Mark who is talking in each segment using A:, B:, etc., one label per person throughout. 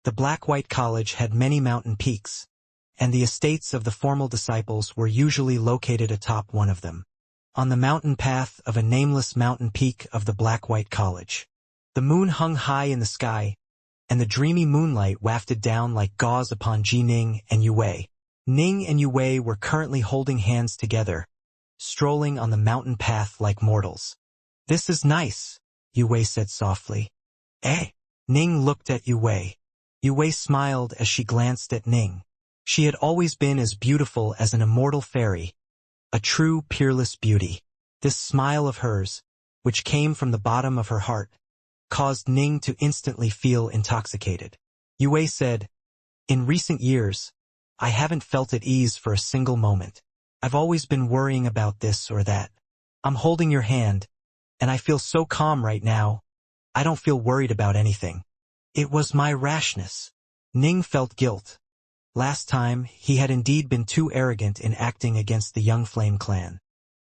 A: The Black-White College had many mountain peaks, and the estates of the formal disciples were usually located atop one of them, on the mountain path of a nameless mountain peak of the Black-White College. The moon hung high in the sky, and the dreamy moonlight wafted down like gauze upon Ning and Yue. Ning and Yue were currently holding hands together, strolling on the mountain path like mortals. "This is nice," Yue said softly. "Eh?" Ning looked at Yue. Yue smiled as she glanced at Ning. She had always been as beautiful as an immortal fairy, a true peerless beauty. This smile of hers, which came from the bottom of her heart, caused Ning to instantly feel intoxicated. Yue said, "In recent years, I haven't felt at ease for a single moment. I've always been worrying about this or that. I'm holding your hand, and I feel so calm right now. I don't feel worried about anything. It was my rashness." Ning felt guilt. Last time, he had indeed been too arrogant in acting against the Young Flame clan.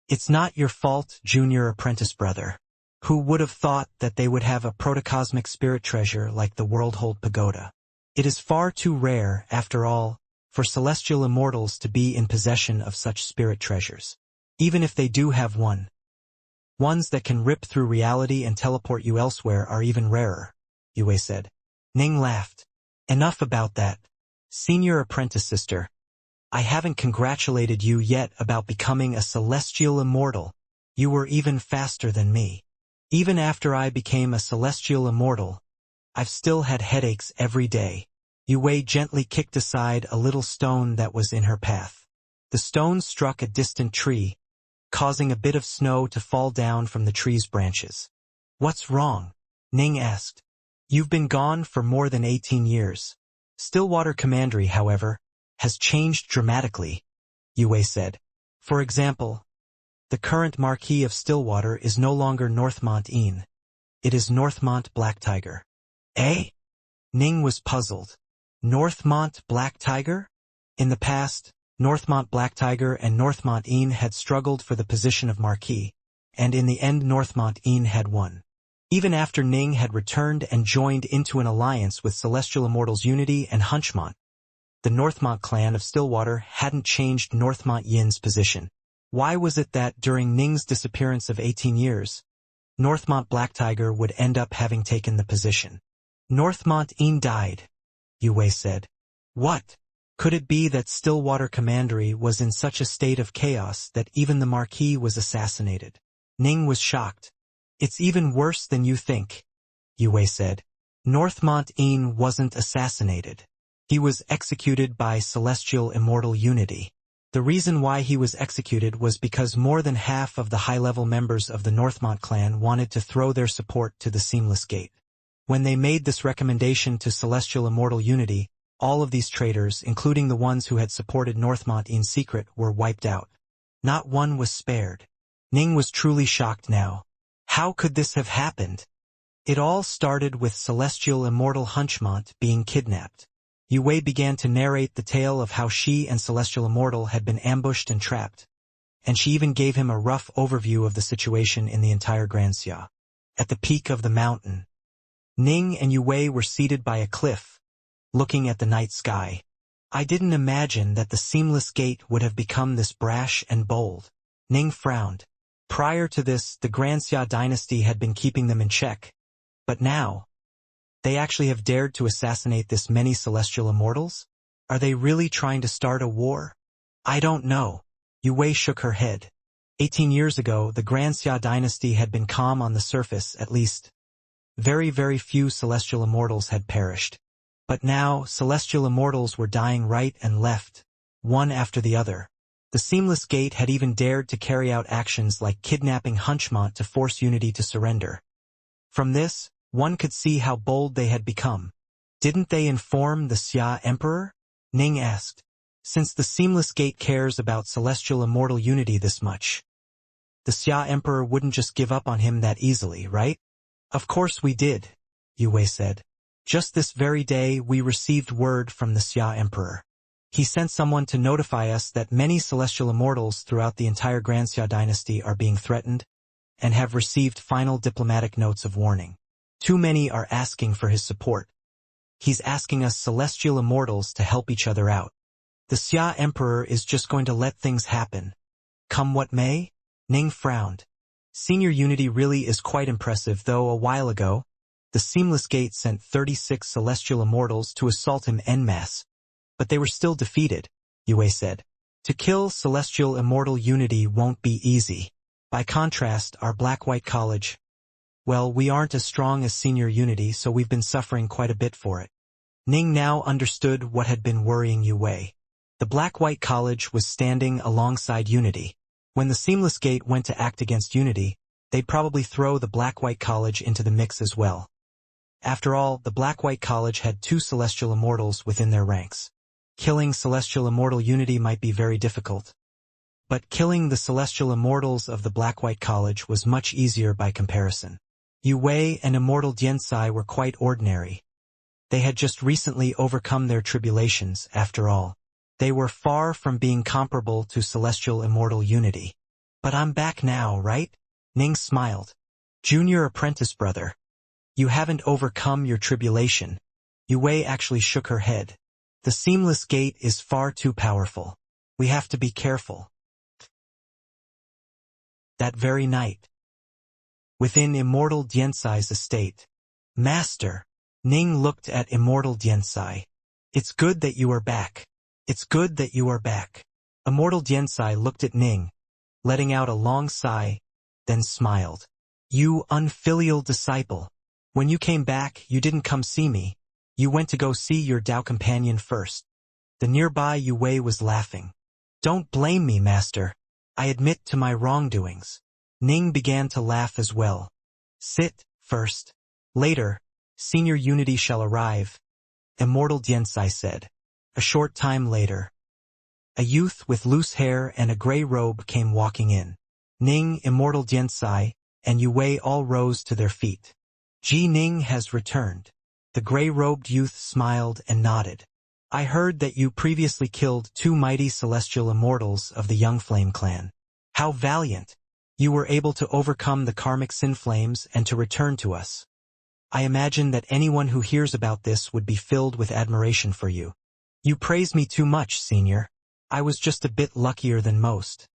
A: "It's not your fault, junior apprentice brother. Who would have thought that they would have a protocosmic spirit treasure like the Worldhold Pagoda? It is far too rare, after all, for celestial immortals to be in possession of such spirit treasures. Even if they do have one, ones that can rip through reality and teleport you elsewhere are even rarer," Yue said. Ning laughed. "Enough about that. Senior apprentice sister, I haven't congratulated you yet about becoming a celestial immortal. You were even faster than me. Even after I became a celestial immortal, I've still had headaches every day." Yue gently kicked aside a little stone that was in her path. The stone struck a distant tree, causing a bit of snow to fall down from the tree's branches. "What's wrong?" Ning asked. "You've been gone for more than 18 years. Stillwater Commandery, however, has changed dramatically," Yue said. "For example, the current Marquis of Stillwater is no longer Northmont Een. It is Northmont Black Tiger." "Eh?" Ning was puzzled. Northmont Black Tiger? In the past, Northmont Black Tiger and Northmont Een had struggled for the position of Marquis, and in the end Northmont Een had won. Even after Ning had returned and joined into an alliance with Celestial Immortals Unity and Hunchmont, the Northmont clan of Stillwater hadn't changed Northmont Yin's position. Why was it that during Ning's disappearance of 18 years, Northmont Black Tiger would end up having taken the position? "Northmont Een died," Yue said. "What? Could it be that Stillwater Commandery was in such a state of chaos that even the Marquis was assassinated?" Ning was shocked. "It's even worse than you think," Yue said. "Northmont Een wasn't assassinated. He was executed by Celestial Immortal Unity. The reason why he was executed was because more than half of the high-level members of the Northmont clan wanted to throw their support to the Seamless Gate. When they made this recommendation to Celestial Immortal Unity, all of these traitors, including the ones who had supported Northmont in secret, were wiped out. Not one was spared." Ning was truly shocked now. How could this have happened? It all started with Celestial Immortal Hunchmont being kidnapped. Yue began to narrate the tale of how she and Celestial Immortal had been ambushed and trapped, and she even gave him a rough overview of the situation in the entire Xianxia. At the peak of the mountain, Ning and Yue were seated by a cliff, looking at the night sky. "I didn't imagine that the Seamless Gate would have become this brash and bold." Ning frowned. Prior to this, the Xianxia dynasty had been keeping them in check, but now, they actually have dared to assassinate this many celestial immortals? Are they really trying to start a war? "I don't know." Yue shook her head. 18 years ago, the Xianxia dynasty had been calm on the surface, at least. Very, very few celestial immortals had perished. But now, celestial immortals were dying right and left, one after the other. The Seamless Gate had even dared to carry out actions like kidnapping Hunchmont to force Unity to surrender. From this, one could see how bold they had become. "Didn't they inform the Xia Emperor?" Ning asked. "Since the Seamless Gate cares about Celestial Immortal Unity this much, the Xia Emperor wouldn't just give up on him that easily, right?" "Of course we did," Yue said. "Just this very day we received word from the Xia Emperor. He sent someone to notify us that many celestial immortals throughout the entire Xianxia dynasty are being threatened and have received final diplomatic notes of warning. Too many are asking for his support. He's asking us celestial immortals to help each other out. The Xia Emperor is just going to let things happen. Come what may? Ning frowned. Senior Unity really is quite impressive, though a while ago, the Seamless Gate sent 36 celestial immortals to assault him en masse. But they were still defeated, Yue said. To kill celestial immortal unity won't be easy. By contrast, our Black-White College, well, we aren't as strong as Senior Unity, so we've been suffering quite a bit for it. Ning now understood what had been worrying Yue. The Black-White College was standing alongside Unity. When the Seamless Gate went to act against Unity, they'd probably throw the Black-White College into the mix as well. After all, the Black-White College had 2 Celestial Immortals within their ranks. Killing Celestial Immortal Unity might be very difficult. But killing the Celestial Immortals of the Black-White College was much easier by comparison. Yue and Immortal Xianxia were quite ordinary. They had just recently overcome their tribulations, after all. They were far from being comparable to Celestial Immortal Unity. But I'm back now, right? Ning smiled. Junior apprentice brother. You haven't overcome your tribulation. Yue actually shook her head. The Seamless Gate is far too powerful. We have to be careful. That very night, within Immortal Xianxia's estate, Master, Ning looked at Immortal Xianxia. It's good that you are back. It's good that you are back. Immortal Xianxia looked at Ning, letting out a long sigh, then smiled. You unfilial disciple. When you came back, you didn't come see me. You went to go see your Dao companion first. The nearby Yue was laughing. Don't blame me, Master. I admit to my wrongdoings. Ning began to laugh as well. Sit, first. Later, Senior Unity shall arrive, Immortal Xianxia said. A short time later, a youth with loose hair and a gray robe came walking in. Ning, Immortal Xianxia, and Yue all rose to their feet. Ji Ning has returned. The gray-robed youth smiled and nodded. I heard that you previously killed 2 mighty celestial immortals of the Young Flame clan. How valiant! You were able to overcome the karmic sin flames and to return to us. I imagine that anyone who hears about this would be filled with admiration for you. You praise me too much, Senior. I was just a bit luckier than most.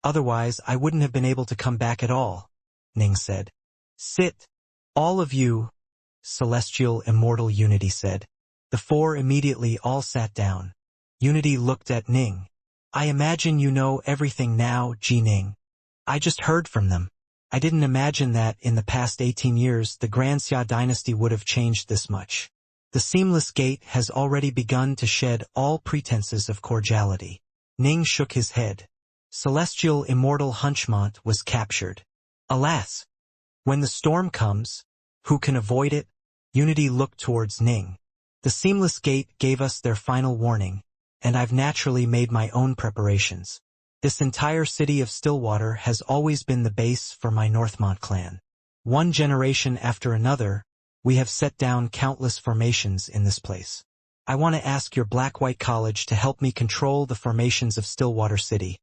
A: Otherwise, I wouldn't have been able to come back at all, Ning said. Sit. All of you, Celestial Immortal Unity said. The 4 immediately all sat down. Unity looked at Ning. I imagine you know everything now, Ji Ning. I just heard from them. I didn't imagine that in the past 18 years the Grand Xia dynasty would have changed this much. The Seamless Gate has already begun to shed all pretenses of cordiality. Ning shook his head. Celestial Immortal Hunchmont was captured. Alas! When the storm comes, who can avoid it? Unity looked towards Ning. The Seamless Gate gave us their final warning, and I've naturally made my own preparations. This entire city of Stillwater has always been the base for my Northmont clan. One generation after another, we have set down countless formations in this place. I want to ask your Black-White College to help me control the formations of Stillwater City,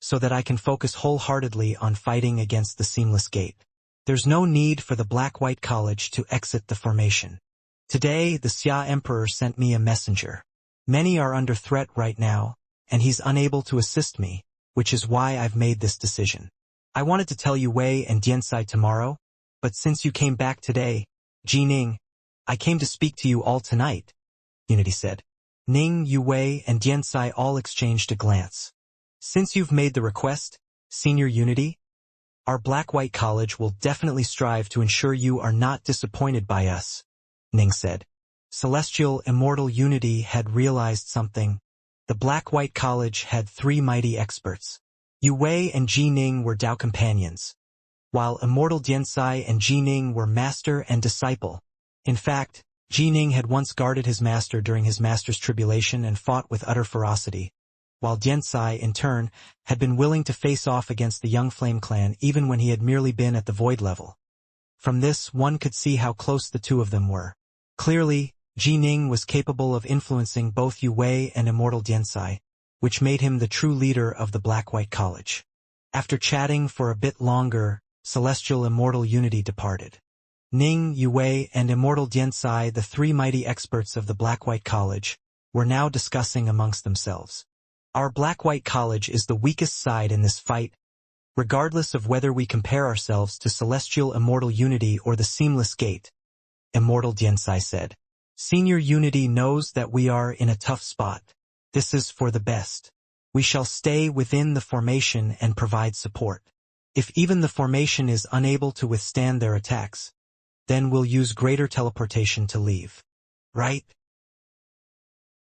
A: so that I can focus wholeheartedly on fighting against the Seamless Gate. There's no need for the Black-White College to exit the formation. Today, the Xia Emperor sent me a messenger. Many are under threat right now, and he's unable to assist me, which is why I've made this decision. I wanted to tell Yue and Xianxia tomorrow, but since you came back today, Ji Ning, I came to speak to you all tonight, Unity said. Ning, Yue, and Xianxia all exchanged a glance. Since you've made the request, Senior Unity, our Black-White College will definitely strive to ensure you are not disappointed by us, Ning said. Celestial Immortal Unity had realized something. The Black-White College had 3 mighty experts. Yue and Ji Ning were Dao companions, while Immortal Xianxia and Ji Ning were master and disciple. In fact, Ji Ning had once guarded his master during his master's tribulation and fought with utter ferocity, while Xianxia, in turn, had been willing to face off against the Young Flame clan even when he had merely been at the void level. From this, one could see how close the 2 of them were. Clearly, Ji Ning was capable of influencing both Yue and Immortal Xianxia, which made him the true leader of the Black-White College. After chatting for a bit longer, Celestial Immortal Unity departed. Ning, Yue, and Immortal Diansai, the three mighty experts of the Black-White College, were now discussing amongst themselves. Our Black-White College is the weakest side in this fight, regardless of whether we compare ourselves to Celestial Immortal Unity or the Seamless Gate, Immortal Diansai said. Senior Unity knows that we are in a tough spot. This is for the best. We shall stay within the formation and provide support. If even the formation is unable to withstand their attacks, then we'll use greater teleportation to leave. Right?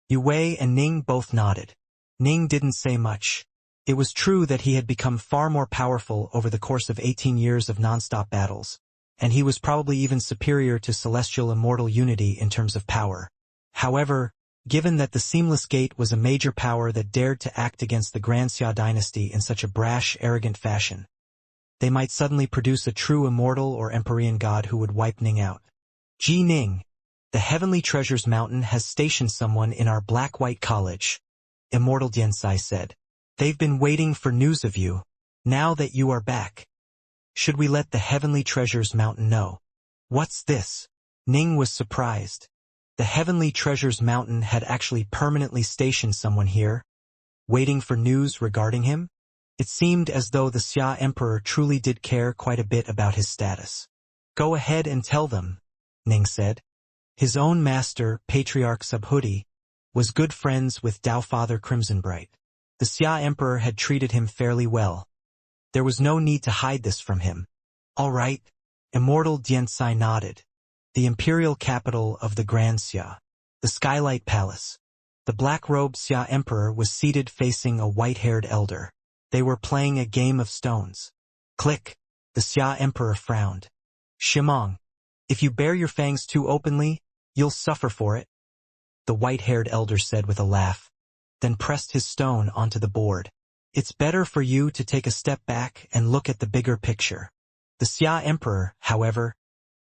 A: Yue and Ning both nodded. Ning didn't say much. It was true that he had become far more powerful over the course of 18 years of non-stop battles, and he was probably even superior to Celestial Immortal Unity in terms of power. However, given that the Seamless Gate was a major power that dared to act against the Xianxia dynasty in such a brash, arrogant fashion, they might suddenly produce a true immortal or Empyrean god who would wipe Ning out. Ji Ning, the Heavenly Treasures Mountain has stationed someone in our Black-White College, Immortal Diansai said. They've been waiting for news of you, now that you are back. Should we let the Heavenly Treasures Mountain know? What's this? Ning was surprised. The Heavenly Treasures Mountain had actually permanently stationed someone here, waiting for news regarding him? It seemed as though the Xia Emperor truly did care quite a bit about his status. Go ahead and tell them, Ning said. His own master, Patriarch Subhuti, was good friends with Tao Father Crimsonbright. The Xia Emperor had treated him fairly well. There was no need to hide this from him. All right, Immortal Diansai nodded. The imperial capital of the Grand Xia, the Skylight Palace. The black-robed Xia Emperor was seated facing a white-haired elder. They were playing a game of stones. Click, the Xia Emperor frowned. Shimong, if you bare your fangs too openly, you'll suffer for it, the white-haired elder said with a laugh, then pressed his stone onto the board. It's better for you to take a step back and look at the bigger picture. The Xia Emperor, however,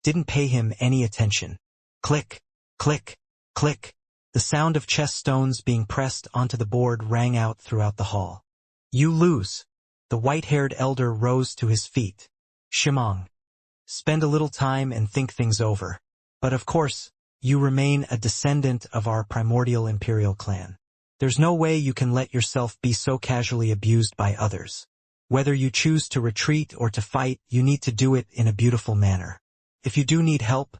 A: didn't pay him any attention. Click, click, click. The sound of chess stones being pressed onto the board rang out throughout the hall. You lose. The white-haired elder rose to his feet. Shimong, spend a little time and think things over. But of course, you remain a descendant of our primordial imperial clan. There's no way you can let yourself be so casually abused by others. Whether you choose to retreat or to fight, you need to do it in a beautiful manner. If you do need help,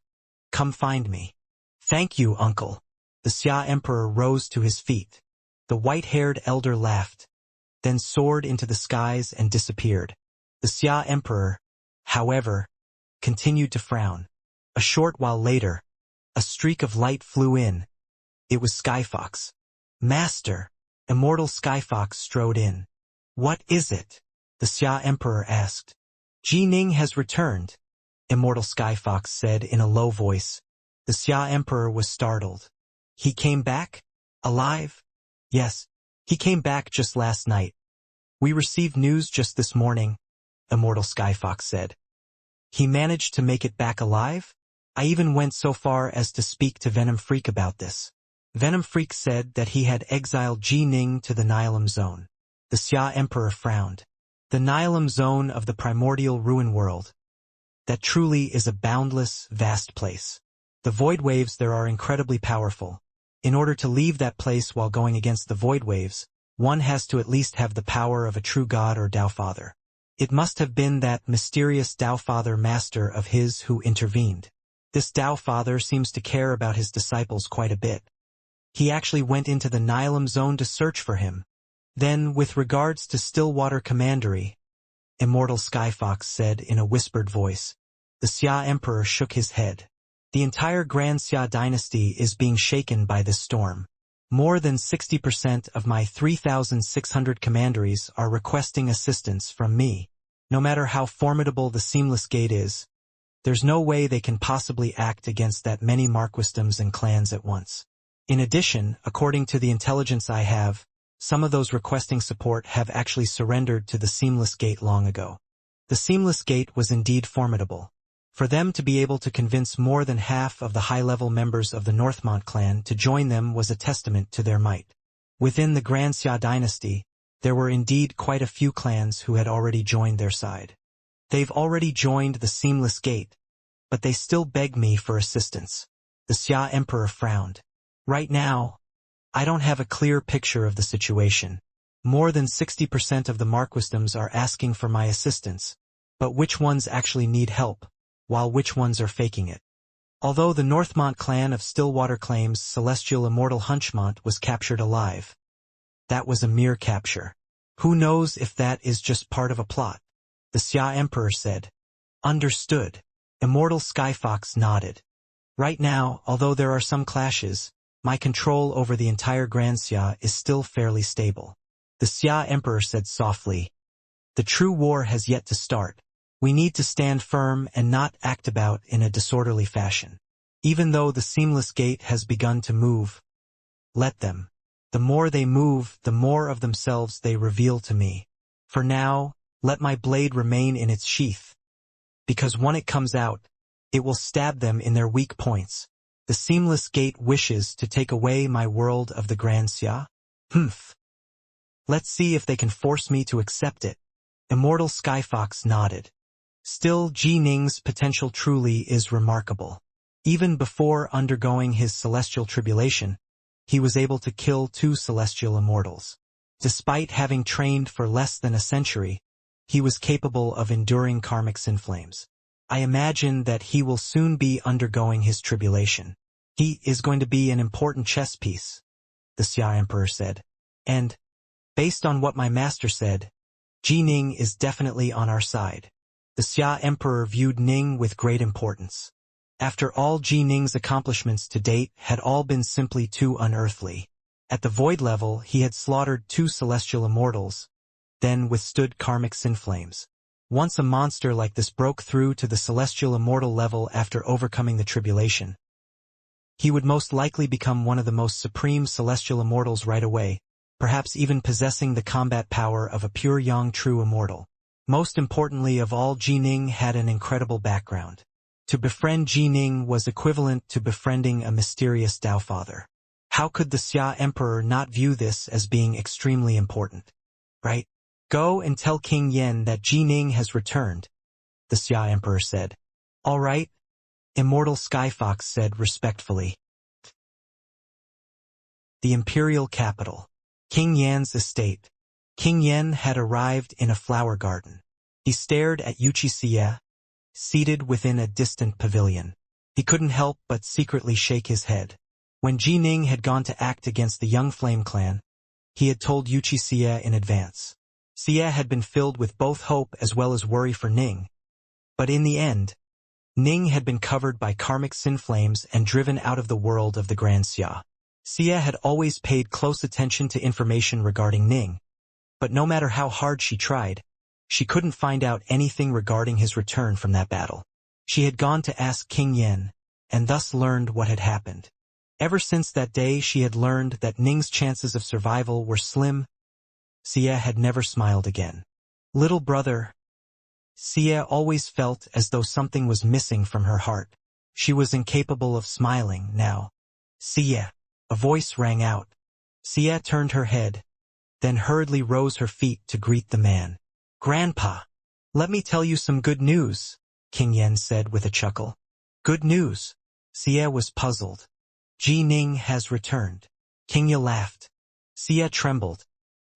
A: come find me. Thank you, uncle. The Xia Emperor rose to his feet. The white-haired elder laughed, then soared into the skies and disappeared. The Xia Emperor, however, continued to frown. A short while later, a streak of light flew in. It was Skyfox. Master, Immortal Skyfox strode in. What is it? The Xia Emperor asked. Ji Ning has returned, Immortal Skyfox said in a low voice. The Xia Emperor was startled. He came back? Alive? Yes, he came back just last night. We received news just this morning, Immortal Skyfox said. He managed to make it back alive? I even went so far as to speak to Venom Freak about this. Venom Freak said that he had exiled Ji Ning to the Nihilim Zone. The Xia Emperor frowned. The Nihilim Zone of the primordial ruin world. That truly is a boundless, vast place. The void waves there are incredibly powerful. In order to leave that place while going against the void waves, one has to at least have the power of a true god or Tao Father. It must have been that mysterious Tao Father master of his who intervened. This Tao Father seems to care about his disciples quite a bit. He actually went into the Nihilim Zone to search for him. Then, with regards to Stillwater Commandery, Immortal Skyfox said in a whispered voice. The Xia Emperor shook his head. The entire Grand Xia dynasty is being shaken by this storm. More than 60% of my 3,600 commanderies are requesting assistance from me. No matter how formidable the Seamless Gate is, there's no way they can possibly act against that many marquisdoms and clans at once. In addition, according to the intelligence I have, some of those requesting support have actually surrendered to the Seamless Gate long ago. The Seamless Gate was indeed formidable. For them to be able to convince more than half of the high-level members of the Northmont clan to join them was a testament to their might. Within the Grand Xia dynasty, there were indeed quite a few clans who had already joined their side. They've already joined the Seamless Gate, but they still beg me for assistance. The Xia Emperor frowned. Right now, I don't have a clear picture of the situation. More than 60% of the marquisdoms are asking for my assistance, but which ones actually need help, while which ones are faking it? Although the Northmont clan of Stillwater claims celestial immortal Hunchmont was captured alive, that was a mere capture. Who knows if that is just part of a plot? The Xia Emperor said. Understood. Immortal Skyfox nodded. Right now, although there are some clashes, my control over the entire Grand Xia is still fairly stable. The Xia Emperor said softly. The true war has yet to start. We need to stand firm and not act about in a disorderly fashion. Even though the seamless gate has begun to move, let them. The more they move, the more of themselves they reveal to me. For now, let my blade remain in its sheath. Because when it comes out, it will stab them in their weak points. The seamless gate wishes to take away my world of the Grand Xia. Let's see if they can force me to accept it. Immortal Skyfox nodded. Still, Ji Ning's potential truly is remarkable. Even before undergoing his celestial tribulation, he was able to kill 2 celestial immortals. Despite having trained for less than a century, he was capable of enduring karmic sin flames. I imagine that he will soon be undergoing his tribulation. He is going to be an important chess piece, the Xia Emperor said. And, based on what my master said, Ji Ning is definitely on our side. The Xia Emperor viewed Ning with great importance. After all, Ji Ning's accomplishments to date had all been simply too unearthly. At the void level, he had slaughtered 2 celestial immortals, then withstood karmic sin flames. Once a monster like this broke through to the celestial immortal level after overcoming the tribulation, he would most likely become one of the most supreme celestial immortals right away, perhaps even possessing the combat power of a pure young true immortal. Most importantly of all, Ji Ning had an incredible background. To befriend Ji Ning was equivalent to befriending a mysterious Tao Father. How could the Xia Emperor not view this as being extremely important? Right? Go and tell King Yen that Ji Ning has returned, the Xia Emperor said. All right, Immortal Skyfox said respectfully. The Imperial Capital. King Yan's estate. King Yen had arrived in a flower garden. He stared at Xianxia, seated within a distant pavilion. He couldn't help but secretly shake his head. When Ji Ning had gone to act against the Young Flame clan, he had told Xianxia in advance. Xia had been filled with both hope as well as worry for Ning. But in the end, Ning had been covered by karmic sin flames and driven out of the world of the Grand Xia. Xia had always paid close attention to information regarding Ning, but no matter how hard she tried, she couldn't find out anything regarding his return from that battle. She had gone to ask King Yen, and thus learned what had happened. Ever since that day she had learned that Ning's chances of survival were slim. Xia had never smiled again. Little brother. Xia always felt as though something was missing from her heart. She was incapable of smiling now. Xia. A voice rang out. Xia turned her head, then hurriedly rose her feet to greet the man. Grandpa, let me tell you some good news, King Yen said with a chuckle. Good news? Xia was puzzled. Ji Ning has returned. King Yen laughed. Xia trembled,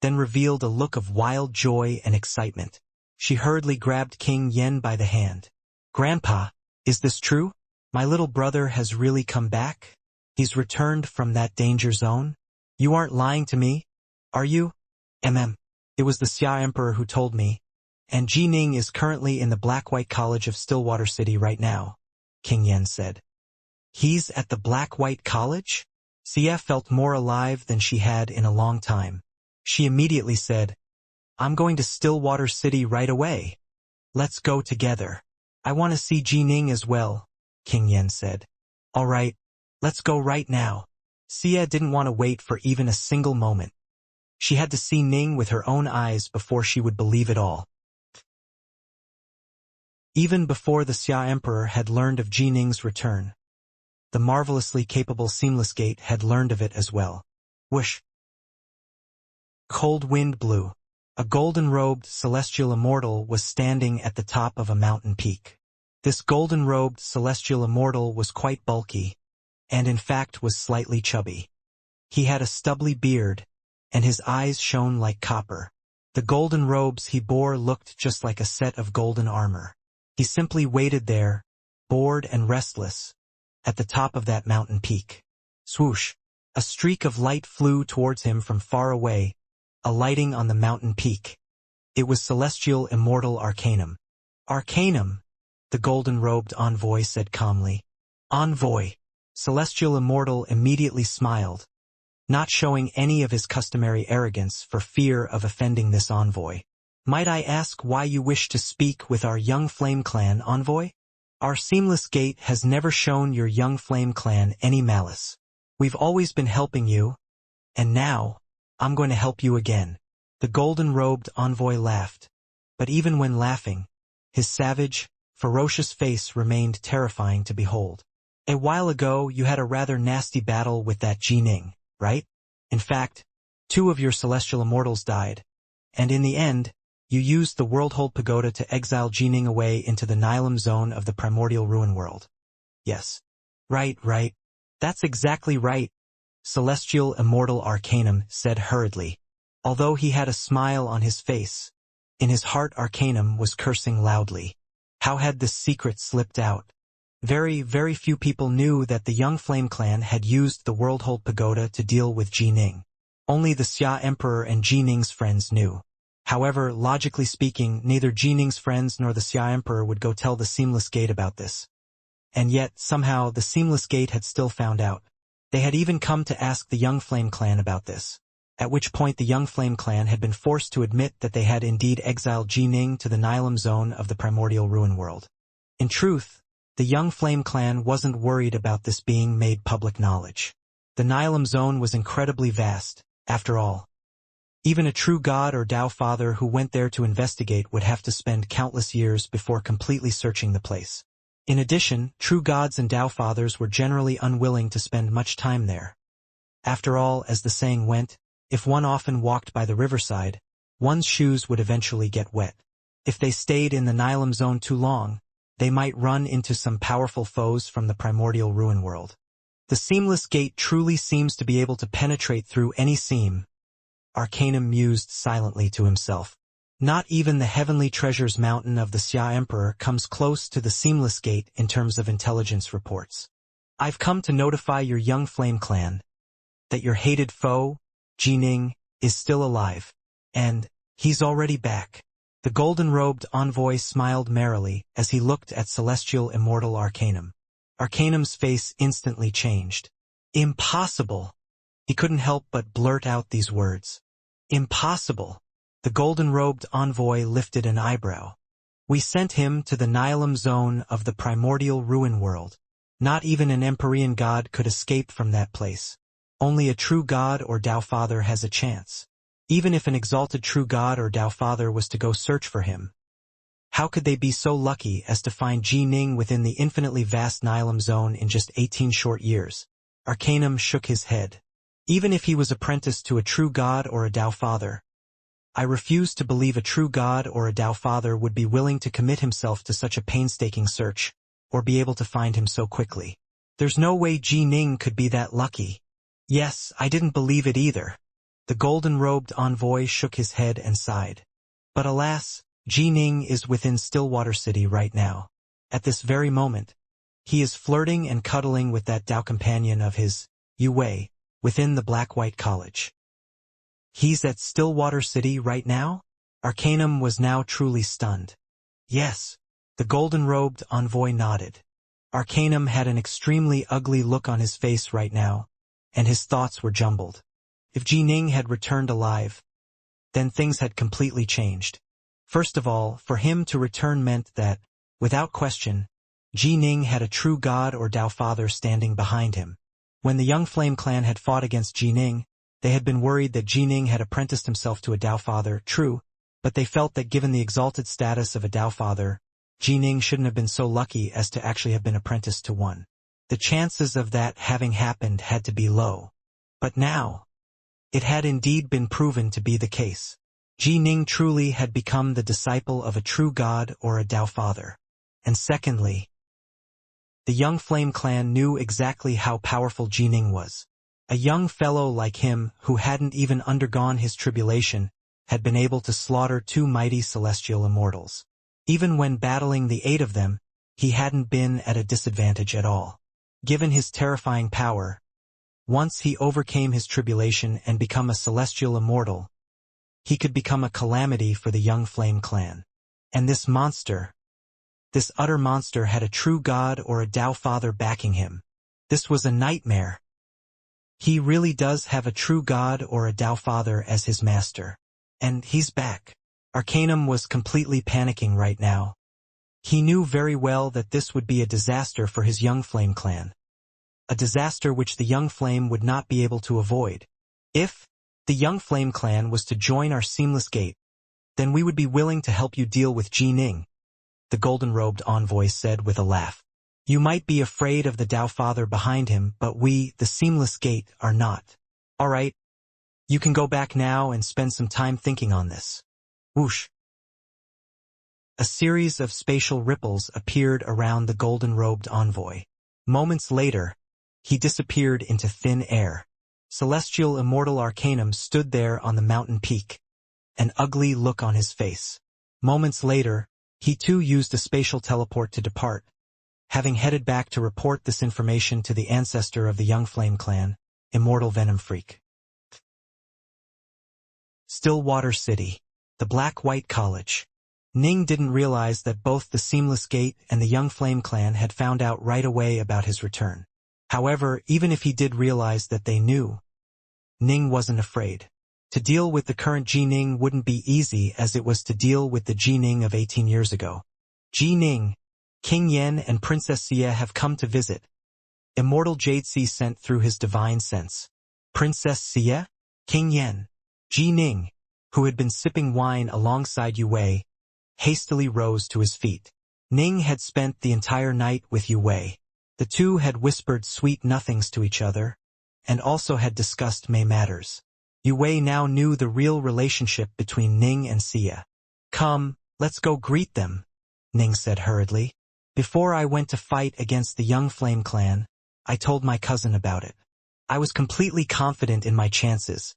A: then revealed a look of wild joy and excitement. She hurriedly grabbed King Yen by the hand. Grandpa, is this true? My little brother has really come back? He's returned from that danger zone? You aren't lying to me, are you? It was the Xia Emperor who told me, and Ji Ning is currently in the Black-White College of Stillwater City right now, King Yen said. He's at the Black-White College? Xia felt more alive than she had in a long time. She immediately said, I'm going to Stillwater City right away. Let's go together. I want to see Ji Ning as well, King Yen said. All right, let's go right now. Xia didn't want to wait for even a single moment. She had to see Ning with her own eyes before she would believe it all. Even before the Xia Emperor had learned of Ji Ning's return, the marvelously capable Seamless Gate had learned of it as well. Whoosh! Cold wind blew. A golden-robed celestial immortal was standing at the top of a mountain peak. This golden-robed celestial immortal was quite bulky, and in fact was slightly chubby. He had a stubbly beard, and his eyes shone like copper. The golden robes he bore looked just like a set of golden armor. He simply waited there, bored and restless, at the top of that mountain peak. Swoosh! A streak of light flew towards him from far away, alighting on the mountain peak. It was celestial immortal Arcanum. Arcanum, the golden-robed envoy said calmly. Envoy. Celestial immortal immediately smiled, not showing any of his customary arrogance for fear of offending this envoy. Might I ask why you wish to speak with our young flame clan, envoy? Our seamless gate has never shown your young flame clan any malice. We've always been helping you, and now, I'm going to help you again. The golden-robed envoy laughed, but even when laughing, his savage, ferocious face remained terrifying to behold. A while ago you had a rather nasty battle with that Jining, right? In fact, 2 of your celestial immortals died, and in the end, you used the Worldhold Pagoda to exile Jining away into the Nihilum zone of the primordial ruin world. Yes. Right. That's exactly right, celestial immortal Arcanum said hurriedly. Although he had a smile on his face, in his heart Arcanum was cursing loudly. How had this secret slipped out? Very few people knew that the young Flame Clan had used the Worldhold Pagoda to deal with Jining. Only the Xia Emperor and Jining's friends knew. However, logically speaking, neither Jining's friends nor the Xia Emperor would go tell the Seamless Gate about this. And yet, somehow, the Seamless Gate had still found out. They had even come to ask the young Flame Clan about this. At which point the young Flame Clan had been forced to admit that they had indeed exiled Jining to the Nihilum zone of the primordial ruin world. In truth, the young Flame Clan wasn't worried about this being made public knowledge. The Nihilum zone was incredibly vast, after all. Even a true god or Tao father who went there to investigate would have to spend countless years before completely searching the place. In addition, true gods and Tao fathers were generally unwilling to spend much time there. After all, as the saying went, if one often walked by the riverside, one's shoes would eventually get wet. If they stayed in the Nihilum zone too long, they might run into some powerful foes from the primordial ruin world. The Seamless Gate truly seems to be able to penetrate through any seam, Arcanum mused silently to himself. Not even the Heavenly Treasures Mountain of the Xia Emperor comes close to the Seamless Gate in terms of intelligence reports. I've come to notify your young Flame Clan that your hated foe, Jining, is still alive, and he's already back. The golden-robed envoy smiled merrily as he looked at celestial immortal Arcanum. Arcanum's face instantly changed. Impossible! He couldn't help but blurt out these words. Impossible! The golden-robed envoy lifted an eyebrow. We sent him to the Nihilum zone of the primordial ruin world. Not even an Empyrean god could escape from that place. Only a true god or Tao Father has a chance. Even if an exalted true god or Tao Father was to go search for him, how could they be so lucky as to find Jining within the infinitely vast Nihilum zone in just 18 short years? Arcanum shook his head. Even if he was apprenticed to a true god or a Tao Father, I refuse to believe a true god or a Tao Father would be willing to commit himself to such a painstaking search, or be able to find him so quickly. There's no way Jining could be that lucky. Yes, I didn't believe it either. The golden-robed envoy shook his head and sighed. But alas, Jining is within Stillwater City right now. At this very moment, he is flirting and cuddling with that Tao companion of his, Yue, within the Black-White College. He's at Stillwater City right now? Arcanum was now truly stunned. Yes. The golden-robed envoy nodded. Arcanum had an extremely ugly look on his face right now, and his thoughts were jumbled. If Jining had returned alive, then things had completely changed. First of all, for him to return meant that, without question, Jining had a true god or Tao Father standing behind him. When the young Flame Clan had fought against Jining, they had been worried that Jining had apprenticed himself to a Tao Father, true, but they felt that given the exalted status of a Tao Father, Jining shouldn't have been so lucky as to actually have been apprenticed to one. The chances of that having happened had to be low. But now, it had indeed been proven to be the case. Jining truly had become the disciple of a true god or a Tao Father. And secondly, the young Flame clan knew exactly how powerful Jining was. A young fellow like him, who hadn't even undergone his tribulation, had been able to slaughter two mighty celestial immortals. Even when battling the 8 of them, he hadn't been at a disadvantage at all. Given his terrifying power, once he overcame his tribulation and become a celestial immortal, he could become a calamity for the young Flame clan. And this monster, this utter monster, had a true god or a Tao father backing him. This was a nightmare. He really does have a true god or a Tao father as his master. And he's back. Arcanum was completely panicking right now. He knew very well that this would be a disaster for his young Flame clan. A disaster which the young Flame would not be able to avoid. If the young Flame clan was to join our seamless gate, then we would be willing to help you deal with Jining, the golden-robed envoy said with a laugh. You might be afraid of the Tao father behind him, but we, the seamless gate, are not. All right. You can go back now and spend some time thinking on this. Whoosh. A series of spatial ripples appeared around the golden-robed envoy. Moments later, he disappeared into thin air. Celestial Immortal Arcanum stood there on the mountain peak, an ugly look on his face. Moments later, he too used a spatial teleport to depart, having headed back to report this information to the ancestor of the young Flame clan, Immortal Venom Freak. Stillwater City, the Black-White College. Ning didn't realize that both the Seamless Gate and the young Flame clan had found out right away about his return. However, even if he did realize that they knew, Ning wasn't afraid. To deal with the current Jining wouldn't be easy as it was to deal with the Jining of 18 years ago. Jining, King Yen and Princess Xia have come to visit. Immortal Jadesi sent through his divine sense. Princess Xia? King Yen. Jining, who had been sipping wine alongside Yue, hastily rose to his feet. Ning had spent the entire night with Yue. The two had whispered sweet nothings to each other, and also had discussed May matters. Yue now knew the real relationship between Ning and Xia. Come, let's go greet them, Ning said hurriedly. Before I went to fight against the young Flame clan, I told my cousin about it. I was completely confident in my chances.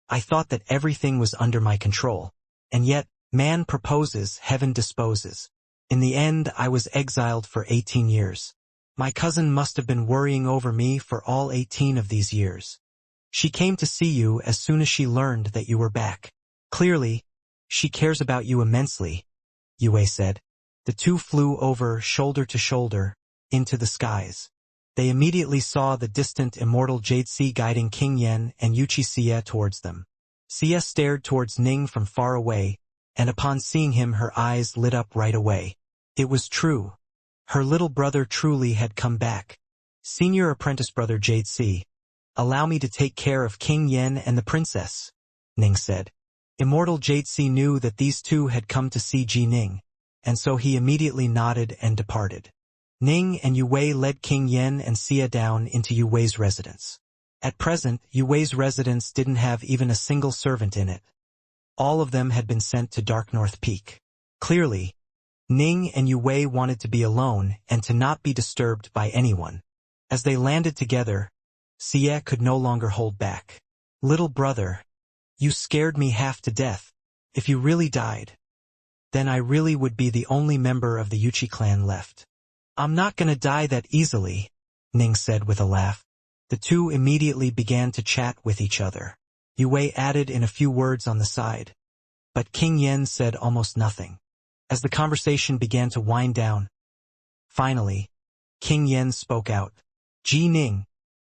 A: I thought that everything was under my control. And yet, man proposes, heaven disposes. In the end, I was exiled for 18 years. My cousin must have been worrying over me for all 18 of these years. She came to see you as soon as she learned that you were back. Clearly, she cares about you immensely, Yue said. The two flew over, shoulder to shoulder, into the skies. They immediately saw the distant immortal Jadesi guiding King Yen and Xia towards them. Xia stared towards Ning from far away, and upon seeing him her eyes lit up right away. It was true. Her little brother truly had come back. Senior apprentice brother Jadesi, allow me to take care of King Yen and the princess, Ning said. Immortal Jadesi knew that these two had come to see Jining, and so he immediately nodded and departed. Ning and Yue led King Yen and Xia down into Yue's residence. At present, Yue's residence didn't have even a single servant in it. All of them had been sent to Dark North Peak. Clearly, Ning and Yue wanted to be alone and to not be disturbed by anyone. As they landed together, Xia could no longer hold back. Little brother, you scared me half to death. If you really died, then I really would be the only member of the Yuchi clan left. I'm not gonna die that easily, Ning said with a laugh. The two immediately began to chat with each other. Yue added in a few words on the side, but King Yen said almost nothing. As the conversation began to wind down, finally, King Yen spoke out. Ning,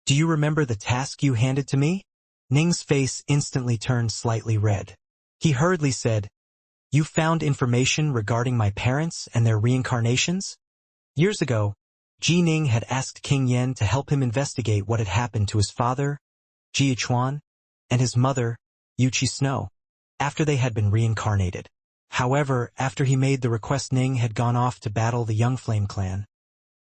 A: do you remember the task you handed to me? Ning's face instantly turned slightly red. He hurriedly said, You found information regarding my parents and their reincarnations? Years ago, Ning had asked King Yen to help him investigate what had happened to his father, Chuan, and his mother, Yuchi Snow, after they had been reincarnated. However, after he made the request, Ning had gone off to battle the young Flame clan,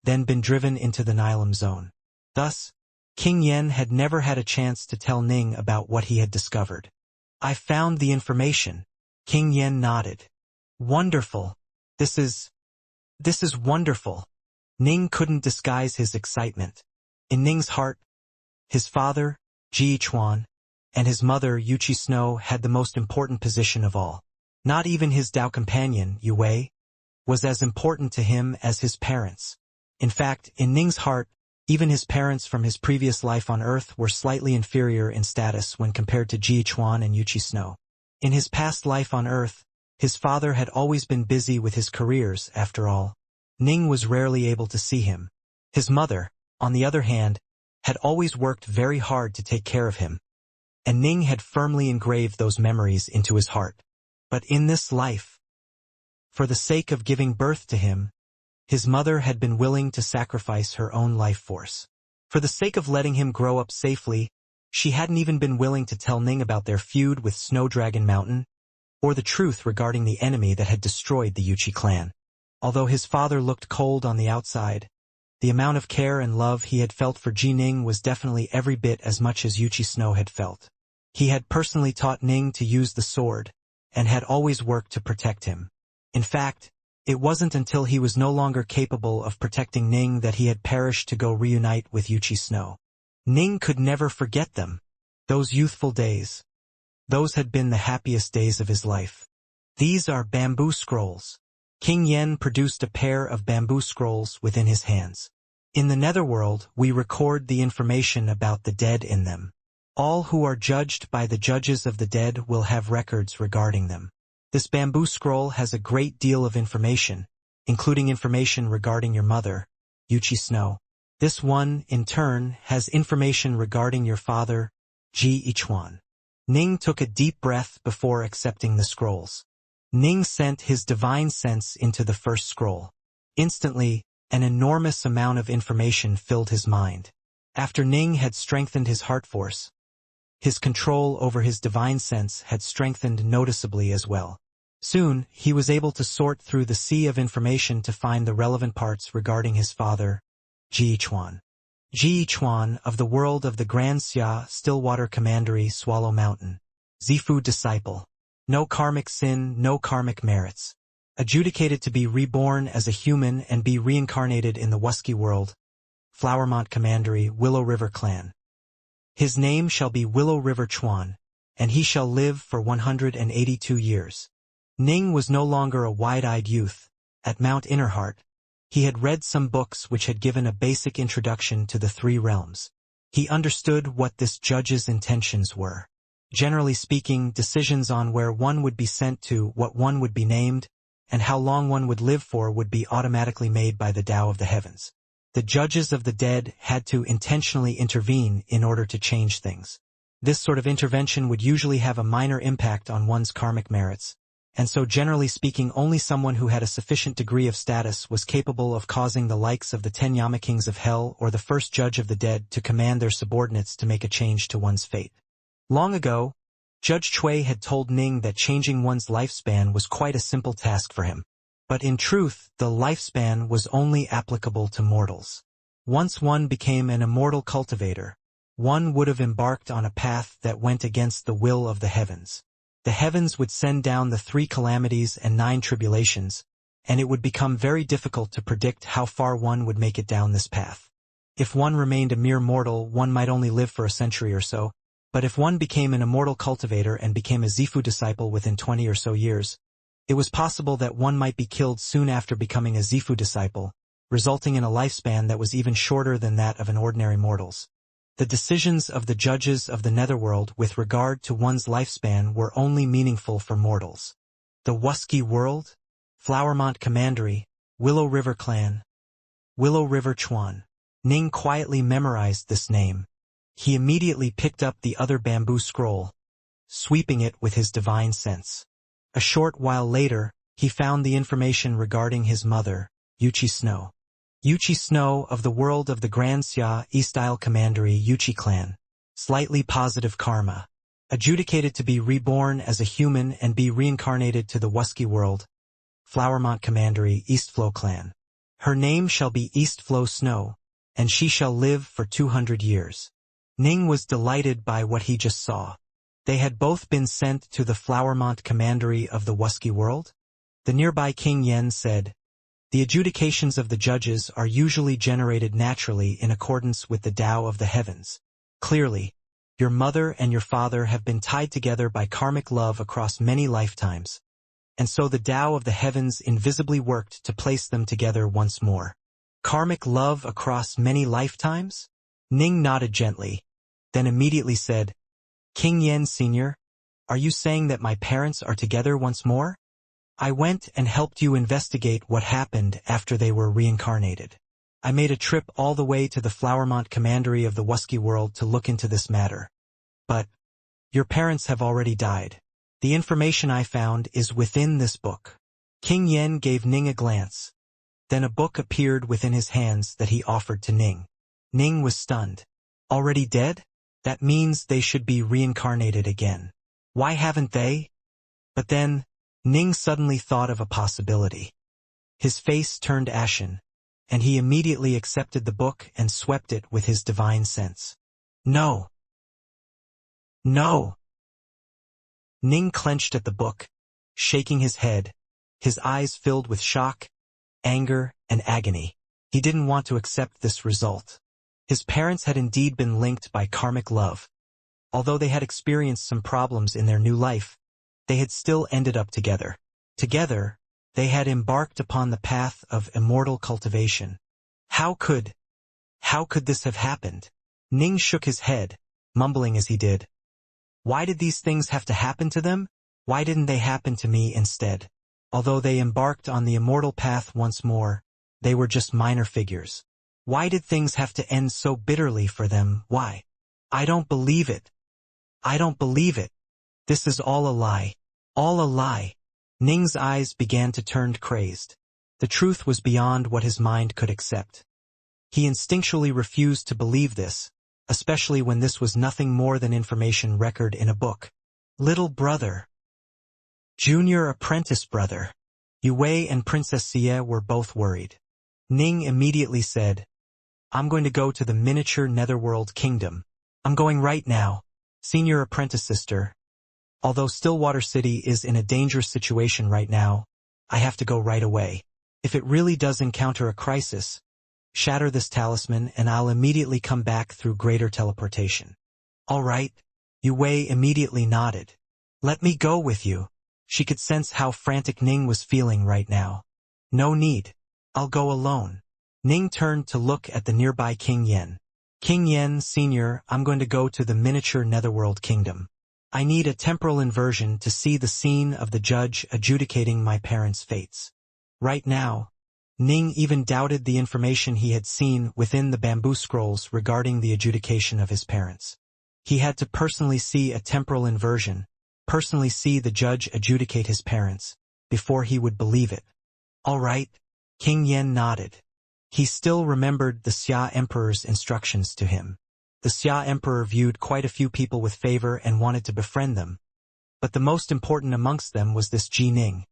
A: then been driven into the Nilum zone. Thus, King Yen had never had a chance to tell Ning about what he had discovered. I found the information. King Yen nodded. Wonderful. This is... This is wonderful. Ning couldn't disguise his excitement. In Ning's heart, his father, Ji Chuan, and his mother, Yuchi Snow, had the most important position of all. Not even his Dao companion, Yue, was as important to him as his parents. In fact, in Ning's heart, even his parents from his previous life on Earth were slightly inferior in status when compared to Ji Chuan and Yuchi Snow. In his past life on Earth, his father had always been busy with his careers, after all. Ning was rarely able to see him. His mother, on the other hand, had always worked very hard to take care of him, and Ning had firmly engraved those memories into his heart. But in this life, for the sake of giving birth to him, his mother had been willing to sacrifice her own life force. For the sake of letting him grow up safely, she hadn't even been willing to tell Ning about their feud with Snow Dragon Mountain, or the truth regarding the enemy that had destroyed the Yuchi clan. Although his father looked cold on the outside, the amount of care and love he had felt for Ji Ning was definitely every bit as much as Yuchi Snow had felt. He had personally taught Ning to use the sword, and had always worked to protect him. In fact, it wasn't until he was no longer capable of protecting Ning that he had perished to go reunite with Yuchi Snow. Ning could never forget them. Those youthful days. Those had been the happiest days of his life. These are bamboo scrolls. King Yen produced a pair of bamboo scrolls within his hands. In the netherworld, we record the information about the dead in them. All who are judged by the judges of the dead will have records regarding them. This bamboo scroll has a great deal of information, including information regarding your mother, Yuchi Snow. This one, in turn, has information regarding your father, Ji Ichuan. Ning took a deep breath before accepting the scrolls. Ning sent his divine sense into the first scroll. Instantly, an enormous amount of information filled his mind. After Ning had strengthened his heart force, his control over his divine sense had strengthened noticeably as well. Soon, he was able to sort through the sea of information to find the relevant parts regarding his father, Ji Chuan. Ji Chuan, of the world of the Xianxia, Stillwater Commandery, Swallow Mountain. Zifu disciple. No karmic sin, no karmic merits. Adjudicated to be reborn as a human and be reincarnated in the Wuxia world. Flowermont Commandery, Willow River Clan. His name shall be Willow River Chuan, and he shall live for 182 years. Ning was no longer a wide-eyed youth. At Mount Innerheart, he had read some books which had given a basic introduction to the three realms. He understood what this judge's intentions were. Generally speaking, decisions on where one would be sent to, what one would be named, and how long one would live for would be automatically made by the Tao of the heavens. The judges of the dead had to intentionally intervene in order to change things. This sort of intervention would usually have a minor impact on one's karmic merits, and so generally speaking only someone who had a sufficient degree of status was capable of causing the likes of the 10 Yama Kings of Hell or the first judge of the dead to command their subordinates to make a change to one's fate. Long ago, Judge Cui had told Ning that changing one's lifespan was quite a simple task for him. But in truth, the lifespan was only applicable to mortals. Once one became an immortal cultivator, one would have embarked on a path that went against the will of the heavens. The heavens would send down the 3 calamities and 9 tribulations, and it would become very difficult to predict how far one would make it down this path. If one remained a mere mortal, one might only live for a century or so, but if one became an immortal cultivator and became a Zifu disciple within 20 or so years, it was possible that one might be killed soon after becoming a Zifu disciple, resulting in a lifespan that was even shorter than that of an ordinary mortal's. The decisions of the judges of the netherworld with regard to one's lifespan were only meaningful for mortals. The Wuxia world? Flowermont Commandery, Willow River Clan. Willow River Chuan. Ning quietly memorized this name. He immediately picked up the other bamboo scroll, sweeping it with his divine sense. A short while later, he found the information regarding his mother, Yuchi Snow. Yuchi Snow, of the world of the Xianxia, East Isle Commandery, Yuchi Clan. Slightly positive karma. Adjudicated to be reborn as a human and be reincarnated to the Wuxia world. Flowermont Commandery, East Flow Clan. Her name shall be East Flow Snow, and she shall live for 200 years. Ning was delighted by what he just saw. They had both been sent to the Flowermont Commandery of the Wuxia world. The nearby King Yen said, The adjudications of the judges are usually generated naturally in accordance with the Tao of the heavens. Clearly, your mother and your father have been tied together by karmic love across many lifetimes, and so the Tao of the heavens invisibly worked to place them together once more. Karmic love across many lifetimes? Ning nodded gently, then immediately said, King Yen Sr., are you saying that my parents are together once more? I went and helped you investigate what happened after they were reincarnated. I made a trip all the way to the Flowermont Commandery of the Wuxia world to look into this matter. But your parents have already died. The information I found is within this book. King Yen gave Ning a glance. Then a book appeared within his hands that he offered to Ning. Ning was stunned. Already dead? That means they should be reincarnated again. Why haven't they? But then, Ning suddenly thought of a possibility. His face turned ashen, and he immediately accepted the book and swept it with his divine sense. No! No! Ning clenched at the book, shaking his head, his eyes filled with shock, anger, and agony. He didn't want to accept this result. His parents had indeed been linked by karmic love. Although they had experienced some problems in their new life, they had still ended up together. Together, they had embarked upon the path of immortal cultivation. How could this have happened? Ning shook his head, mumbling as he did. Why did these things have to happen to them? Why didn't they happen to me instead? Although they embarked on the immortal path once more, they were just minor figures. Why did things have to end so bitterly for them? Why? I don't believe it. I don't believe it. This is all a lie. All a lie. Ning's eyes began to turn crazed. The truth was beyond what his mind could accept. He instinctually refused to believe this, especially when this was nothing more than information record in a book. Little brother. Junior apprentice brother. Yue and Princess Xie were both worried. Ning immediately said, I'm going to go to the miniature netherworld kingdom. I'm going right now. Senior apprentice sister. Although Stillwater City is in a dangerous situation right now, I have to go right away. If it really does encounter a crisis, shatter this talisman and I'll immediately come back through greater teleportation. All right. Yue immediately nodded. Let me go with you. She could sense how frantic Ning was feeling right now. No need. I'll go alone. Ning turned to look at the nearby King Yen. King Yen, Sr., I'm going to go to the miniature netherworld kingdom. I need a temporal inversion to see the scene of the judge adjudicating my parents' fates. Right now, Ning even doubted the information he had seen within the bamboo scrolls regarding the adjudication of his parents. He had to personally see a temporal inversion, personally see the judge adjudicate his parents, before he would believe it. All right, King Yen nodded. He still remembered the Xia Emperor's instructions to him. The Xia Emperor viewed quite a few people with favor and wanted to befriend them, but the most important amongst them was this Ji Ning.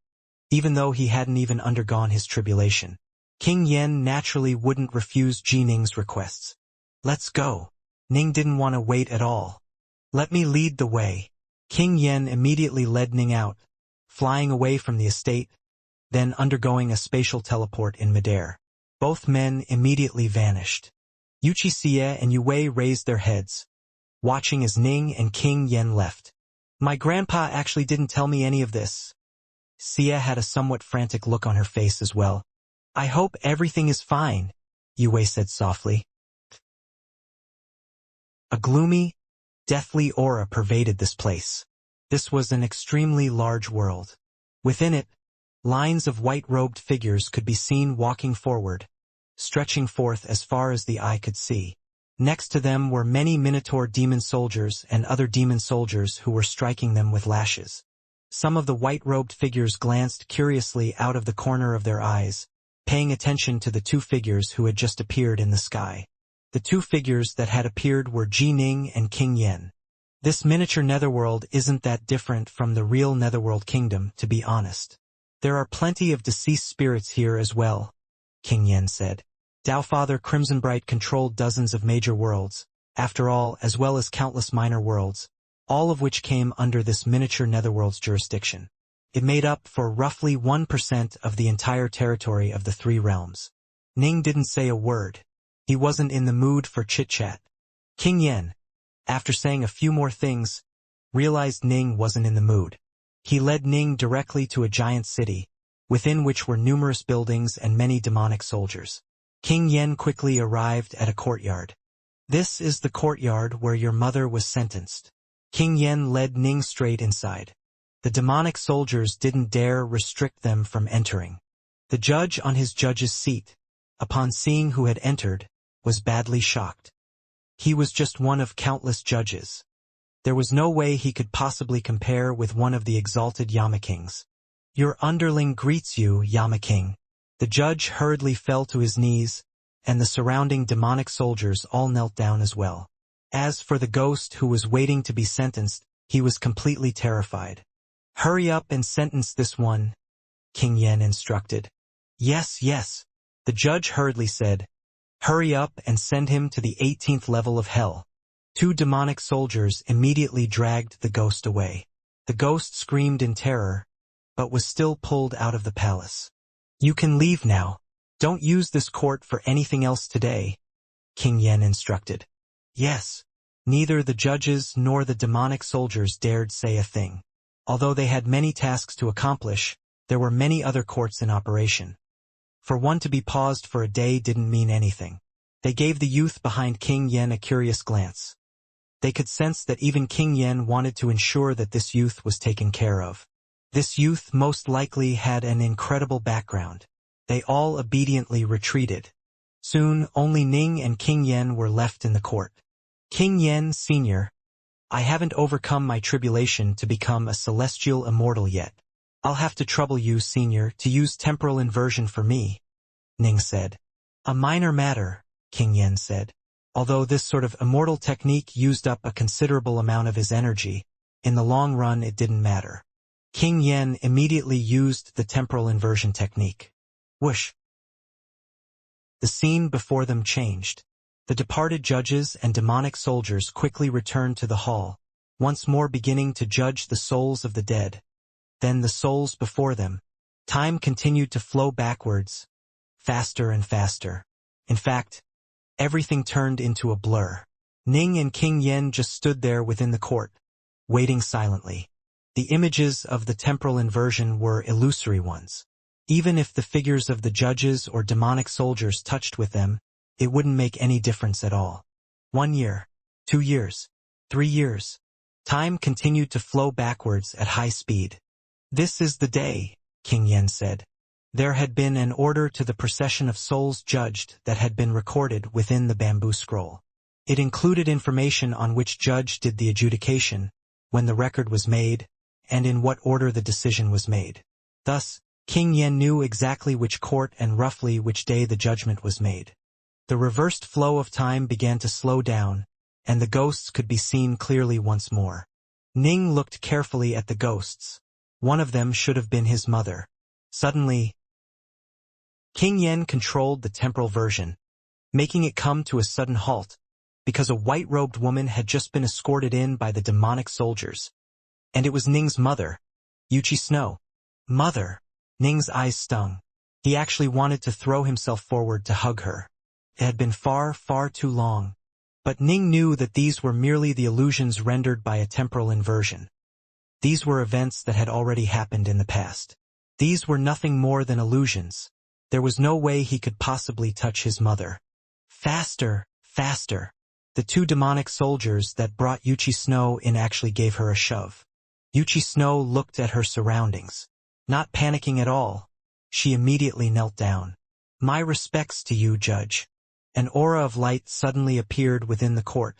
A: Even though he hadn't even undergone his tribulation, King Yen naturally wouldn't refuse Ji Ning's requests. Let's go. Ning didn't want to wait at all. Let me lead the way. King Yen immediately led Ning out, flying away from the estate, then undergoing a spatial teleport in midair. Both men immediately vanished. Xianxia and Yue raised their heads, watching as Ning and King Yen left. My grandpa actually didn't tell me any of this. Xia had a somewhat frantic look on her face as well. I hope everything is fine, Yue said softly. A gloomy, deathly aura pervaded this place. This was an extremely large world. Within it, lines of white-robed figures could be seen walking forward, stretching forth as far as the eye could see. Next to them were many Minotaur demon soldiers and other demon soldiers who were striking them with lashes. Some of the white-robed figures glanced curiously out of the corner of their eyes, paying attention to the two figures who had just appeared in the sky. The two figures that had appeared were Ji Ning and King Yen. This miniature netherworld isn't that different from the real netherworld kingdom, to be honest. There are plenty of deceased spirits here as well, King Yen said. Tao Father Crimsonbright controlled dozens of major worlds, after all, as well as countless minor worlds, all of which came under this miniature netherworld's jurisdiction. It made up for roughly 1% of the entire territory of the three realms. Ning didn't say a word. He wasn't in the mood for chit-chat. King Yen, after saying a few more things, realized Ning wasn't in the mood. He led Ning directly to a giant city, within which were numerous buildings and many demonic soldiers. King Yen quickly arrived at a courtyard. This is the courtyard where your mother was sentenced. King Yen led Ning straight inside. The demonic soldiers didn't dare restrict them from entering. The judge on his judge's seat, upon seeing who had entered, was badly shocked. He was just one of countless judges. There was no way he could possibly compare with one of the exalted Yamakings. Your underling greets you, Yamaking. The judge hurriedly fell to his knees, and the surrounding demonic soldiers all knelt down as well. As for the ghost who was waiting to be sentenced, he was completely terrified. Hurry up and sentence this one, King Yen instructed. Yes, yes, the judge hurriedly said. Hurry up and send him to the 18th level of hell. Two demonic soldiers immediately dragged the ghost away. The ghost screamed in terror, but was still pulled out of the palace. You can leave now. Don't use this court for anything else today, King Yen instructed. Yes. Neither the judges nor the demonic soldiers dared say a thing. Although they had many tasks to accomplish, there were many other courts in operation. For one to be paused for a day didn't mean anything. They gave the youth behind King Yen a curious glance. They could sense that even King Yen wanted to ensure that this youth was taken care of. This youth most likely had an incredible background. They all obediently retreated. Soon, only Ning and King Yen were left in the court. King Yen, Sr., I haven't overcome my tribulation to become a celestial immortal yet. I'll have to trouble you, Senior, to use temporal inversion for me, Ning said. A minor matter, King Yen said. Although this sort of immortal technique used up a considerable amount of his energy, in the long run it didn't matter. King Yen immediately used the temporal inversion technique. Whoosh! The scene before them changed. The departed judges and demonic soldiers quickly returned to the hall, once more beginning to judge the souls of the dead. Then the souls before them. Time continued to flow backwards, faster and faster. In fact, everything turned into a blur. Ning and King Yen just stood there within the court, waiting silently. The images of the temporal inversion were illusory ones. Even if the figures of the judges or demonic soldiers touched with them, it wouldn't make any difference at all. 1 year, 2 years, 3 years. Time continued to flow backwards at high speed. This is the day, King Yen said. There had been an order to the procession of souls judged that had been recorded within the bamboo scroll. It included information on which judge did the adjudication, when the record was made, and in what order the decision was made. Thus, King Yen knew exactly which court and roughly which day the judgment was made. The reversed flow of time began to slow down, and the ghosts could be seen clearly once more. Ning looked carefully at the ghosts. One of them should have been his mother. Suddenly, King Yen controlled the temporal version, making it come to a sudden halt, because a white-robed woman had just been escorted in by the demonic soldiers. And it was Ning's mother, Yuchi Snow. Mother! Ning's eyes stung. He actually wanted to throw himself forward to hug her. It had been far, far too long. But Ning knew that these were merely the illusions rendered by a temporal inversion. These were events that had already happened in the past. These were nothing more than illusions. There was no way he could possibly touch his mother. Faster, faster. The two demonic soldiers that brought Yuchi Snow in actually gave her a shove. Yuchi Snow looked at her surroundings. Not panicking at all, she immediately knelt down. My respects to you, Judge. An aura of light suddenly appeared within the court,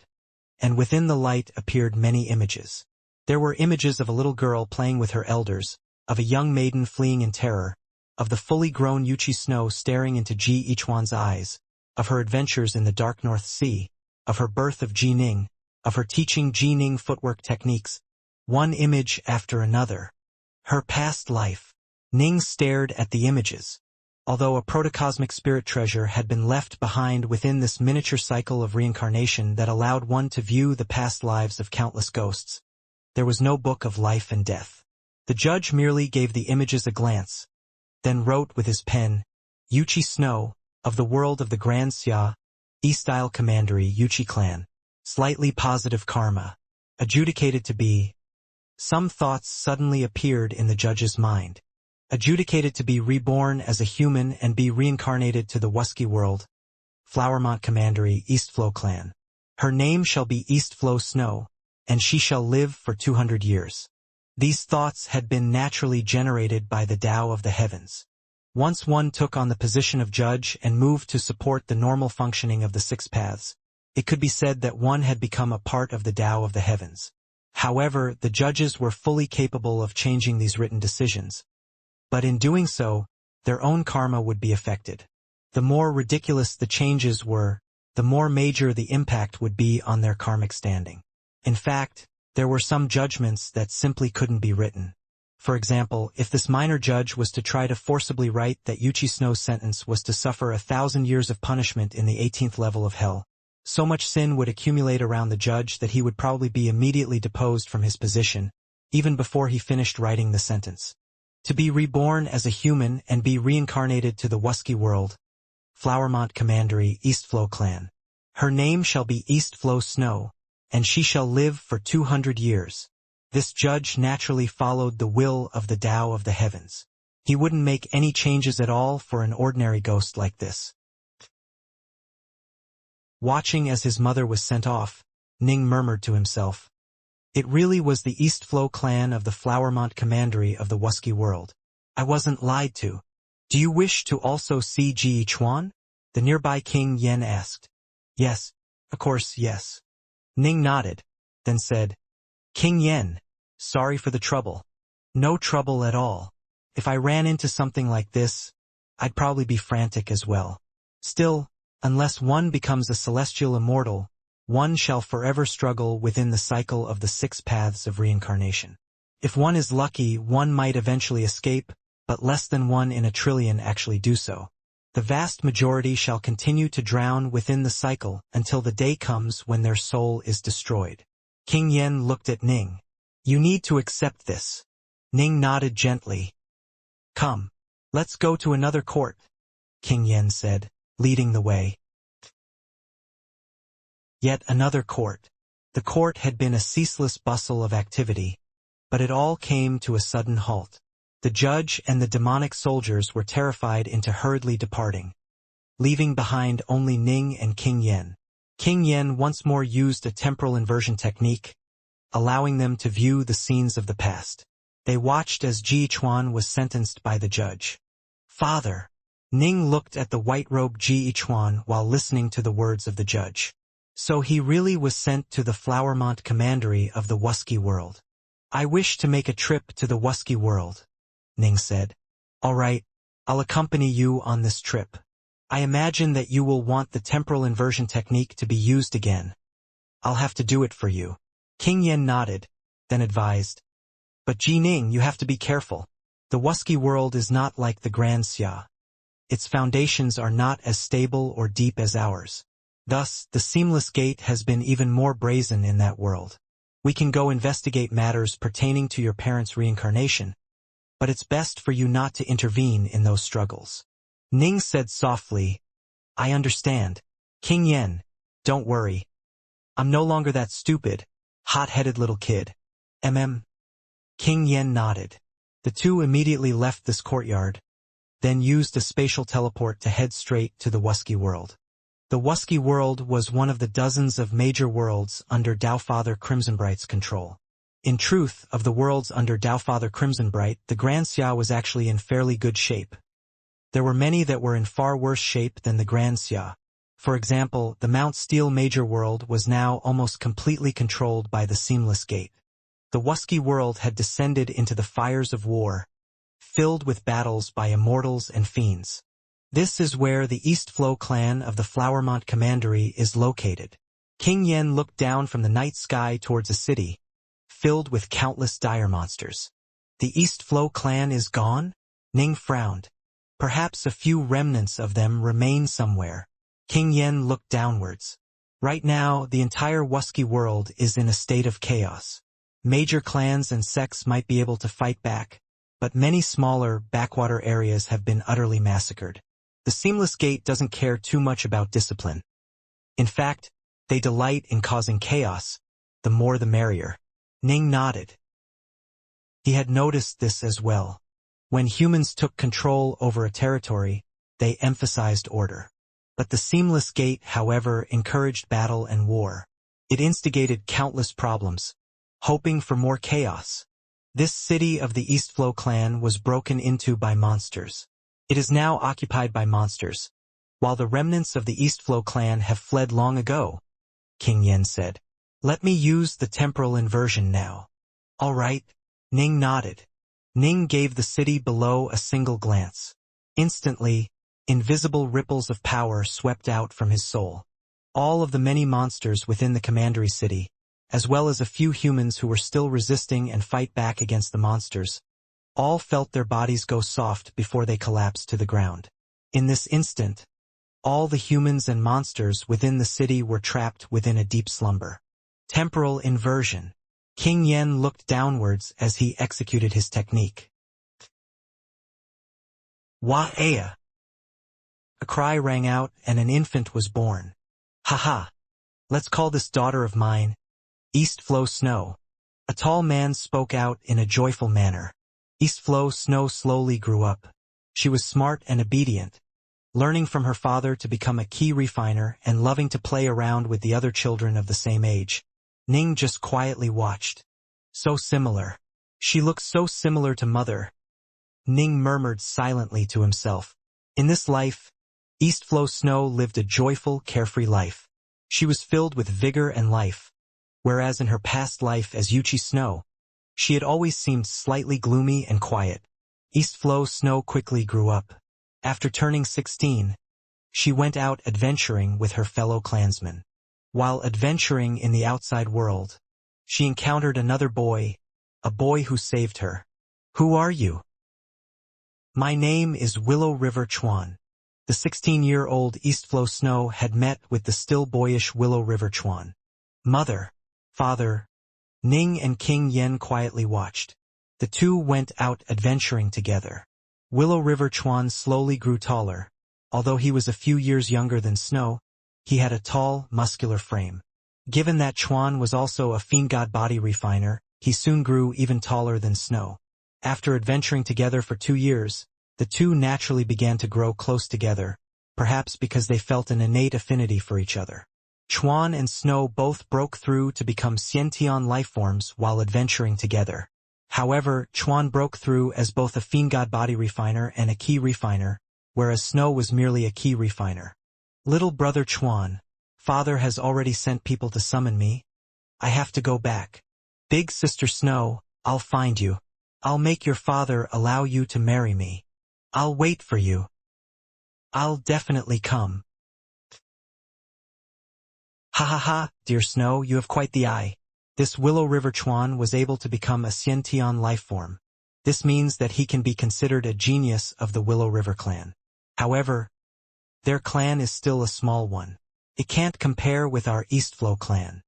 A: and within the light appeared many images. There were images of a little girl playing with her elders, of a young maiden fleeing in terror, of the fully grown Yuchi Snow staring into Ji Ichuan's eyes, of her adventures in the Dark North Sea, of her birth of Ji Ning, of her teaching Ji Ning footwork techniques, one image after another. Her past life. Ning stared at the images. Although a protocosmic spirit treasure had been left behind within this miniature cycle of reincarnation that allowed one to view the past lives of countless ghosts, there was no book of life and death. The judge merely gave the images a glance, then wrote with his pen, Yuchi Snow, of the world of the Grand Xia, E-style commandery Yuchi clan, slightly positive karma, adjudicated to be. Some thoughts suddenly appeared in the judge's mind. Adjudicated to be reborn as a human and be reincarnated to the Wuxia world, Flowermont commandery Eastflow clan. Her name shall be Eastflow Snow, and she shall live for 200 years. These thoughts had been naturally generated by the Tao of the heavens. Once one took on the position of judge and moved to support the normal functioning of the six paths, it could be said that one had become a part of the Tao of the heavens. However, the judges were fully capable of changing these written decisions. But in doing so, their own karma would be affected. The more ridiculous the changes were, the more major the impact would be on their karmic standing. In fact, there were some judgments that simply couldn't be written. For example, if this minor judge was to try to forcibly write that Yuchi Snow's sentence was to suffer 1,000 years of punishment in the 18th level of hell, so much sin would accumulate around the judge that he would probably be immediately deposed from his position, even before he finished writing the sentence. To be reborn as a human and be reincarnated to the Wuxia world, Flowermont commandery Eastflow clan. Her name shall be Eastflow Snow, and she shall live for 200 years. This judge naturally followed the will of the Tao of the heavens. He wouldn't make any changes at all for an ordinary ghost like this. Watching as his mother was sent off, Ning murmured to himself, "It really was the Eastflow clan of the Flowermont commandery of the Wuxia world. I wasn't lied to. Do you wish to also see Ji Chuan?" the nearby King Yen asked. "Yes, of course, yes." Ning nodded, then said, "King Yen, sorry for the trouble." "No trouble at all. If I ran into something like this, I'd probably be frantic as well. Still, unless one becomes a celestial immortal, one shall forever struggle within the cycle of the 6 paths of reincarnation. If one is lucky, one might eventually escape, but less than 1 in a trillion actually do so. The vast majority shall continue to drown within the cycle until the day comes when their soul is destroyed." King Yen looked at Ning. "You need to accept this." Ning nodded gently. "Come, let's go to another court," King Yen said, leading the way. Yet another court. The court had been a ceaseless bustle of activity, but it all came to a sudden halt. The judge and the demonic soldiers were terrified into hurriedly departing, leaving behind only Ning and King Yen. King Yen once more used a temporal inversion technique, allowing them to view the scenes of the past. They watched as Ji Chuan was sentenced by the judge. "Father!" Ning looked at the white-robed Ji Chuan while listening to the words of the judge. "So he really was sent to the Flowermont commandery of the Wuxia world." "I wish to make a trip to the Wuxia world," Ning said. "All right, I'll accompany you on this trip. I imagine that you will want the temporal inversion technique to be used again. I'll have to do it for you." King Yen nodded, then advised, "But Ji Ning, you have to be careful. The Wuxia world is not like the Grand Xia. Its foundations are not as stable or deep as ours. Thus, the seamless gate has been even more brazen in that world. We can go investigate matters pertaining to your parents' reincarnation, but it's best for you not to intervene in those struggles." Ning said softly, "I understand. King Yen, don't worry. I'm no longer that stupid, hot-headed little kid. King Yen nodded. The two immediately left this courtyard, then used a spatial teleport to head straight to the Wuxia world. The Wuxia world was one of the dozens of major worlds under Taofather Crimsonbright's control. In truth, of the worlds under Taofather Crimsonbright, the Grand Xia was actually in fairly good shape. There were many that were in far worse shape than the Grand Xia. For example, the Mount Steel Major World was now almost completely controlled by the Seamless Gate. The Wuxia world had descended into the fires of war, filled with battles by immortals and fiends. This is where the Eastflow clan of the Flowermont commandery is located. King Yen looked down from the night sky towards a city, filled with countless dire monsters. "The Eastflow clan is gone?" Ning frowned. "Perhaps a few remnants of them remain somewhere." King Yen looked downwards. "Right now, the entire Wuxia world is in a state of chaos. Major clans and sects might be able to fight back, but many smaller, backwater areas have been utterly massacred. The Seamless Gate doesn't care too much about discipline. In fact, they delight in causing chaos, the more the merrier. Ning nodded. He had noticed this as well. When humans took control over a territory, they emphasized order. But the Seamless Gate, however, encouraged battle and war. It instigated countless problems, hoping for more chaos. This city of the Eastflow clan was broken into by monsters. It is now occupied by monsters, while the remnants of the Eastflow clan have fled long ago, King Yen said. Let me use the temporal inversion now. All right, Ning nodded. Ning gave the city below a single glance. Instantly, invisible ripples of power swept out from his soul. All of the many monsters within the commandery city, as well as a few humans who were still resisting and fight back against the monsters, all felt their bodies go soft before they collapsed to the ground. In this instant, all the humans and monsters within the city were trapped within a deep slumber. Temporal inversion. King Yen looked downwards as he executed his technique. Wa-aya! A cry rang out and an infant was born. Haha! Let's call this daughter of mine Eastflow Snow. A tall man spoke out in a joyful manner. Eastflow Snow slowly grew up. She was smart and obedient, learning from her father to become a key refiner and loving to play around with the other children of the same age. Ning just quietly watched. So similar. She looks so similar to mother. Ning murmured silently to himself. In this life, Eastflow Snow lived a joyful, carefree life. She was filled with vigor and life, whereas in her past life as Yuchi Snow, she had always seemed slightly gloomy and quiet. Eastflow Snow quickly grew up. After turning 16, she went out adventuring with her fellow clansmen. While adventuring in the outside world, she encountered another boy, a boy who saved her. Who are you? My name is Willow River Chuan. The 16-year-old Eastflow Snow had met with the still boyish Willow River Chuan. Mother, father, Ning and King Yen quietly watched. The two went out adventuring together. Willow River Chuan slowly grew taller. Although he was a few years younger than Snow, he had a tall, muscular frame. Given that Chuan was also a Fiendgod body refiner, he soon grew even taller than Snow. After adventuring together for 2 years, the two naturally began to grow close together, perhaps because they felt an innate affinity for each other. Chuan and Snow both broke through to become Xianxia lifeforms while adventuring together. However, Chuan broke through as both a Fiendgod body refiner and a key refiner, whereas Snow was merely a key refiner. Little brother Chuan, father has already sent people to summon me. I have to go back. Big sister Snow, I'll find you. I'll make your father allow you to marry me. I'll wait for you. I'll definitely come. Ha ha ha, dear Snow, you have quite the eye. This Willow River Chuan was able to become a Xianxia lifeform. This means that he can be considered a genius of the Willow River clan. However, their clan is still a small one. It can't compare with our Eastflow clan.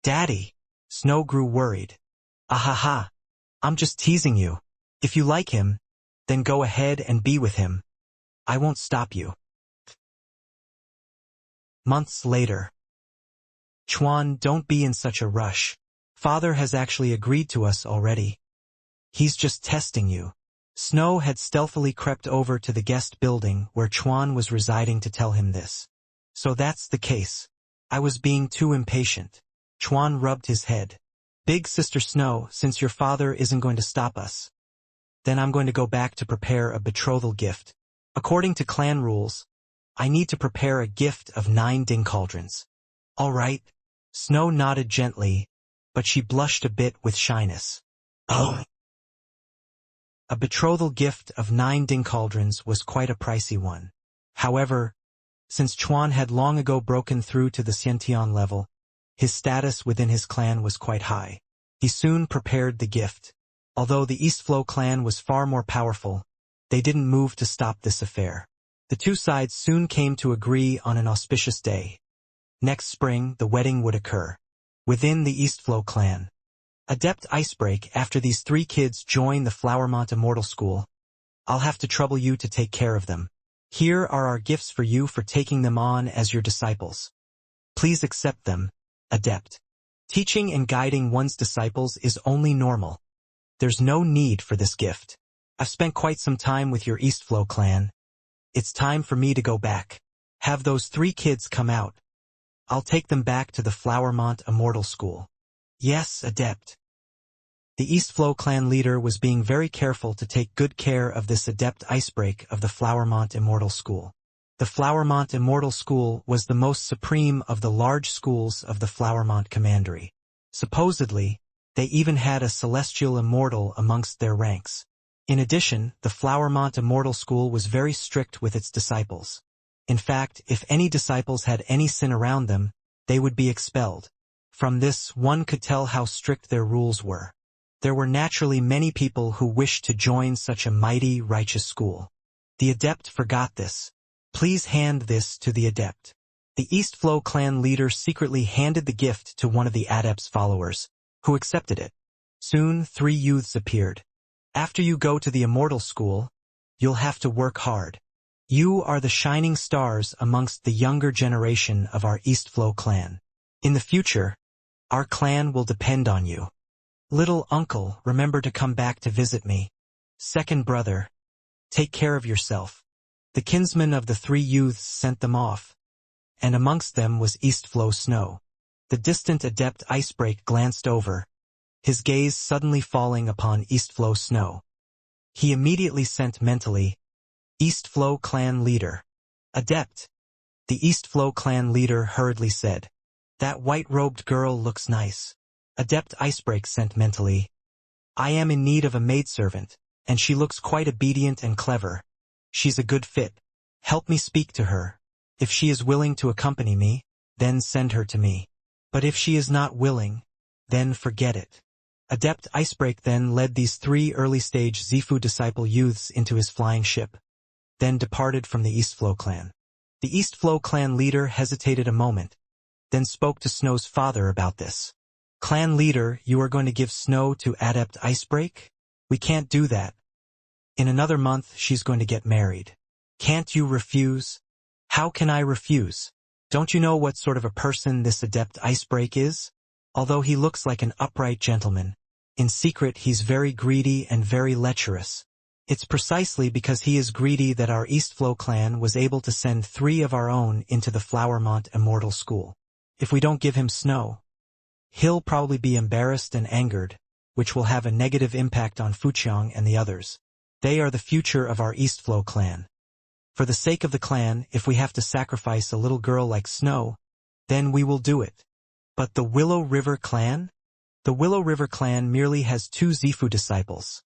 A: Daddy! Snow grew worried. Ahaha! I'm just teasing you. If you like him, then go ahead and be with him. I won't stop you. Months later. Chuan, don't be in such a rush. Father has actually agreed to us already. He's just testing you. Snow had stealthily crept over to the guest building where Chuan was residing to tell him this. So that's the case. I was being too impatient. Chuan rubbed his head. Big sister Snow, since your father isn't going to stop us, then I'm going to go back to prepare a betrothal gift. According to clan rules, I need to prepare a gift of 9 ding cauldrons. All right. Snow nodded gently, but she blushed a bit with shyness. Oh. A betrothal gift of 9 ding cauldrons was quite a pricey one. However, since Chuan had long ago broken through to the Xianxia level, his status within his clan was quite high. He soon prepared the gift. Although the Eastflow clan was far more powerful, they didn't move to stop this affair. The two sides soon came to agree on an auspicious day. Next spring, the wedding would occur. Within the Eastflow clan, Adept Icebreak. After these 3 kids join the Flowermont Immortal School, I'll have to trouble you to take care of them. Here are our gifts for you for taking them on as your disciples. Please accept them, Adept. Teaching and guiding one's disciples is only normal. There's no need for this gift. I've spent quite some time with your Eastflow clan. It's time for me to go back. Have those 3 kids come out. I'll take them back to the Flowermont Immortal School. Yes, Adept. The Eastflow clan leader was being very careful to take good care of this Adept Icebreak of the Flowermont Immortal School. The Flowermont Immortal School was the most supreme of the large schools of the Flowermont Commandery. Supposedly, they even had a celestial immortal amongst their ranks. In addition, the Flowermont Immortal School was very strict with its disciples. In fact, if any disciples had any sin around them, they would be expelled. From this, one could tell how strict their rules were. There were naturally many people who wished to join such a mighty, righteous school. The Adept forgot this. Please hand this to the Adept. The Eastflow clan leader secretly handed the gift to one of the Adept's followers, who accepted it. Soon, 3 youths appeared. After you go to the Immortal School, you'll have to work hard. You are the shining stars amongst the younger generation of our Eastflow clan. In the future, our clan will depend on you. Little uncle, remember to come back to visit me. Second brother, take care of yourself. The kinsman of the 3 youths sent them off, and amongst them was Eastflow Snow. The distant Adept Icebreak glanced over, his gaze suddenly falling upon Eastflow Snow. He immediately sent mentally, Eastflow clan leader. Adept. The Eastflow clan leader hurriedly said, that white-robed girl looks nice. Adept Icebreak sent mentally, I am in need of a maidservant, and she looks quite obedient and clever. She's a good fit. Help me speak to her. If she is willing to accompany me, then send her to me. But if she is not willing, then forget it. Adept Icebreak then led these 3 early-stage Zifu disciple youths into his flying ship, then departed from the Eastflow clan. The Eastflow clan leader hesitated a moment, then spoke to Snow's father about this. Clan leader, you are going to give Snow to Adept Icebreak? We can't do that. In another month, she's going to get married. Can't you refuse? How can I refuse? Don't you know what sort of a person this Adept Icebreak is? Although he looks like an upright gentleman, in secret he's very greedy and very lecherous. It's precisely because he is greedy that our Eastflow clan was able to send 3 of our own into the Flowermont Immortal School. If we don't give him Snow, he'll probably be embarrassed and angered, which will have a negative impact on Fuqiang and the others. They are the future of our Eastflow clan. For the sake of the clan, if we have to sacrifice a little girl like Snow, then we will do it. But the Willow River clan? The Willow River clan merely has 2 Zifu disciples.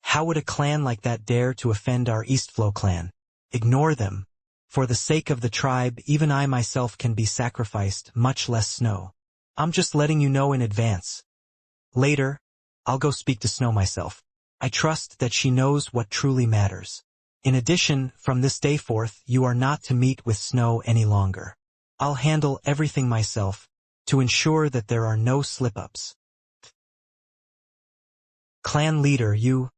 A: How would a clan like that dare to offend our Eastflow clan? Ignore them. For the sake of the tribe, even I myself can be sacrificed, much less Snow. I'm just letting you know in advance. Later, I'll go speak to Snow myself. I trust that she knows what truly matters. In addition, from this day forth, you are not to meet with Snow any longer. I'll handle everything myself, to ensure that there are no slip-ups. Clan leader, you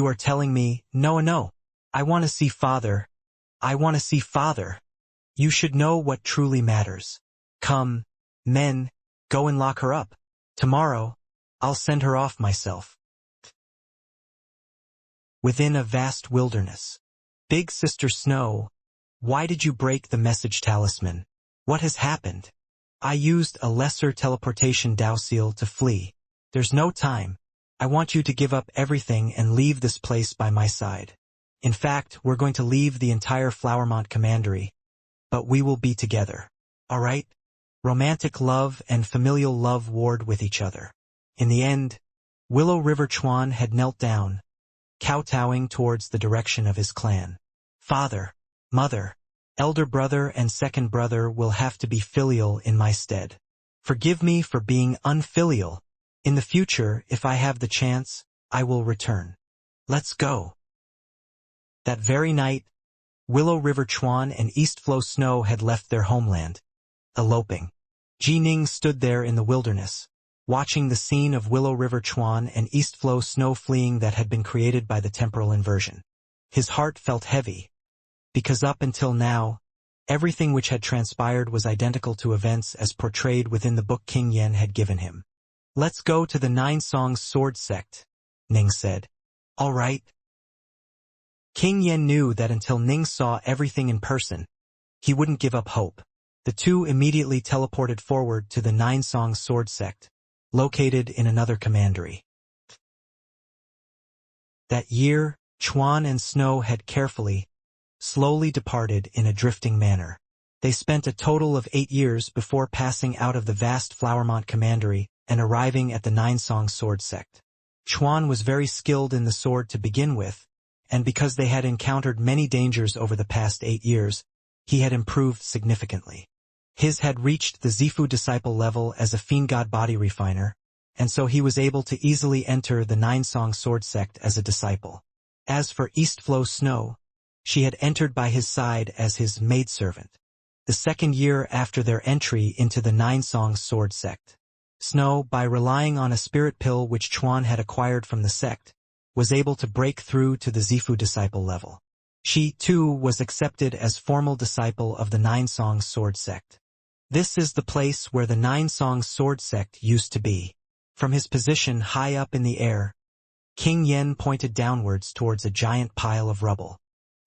A: are telling me, no. I want to see father. I want to see father. You should know what truly matters. Come, men, go and lock her up. Tomorrow, I'll send her off myself. Within a vast wilderness. Big Sister Snow, why did you break the message talisman? What has happened? I used a lesser teleportation Dao seal to flee. There's no time. I want you to give up everything and leave this place by my side. In fact, we're going to leave the entire Flowermont Commandery, but we will be together. All right? Romantic love and familial love warred with each other. In the end, Willow River Chuan had knelt down, kowtowing towards the direction of his clan. Father, mother, elder brother and second brother will have to be filial in my stead. Forgive me for being unfilial. In the future, if I have the chance, I will return. Let's go. That very night, Willow River Chuan and Eastflow Snow had left their homeland, eloping. Jining stood there in the wilderness, watching the scene of Willow River Chuan and Eastflow Snow fleeing that had been created by the temporal inversion. His heart felt heavy, because up until now, everything which had transpired was identical to events as portrayed within the book King Yen had given him. "Let's go to the Nine Songs Sword Sect," Ning said. "All right." King Yen knew that until Ning saw everything in person, he wouldn't give up hope. The two immediately teleported forward to the Nine Songs Sword Sect, located in another commandery. That year, Chuan and Snow had slowly departed in a drifting manner. They spent a total of 8 years before passing out of the vast Flowermont commandery and arriving at the Nine Songs Sword Sect. Chuan was very skilled in the sword to begin with, and because they had encountered many dangers over the past 8 years, he had improved significantly. His had reached the Zifu disciple level as a Fiendgod body refiner, and so he was able to easily enter the Nine Songs Sword Sect as a disciple. As for Eastflow Snow, she had entered by his side as his maidservant. The second year after their entry into the Nine Songs Sword Sect, Snow, by relying on a spirit pill which Chuan had acquired from the sect, was able to break through to the Zifu disciple level. She, too, was accepted as formal disciple of the Nine Songs Sword Sect. This is the place where the Nine Songs Sword Sect used to be. From his position high up in the air, King Yen pointed downwards towards a giant pile of rubble.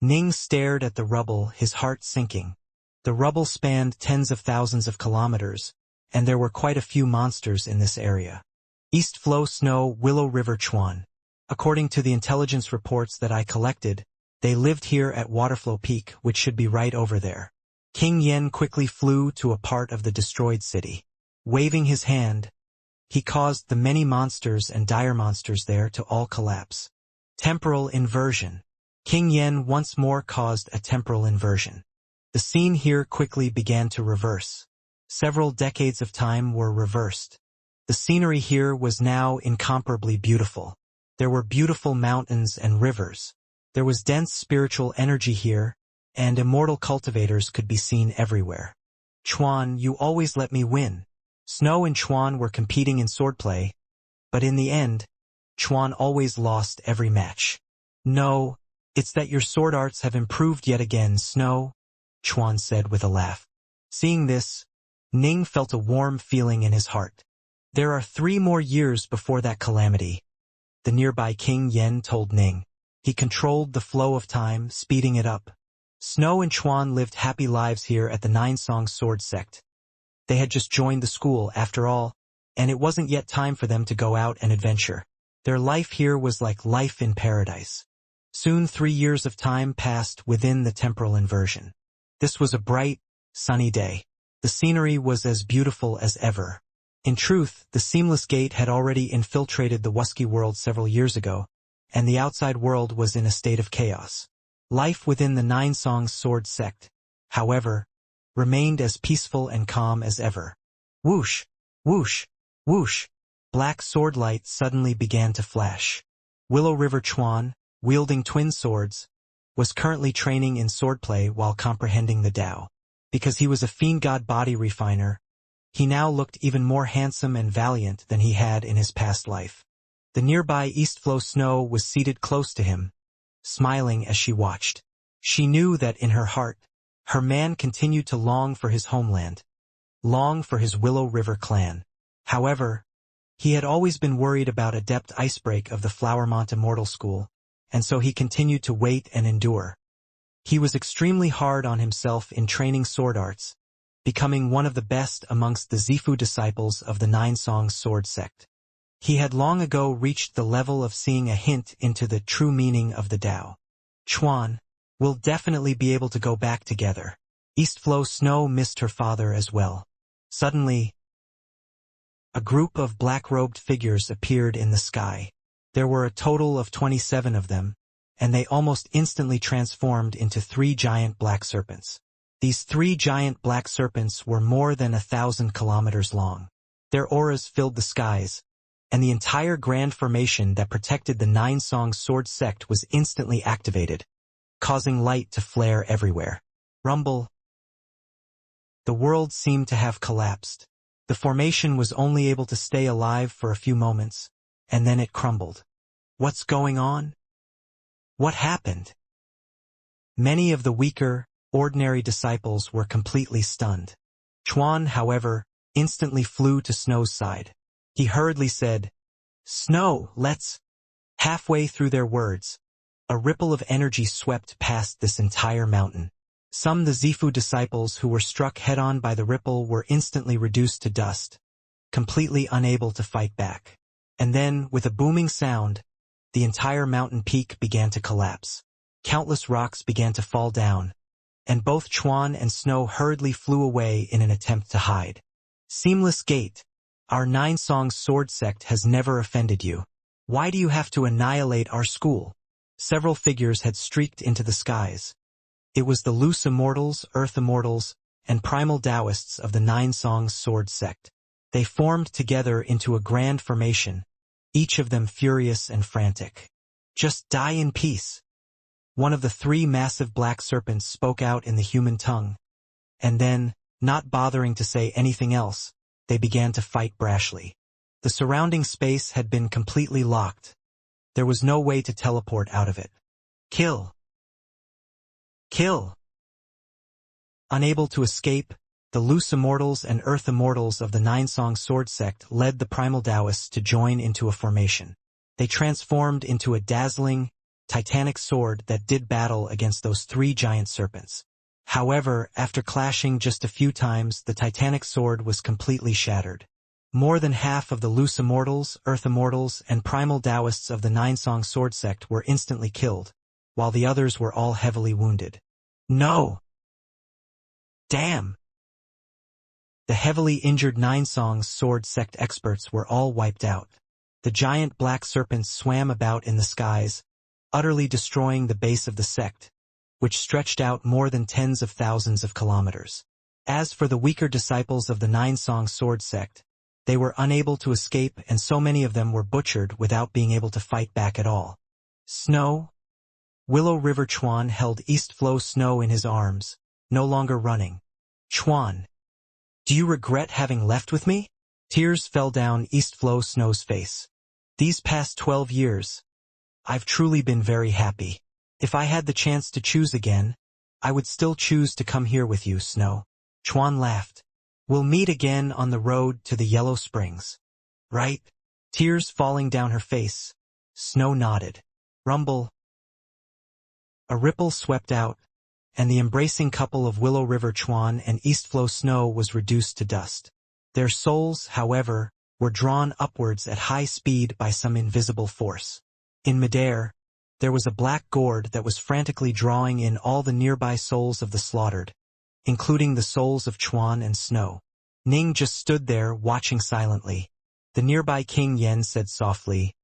A: Ning stared at the rubble, his heart sinking. The rubble spanned tens of thousands of kilometers, and there were quite a few monsters in this area. Eastflow Snow, Willow River Chuan. According to the intelligence reports that I collected, they lived here at Waterflow Peak, which should be right over there. King Yen quickly flew to a part of the destroyed city. Waving his hand, he caused the many monsters and dire monsters there to all collapse. Temporal inversion. King Yen once more caused a temporal inversion. The scene here quickly began to reverse. Several decades of time were reversed. The scenery here was now incomparably beautiful. There were beautiful mountains and rivers. There was dense spiritual energy here, and immortal cultivators could be seen everywhere. "Chuan, you always let me win." Snow and Chuan were competing in swordplay, but in the end, Chuan always lost every match. "No, it's that your sword arts have improved yet again, Snow," Chuan said with a laugh. Seeing this, Ning felt a warm feeling in his heart. "There are 3 more years before that calamity," the nearby King Yen told Ning. He controlled the flow of time, speeding it up. Snow and Chuan lived happy lives here at the Nine Songs Sword Sect. They had just joined the school, after all, and it wasn't yet time for them to go out and adventure. Their life here was like life in paradise. Soon 3 years of time passed within the temporal inversion. This was a bright, sunny day. The scenery was as beautiful as ever. In truth, the Seamless Gate had already infiltrated the Wuxia world several years ago, and the outside world was in a state of chaos. Life within the Nine Songs Sword Sect, however, remained as peaceful and calm as ever. Whoosh, whoosh, whoosh. Black sword light suddenly began to flash. Willow River Chuan, wielding twin swords, was currently training in swordplay while comprehending the Tao. Because he was a Fiendgod body refiner, he now looked even more handsome and valiant than he had in his past life. The nearby Eastflow Snow was seated close to him, smiling as she watched. She knew that in her heart, her man continued to long for his homeland, long for his Willow River clan. However, he had always been worried about Adept Icebreak of the Flowermont Immortal School, and so he continued to wait and endure. He was extremely hard on himself in training sword arts, becoming one of the best amongst the Zifu disciples of the Nine Songs Sword Sect. He had long ago reached the level of seeing a hint into the true meaning of the Tao. "Chuan, we'll definitely be able to go back together." Eastflow Snow missed her father as well. Suddenly, a group of black-robed figures appeared in the sky. There were a total of 27 of them, and they almost instantly transformed into 3 giant black serpents. These 3 giant black serpents were more than 1,000 kilometers long. Their auras filled the skies, and the entire grand formation that protected the Nine Songs Sword Sect was instantly activated, causing light to flare everywhere. Rumble. The world seemed to have collapsed. The formation was only able to stay alive for a few moments, and then it crumbled. What's going on? What happened? Many of the weaker, ordinary disciples were completely stunned. Chuan, however, instantly flew to Snow's side. He hurriedly said, "Snow, let's—" Halfway through their words, a ripple of energy swept past this entire mountain. Some the Zifu disciples who were struck head-on by the ripple were instantly reduced to dust, completely unable to fight back. And then, with a booming sound, the entire mountain peak began to collapse. Countless rocks began to fall down, and both Chuan and Snow hurriedly flew away in an attempt to hide. Seamless Gate, our Nine-Song Sword sect has never offended you. Why do you have to annihilate our school? Several figures had streaked into the skies. It was the loose Immortals, Earth Immortals, and primal Taoists of the Nine-Song Sword sect. They formed together into a grand formation, each of them furious and frantic. "Just die in peace." One of the three massive black serpents spoke out in the human tongue. And then, not bothering to say anything else, they began to fight brashly. The surrounding space had been completely locked. There was no way to teleport out of it. Kill! Kill! Unable to escape, the loose Immortals and Earth Immortals of the Nine-Song Sword sect led the primal Taoists to join into a formation. They transformed into a dazzling, titanic sword that did battle against those three giant serpents. However, after clashing just a few times, the titanic sword was completely shattered. More than half of the loose Immortals, Earth Immortals, and primal Taoists of the Nine-Song Sword sect were instantly killed, while the others were all heavily wounded. No! Damn! The heavily injured Nine-Song Sword sect experts were all wiped out. The giant black serpents swam about in the skies, utterly destroying the base of the sect, which stretched out more than tens of thousands of kilometers. As for the weaker disciples of the Nine-Song Sword sect, they were unable to escape, and so many of them were butchered without being able to fight back at all. Snow? Willow River Chuan held East Flow Snow in his arms, no longer running. "Chuan, do you regret having left with me?" Tears fell down East Flow Snow's face. "These past 12 years, I've truly been very happy. If I had the chance to choose again, I would still choose to come here with you, Snow." Chuan laughed. "We'll meet again on the road to the Yellow Springs. Right?" Tears falling down her face, Snow nodded. Rumble. A ripple swept out, and the embracing couple of Willow River Chuan and East Flow Snow was reduced to dust. Their souls, however, were drawn upwards at high speed by some invisible force. In midair, there was a black gourd that was frantically drawing in all the nearby souls of the slaughtered, including the souls of Chuan and Snow. Ning just stood there, watching silently. The nearby King Yen said softly,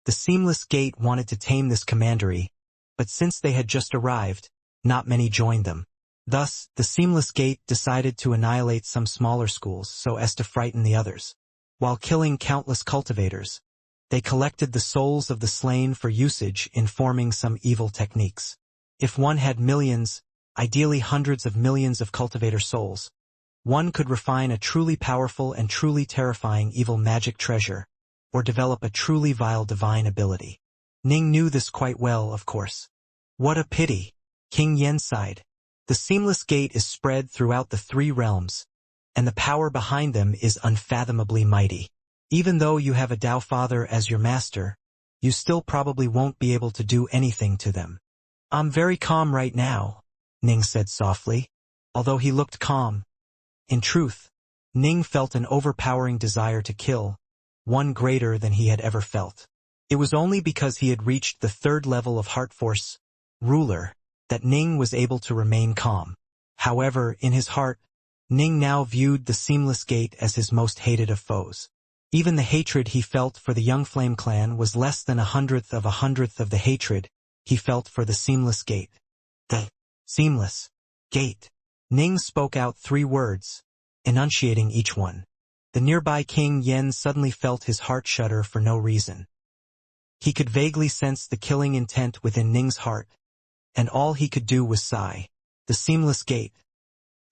A: "The Seamless Gate wanted to tame this commandery, but since they had just arrived, not many joined them. Thus, the Seamless Gate decided to annihilate some smaller schools so as to frighten the others. While killing countless cultivators, they collected the souls of the slain for usage in forming some evil techniques. If one had millions, ideally hundreds of millions of cultivator souls, one could refine a truly powerful and truly terrifying evil magic treasure, or develop a truly vile divine ability. Ning knew this quite well, of course. What a pity. King Yen sighed. The Seamless Gate is spread throughout the three realms, and the power behind them is unfathomably mighty. Even though you have a Tao Father as your master, you still probably won't be able to do anything to them. I'm very calm right now, Ning said softly, although he looked calm. In truth, Ning felt an overpowering desire to kill, one greater than he had ever felt. It was only because he had reached the third level of Heart Force, Ruler, that Ning was able to remain calm. However, in his heart, Ning now viewed the Seamless Gate as his most hated of foes. Even the hatred he felt for the Young Flame clan was less than 1/100th of the hatred he felt for the Seamless Gate. The Seamless Gate. Ning spoke out 3 words, enunciating each one. The nearby King Yen suddenly felt his heart shudder for no reason. He could vaguely sense the killing intent within Ning's heart, and all he could do was sigh. The Seamless Gate.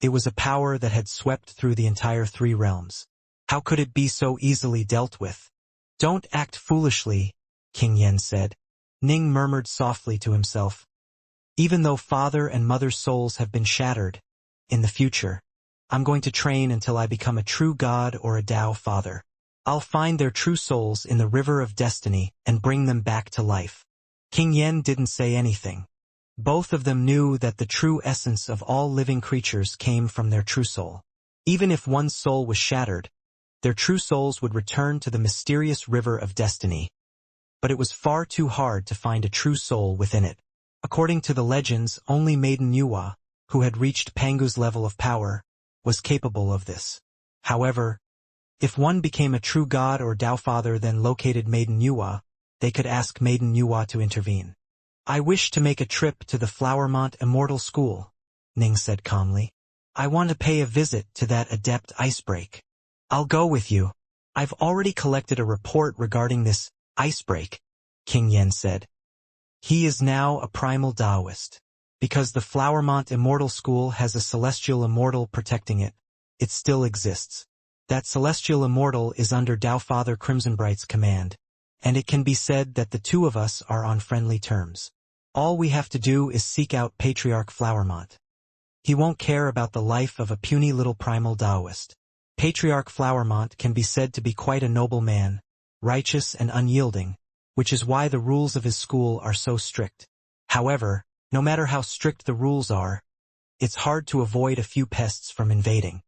A: It was a power that had swept through the entire 3 realms. How could it be so easily dealt with? Don't act foolishly, King Yen said. Ning murmured softly to himself. Even though father and mother's souls have been shattered, in the future, I'm going to train until I become a true god or a Tao father. I'll find their true souls in the river of destiny and bring them back to life. King Yen didn't say anything. Both of them knew that the true essence of all living creatures came from their true soul. Even if one's soul was shattered, their true souls would return to the mysterious river of destiny. But it was far too hard to find a true soul within it. According to the legends, only Maiden Yuwa, who had reached Pangu's level of power, was capable of this. However, if one became a true god or Tao father then located Maiden Yuwa, they could ask Maiden Yuwa to intervene. I wish to make a trip to the Flowermont Immortal School, Ning said calmly. I want to pay a visit to that adept icebreak. I'll go with you. I've already collected a report regarding this icebreak, King Yen said. He is now a primal Taoist. Because the Flowermont Immortal School has a celestial immortal protecting it, it still exists. That celestial immortal is under Tao Father Crimsonbright's command, and it can be said that the two of us are on friendly terms. All we have to do is seek out Patriarch Flowermont. He won't care about the life of a puny little primal Taoist. Patriarch Flowermont can be said to be quite a noble man, righteous and unyielding, which is why the rules of his school are so strict. However, no matter how strict the rules are, it's hard to avoid a few pests from invading.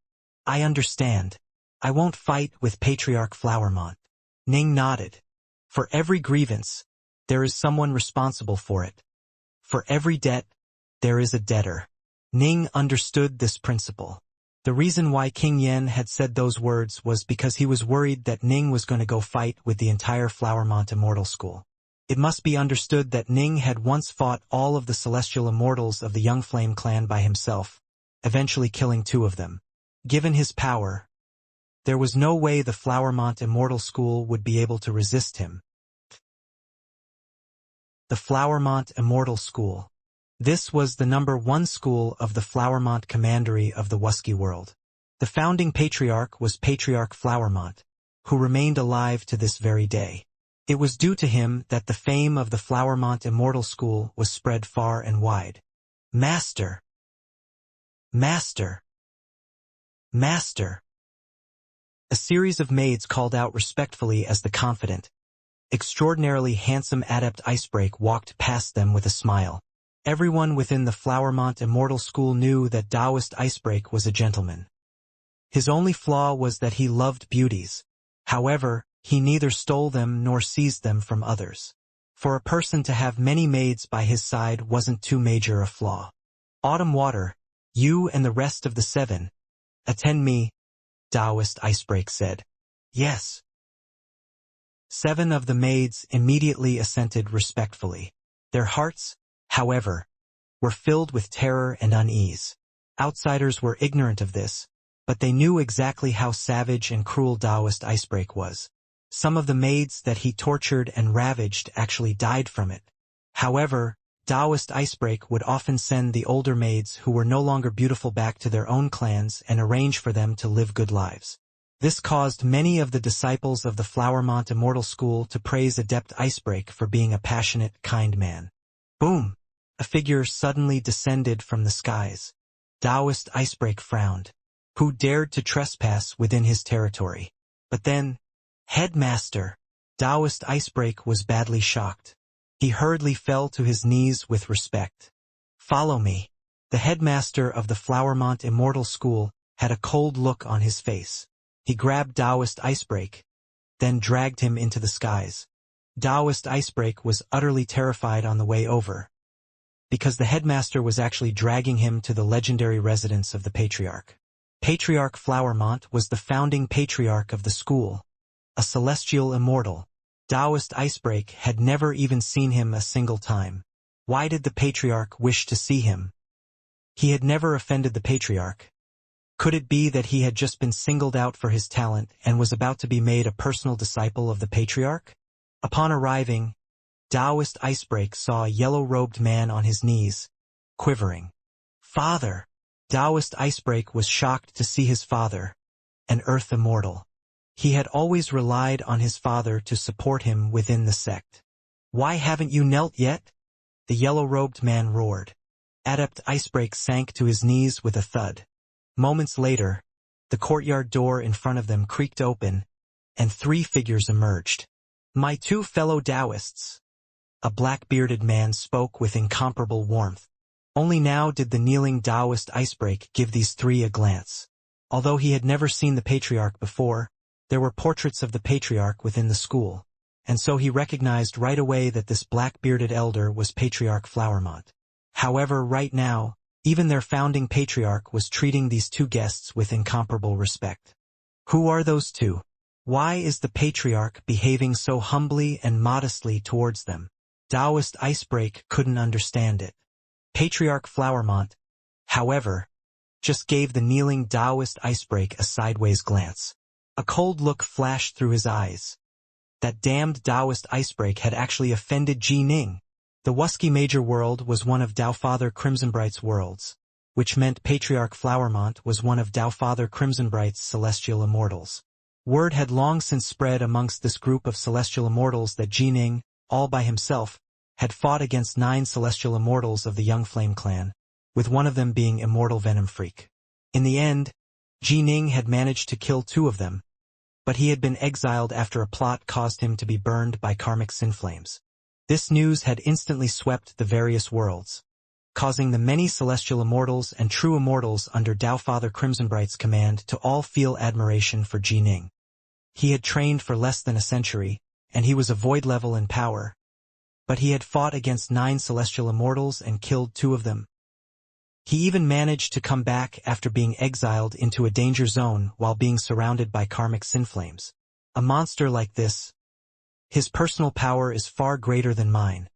A: I understand. I won't fight with Patriarch Flowermont. Ning nodded. For every grievance, there is someone responsible for it. For every debt, there is a debtor. Ning understood this principle. The reason why King Yen had said those words was because he was worried that Ning was going to go fight with the entire Flowermont Immortal School. It must be understood that Ning had once fought all of the celestial immortals of the Young Flame clan by himself, eventually killing 2 of them. Given his power, there was no way the Flowermont Immortal School would be able to resist him. The Flowermont Immortal School. This was the #1 school of the Flowermont Commandery of the Wuxia world. The founding patriarch was Patriarch Flowermont, who remained alive to this very day. It was due to him that the fame of the Flowermont Immortal School was spread far and wide. Master! Master! Master! A series of maids called out respectfully as the confident, extraordinarily handsome adept Icebreak walked past them with a smile. Everyone within the Flowermont Immortal School knew that Taoist Icebreak was a gentleman. His only flaw was that he loved beauties. However, he neither stole them nor seized them from others. For a person to have many maids by his side wasn't too major a flaw. Autumn Water, you and the rest of the 7, attend me, Taoist Icebreak said. Yes. 7 of the maids immediately assented respectfully. Their hearts, however, were filled with terror and unease. Outsiders were ignorant of this, but they knew exactly how savage and cruel Taoist Icebreak was. Some of the maids that he tortured and ravaged actually died from it. However, Taoist Icebreak would often send the older maids who were no longer beautiful back to their own clans and arrange for them to live good lives. This caused many of the disciples of the Flowermont Immortal School to praise Adept Icebreak for being a passionate, kind man. Boom! A figure suddenly descended from the skies. Taoist Icebreak frowned. Who dared to trespass within his territory? But then, Headmaster! Taoist Icebreak was badly shocked. He hurriedly fell to his knees with respect. Follow me. The headmaster of the Flowermont Immortal School had a cold look on his face. He grabbed Taoist Icebreak, then dragged him into the skies. Taoist Icebreak was utterly terrified on the way over, because the headmaster was actually dragging him to the legendary residence of the Patriarch. Patriarch Flowermont was the founding patriarch of the school, a celestial immortal. Taoist Icebreak had never even seen him a single time. Why did the Patriarch wish to see him? He had never offended the Patriarch. Could it be that he had just been singled out for his talent and was about to be made a personal disciple of the Patriarch? Upon arriving, Taoist Icebreak saw a yellow-robed man on his knees, quivering. Father! Taoist Icebreak was shocked to see his father, an Earth Immortal. He had always relied on his father to support him within the sect. "Why haven't you knelt yet?" the yellow-robed man roared. Adept Icebreak sank to his knees with a thud. Moments later, the courtyard door in front of them creaked open, and 3 figures emerged. "My 2 fellow Taoists." A black-bearded man spoke with incomparable warmth. Only now did the kneeling Taoist Icebreak give these 3 a glance. Although he had never seen the Patriarch before, there were portraits of the Patriarch within the school, and so he recognized right away that this black-bearded elder was Patriarch Flowermont. However, right now, even their founding Patriarch was treating these 2 guests with incomparable respect. Who are those 2? Why is the Patriarch behaving so humbly and modestly towards them? Taoist Icebreak couldn't understand it. Patriarch Flowermont, however, just gave the kneeling Taoist Icebreak a sideways glance. A cold look flashed through his eyes. That damned Taoist Icebreak had actually offended Ji Ning. The Wuxia Major World was one of Taofather Crimsonbright's worlds, which meant Patriarch Flowermont was one of Taofather Crimsonbright's celestial immortals. Word had long since spread amongst this group of celestial immortals that Ji Ning, all by himself, had fought against 9 celestial immortals of the Young Flame clan, with one of them being Immortal Venom Freak. In the end, Ji Ning had managed to kill 2 of them, but he had been exiled after a plot caused him to be burned by karmic sin flames. This news had instantly swept the various worlds, causing the many celestial immortals and true immortals under Taofather Crimsonbright's command to all feel admiration for Ji Ning. He had trained for less than a century, and he was a void level in power, but he had fought against 9 celestial immortals and killed 2 of them. He even managed to come back after being exiled into a danger zone while being surrounded by karmic sin flames. A monster like this, his personal power is far greater than mine,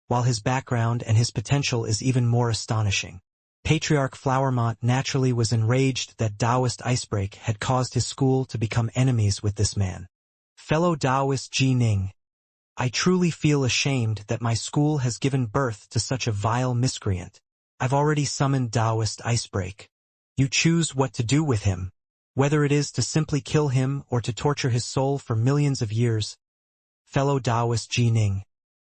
A: while his background and his potential is even more astonishing. Patriarch Flowermont naturally was enraged that Taoist Icebreak had caused his school to become enemies with this man. "Fellow Taoist Ji Ning, I truly feel ashamed that my school has given birth to such a vile miscreant. I've already summoned Taoist Icebreak. You choose what to do with him, whether it is to simply kill him or to torture his soul for millions of years. Fellow Taoist Ji Ning,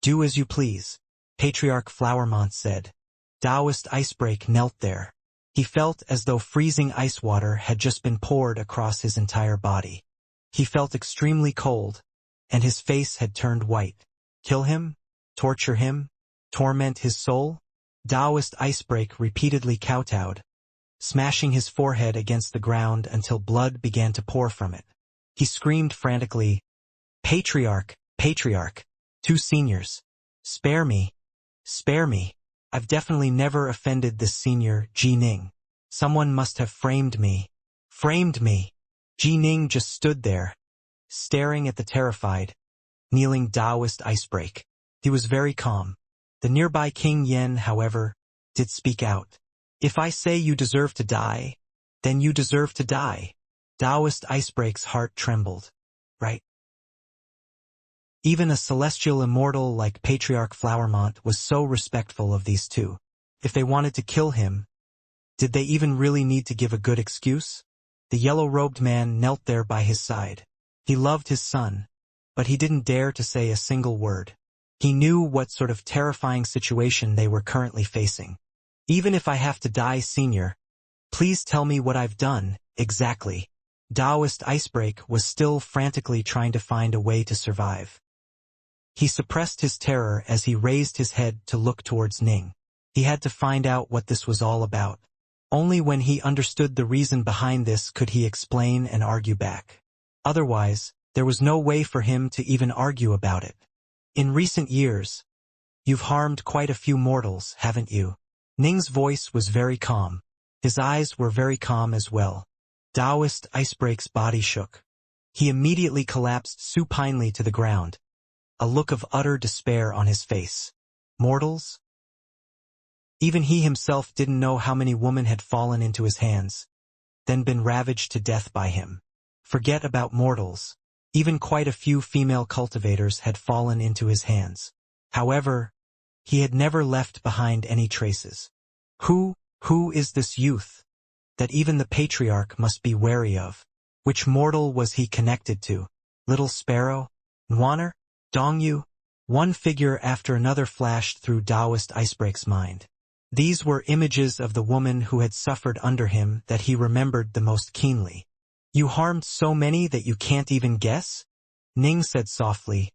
A: do as you please," Patriarch Flowermont said. Taoist Icebreak knelt there. He felt as though freezing ice water had just been poured across his entire body. He felt extremely cold, and his face had turned white. Kill him? Torture him? Torment his soul? Taoist Icebreak repeatedly kowtowed, smashing his forehead against the ground until blood began to pour from it. He screamed frantically, "Patriarch, Patriarch, 2 seniors. Spare me, spare me. I've definitely never offended this senior, Ji Ning. Someone must have framed me. Framed me." Ji Ning just stood there, staring at the terrified, kneeling Taoist Icebreak. He was very calm. The nearby King Yen, however, did speak out. "If I say you deserve to die, then you deserve to die." Taoist Icebreak's heart trembled. Right? Even a celestial immortal like Patriarch Flowermont was so respectful of these 2. If they wanted to kill him, did they even really need to give a good excuse? The yellow-robed man knelt there by his side. He loved his son, but he didn't dare to say a single word. He knew what sort of terrifying situation they were currently facing. "Even if I have to die, senior, please tell me what I've done, exactly." Taoist Icebreak was still frantically trying to find a way to survive. He suppressed his terror as he raised his head to look towards Ning. He had to find out what this was all about. Only when he understood the reason behind this could he explain and argue back. Otherwise, there was no way for him to even argue about it. "In recent years, you've harmed quite a few mortals, haven't you?" Ning's voice was very calm. His eyes were very calm as well. Taoist Icebreak's body shook. He immediately collapsed supinely to the ground, a look of utter despair on his face. Mortals? Even he himself didn't know how many women had fallen into his hands, then been ravaged to death by him. Forget about mortals. Even quite a few female cultivators had fallen into his hands. However, he had never left behind any traces. Who is this youth that even the Patriarch must be wary of? Which mortal was he connected to? Little Sparrow? Nwaner? Dongyu? One figure after another flashed through Taoist Icebreak's mind. These were images of the woman who had suffered under him that he remembered the most keenly. You harmed so many that you can't even guess? Ning said softly.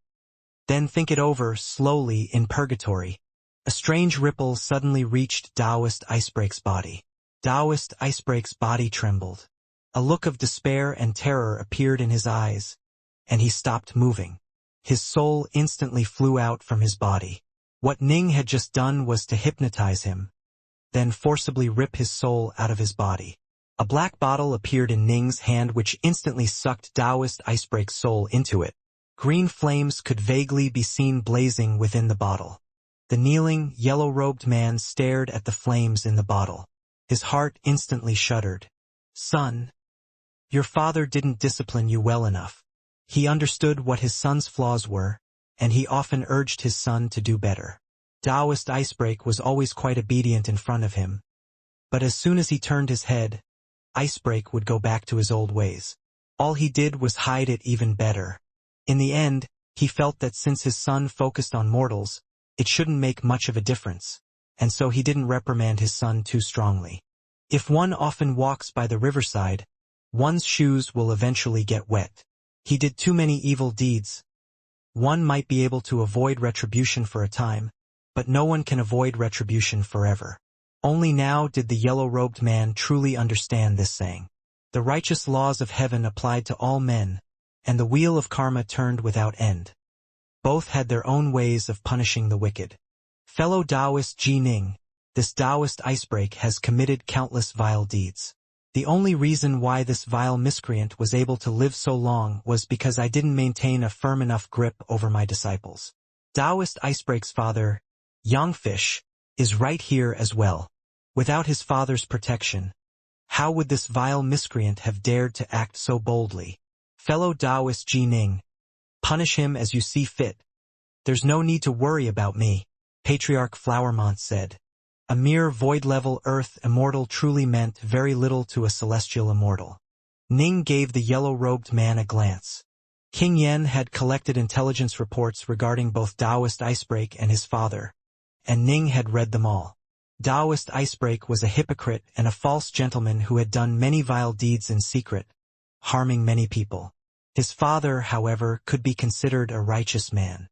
A: Then think it over slowly in purgatory. A strange ripple suddenly reached Taoist Icebreak's body. Taoist Icebreak's body trembled. A look of despair and terror appeared in his eyes, and he stopped moving. His soul instantly flew out from his body. What Ning had just done was to hypnotize him, then forcibly rip his soul out of his body. A black bottle appeared in Ning's hand which instantly sucked Taoist Icebreak's soul into it. Green flames could vaguely be seen blazing within the bottle. The kneeling, yellow-robed man stared at the flames in the bottle. His heart instantly shuddered. Son, your father didn't discipline you well enough. He understood what his son's flaws were, and he often urged his son to do better. Taoist Icebreak was always quite obedient in front of him. But as soon as he turned his head, Icebreak would go back to his old ways. All he did was hide it even better. In the end, he felt that since his son focused on mortals, it shouldn't make much of a difference, and so he didn't reprimand his son too strongly. If one often walks by the riverside, one's shoes will eventually get wet. He did too many evil deeds. One might be able to avoid retribution for a time, but no one can avoid retribution forever. Only now did the yellow-robed man truly understand this saying. The righteous laws of heaven applied to all men, and the wheel of karma turned without end. Both had their own ways of punishing the wicked. Fellow Taoist Ji Ning, this Taoist Icebreak has committed countless vile deeds. The only reason why this vile miscreant was able to live so long was because I didn't maintain a firm enough grip over my disciples. Taoist Icebreak's father, Yangfish, is right here as well. Without his father's protection, how would this vile miscreant have dared to act so boldly? Fellow Taoist Ji Ning, punish him as you see fit. There's no need to worry about me, Patriarch Flowermont said. A mere void-level earth immortal truly meant very little to a celestial immortal. Ning gave the yellow-robed man a glance. King Yen had collected intelligence reports regarding both Taoist Icebreak and his father, and Ning had read them all. Taoist Icebreak was a hypocrite and a false gentleman who had done many vile deeds in secret, harming many people. His father, however, could be considered a righteous man.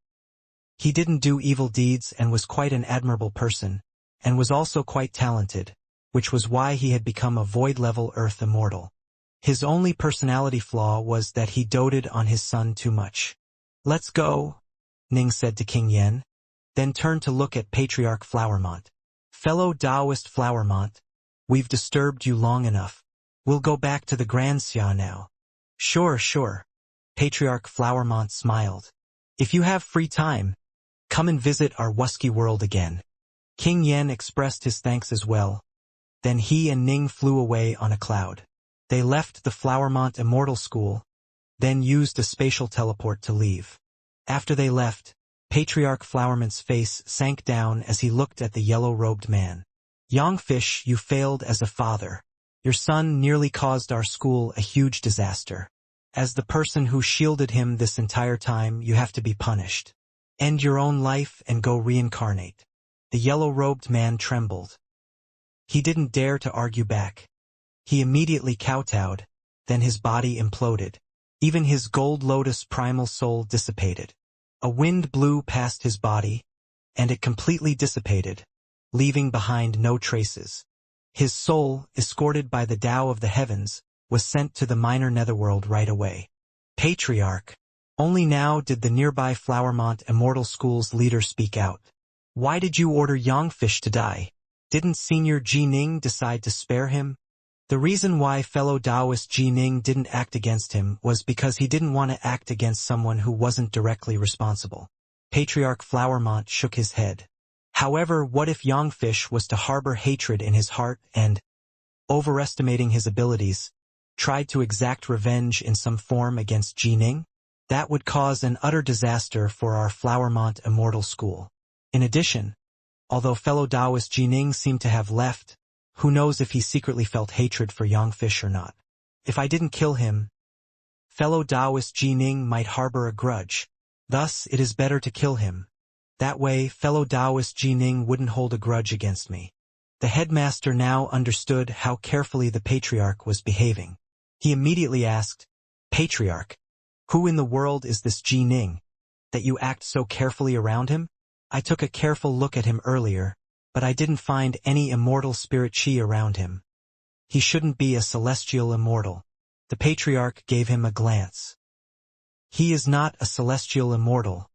A: He didn't do evil deeds and was quite an admirable person, and was also quite talented, which was why he had become a void-level earth immortal. His only personality flaw was that he doted on his son too much. Let's go, Ning said to King Yen, then turned to look at Patriarch Flowermont. Fellow Taoist Flowermont, we've disturbed you long enough. We'll go back to the Xianxia now. Sure. Patriarch Flowermont smiled. If you have free time, come and visit our Wuxia world again. King Yen expressed his thanks as well. Then he and Ning flew away on a cloud. They left the Flowermont Immortal School, then used a spatial teleport to leave. After they left, Patriarch Flowermont's face sank down as he looked at the yellow-robed man. Yangfish, you failed as a father. Your son nearly caused our school a huge disaster. As the person who shielded him this entire time, you have to be punished. End your own life and go reincarnate. The yellow-robed man trembled. He didn't dare to argue back. He immediately kowtowed, then his body imploded. Even his gold lotus primal soul dissipated. A wind blew past his body, and it completely dissipated, leaving behind no traces. His soul, escorted by the Tao of the heavens, was sent to the minor netherworld right away. Patriarch. Only now did the nearby Flowermont Immortal School's leader speak out. Why did you order Yangfish to die? Didn't Senior Ji Ning decide to spare him? The reason why fellow Taoist Ji Ning didn't act against him was because he didn't want to act against someone who wasn't directly responsible. Patriarch Flowermont shook his head. However, what if Yangfish was to harbor hatred in his heart and, overestimating his abilities, tried to exact revenge in some form against Ji Ning? That would cause an utter disaster for our Flowermont Immortal School. In addition, although fellow Taoist Ji Ning seemed to have left, who knows if he secretly felt hatred for Yangfish or not. If I didn't kill him, fellow Taoist Ji Ning might harbor a grudge. Thus, it is better to kill him. That way, fellow Taoist Ji Ning wouldn't hold a grudge against me. The headmaster now understood how carefully the patriarch was behaving. He immediately asked, "Patriarch, who in the world is this Ji Ning, that you act so carefully around him? I took a careful look at him earlier, but I didn't find any immortal spirit chi around him. He shouldn't be a celestial immortal." The patriarch gave him a glance. "He is not a celestial immortal.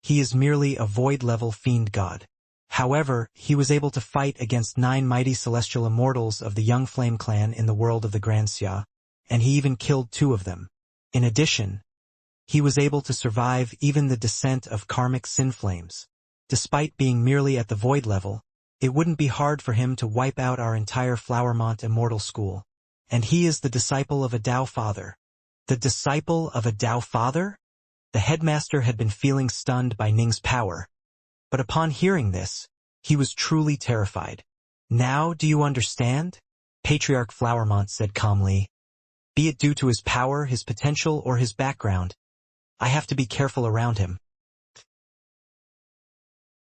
A: He is merely a void-level Fiendgod. However, he was able to fight against 9 mighty celestial immortals of the Young Flame clan in the world of the Xianxia, and he even killed 2 of them. In addition, he was able to survive even the descent of karmic sin flames. Despite being merely at the void level, it wouldn't be hard for him to wipe out our entire Flowermont Immortal School. And he is the disciple of a Tao Father." The disciple of a Tao Father? The headmaster had been feeling stunned by Ning's power, but upon hearing this, he was truly terrified. "Now do you understand?" Patriarch Flowermont said calmly. "Be it due to his power, his potential, or his background, I have to be careful around him."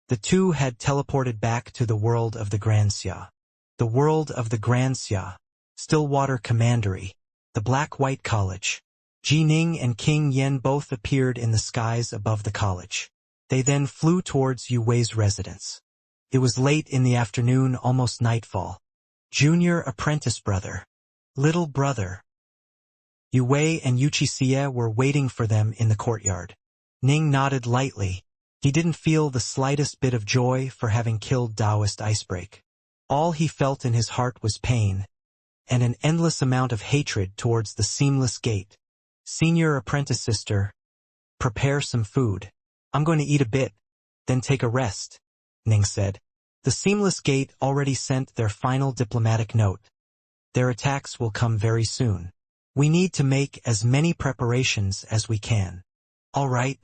A: The 2 had teleported back to the world of the Xianxia. The world of the Xianxia, Stillwater Commandery, the Black-White College. Ji Ning and King Yen both appeared in the skies above the college. They then flew towards Yu Wei's residence. It was late in the afternoon, almost nightfall. Junior apprentice brother. Little brother. Yu Wei and Xianxia were waiting for them in the courtyard. Ning nodded lightly. He didn't feel the slightest bit of joy for having killed Taoist Icebreak. All he felt in his heart was pain, and an endless amount of hatred towards the seamless gate. "Senior apprentice sister, prepare some food. I'm going to eat a bit, then take a rest," Ning said. The seamless gate already sent their final diplomatic note. "Their attacks will come very soon. We need to make as many preparations as we can." "All right."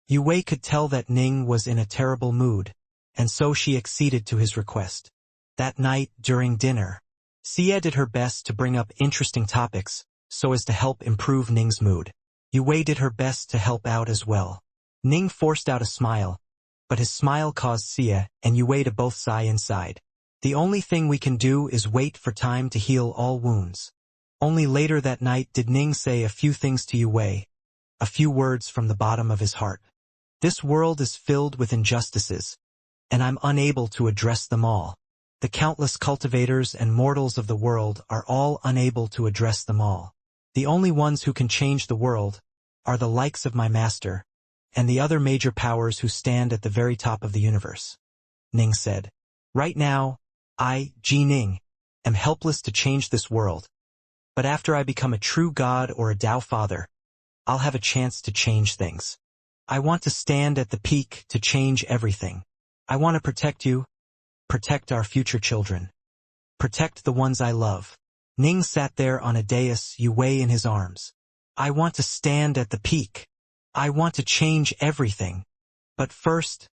A: Yu Wei could tell that Ning was in a terrible mood, and so she acceded to his request. That night, during dinner, Xia did her best to bring up interesting topics so as to help improve Ning's mood. Yu Wei did her best to help out as well. Ning forced out a smile, but his smile caused Xia and Yu Wei to both sigh inside. "The only thing we can do is wait for time to heal all wounds." Only later that night did Ning say a few things to Yu Wei, a few words from the bottom of his heart. "This world is filled with injustices, and I'm unable to address them all. The countless cultivators and mortals of the world are all unable to address them all. The only ones who can change the world are the likes of my master, and the other major powers who stand at the very top of the universe," Ning said. "Right now, I, Ji Ning, am helpless to change this world. But after I become a true god or a Tao Father, I'll have a chance to change things. I want to stand at the peak to change everything. I want to protect you, protect our future children, protect the ones I love." Ning sat there on a dais, Yu Wei in his arms. "I want to stand at the peak. I want to change everything. But first,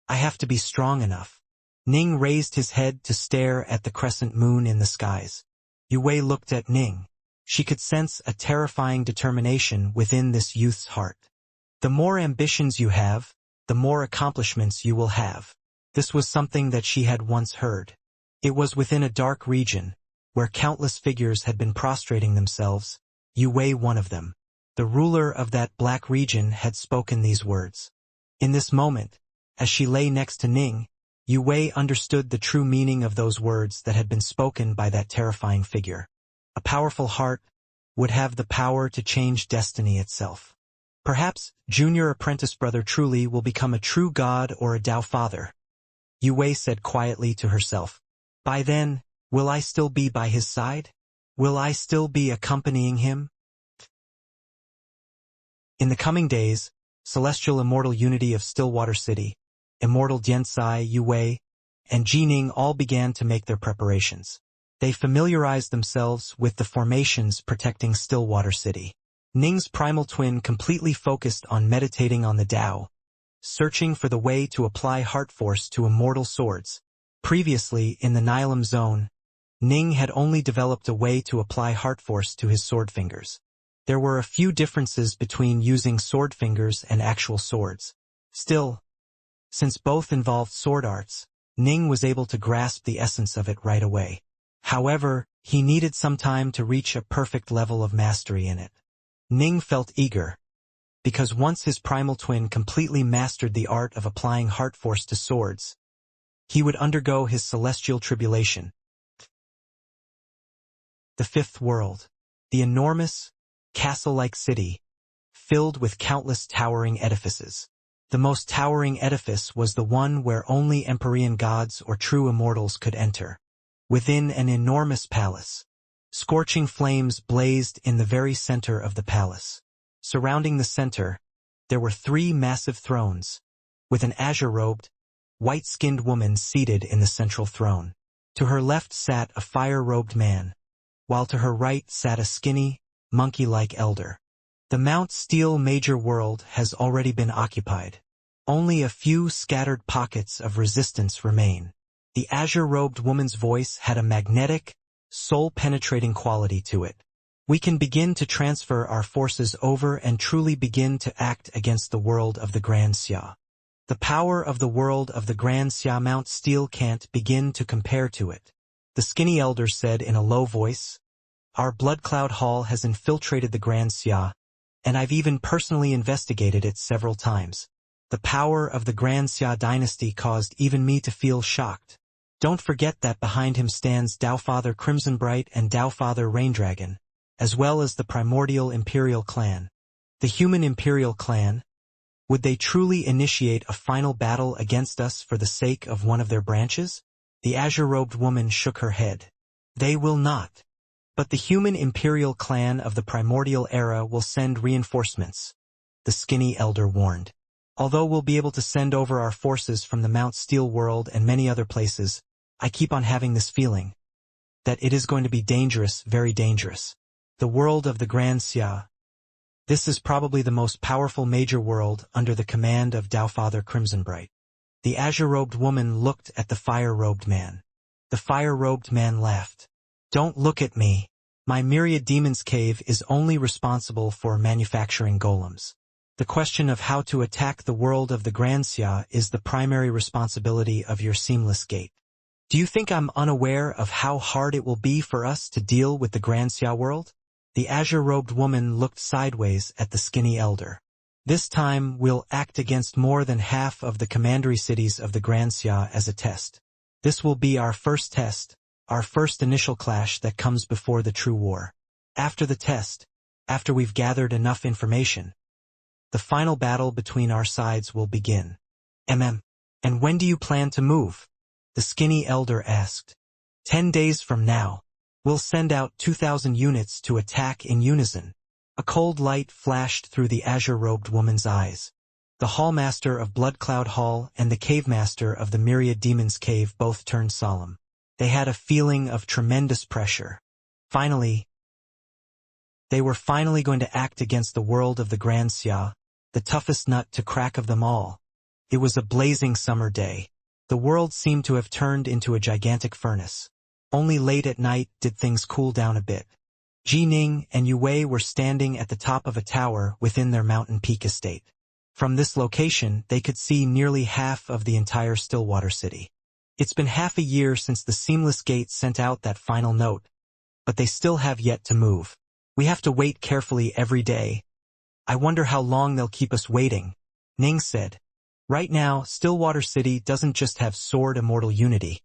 A: I have to be strong enough." Ning raised his head to stare at the crescent moon in the skies. Yu Wei looked at Ning. She could sense a terrifying determination within this youth's heart. "The more ambitions you have, the more accomplishments you will have." This was something that she had once heard. It was within a dark region, where countless figures had been prostrating themselves, Yu Wei one of them. The ruler of that black region had spoken these words. In this moment, as she lay next to Ning, Yu Wei understood the true meaning of those words that had been spoken by that terrifying figure. A powerful heart would have the power to change destiny itself. Perhaps Junior Apprentice Brother truly will become a true god or a Tao Father, Yu Wei said quietly to herself. By then, will I still be by his side? Will I still be accompanying him? In the coming days, Celestial Immortal Unity of Stillwater City, Immortal Diansai, Yu Wei, and Jining all began to make their preparations. They familiarized themselves with the formations protecting Stillwater City. Ning's primal twin completely focused on meditating on the Tao, searching for the way to apply heart force to immortal swords. Previously, in the Nilam zone, Ning had only developed a way to apply heart force to his sword fingers. There were a few differences between using sword fingers and actual swords. Still, since both involved sword arts, Ning was able to grasp the essence of it right away. However, he needed some time to reach a perfect level of mastery in it. Ning felt eager, because once his primal twin completely mastered the art of applying heart force to swords, he would undergo his celestial tribulation. The fifth world. The enormous, castle-like city, filled with countless towering edifices. The most towering edifice was the one where only Empyrean gods or true immortals could enter. Within an enormous palace, scorching flames blazed in the very center of the palace. Surrounding the center, there were 3 massive thrones, with an azure-robed, white-skinned woman seated in the central throne. To her left sat a fire-robed man, while to her right sat a skinny, monkey-like elder. The Mount Steel major world has already been occupied. Only a few scattered pockets of resistance remain. The azure-robed woman's voice had a magnetic, soul-penetrating quality to it. We can begin to transfer our forces over and truly begin to act against the world of the Grand Xia. The power of the world of the Grand Xia Mount Steel can't begin to compare to it. The skinny elder said in a low voice, "Our Blood Cloud Hall has infiltrated the Grand Xia, and I've even personally investigated it several times. The power of the Grand Xia dynasty caused even me to feel shocked. Don't forget that behind him stands Taofather Crimsonbright and Taofather Raindragon, as well as the primordial Imperial clan. The human Imperial clan, would they truly initiate a final battle against us for the sake of one of their branches?" The azure-robed woman shook her head. "They will not. But the human Imperial clan of the primordial era will send reinforcements," the skinny elder warned. "Although we'll be able to send over our forces from the Mount Steel world and many other places, I keep on having this feeling that it is going to be dangerous, very dangerous. The world of the Grand Xia. This is probably the most powerful major world under the command of Taofather Crimsonbright." The azure-robed woman looked at the fire-robed man. The fire-robed man laughed. "Don't look at me. My myriad demon's cave is only responsible for manufacturing golems. The question of how to attack the world of the Grand Xia is the primary responsibility of your seamless gate. Do you think I'm unaware of how hard it will be for us to deal with the Grand Xia world?" The azure-robed woman looked sideways at the skinny elder. "This time we'll act against more than half of the commandery cities of the Grand Xia as a test. This will be our first test, our first initial clash that comes before the true war. After the test, after we've gathered enough information, the final battle between our sides will begin." And when do you plan to move?" the skinny elder asked. 10 days from now. We'll send out 2,000 units to attack in unison." A cold light flashed through the azure-robed woman's eyes. The hallmaster of Blood Cloud Hall and the cavemaster of the Myriad Demon's Cave both turned solemn. They had a feeling of tremendous pressure. Finally, they were finally going to act against the world of the Grand Xia, the toughest nut to crack of them all. It was a blazing summer day. The world seemed to have turned into a gigantic furnace. Only late at night did things cool down a bit. Ji Ning and Yue Wei were standing at the top of a tower within their mountain peak estate. From this location, they could see nearly half of the entire Stillwater City. It's been half a year since the Seamless Gate sent out that final note, but they still have yet to move. We have to wait carefully every day. I wonder how long they'll keep us waiting, Ning said. Right now, Stillwater City doesn't just have sword immortal unity.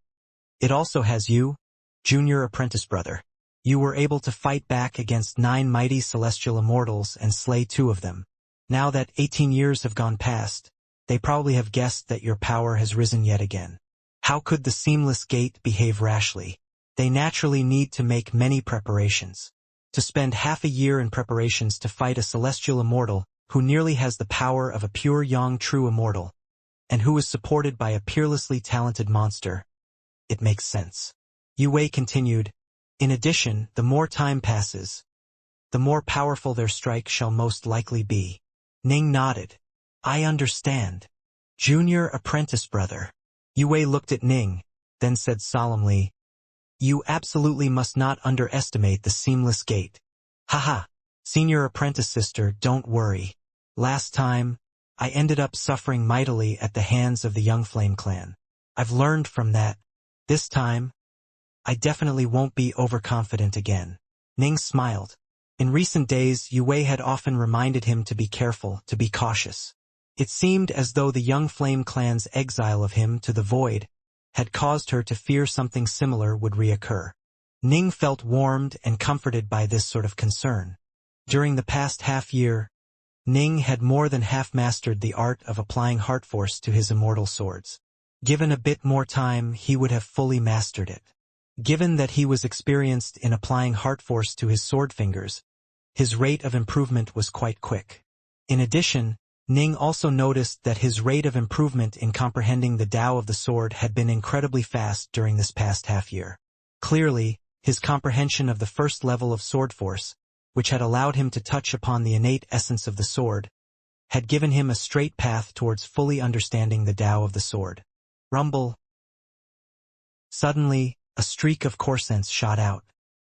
A: It also has you, junior apprentice brother. You were able to fight back against 9 mighty celestial immortals and slay 2 of them. Now that 18 years have gone past, they probably have guessed that your power has risen yet again. How could the Seamless Gate behave rashly? They naturally need to make many preparations. To spend half a year in preparations to fight a celestial immortal who nearly has the power of a pure young true immortal, and who is supported by a peerlessly talented monster. It makes sense. Yue Wei continued, in addition, the more time passes, the more powerful their strike shall most likely be. Ning nodded. I understand. Junior apprentice brother. Yue Wei looked at Ning, then said solemnly, you absolutely must not underestimate the Seamless Gate. Haha. Senior apprentice sister, don't worry. Last time, I ended up suffering mightily at the hands of the young Flame clan. I've learned from that. This time, I definitely won't be overconfident again. Ning smiled. In recent days, Yue had often reminded him to be careful, to be cautious. It seemed as though the young Flame clan's exile of him to the void had caused her to fear something similar would reoccur. Ning felt warmed and comforted by this sort of concern. During the past half-year, Ning had more than half-mastered the art of applying heart force to his immortal swords. Given a bit more time, he would have fully mastered it. Given that he was experienced in applying heart force to his sword fingers, his rate of improvement was quite quick. In addition, Ning also noticed that his rate of improvement in comprehending the Tao of the sword had been incredibly fast during this past half-year. Clearly, his comprehension of the first level of sword force, which had allowed him to touch upon the innate essence of the sword, had given him a straight path towards fully understanding the Tao of the sword. Rumble. Suddenly, a streak of core sense shot out.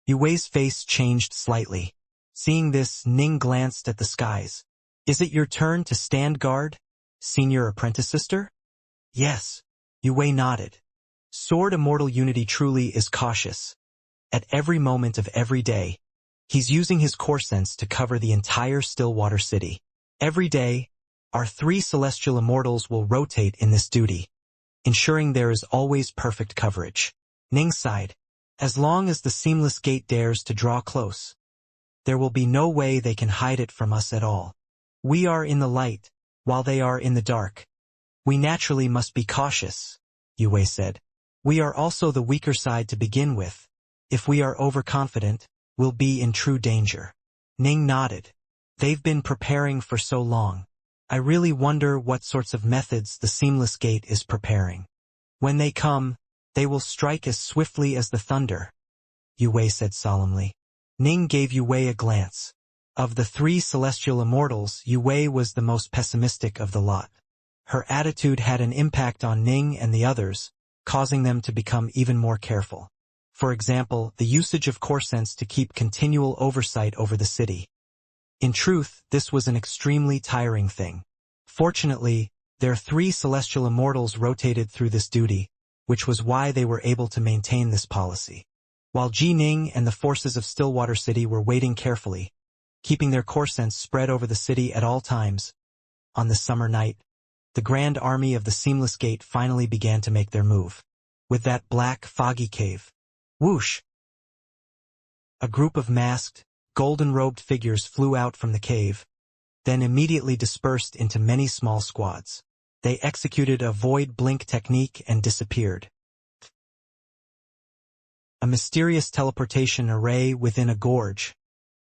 A: Yue's face changed slightly. Seeing this, Ning glanced at the skies. Is it your turn to stand guard, senior apprentice sister? Yes. Yue nodded. Sword Immortal Unity truly is cautious. At every moment of every day, he's using his core sense to cover the entire Stillwater City. Every day, our 3 celestial immortals will rotate in this duty, ensuring there is always perfect coverage. Ning sighed. As long as the seamless gate dares to draw close, there will be no way they can hide it from us at all. We are in the light, while they are in the dark. We naturally must be cautious, Yue said. We are also the weaker side to begin with. If we are overconfident, we'll be in true danger. Ning nodded. They've been preparing for so long. I really wonder what sorts of methods the seamless gate is preparing. When they come, they will strike as swiftly as the thunder, Yue said solemnly. Ning gave Yue a glance. Of the 3 celestial immortals, Yue was the most pessimistic of the lot. Her attitude had an impact on Ning and the others, causing them to become even more careful. For example, the usage of core sense to keep continual oversight over the city. In truth, this was an extremely tiring thing. Fortunately, their 3 celestial immortals rotated through this duty, which was why they were able to maintain this policy. While Ji Ning and the forces of Stillwater City were waiting carefully, keeping their core sense spread over the city at all times, on the summer night, the grand army of the Seamless Gate finally began to make their move. With that black, foggy cave. Whoosh! A group of masked, golden-robed figures flew out from the cave, then immediately dispersed into many small squads. They executed a void blink technique and disappeared. A mysterious teleportation array within a gorge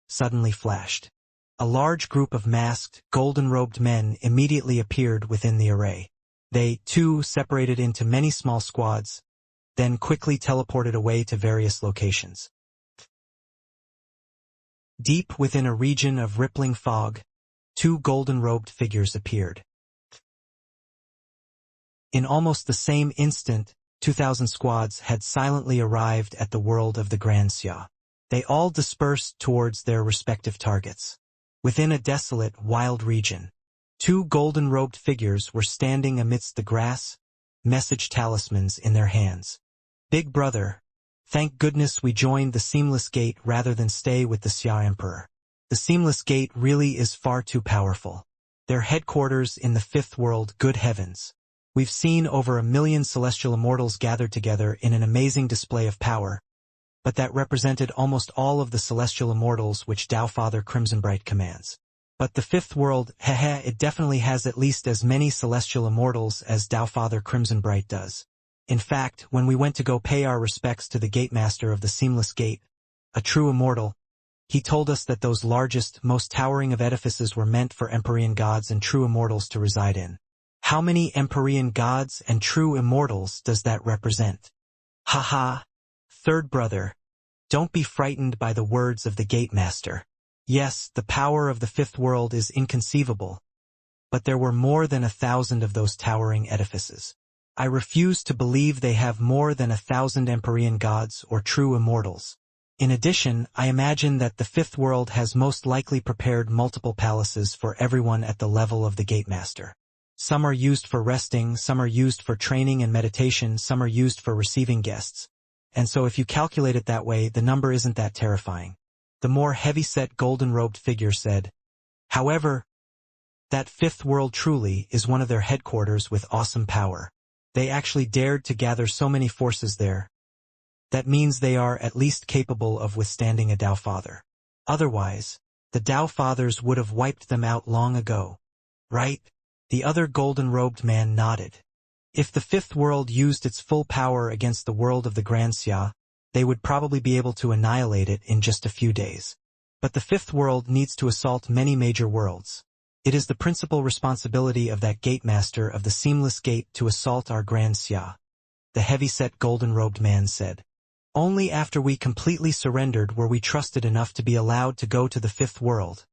A: suddenly flashed. A large group of masked, golden-robed men immediately appeared within the array. They, too, separated into many small squads, then quickly teleported away to various locations. Deep within a region of rippling fog, 2 golden-robed figures appeared. In almost the same instant, 2,000 squads had silently arrived at the world of the Grand Xia. They all dispersed towards their respective targets. Within a desolate, wild region, 2 golden-robed figures were standing amidst the grass, message talismans in their hands. Big brother, thank goodness we joined the Seamless Gate rather than stay with the Xia Emperor. The Seamless Gate really is far too powerful. Their headquarters in the 5th world, good heavens. We've seen over 1 million celestial immortals gathered together in an amazing display of power, but that represented almost all of the celestial immortals which Tao Father Crimsonbright commands. But the 5th world, it definitely has at least as many celestial immortals as Tao Father Crimsonbright does. In fact, when we went to go pay our respects to the Gatemaster of the Seamless Gate, a true immortal, he told us that those largest, most towering of edifices were meant for Empyrean gods and true immortals to reside in. How many Empyrean gods and true immortals does that represent? Haha. Third brother, don't be frightened by the words of the Gatemaster. Yes, the power of the 5th world is inconceivable, but there were more than 1,000 of those towering edifices. I refuse to believe they have more than 1,000 Empyrean gods or true immortals. In addition, I imagine that the fifth world has most likely prepared multiple palaces for everyone at the level of the Gatemaster. Some are used for resting, some are used for training and meditation, some are used for receiving guests. And so if you calculate it that way, the number isn't that terrifying. The more heavy-set golden-robed figure said. However, that fifth world truly is one of their headquarters with awesome power. They actually dared to gather so many forces there. That means they are at least capable of withstanding a Tao Father. Otherwise, the Tao Fathers would have wiped them out long ago. Right? The other golden-robed man nodded. If the fifth world used its full power against the world of the Xianxia, they would probably be able to annihilate it in just a few days. But the fifth world needs to assault many major worlds. It is the principal responsibility of that Gatemaster of the Seamless Gate to assault our Xianxia. The heavy-set golden-robed man said. Only after we completely surrendered were we trusted enough to be allowed to go to the fifth world.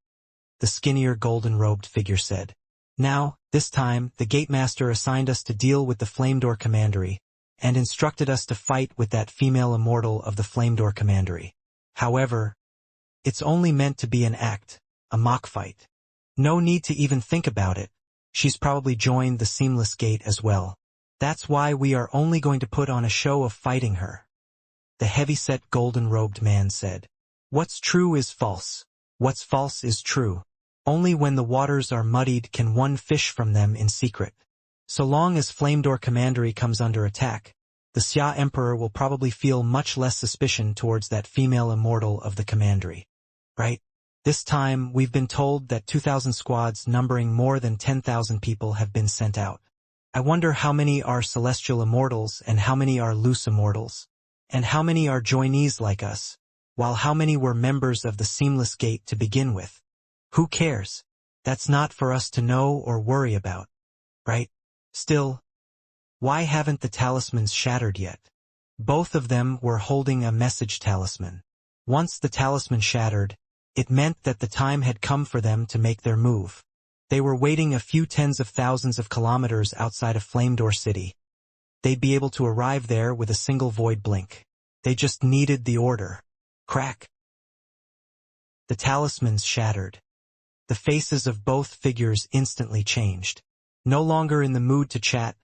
A: The skinnier golden-robed figure said. Now, this time, the Gatemaster assigned us to deal with the Flamedoor Commandery, and instructed us to fight with that female immortal of the Flamedoor Commandery. However, it's only meant to be an act, a mock fight. No need to even think about it. She's probably joined the Seamless Gate as well. That's why we are only going to put on a show of fighting her. The heavy-set golden-robed man said. What's true is false. What's false is true. Only when the waters are muddied can one fish from them in secret. So long as Flamedoor Commandery comes under attack, the Xia Emperor will probably feel much less suspicion towards that female immortal of the Commandery. Right? This time, we've been told that 2,000 squads numbering more than 10,000 people have been sent out. I wonder how many are celestial immortals and how many are loose immortals. And how many are joinees like us, while how many were members of the Seamless Gate to begin with. Who cares? That's not for us to know or worry about. Right? Still, why haven't the talismans shattered yet? Both of them were holding a message talisman. Once the talisman shattered, it meant that the time had come for them to make their move. They were waiting a few tens of thousands of kilometers outside of Flamedoor City. They'd be able to arrive there with a single void blink. They just needed the order. Crack. The talismans shattered. The faces of both figures instantly changed. No longer in the mood to chat,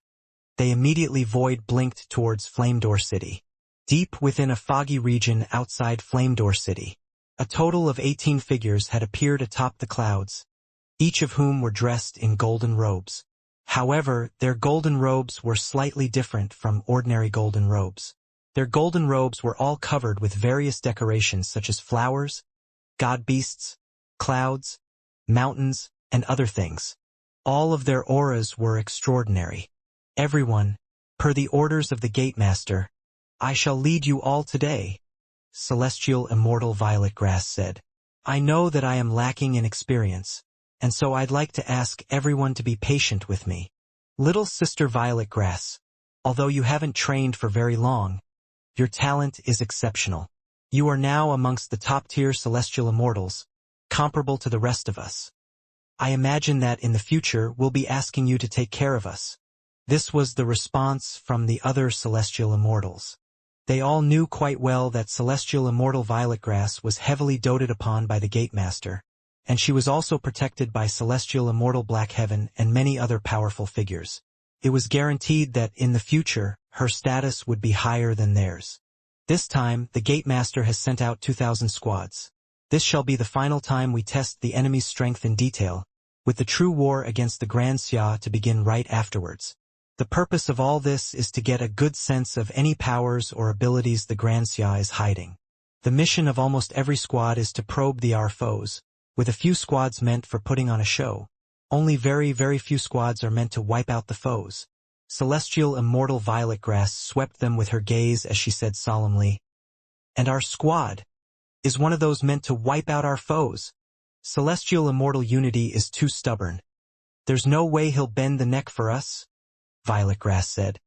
A: they immediately void blinked towards Flamedoor City. Deep within a foggy region outside Flamedoor City, a total of 18 figures had appeared atop the clouds, each of whom were dressed in golden robes. However, their golden robes were slightly different from ordinary golden robes. Their golden robes were all covered with various decorations such as flowers, god beasts, clouds, mountains, and other things. All of their auras were extraordinary. Everyone, per the orders of the Gatemaster, I shall lead you all today, Celestial Immortal Violet Grass said. I know that I am lacking in experience, and so I'd like to ask everyone to be patient with me. Little Sister Violet Grass, although you haven't trained for very long, your talent is exceptional. You are now amongst the top-tier celestial immortals, comparable to the rest of us. I imagine that in the future we'll be asking you to take care of us. This was the response from the other celestial immortals. They all knew quite well that Celestial Immortal Violet Grass was heavily doted upon by the Gatemaster, and she was also protected by Celestial Immortal Black Heaven and many other powerful figures. It was guaranteed that in the future, her status would be higher than theirs. This time, the Gatemaster has sent out 2,000 squads. This shall be the final time we test the enemy's strength in detail, with the true war against the Xianxia to begin right afterwards. The purpose of all this is to get a good sense of any powers or abilities the Xianxia is hiding. The mission of almost every squad is to probe our foes, with a few squads meant for putting on a show. Only very, very few squads are meant to wipe out the foes. Celestial Immortal Violet Grass swept them with her gaze as she said solemnly, "And our squad is one of those meant to wipe out our foes. Celestial Immortal Unity is too stubborn. There's no way he'll bend the neck for us," Violet Grass said.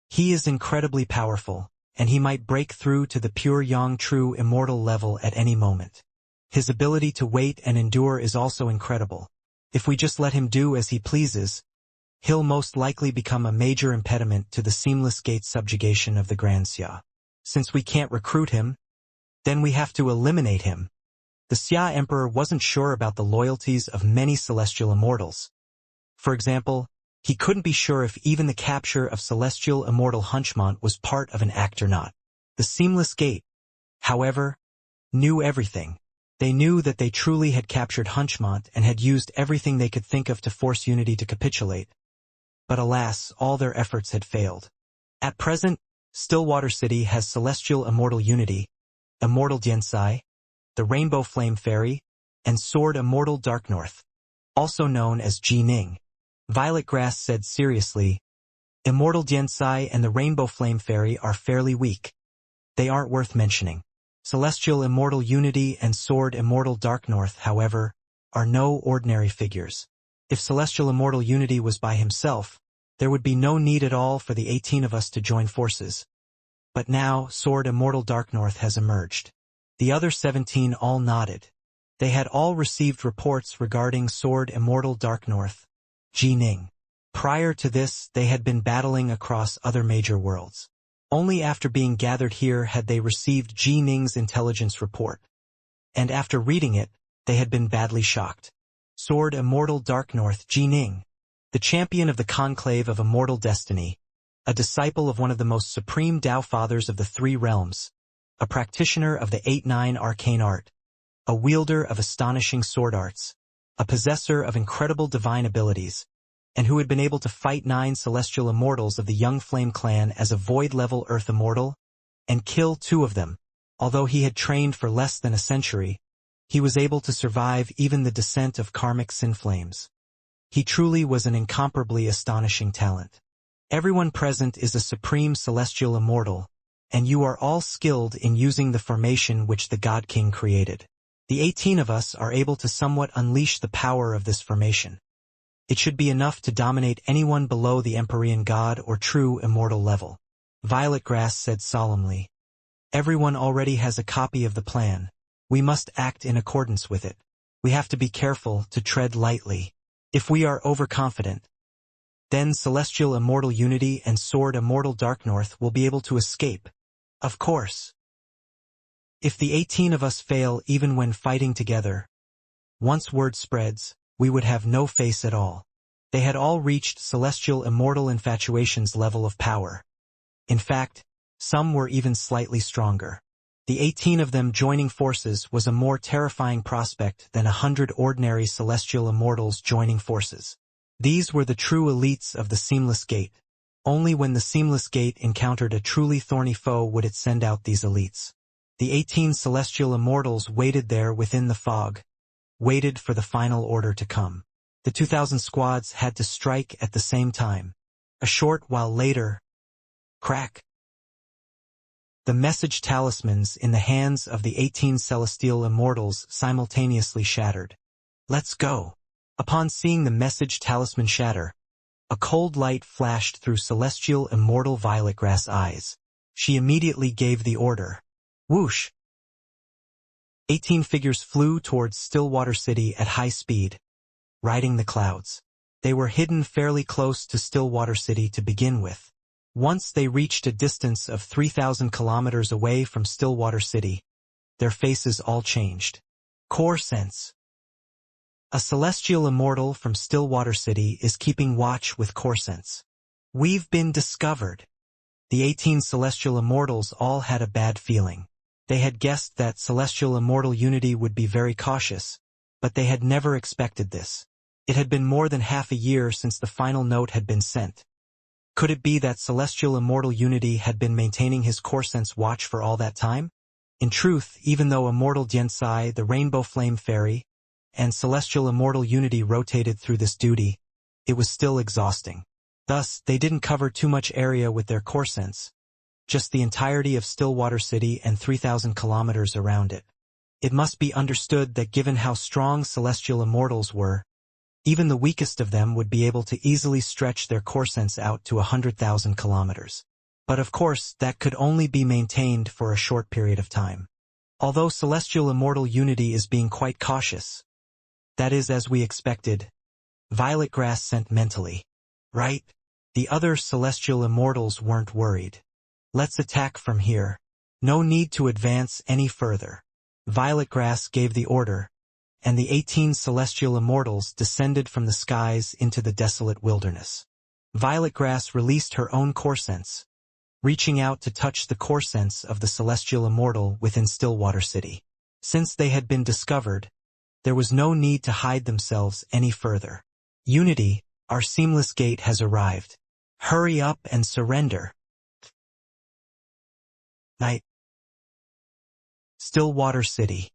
A: "He is incredibly powerful, and he might break through to the pure Yang True Immortal level at any moment. His ability to wait and endure is also incredible. If we just let him do as he pleases, he'll most likely become a major impediment to the Seamless Gate subjugation of the Xianxia. Since we can't recruit him, Then we have to eliminate him. The Xia Emperor wasn't sure about the loyalties of many celestial immortals. For example, he couldn't be sure if even the capture of celestial immortal Hunchmont was part of an act or not. The Seamless Gate, however, knew everything. They knew that they truly had captured Hunchmont and had used everything they could think of to force Unity to capitulate. But alas, all their efforts had failed. At present, Stillwater City has celestial immortal Unity, Immortal Diansai, the Rainbow Flame Fairy, and Sword Immortal Dark North, also known as Ji Ning. Violet Grass said seriously, Immortal Diansai and the Rainbow Flame Fairy are fairly weak. They aren't worth mentioning. Celestial Immortal Unity and Sword Immortal Dark North, however, are no ordinary figures. If Celestial Immortal Unity was by himself, there would be no need at all for the 18 of us to join forces. But now, Sword Immortal Dark North has emerged. The other 17 all nodded. They had all received reports regarding Sword Immortal Dark North, Ji Ning. Prior to this, they had been battling across other major worlds. Only after being gathered here had they received Ji Ning's intelligence report. And after reading it, they had been badly shocked. Sword Immortal Dark North, Ji Ning, the champion of the Conclave of Immortal Destiny, a disciple of one of the most supreme Tao Fathers of the Three Realms, a practitioner of the 8-9 arcane art, a wielder of astonishing sword arts, a possessor of incredible divine abilities, and who had been able to fight 9 celestial immortals of the Young Flame clan as a void-level Earth Immortal, and kill 2 of them. Although he had trained for less than a century, he was able to survive even the descent of karmic sin flames. He truly was an incomparably astonishing talent. Everyone present is a supreme celestial immortal, and you are all skilled in using the formation which the God King created. The 18 of us are able to somewhat unleash the power of this formation. It should be enough to dominate anyone below the Empyrean God or true immortal level. Violet Grass said solemnly. Everyone already has a copy of the plan. We must act in accordance with it. We have to be careful to tread lightly. If we are overconfident, then Celestial Immortal Unity and Sword Immortal Dark North will be able to escape. Of course. If the 18 of us fail even when fighting together, once word spreads, we would have no face at all. They had all reached Celestial Immortal Infatuation's level of power. In fact, some were even slightly stronger. The 18 of them joining forces was a more terrifying prospect than 100 ordinary Celestial Immortals joining forces. These were the true elites of the Seamless Gate. Only when the Seamless Gate encountered a truly thorny foe would it send out these elites. The 18 Celestial Immortals waited there within the fog, waited for the final order to come. The 2,000 squads had to strike at the same time. A short while later, crack. The message talismans in the hands of the 18 Celestial Immortals simultaneously shattered. Let's go. Upon seeing the message talisman shatter, a cold light flashed through Celestial Immortal Violet Grass eyes. She immediately gave the order. Whoosh! 18 figures flew towards Stillwater City at high speed, riding the clouds. They were hidden fairly close to Stillwater City to begin with. Once they reached a distance of 3,000 kilometers away from Stillwater City, their faces all changed. Core Sense. A celestial immortal from Stillwater City is keeping watch with Core Sense. We've been discovered. The 18 celestial immortals all had a bad feeling. They had guessed that Celestial Immortal Unity would be very cautious, but they had never expected this. It had been more than half a year since the final note had been sent. Could it be that Celestial Immortal Unity had been maintaining his Core Sense watch for all that time? In truth, even though Immortal Diansai, the Rainbow Flame Fairy, and Celestial Immortal Unity rotated through this duty, it was still exhausting. Thus, they didn't cover too much area with their Core Sense, just the entirety of Stillwater City and 3,000 kilometers around it. It must be understood that given how strong Celestial Immortals were, even the weakest of them would be able to easily stretch their Core Sense out to 100,000 kilometers. But of course, that could only be maintained for a short period of time. Although Celestial Immortal Unity is being quite cautious. That is as we expected. Violet Grass sent mentally. Right? The other Celestial Immortals weren't worried. Let's attack from here. No need to advance any further. Violet Grass gave the order, and the 18 celestial immortals descended from the skies into the desolate wilderness. Violet Grass released her own core sense, reaching out to touch the core sense of the celestial immortal within Stillwater City. Since they had been discovered, there was no need to hide themselves any further. Unity, our seamless gate has arrived. Hurry up and surrender. Night. Stillwater City.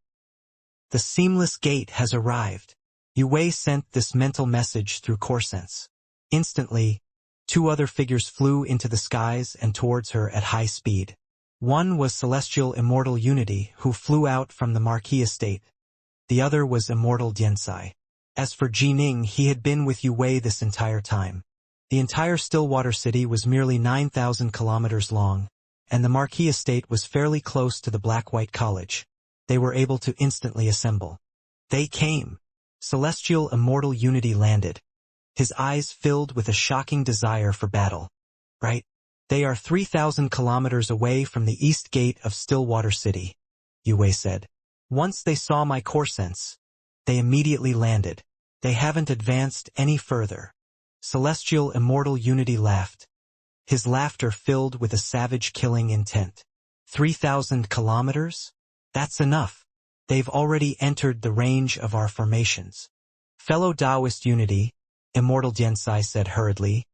A: The seamless gate has arrived. Yue sent this mental message through core sense. Instantly, 2 other figures flew into the skies and towards her at high speed. One was Celestial Immortal Unity, who flew out from the Marquis Estate. The other was Immortal Dianxi. As for Jining, he had been with Yue this entire time. The entire Stillwater City was merely 9,000 kilometers long, and the Marquis Estate was fairly close to the Black-White College. They were able to instantly assemble. They came. Celestial Immortal Unity landed. His eyes filled with a shocking desire for battle. Right? They are 3,000 kilometers away from the east gate of Stillwater City, Yue said. Once they saw my core sense, they immediately landed. They haven't advanced any further. Celestial Immortal Unity laughed. His laughter filled with a savage killing intent. 3,000 kilometers? That's enough. They've already entered the range of our formations. Fellow Taoist Unity, Immortal Dianxi said hurriedly.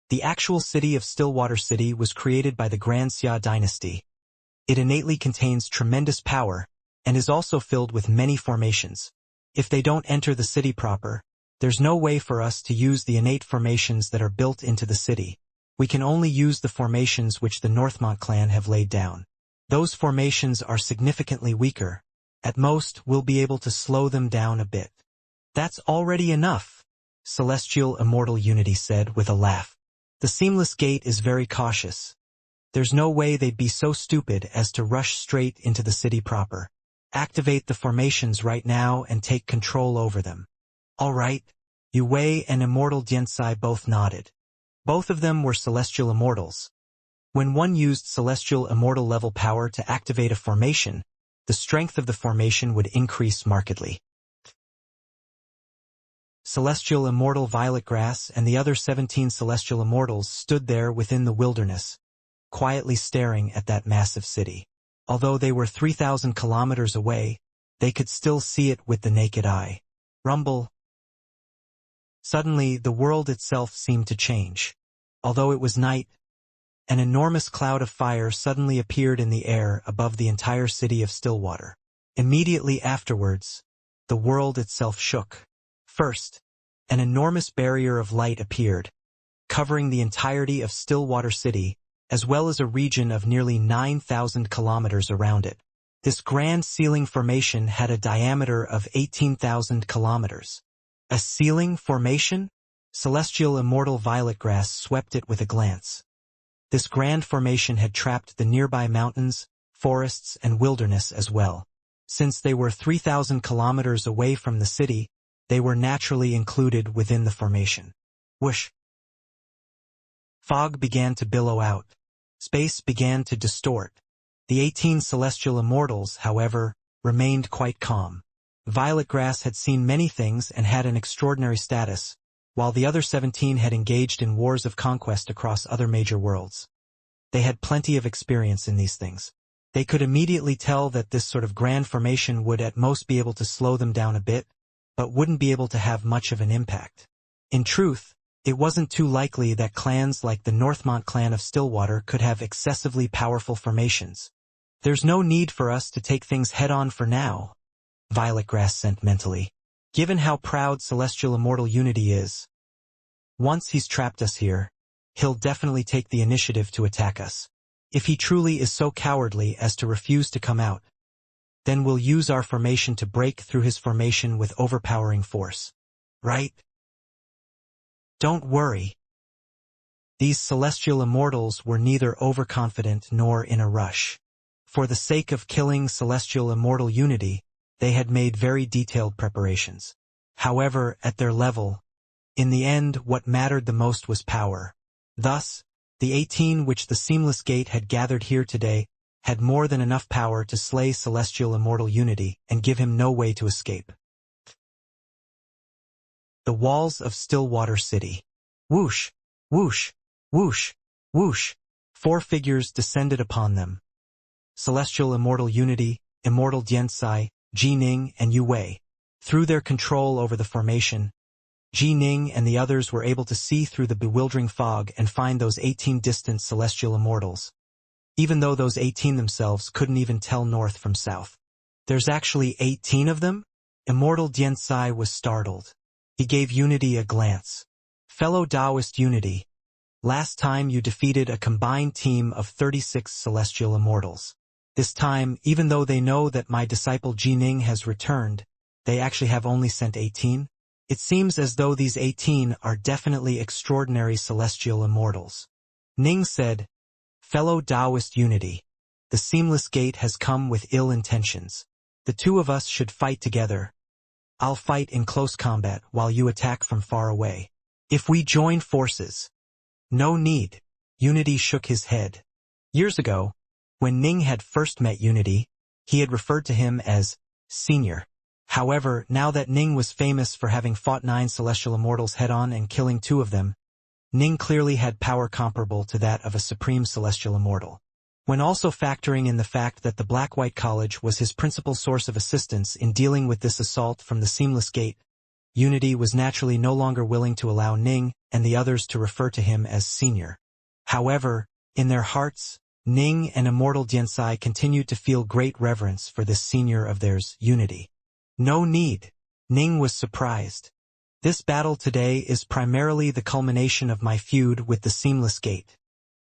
A: The actual city of Stillwater City was created by the Grand Xia dynasty. It innately contains tremendous power, and is also filled with many formations. If they don't enter the city proper, there's no way for us to use the innate formations that are built into the city. We can only use the formations which the Northmont clan have laid down. Those formations are significantly weaker. At most, we'll be able to slow them down a bit. That's already enough, Celestial Immortal Unity said with a laugh. The Seamless Gate is very cautious. There's no way they'd be so stupid as to rush straight into the city proper. Activate the formations right now and take control over them. All right. Yue and Immortal Dianxi both nodded. Both of them were Celestial Immortals. When one used Celestial Immortal level power to activate a formation, the strength of the formation would increase markedly. Celestial Immortal Violet Grass and the other 17 Celestial Immortals stood there within the wilderness, quietly staring at that massive city. Although they were 3,000 kilometers away, they could still see it with the naked eye. Rumble. Suddenly, the world itself seemed to change. Although it was night, an enormous cloud of fire suddenly appeared in the air above the entire city of Stillwater. Immediately afterwards, the world itself shook. First, an enormous barrier of light appeared, covering the entirety of Stillwater City, as well as a region of nearly 9,000 kilometers around it. This grand ceiling formation had a diameter of 18,000 kilometers. A ceiling formation? Celestial Immortal Violet Grass swept it with a glance. This grand formation had trapped the nearby mountains, forests, and wilderness as well. Since they were 3,000 kilometers away from the city, they were naturally included within the formation. Whoosh! Fog began to billow out. Space began to distort. The 18 Celestial Immortals, however, remained quite calm. Violet Grass had seen many things and had an extraordinary status, while the other 17 had engaged in wars of conquest across other major worlds. They had plenty of experience in these things. They could immediately tell that this sort of grand formation would at most be able to slow them down a bit, but wouldn't be able to have much of an impact. In truth, it wasn't too likely that clans like the Northmont clan of Stillwater could have excessively powerful formations. There's no need for us to take things head-on for now, Violet Grass sent mentally. Given how proud Celestial Immortal Unity is, once he's trapped us here, he'll definitely take the initiative to attack us. If he truly is so cowardly as to refuse to come out, then we'll use our formation to break through his formation with overpowering force. Right? Don't worry. These Celestial Immortals were neither overconfident nor in a rush. For the sake of killing Celestial Immortal Unity, they had made very detailed preparations. However, at their level, in the end what mattered the most was power. Thus, the 18 which the Seamless Gate had gathered here today had more than enough power to slay celestial immortal unity and give him no way to escape. The walls of Stillwater City. Whoosh, whoosh, whoosh, whoosh. 4 figures descended upon them. Celestial immortal unity, immortal Xianxia, Ji Ning and Yu Wei. Through their control over the formation, Ji Ning and the others were able to see through the bewildering fog and find those 18 distant celestial immortals, even though those 18 themselves couldn't even tell north from south. There's actually 18 of them? Immortal Xianxia was startled. He gave Unity a glance. Fellow Taoist Unity, last time you defeated a combined team of 36 celestial immortals. This time, even though they know that my disciple Ji Ning has returned, they actually have only sent 18? It seems as though these 18 are definitely extraordinary celestial immortals. Ning said, Fellow Taoist Unity, the seamless gate has come with ill intentions. The 2 of us should fight together. I'll fight in close combat while you attack from far away. If we join forces. No need. Unity shook his head. Years ago, when Ning had first met Unity, he had referred to him as Senior. However, now that Ning was famous for having fought 9 celestial immortals head-on and killing 2 of them, Ning clearly had power comparable to that of a supreme celestial immortal. When also factoring in the fact that the Black-White College was his principal source of assistance in dealing with this assault from the Seamless Gate, Unity was naturally no longer willing to allow Ning and the others to refer to him as Senior. However, in their hearts, Ning and Immortal Xianxia continued to feel great reverence for this senior of theirs, Unity. No need. Ning was surprised. This battle today is primarily the culmination of my feud with the Seamless Gate,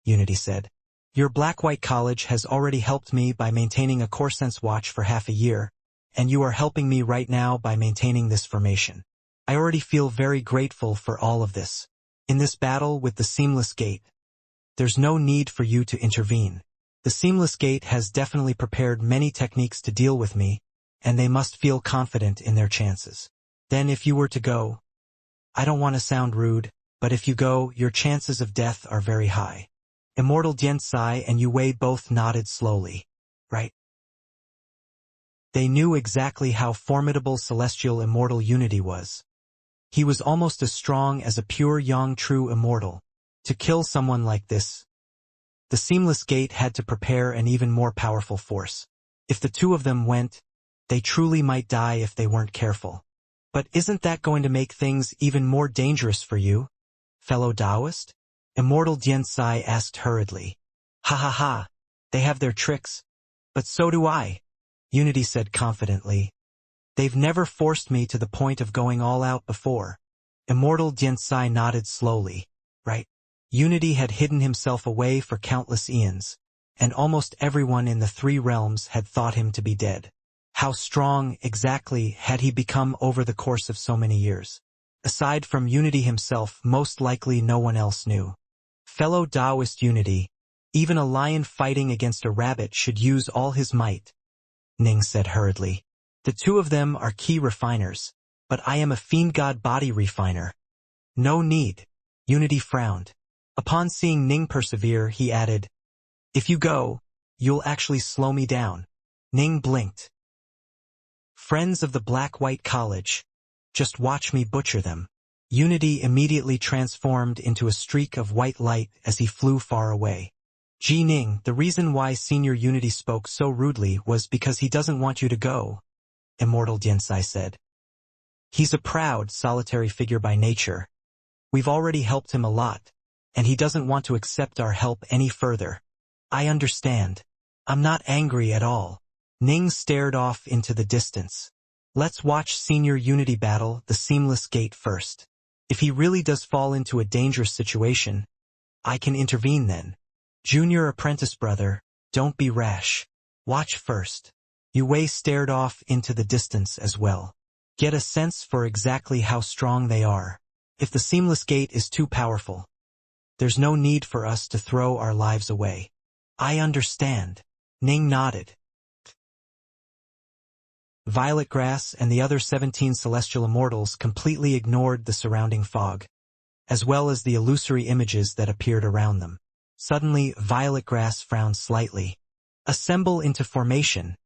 A: Unity said. Your Black-White College has already helped me by maintaining a core sense watch for half a year, and you are helping me right now by maintaining this formation. I already feel very grateful for all of this. In this battle with the Seamless Gate, there's no need for you to intervene. The Seamless Gate has definitely prepared many techniques to deal with me, and they must feel confident in their chances. Then if you were to go, I don't want to sound rude, but if you go, your chances of death are very high. Immortal Xianxia and Yu Wei both nodded slowly. Right? They knew exactly how formidable celestial immortal Unity was. He was almost as strong as a pure Yang true immortal. To kill someone like this, the Seamless Gate had to prepare an even more powerful force. If the 2 of them went, they truly might die if they weren't careful. But isn't that going to make things even more dangerous for you, fellow Taoist? Immortal Xianxia asked hurriedly. Ha ha ha, they have their tricks. But so do I, Unity said confidently. They've never forced me to the point of going all out before. Immortal Xianxia nodded slowly. Right? Unity had hidden himself away for countless eons, and almost everyone in the 3 realms had thought him to be dead. How strong, exactly, had he become over the course of so many years? Aside from Unity himself, most likely no one else knew. Fellow Taoist Unity, even a lion fighting against a rabbit should use all his might, Ning said hurriedly. The 2 of them are key refiners, but I am a Fiendgod body refiner. No need. Unity frowned. Upon seeing Ning persevere, he added, If you go, you'll actually slow me down. Ning blinked. Friends of the Black-White College, just watch me butcher them. Unity immediately transformed into a streak of white light as he flew far away. Ji Ning, the reason why Senior Unity spoke so rudely was because he doesn't want you to go, Immortal Xianxia said. He's a proud, solitary figure by nature. We've already helped him a lot, and he doesn't want to accept our help any further. I understand. I'm not angry at all. Ning stared off into the distance. Let's watch Senior Unity battle the Seamless Gate first. If he really does fall into a dangerous situation, I can intervene then. Junior apprentice brother, don't be rash. Watch first. Yu Wei stared off into the distance as well. Get a sense for exactly how strong they are. If the Seamless Gate is too powerful, there's no need for us to throw our lives away. I understand. Ning nodded. Violet Grass and the other 17 celestial immortals completely ignored the surrounding fog, as well as the illusory images that appeared around them. Suddenly, Violet Grass frowned slightly. Assemble into formation.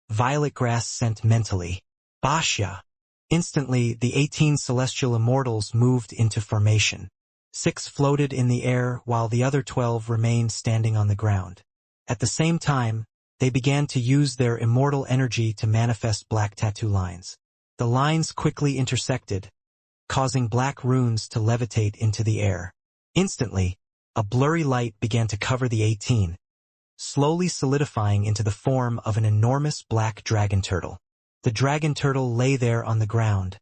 A: Violet grass sent mentally. Wuxia. Instantly, the 18 celestial immortals moved into formation. 6 floated in the air while the other 12 remained standing on the ground. At the same time, they began to use their immortal energy to manifest black tattoo lines. The lines quickly intersected, causing black runes to levitate into the air. Instantly, a blurry light began to cover the 18, slowly solidifying into the form of an enormous black dragon turtle. The dragon turtle lay there on the ground,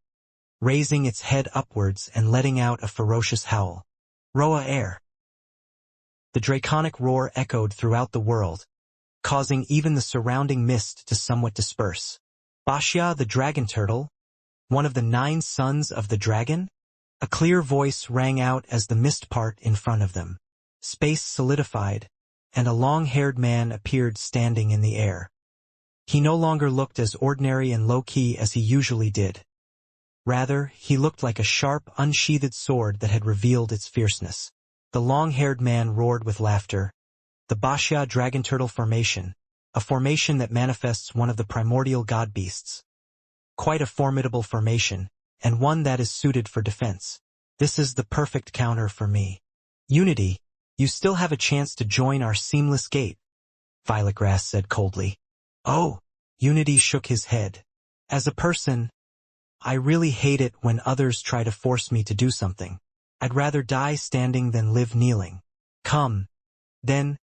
A: raising its head upwards and letting out a ferocious howl. Roa air. The draconic roar echoed throughout the world, causing even the surrounding mist to somewhat disperse. Wuxia the dragon turtle, one of the 9 sons of the dragon? A clear voice rang out as the mist part in front of them. Space solidified, and a long-haired man appeared standing in the air. He no longer looked as ordinary and low-key as he usually did. Rather, he looked like a sharp, unsheathed sword that had revealed its fierceness. The long-haired man roared with laughter. The Wuxia dragon turtle formation, a formation that manifests one of the primordial god beasts. Quite a formidable formation, and one that is suited for defense. This is the perfect counter for me. Unity, you still have a chance to join our seamless gate, Violetgrass said coldly. Oh, Unity shook his head. As a person, I really hate it when others try to force me to do something. I'd rather die standing than live kneeling. Come, then,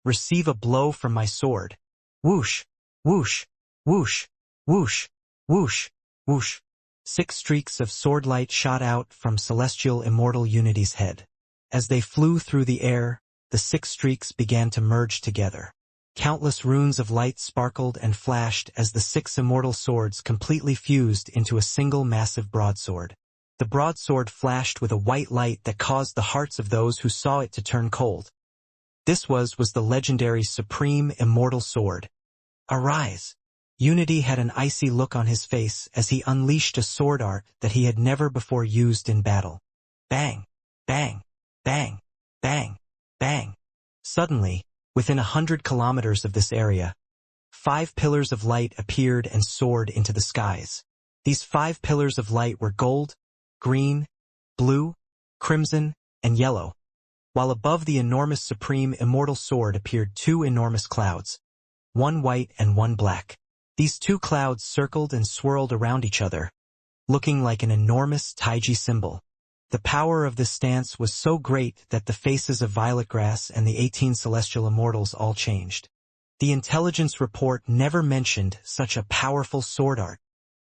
A: receive a blow from my sword. Whoosh, whoosh, whoosh, whoosh, whoosh, whoosh. 6 streaks of swordlight shot out from celestial immortal Unity's head. As they flew through the air, the 6 streaks began to merge together. Countless runes of light sparkled and flashed as the 6 immortal swords completely fused into a single massive broadsword. The broadsword flashed with a white light that caused the hearts of those who saw it to turn cold. This was the legendary Supreme Immortal Sword. Arise! Unity had an icy look on his face as he unleashed a sword art that he had never before used in battle. Bang! Bang! Bang! Bang! Bang! Suddenly, within 100 kilometers of this area, 5 pillars of light appeared and soared into the skies. These 5 pillars of light were gold, green, blue, crimson, and yellow, while above the enormous Supreme Immortal Sword appeared 2 enormous clouds, one white and one black. These 2 clouds circled and swirled around each other, looking like an enormous Taiji symbol. The power of this stance was so great that the faces of Violetgrass and the 18 celestial immortals all changed. The intelligence report never mentioned such a powerful sword art.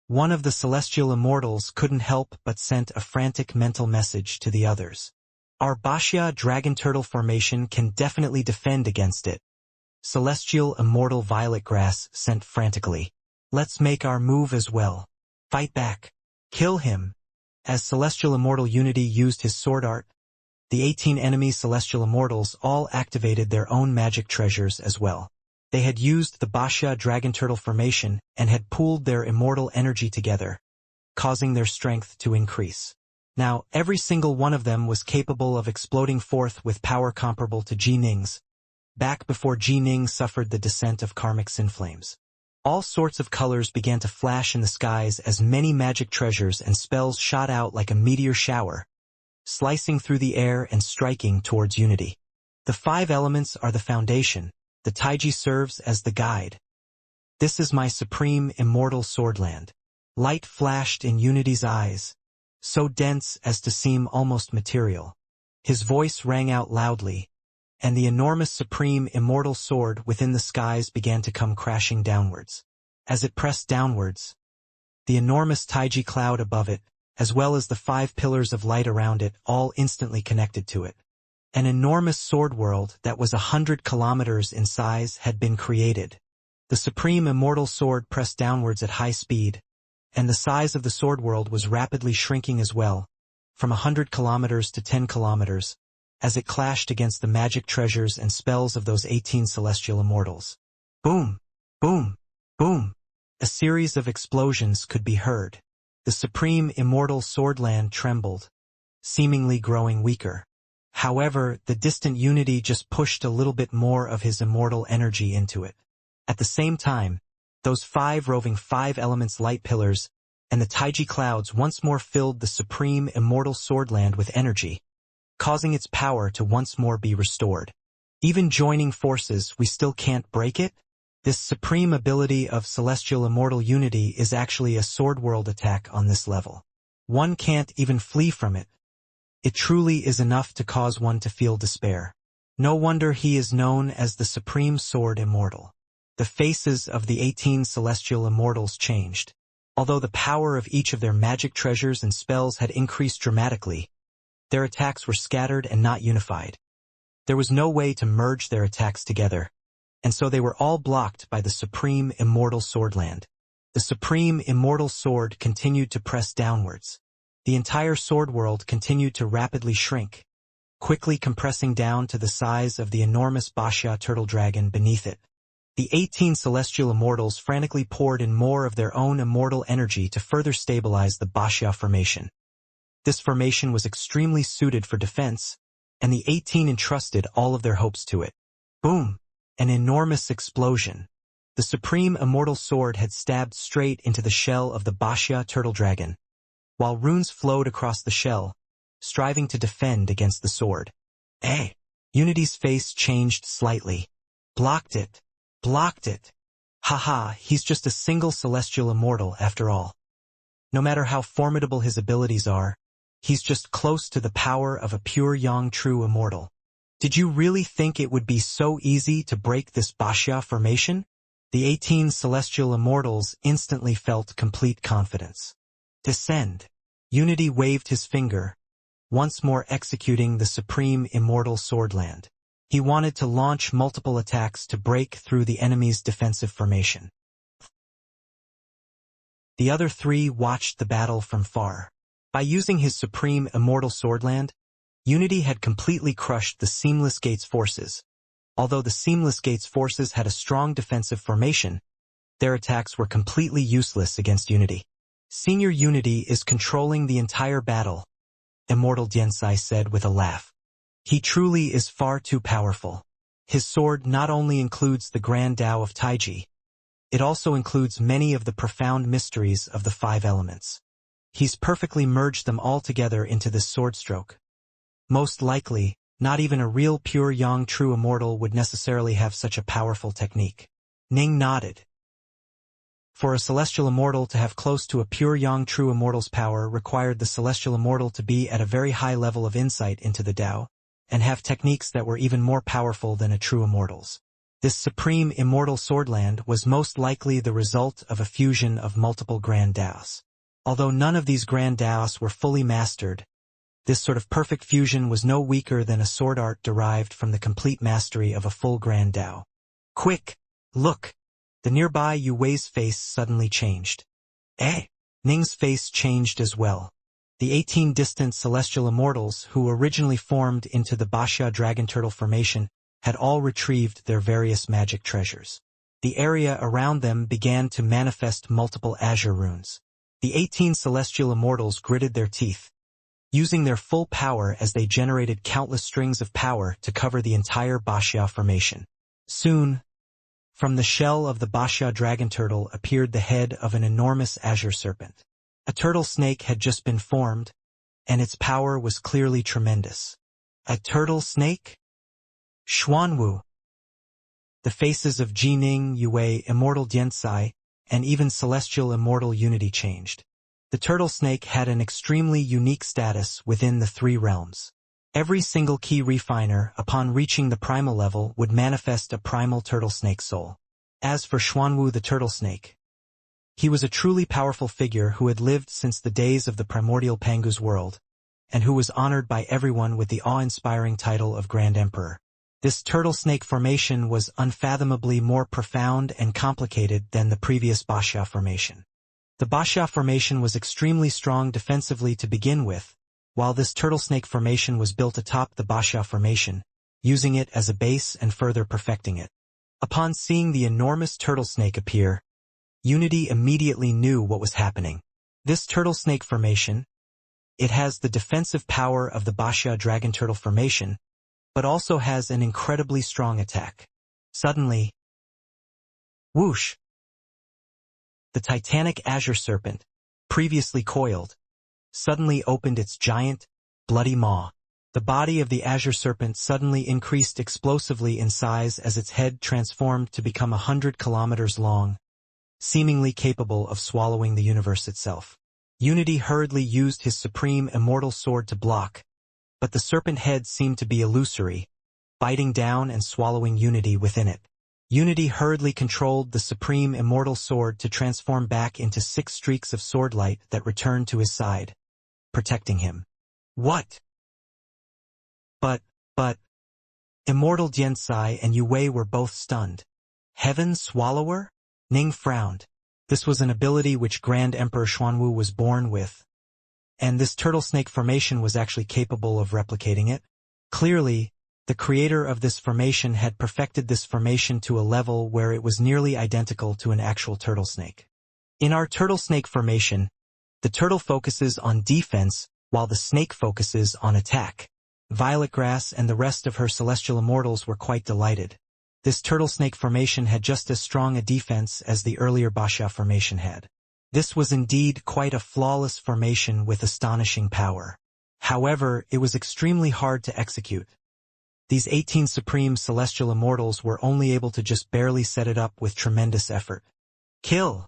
A: One of the celestial immortals couldn't help but sent a frantic mental message to the others. Our Wuxia dragon turtle formation can definitely defend against it. Celestial immortal Violetgrass sent frantically. Let's make our move as well. Fight back. Kill him. As Celestial Immortal Unity used his sword art, the 18 enemy Celestial Immortals all activated their own magic treasures as well. They had used the Wuxia dragon turtle formation and had pooled their immortal energy together, causing their strength to increase. Now, every single one of them was capable of exploding forth with power comparable to Ji Ning's, back before Ji Ning suffered the descent of karmic sin flames. All sorts of colors began to flash in the skies as many magic treasures and spells shot out like a meteor shower, slicing through the air and striking towards Unity. The 5 elements are the foundation. The Taiji serves as the guide. This is my supreme immortal swordland. Light flashed in Unity's eyes, so dense as to seem almost material. His voice rang out loudly, and the enormous supreme immortal sword within the skies began to come crashing downwards. As it pressed downwards, the enormous Taiji cloud above it, as well as the 5 pillars of light around it, all instantly connected to it. An enormous sword world that was 100 kilometers in size had been created. The supreme immortal sword pressed downwards at high speed, and the size of the sword world was rapidly shrinking as well, from 100 kilometers to 10 kilometers, as it clashed against the magic treasures and spells of those 18 celestial immortals. Boom! Boom! Boom! A series of explosions could be heard. The supreme immortal swordland trembled, seemingly growing weaker. However, the distant Unity just pushed a little bit more of his immortal energy into it. At the same time, those 5 roving 5 elements light pillars and the Taiji clouds once more filled the supreme immortal swordland with energy, causing its power to once more be restored. Even joining forces, we still can't break it? This supreme ability of celestial immortal unity is actually a sword world attack on this level. One can't even flee from it. It truly is enough to cause one to feel despair. No wonder he is known as the Supreme Sword Immortal. The faces of the 18 celestial immortals changed. Although the power of each of their magic treasures and spells had increased dramatically, their attacks were scattered and not unified. There was no way to merge their attacks together, and so they were all blocked by the Supreme Immortal Swordland. The Supreme Immortal Sword continued to press downwards. The entire sword world continued to rapidly shrink, quickly compressing down to the size of the enormous Wuxia turtle dragon beneath it. The 18 celestial immortals frantically poured in more of their own immortal energy to further stabilize the Wuxia formation. This formation was extremely suited for defense, and the 18 entrusted all of their hopes to it. Boom! An enormous explosion. The supreme immortal sword had stabbed straight into the shell of the Wuxia turtle dragon, while runes flowed across the shell, striving to defend against the sword. Unity's face changed slightly. Blocked it. Blocked it. Haha, he's just a single celestial immortal after all. No matter how formidable his abilities are, he's just close to the power of a pure yang true immortal. Did you really think it would be so easy to break this Wuxia formation? The 18 celestial immortals instantly felt complete confidence. Descend. Unity waved his finger, once more executing the supreme immortal swordland. He wanted to launch multiple attacks to break through the enemy's defensive formation. The other 3 watched the battle from far. By using his supreme immortal swordland, Unity had completely crushed the Seamless Gate's forces. Although the Seamless Gate's forces had a strong defensive formation, their attacks were completely useless against Unity. Senior Unity is controlling the entire battle, Immortal Xianxia said with a laugh. He truly is far too powerful. His sword not only includes the Grand Tao of Taiji, it also includes many of the profound mysteries of the 5 elements. He's perfectly merged them all together into this sword stroke. Most likely, not even a real pure yang true immortal would necessarily have such a powerful technique. Ning nodded. For a celestial immortal to have close to a pure yang true immortal's power required the celestial immortal to be at a very high level of insight into the Tao, and have techniques that were even more powerful than a true immortal's. This supreme immortal swordland was most likely the result of a fusion of multiple Grand Taos. Although none of these Grand Taos were fully mastered, this sort of perfect fusion was no weaker than a sword art derived from the complete mastery of a full Grand Tao. Quick! Look! The nearby Yuwei's face suddenly changed. Ning's face changed as well. The 18 distant celestial immortals who originally formed into the Wuxia dragon turtle formation had all retrieved their various magic treasures. The area around them began to manifest multiple azure runes. The 18 celestial immortals gritted their teeth, using their full power as they generated countless strings of power to cover the entire Wuxia formation. Soon, from the shell of the Wuxia dragon turtle appeared the head of an enormous azure serpent. A turtle snake had just been formed, and its power was clearly tremendous. A turtle snake? Xuanwu. The faces of Jining, Yue, Immortal Xianxia, and even Celestial Immortal Unity changed. The turtle snake had an extremely unique status within the 3 realms. Every single key refiner, upon reaching the primal level, would manifest a primal turtle snake soul. As for Xuanwu the turtle snake, he was a truly powerful figure who had lived since the days of the primordial Pangu's world, and who was honored by everyone with the awe-inspiring title of Grand Emperor. This turtle snake formation was unfathomably more profound and complicated than the previous Wuxia formation. The Wuxia formation was extremely strong defensively to begin with, while this turtle snake formation was built atop the Wuxia formation, using it as a base and further perfecting it. Upon seeing the enormous turtle snake appear, Unity immediately knew what was happening. This turtle snake formation, It has the defensive power of the Wuxia dragon turtle formation, but also has an incredibly strong attack. Suddenly, whoosh! The titanic azure serpent, previously coiled, suddenly opened its giant, bloody maw. The body of the azure serpent suddenly increased explosively in size as its head transformed to become 100 kilometers long, seemingly capable of swallowing the universe itself. Unity hurriedly used his supreme immortal sword to block, but the serpent head seemed to be illusory, biting down and swallowing Unity within it. Unity hurriedly controlled the supreme immortal sword to transform back into 6 streaks of swordlight that returned to his side, protecting him. What? But, Immortal Xianxia and Yue were both stunned. Heaven Swallower? Ning frowned. This was an ability which Grand Emperor Xuanwu was born with, and this turtle snake formation was actually capable of replicating it. Clearly, the creator of this formation had perfected this formation to a level where it was nearly identical to an actual turtle snake. In our turtle snake formation, the turtle focuses on defense while the snake focuses on attack. Violet Grass and the rest of her celestial immortals were quite delighted. This turtle snake formation had just as strong a defense as the earlier Wuxia formation had. This was indeed quite a flawless formation with astonishing power. However, it was extremely hard to execute. These 18 supreme celestial immortals were only able to just barely set it up with tremendous effort. Kill!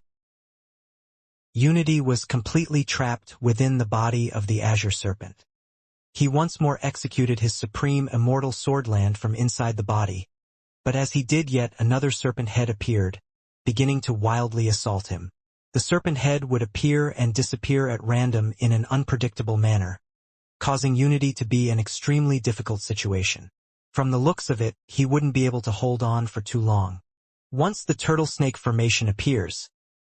A: Unity was completely trapped within the body of the azure serpent. He once more executed his supreme immortal swordland from inside the body, but as he did, yet another serpent head appeared, beginning to wildly assault him. The serpent head would appear and disappear at random in an unpredictable manner, causing Unity to be an extremely difficult situation. From the looks of it, he wouldn't be able to hold on for too long. Once the turtle snake formation appears,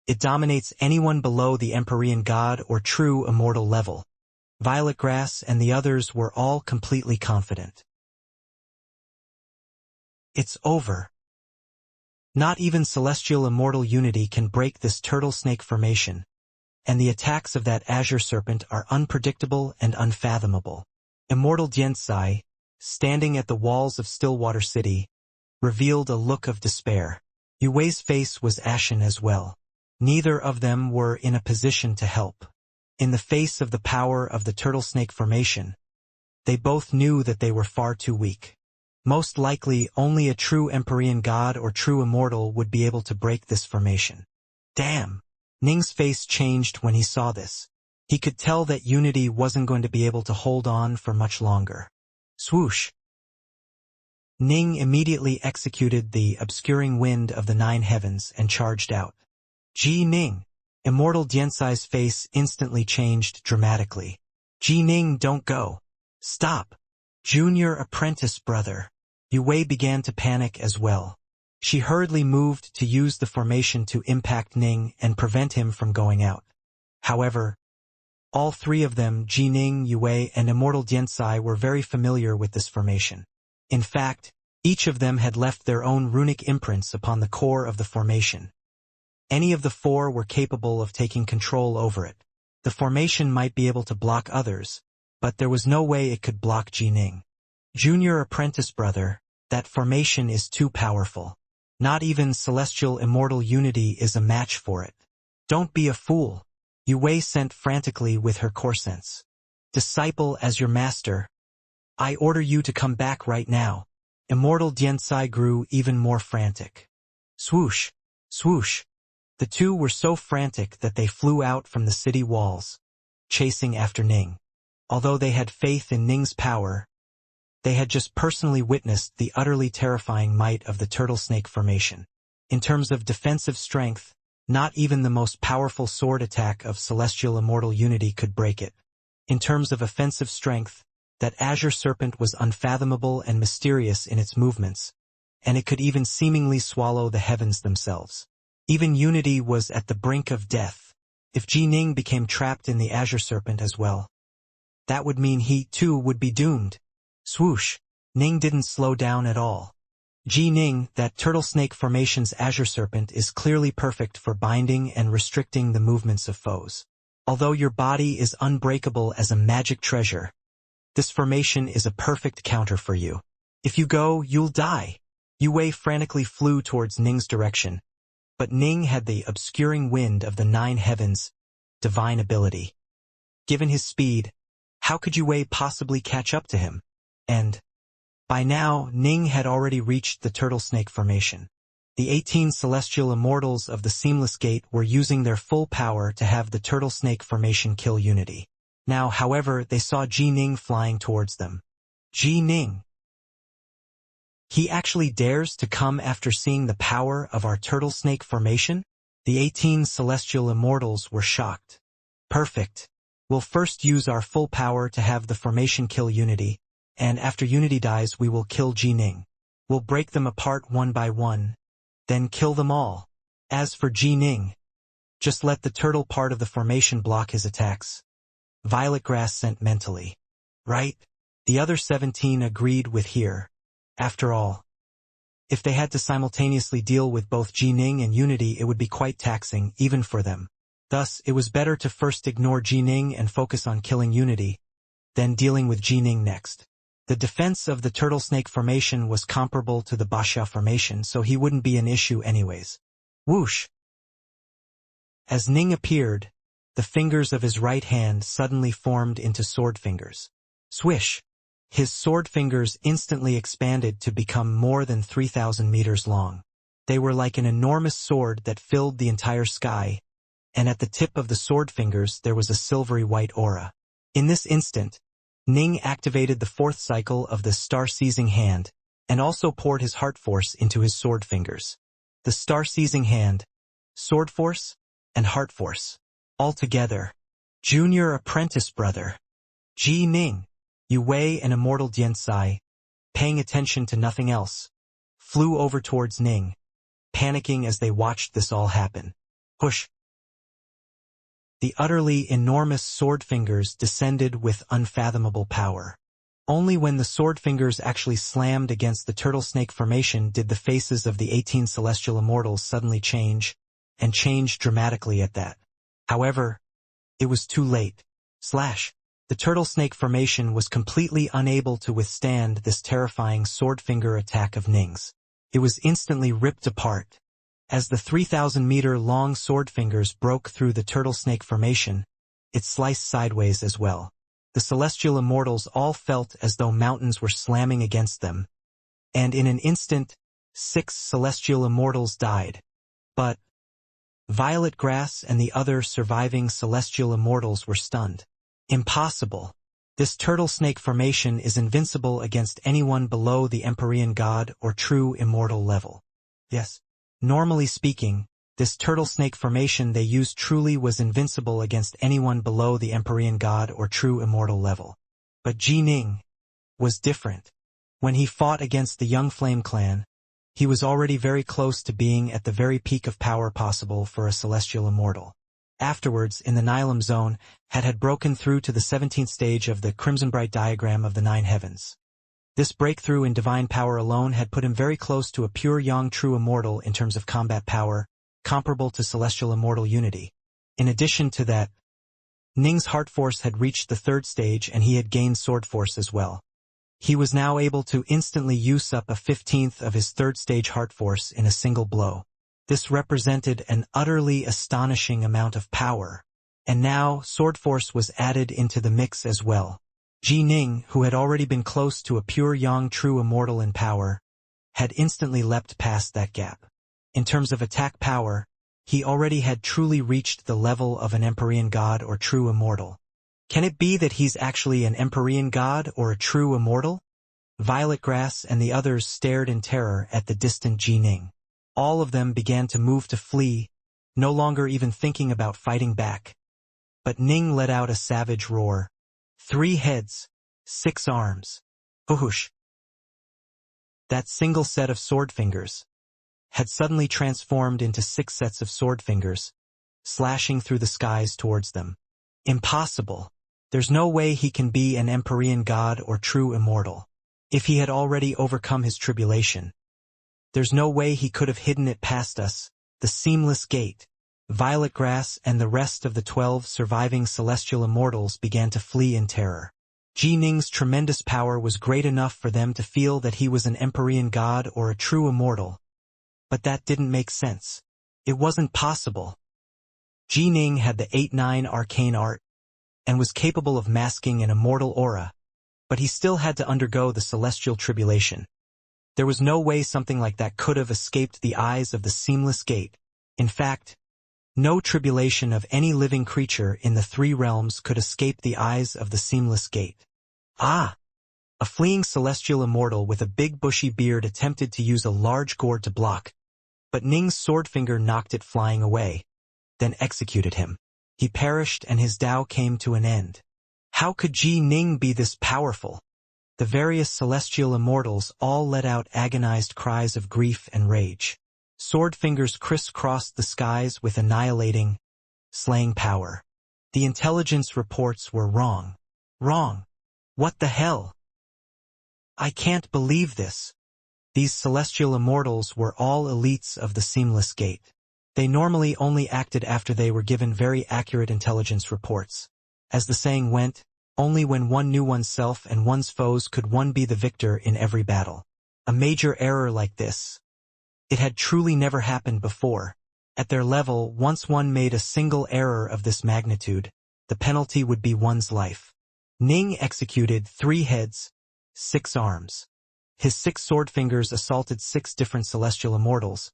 A: it dominates anyone below the Empyrean God or true immortal level. Violet Grass and the others were all completely confident. It's over. Not even celestial immortal Unity can break this turtle snake formation, and the attacks of that azure serpent are unpredictable and unfathomable. Immortal Xianxia, standing at the walls of Stillwater City, revealed a look of despair. Yue's face was ashen as well. Neither of them were in a position to help. In the face of the power of the turtle snake formation, they both knew that they were far too weak. Most likely, only a true Empyrean God or true immortal would be able to break this formation. Damn! Ning's face changed when he saw this. He could tell that Unity wasn't going to be able to hold on for much longer. Swoosh! Ning immediately executed the obscuring wind of the 9 heavens and charged out. Ji Ning! Immortal Xianxia's face instantly changed dramatically. Ji Ning, don't go. Stop. Junior apprentice brother. Yue began to panic as well. She hurriedly moved to use the formation to impact Ning and prevent him from going out. However, all 3 of them, Ji Ning, Yue, and Immortal Xianxia, were very familiar with this formation. In fact, each of them had left their own runic imprints upon the core of the formation. Any of the 4 were capable of taking control over it. The formation might be able to block others, but there was no way it could block Ji Ning. Junior apprentice brother, that formation is too powerful. Not even celestial immortal Unity is a match for it. Don't be a fool. Yue sent frantically with her core sense. Disciple as your master. I order you to come back right now. Immortal Xianxia grew even more frantic. Swoosh! Swoosh! The 2 were so frantic that they flew out from the city walls, chasing after Ning. Although they had faith in Ning's power, they had just personally witnessed the utterly terrifying might of the turtle snake formation. In terms of defensive strength, not even the most powerful sword attack of celestial immortal Unity could break it. In terms of offensive strength, that azure serpent was unfathomable and mysterious in its movements, and it could even seemingly swallow the heavens themselves. Even Unity was at the brink of death. If Ji Ning became trapped in the azure serpent as well, that would mean he, too, would be doomed. Swoosh! Ning didn't slow down at all. Ji Ning, that turtle snake formation's azure serpent, is clearly perfect for binding and restricting the movements of foes. Although your body is unbreakable as a magic treasure, this formation is a perfect counter for you. If you go, you'll die. Yue frantically flew towards Ning's direction, but Ning had the obscuring wind of the 9 heavens, divine ability. Given his speed, how could Yue possibly catch up to him? And by now, Ning had already reached the turtle snake formation. The 18 celestial immortals of the Seamless Gate were using their full power to have the turtle snake formation kill Unity. Now, however, they saw Ji Ning flying towards them. Ji Ning. He actually dares to come after seeing the power of our turtle snake formation? The 18 celestial immortals were shocked. Perfect. We'll first use our full power to have the formation kill Unity, and after Unity dies we will kill Ji Ning. We'll break them apart one by one, then kill them all. As for Ji Ning, just let the turtle part of the formation block his attacks. Violet Grass sent mentally. Right? The other 17 agreed with here. After all, if they had to simultaneously deal with both Ji Ning and Unity, it would be quite taxing, even for them. Thus, it was better to first ignore Ji Ning and focus on killing Unity, then dealing with Ji Ning next. The defense of the turtle snake formation was comparable to the Basha formation, so he wouldn't be an issue anyways. Whoosh! As Ning appeared, the fingers of his right hand suddenly formed into sword fingers. Swish! His sword fingers instantly expanded to become more than 3,000 meters long. They were like an enormous sword that filled the entire sky, and at the tip of the sword fingers there was a silvery white aura. In this instant, Ning activated the 4th cycle of the star-seizing hand, and also poured his heart force into his sword fingers. The star-seizing hand, sword force, and heart force. All together. Junior apprentice brother. Ji Ning. Yue and Immortal Diansai, paying attention to nothing else, flew over towards Ning, panicking as they watched this all happen. Push! The utterly enormous sword fingers descended with unfathomable power. Only when the sword fingers actually slammed against the turtle snake formation did the faces of the 18 celestial immortals suddenly change, and change dramatically at that. However, it was too late. The turtle snake formation was completely unable to withstand this terrifying sword finger attack of Ning's. It was instantly ripped apart. As the 3,000-meter-long sword fingers broke through the turtle snake formation, it sliced sideways as well. The celestial immortals all felt as though mountains were slamming against them, and in an instant, 6 celestial immortals died. But Violet Grass and the other surviving celestial immortals were stunned. Impossible. This turtle snake formation is invincible against anyone below the Empyrean God or true immortal level. Yes. Normally speaking, this turtle snake formation they used truly was invincible against anyone below the Empyrean God or true immortal level. But Ji Ning was different. When he fought against the Young Flame clan, he was already very close to being at the very peak of power possible for a celestial immortal. Afterwards, in the Nilam zone, had broken through to the 17th stage of the Crimson Bright diagram of the 9 heavens. This breakthrough in divine power alone had put him very close to a pure Yang true immortal in terms of combat power, comparable to celestial immortal unity. In addition to that, Ning's heart force had reached the 3rd stage and he had gained sword force as well. He was now able to instantly use up a 15th of his 3rd stage heart force in a single blow. This represented an utterly astonishing amount of power, and now sword force was added into the mix as well. Ji Ning, who had already been close to a pure Yang true immortal in power, had instantly leapt past that gap. In terms of attack power, he already had truly reached the level of an Empyrean God or true immortal. Can it be that he's actually an Empyrean God or a true immortal? Violet Grass and the others stared in terror at the distant Ji Ning. All of them began to move to flee, no longer even thinking about fighting back. But Ning let out a savage roar. 3 heads, 6 arms. Whoosh! That single set of sword fingers had suddenly transformed into 6 sets of sword fingers, slashing through the skies towards them. Impossible. There's no way he can be an Empyrean God or true immortal. If he had already overcome his tribulation, there's no way he could have hidden it past us, the Seamless Gate. Violet Grass and the rest of the 12 surviving celestial immortals began to flee in terror. Ji Ning's tremendous power was great enough for them to feel that he was an Empyrean god or a true immortal. But that didn't make sense. It wasn't possible. Ji Ning had the 8-9 arcane art and was capable of masking an immortal aura, but he still had to undergo the celestial tribulation. There was no way something like that could have escaped the eyes of the Seamless Gate. In fact, no tribulation of any living creature in the 3 realms could escape the eyes of the Seamless Gate. Ah! A fleeing celestial immortal with a big bushy beard attempted to use a large gourd to block, but Ning's swordfinger knocked it flying away, then executed him. He perished and his Tao came to an end. How could Ji Ning be this powerful? The various celestial immortals all let out agonized cries of grief and rage. Swordfingers crisscrossed the skies with annihilating, slaying power. The intelligence reports were wrong. Wrong. What the hell? I can't believe this. These celestial immortals were all elites of the Seamless Gate. They normally only acted after they were given very accurate intelligence reports. As the saying went, only when one knew oneself and one's foes could one be the victor in every battle. A major error like this. It had truly never happened before. At their level, once one made a single error of this magnitude, the penalty would be one's life. Ning executed 3 heads, 6 arms. His 6 sword fingers assaulted 6 different celestial immortals,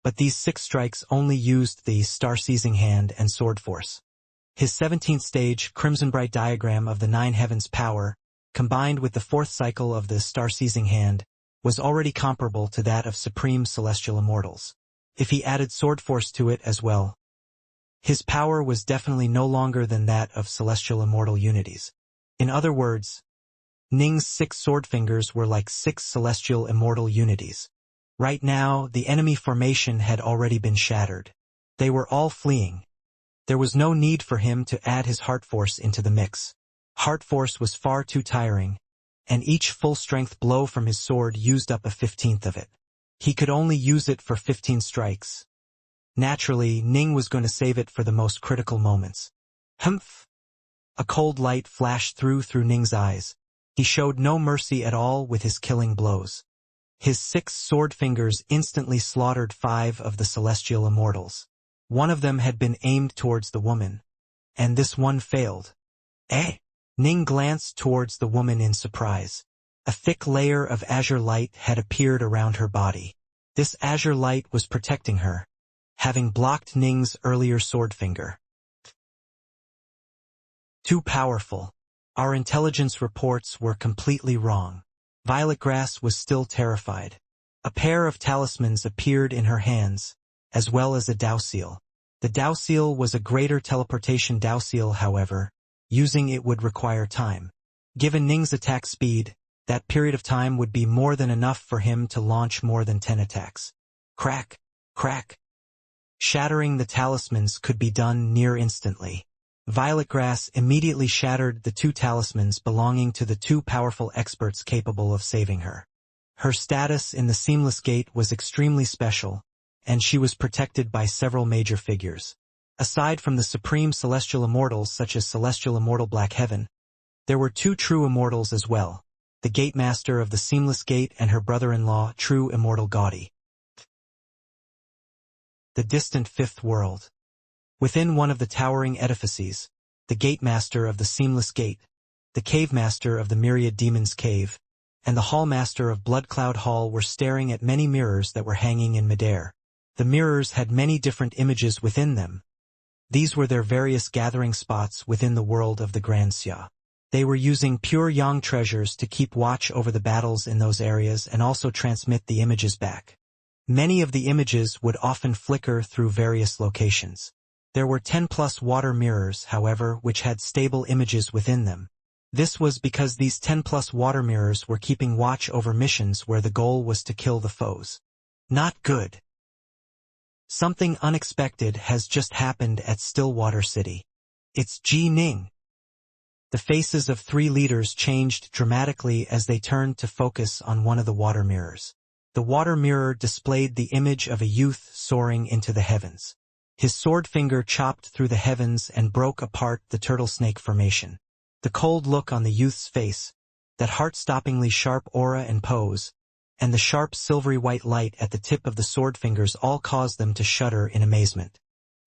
A: but these 6 strikes only used the star-seizing hand and sword force. His 17th stage Crimson Bright diagram of the 9 heavens power, combined with the 4th cycle of the star-seizing hand, was already comparable to that of supreme celestial immortals. If he added sword force to it as well, his power was definitely no longer than that of celestial immortal unities. In other words, Ning's 6 sword fingers were like 6 celestial immortal unities. Right now, the enemy formation had already been shattered. They were all fleeing. There was no need for him to add his heart force into the mix. Heart force was far too tiring, and each full-strength blow from his sword used up a 15th of it. He could only use it for 15 strikes. Naturally, Ning was going to save it for the most critical moments. Humph! A cold light flashed through Ning's eyes. He showed no mercy at all with his killing blows. His 6 sword fingers instantly slaughtered 5 of the celestial immortals. One of them had been aimed towards the woman, and this one failed. Eh? Ning glanced towards the woman in surprise. A thick layer of azure light had appeared around her body. This azure light was protecting her, having blocked Ning's earlier sword finger. Too powerful. Our intelligence reports were completely wrong. Violet Grass was still terrified. A pair of talismans appeared in her hands, as well as a Dao Seal. The Dao Seal was a greater teleportation Dao Seal, however. Using it would require time. Given Ning's attack speed, that period of time would be more than enough for him to launch more than 10 attacks. Crack! Crack! Shattering the talismans could be done near instantly. Violet Grass immediately shattered the 2 talismans belonging to the 2 powerful experts capable of saving her. Her status in the Seamless Gate was extremely special, and she was protected by several major figures. Aside from the supreme celestial immortals such as Celestial Immortal Black Heaven, there were 2 true immortals as well, the Gatemaster of the Seamless Gate and her brother-in-law, True Immortal Gaudy. The distant 5th world. Within one of the towering edifices, the Gatemaster of the Seamless Gate, the Cavemaster of the Myriad Demons Cave, and the Hallmaster of Bloodcloud Hall were staring at many mirrors that were hanging in midair. The mirrors had many different images within them. These were their various gathering spots within the world of the Grand Xia. They were using pure yang treasures to keep watch over the battles in those areas and also transmit the images back. Many of the images would often flicker through various locations. There were 10+ water mirrors, however, which had stable images within them. This was because these 10+ water mirrors were keeping watch over missions where the goal was to kill the foes. Not good. Something unexpected has just happened at Stillwater City. It's Ji Ning. The faces of 3 leaders changed dramatically as they turned to focus on one of the water mirrors. The water mirror displayed the image of a youth soaring into the heavens. His sword finger chopped through the heavens and broke apart the turtle snake formation. The cold look on the youth's face, that heart-stoppingly sharp aura and pose, and the sharp silvery white light at the tip of the sword fingers all caused them to shudder in amazement.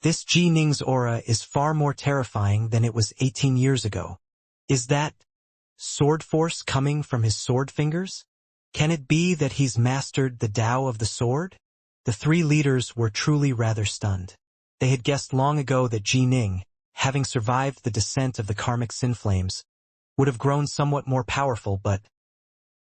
A: This Ji Ning's aura is far more terrifying than it was 18 years ago. Is that sword force coming from his sword fingers? Can it be that he's mastered the Tao of the sword? The three leaders were truly rather stunned. They had guessed long ago that Ji Ning, having survived the descent of the karmic sin flames, would have grown somewhat more powerful, but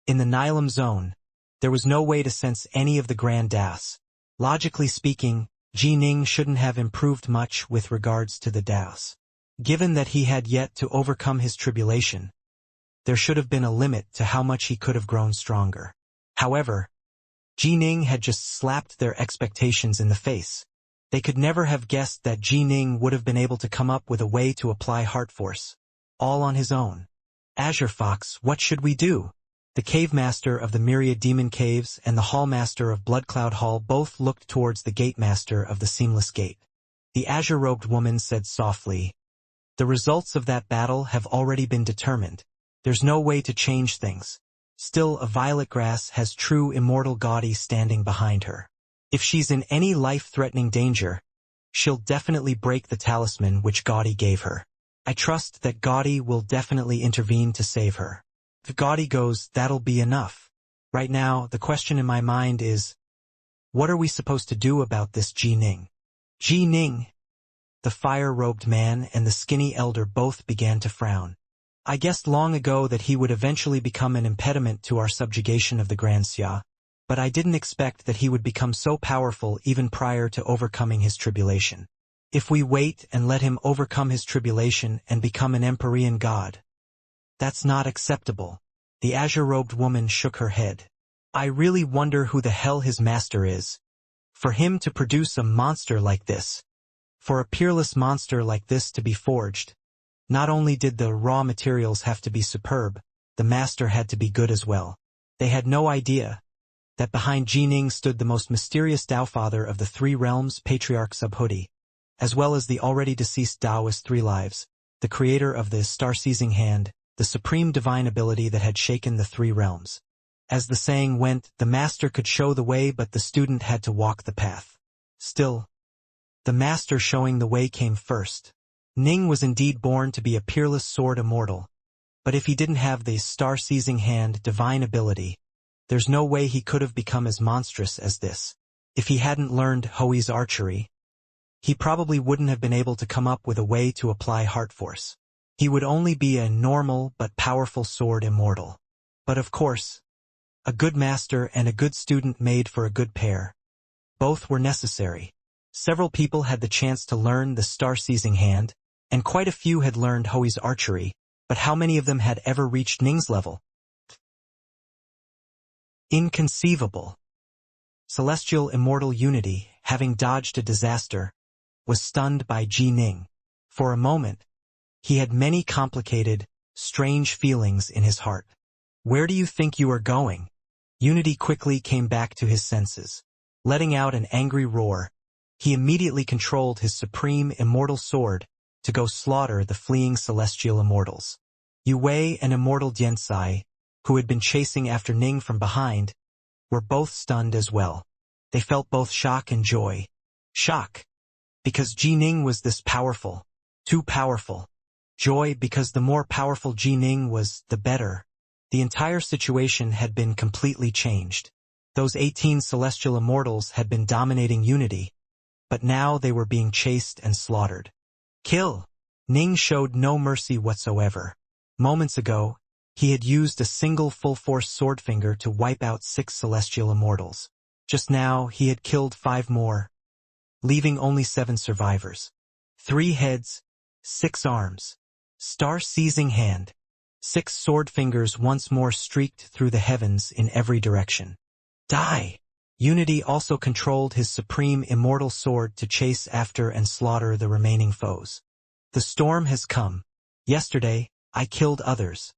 A: in the Nilam zone, there was no way to sense any of the grand Daos. Logically speaking, Ji Ning shouldn't have improved much with regards to the Daos. Given that he had yet to overcome his tribulation, there should have been a limit to how much he could have grown stronger. However, Ji Ning had just slapped their expectations in the face. They could never have guessed that Ji Ning would have been able to come up with a way to apply heart force, all on his own. Azure Fox, what should we do? The cave master of the myriad demon caves and the hall master of Bloodcloud Hall both looked towards the gate master of the seamless gate. The azure-robed woman said softly, "The results of that battle have already been determined. There's no way to change things. Still, a violet grass has true immortal Gaudi standing behind her. If she's in any life-threatening danger, she'll definitely break the talisman which Gaudi gave her. I trust that Gaudi will definitely intervene to save her. If Gaudi goes, that'll be enough. Right now, the question in my mind is, what are we supposed to do about this Ji Ning?" Ji Ning! The fire-robed man and the skinny elder both began to frown. "I guessed long ago that he would eventually become an impediment to our subjugation of the Grand Xia, but I didn't expect that he would become so powerful even prior to overcoming his tribulation. If we wait and let him overcome his tribulation and become an Empyrean god, that's not acceptable." The azure-robed woman shook her head. "I really wonder who the hell his master is. For him to produce a monster like this, for a peerless monster like this to be forged, not only did the raw materials have to be superb, the master had to be good as well. They had no idea that behind Ji Ning stood the most mysterious Tao Father of the Three Realms, Patriarch Subhuti, as well as the already deceased Taoist Three Lives, the creator of the star-seizing hand, the supreme divine ability that had shaken the Three Realms. As the saying went, the master could show the way, but the student had to walk the path. Still, the master showing the way came first. Ning was indeed born to be a peerless sword immortal, but if he didn't have the star-seizing hand divine ability, there's no way he could have become as monstrous as this. If he hadn't learned Hoi's archery, he probably wouldn't have been able to come up with a way to apply heart force. He would only be a normal but powerful sword immortal. But of course, a good master and a good student made for a good pair. Both were necessary. Several people had the chance to learn the star-seizing hand, and quite a few had learned Hoi's archery, but how many of them had ever reached Ning's level? Inconceivable. Celestial immortal unity, having dodged a disaster, was stunned by Ji Ning. For a moment, he had many complicated, strange feelings in his heart. "Where do you think you are going?" Unity quickly came back to his senses. Letting out an angry roar, he immediately controlled his supreme immortal sword to go slaughter the fleeing celestial immortals. Yu Wei and Immortal Diansai, who had been chasing after Ning from behind, were both stunned as well. They felt both shock and joy. Shock, because Ji Ning was this powerful, too powerful. Joy, because the more powerful Ji Ning was, the better. The entire situation had been completely changed. Those 18 celestial immortals had been dominating Unity, but now they were being chased and slaughtered. Kill! Ning showed no mercy whatsoever. Moments ago, he had used a single full-force sword finger to wipe out 6 celestial immortals. Just now, he had killed 5 more, leaving only 7 survivors. 3 heads, 6 arms. Star-seizing hand. 6 sword fingers once more streaked through the heavens in every direction. Die! Unity also controlled his supreme immortal sword to chase after and slaughter the remaining foes. The storm has come. Yesterday, I killed others.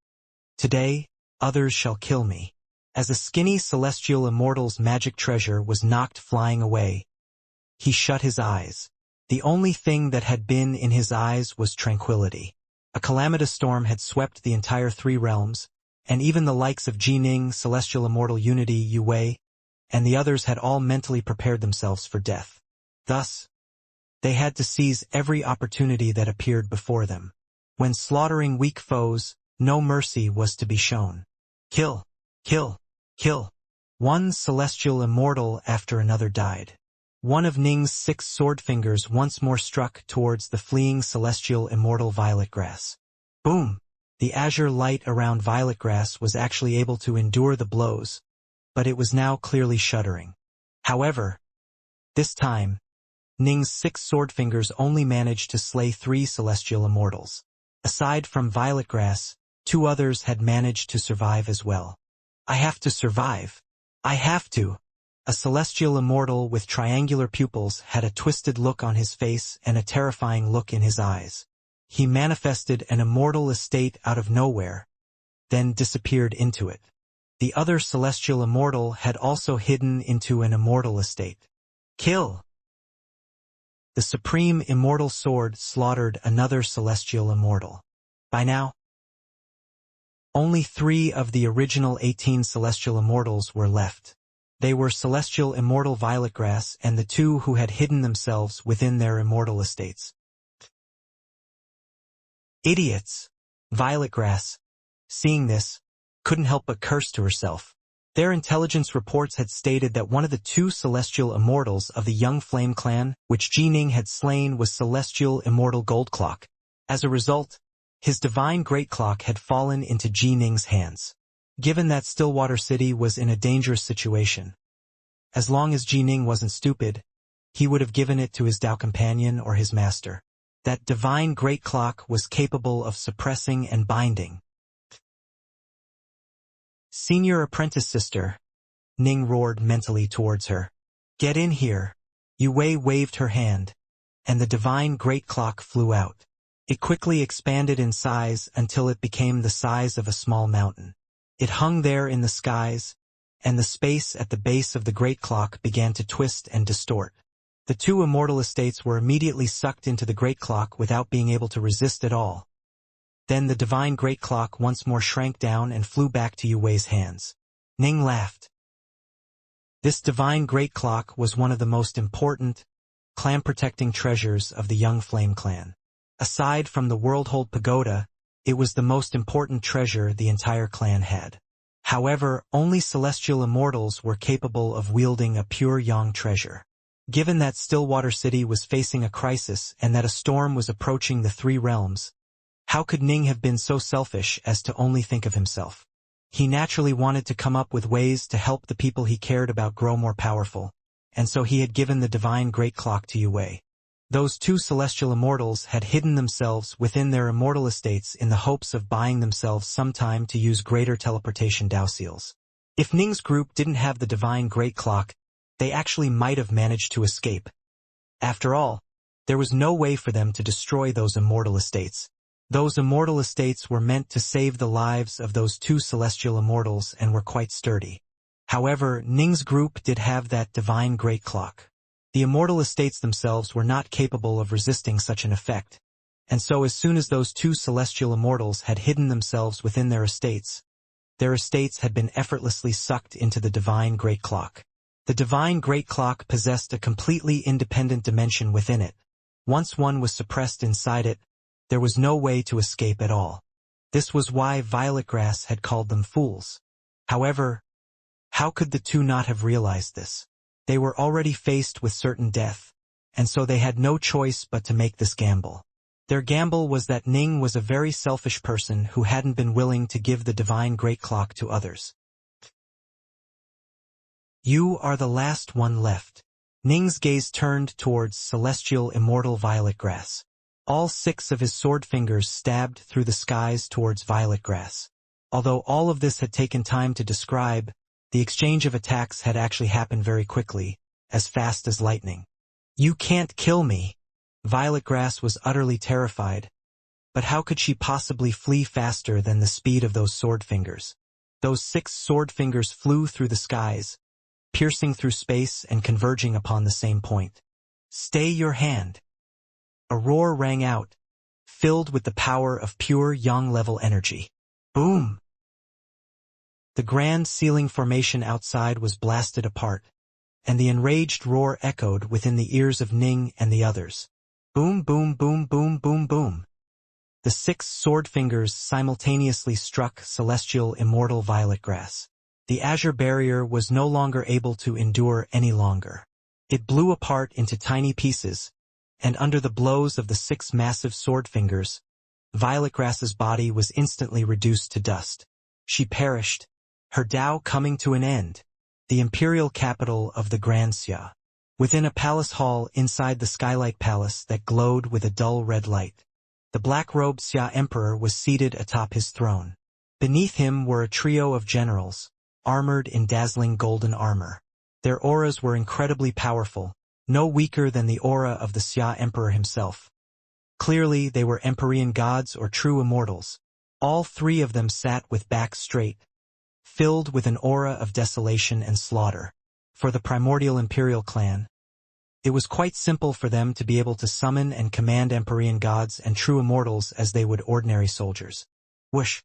A: Today, others shall kill me. As a skinny celestial immortal's magic treasure was knocked flying away, he shut his eyes. The only thing that had been in his eyes was tranquility. A calamitous storm had swept the entire three realms, and even the likes of Jining, Celestial Immortal Unity, Yu Wei, and the others had all mentally prepared themselves for death. Thus, they had to seize every opportunity that appeared before them. When slaughtering weak foes, no mercy was to be shown. Kill, kill, kill. One celestial immortal after another died. One of Ning's 6 sword fingers once more struck towards the fleeing celestial immortal violet grass. Boom! The azure light around violet grass was actually able to endure the blows, but it was now clearly shuddering. However, this time, Ning's 6 sword fingers only managed to slay 3 celestial immortals. Aside from violet grass, 2 others had managed to survive as well. I have to survive. I have to. A celestial immortal with triangular pupils had a twisted look on his face and a terrifying look in his eyes. He manifested an immortal estate out of nowhere, then disappeared into it. The other celestial immortal had also hidden into an immortal estate. Kill! The supreme immortal sword slaughtered another celestial immortal. By now, only 3 of the original 18 celestial immortals were left. They were celestial immortal violet grass and the 2 who had hidden themselves within their immortal estates. Idiots! Violet grass, seeing this, couldn't help but curse to herself. Their intelligence reports had stated that one of the 2 celestial immortals of the Young Flame clan, which Jining had slain, was celestial immortal Goldclock. As a result, his divine great clock had fallen into Jining's hands. Given that Stillwater City was in a dangerous situation, as long as Jining wasn't stupid, he would have given it to his Dao companion or his master. That divine great clock was capable of suppressing and binding. Senior apprentice sister, Ning roared mentally towards her. Get in here. Yu Wei waved her hand, and the divine great clock flew out. It quickly expanded in size until it became the size of a small mountain. It hung there in the skies, and the space at the base of the great clock began to twist and distort. The 2 immortal estates were immediately sucked into the great clock without being able to resist at all. Then the divine great clock once more shrank down and flew back to Yu Wei's hands. Ning laughed. This divine great clock was one of the most important, clan-protecting treasures of the Young Flame clan. Aside from the Worldhold Pagoda, it was the most important treasure the entire clan had. However, only celestial immortals were capable of wielding a pure Yang treasure. Given that Stillwater City was facing a crisis and that a storm was approaching the 3 realms, how could Ning have been so selfish as to only think of himself? He naturally wanted to come up with ways to help the people he cared about grow more powerful, and so he had given the divine great clock to Yu Wei. Those 2 celestial immortals had hidden themselves within their immortal estates in the hopes of buying themselves some time to use greater teleportation Dao seals. If Ning's group didn't have the divine great clock, they actually might have managed to escape. After all, there was no way for them to destroy those immortal estates. Those immortal estates were meant to save the lives of those 2 celestial immortals and were quite sturdy. However, Ning's group did have that divine great clock. The immortal estates themselves were not capable of resisting such an effect, and so as soon as those 2 celestial immortals had hidden themselves within their estates had been effortlessly sucked into the divine great clock. The divine great clock possessed a completely independent dimension within it. Once one was suppressed inside it, there was no way to escape at all. This was why Violet Grass had called them fools. However, how could the 2 not have realized this? They were already faced with certain death, and so they had no choice but to make this gamble. Their gamble was that Ning was a very selfish person who hadn't been willing to give the divine great clock to others. You are the last one left. Ning's gaze turned towards celestial immortal Violet Grass. All 6 of his sword fingers stabbed through the skies towards Violet Grass. Although all of this had taken time to describe, the exchange of attacks had actually happened very quickly, as fast as lightning. You can't kill me! Violet Grass was utterly terrified, but how could she possibly flee faster than the speed of those sword fingers? Those 6 sword fingers flew through the skies, piercing through space and converging upon the same point. Stay your hand. A roar rang out, filled with the power of pure yang-level energy. Boom! The grand ceiling formation outside was blasted apart, and the enraged roar echoed within the ears of Ning and the others. Boom, boom, boom, boom, boom, boom. The 6 sword fingers simultaneously struck celestial immortal violet grass. The azure barrier was no longer able to endure any longer. It blew apart into tiny pieces, and under the blows of the 6 massive sword fingers, Violet Grass's body was instantly reduced to dust. She perished, her Tao coming to an end. The imperial capital of the Grand Xia. Within a palace hall inside the Skylight Palace that glowed with a dull red light, the black-robed Xia Emperor was seated atop his throne. Beneath him were a trio of generals, armored in dazzling golden armor. Their auras were incredibly powerful, no weaker than the aura of the Xia Emperor himself. Clearly, they were Empyrean gods or true immortals. All 3 of them sat with backs straight, filled with an aura of desolation and slaughter. For the primordial imperial clan, it was quite simple for them to be able to summon and command Empyrean gods and true immortals as they would ordinary soldiers. Whoosh!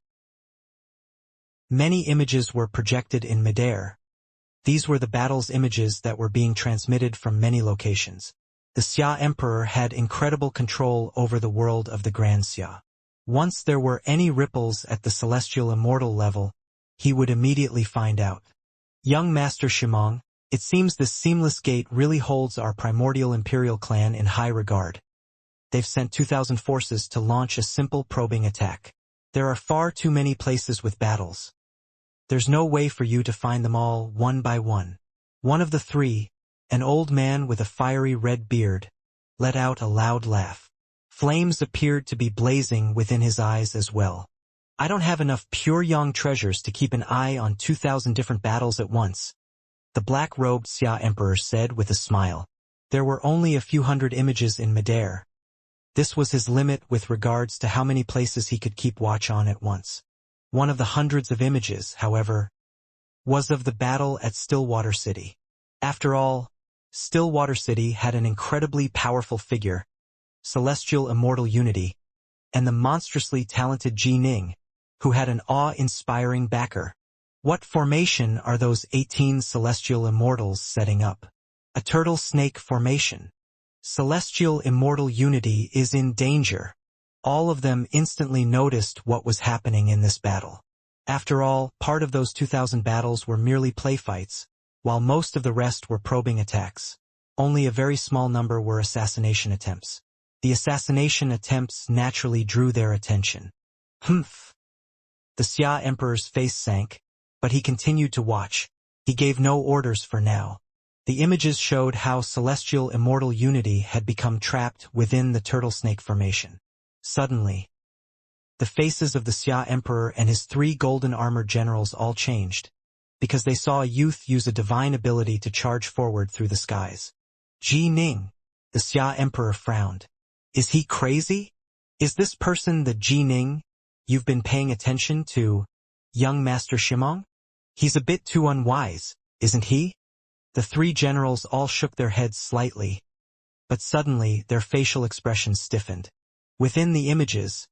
A: Many images were projected in midair. These were the battle's images that were being transmitted from many locations. The Xia Emperor had incredible control over the world of the Grand Xia. Once there were any ripples at the celestial immortal level, he would immediately find out. Young Master Shimong, it seems this seamless gate really holds our primordial imperial clan in high regard. They've sent 2,000 forces to launch a simple probing attack. There are far too many places with battles. There's no way for you to find them all one by one. One of the 3, an old man with a fiery red beard, let out a loud laugh. Flames appeared to be blazing within his eyes as well. I don't have enough pure yang treasures to keep an eye on 2,000 different battles at once, the black-robed Xia Emperor said with a smile. There were only a few hundred images in midair. This was his limit with regards to how many places he could keep watch on at once. One of the hundreds of images, however, was of the battle at Stillwater City. After all, Stillwater City had an incredibly powerful figure, celestial immortal unity, and the monstrously talented Ji Ning, who had an awe-inspiring backer. What formation are those 18 celestial immortals setting up? A turtle snake formation. Celestial immortal unity is in danger. All of them instantly noticed what was happening in this battle. After all, part of those 2,000 battles were merely play fights, while most of the rest were probing attacks. Only a very small number were assassination attempts. The assassination attempts naturally drew their attention. Humph! The Xia Emperor's face sank, but he continued to watch. He gave no orders for now. The images showed how celestial immortal unity had become trapped within the turtle snake formation. Suddenly, the faces of the Xia Emperor and his 3 golden-armored generals all changed, because they saw a youth use a divine ability to charge forward through the skies. Ji Ning, the Xia Emperor frowned. Is he crazy? Is this person the Ji Ning you've been paying attention to, young Master Shimong? He's a bit too unwise, isn't he? The 3 generals all shook their heads slightly, but suddenly their facial expressions stiffened. Within the images,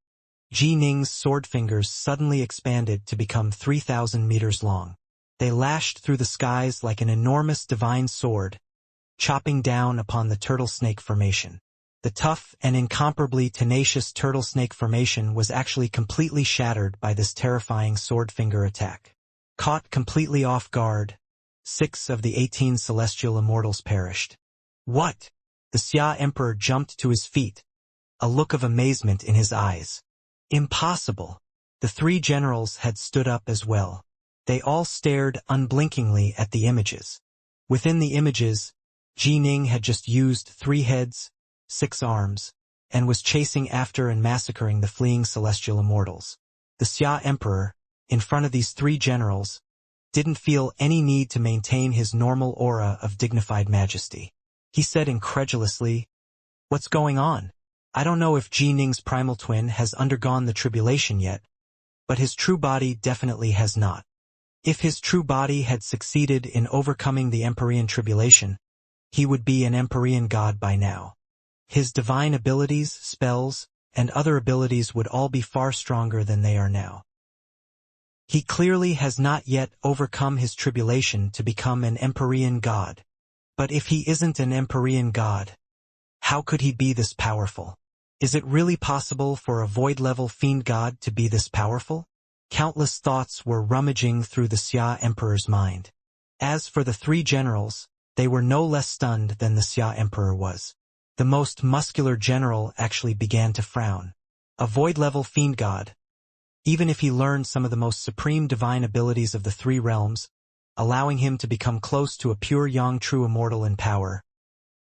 A: Ji Ning's sword fingers suddenly expanded to become 3,000 meters long. They lashed through the skies like an enormous divine sword, chopping down upon the turtle snake formation. The tough and incomparably tenacious turtle snake formation was actually completely shattered by this terrifying sword finger attack. Caught completely off guard, 6 of the 18 celestial immortals perished. What? The Xia Emperor jumped to his feet, a look of amazement in his eyes. Impossible! The 3 generals had stood up as well. They all stared unblinkingly at the images. Within the images, Ji Ning had just used 3 heads, 6 arms, and was chasing after and massacring the fleeing celestial immortals. The Xia Emperor, in front of these 3 generals, didn't feel any need to maintain his normal aura of dignified majesty. He said incredulously, "What's going on? I don't know if Ji Ning's primal twin has undergone the tribulation yet, but his true body definitely has not. If his true body had succeeded in overcoming the Empyrean tribulation, he would be an Empyrean god by now. His divine abilities, spells, and other abilities would all be far stronger than they are now. He clearly has not yet overcome his tribulation to become an Empyrean god. But if he isn't an Empyrean god, how could he be this powerful? Is it really possible for a void-level Fiendgod to be this powerful? Countless thoughts were rummaging through the Xia Emperor's mind. As for the three generals, they were no less stunned than the Xia Emperor was. The most muscular general actually began to frown. A void-level Fiendgod, even if he learned some of the most supreme divine abilities of the three realms, allowing him to become close to a pure Yang true immortal in power,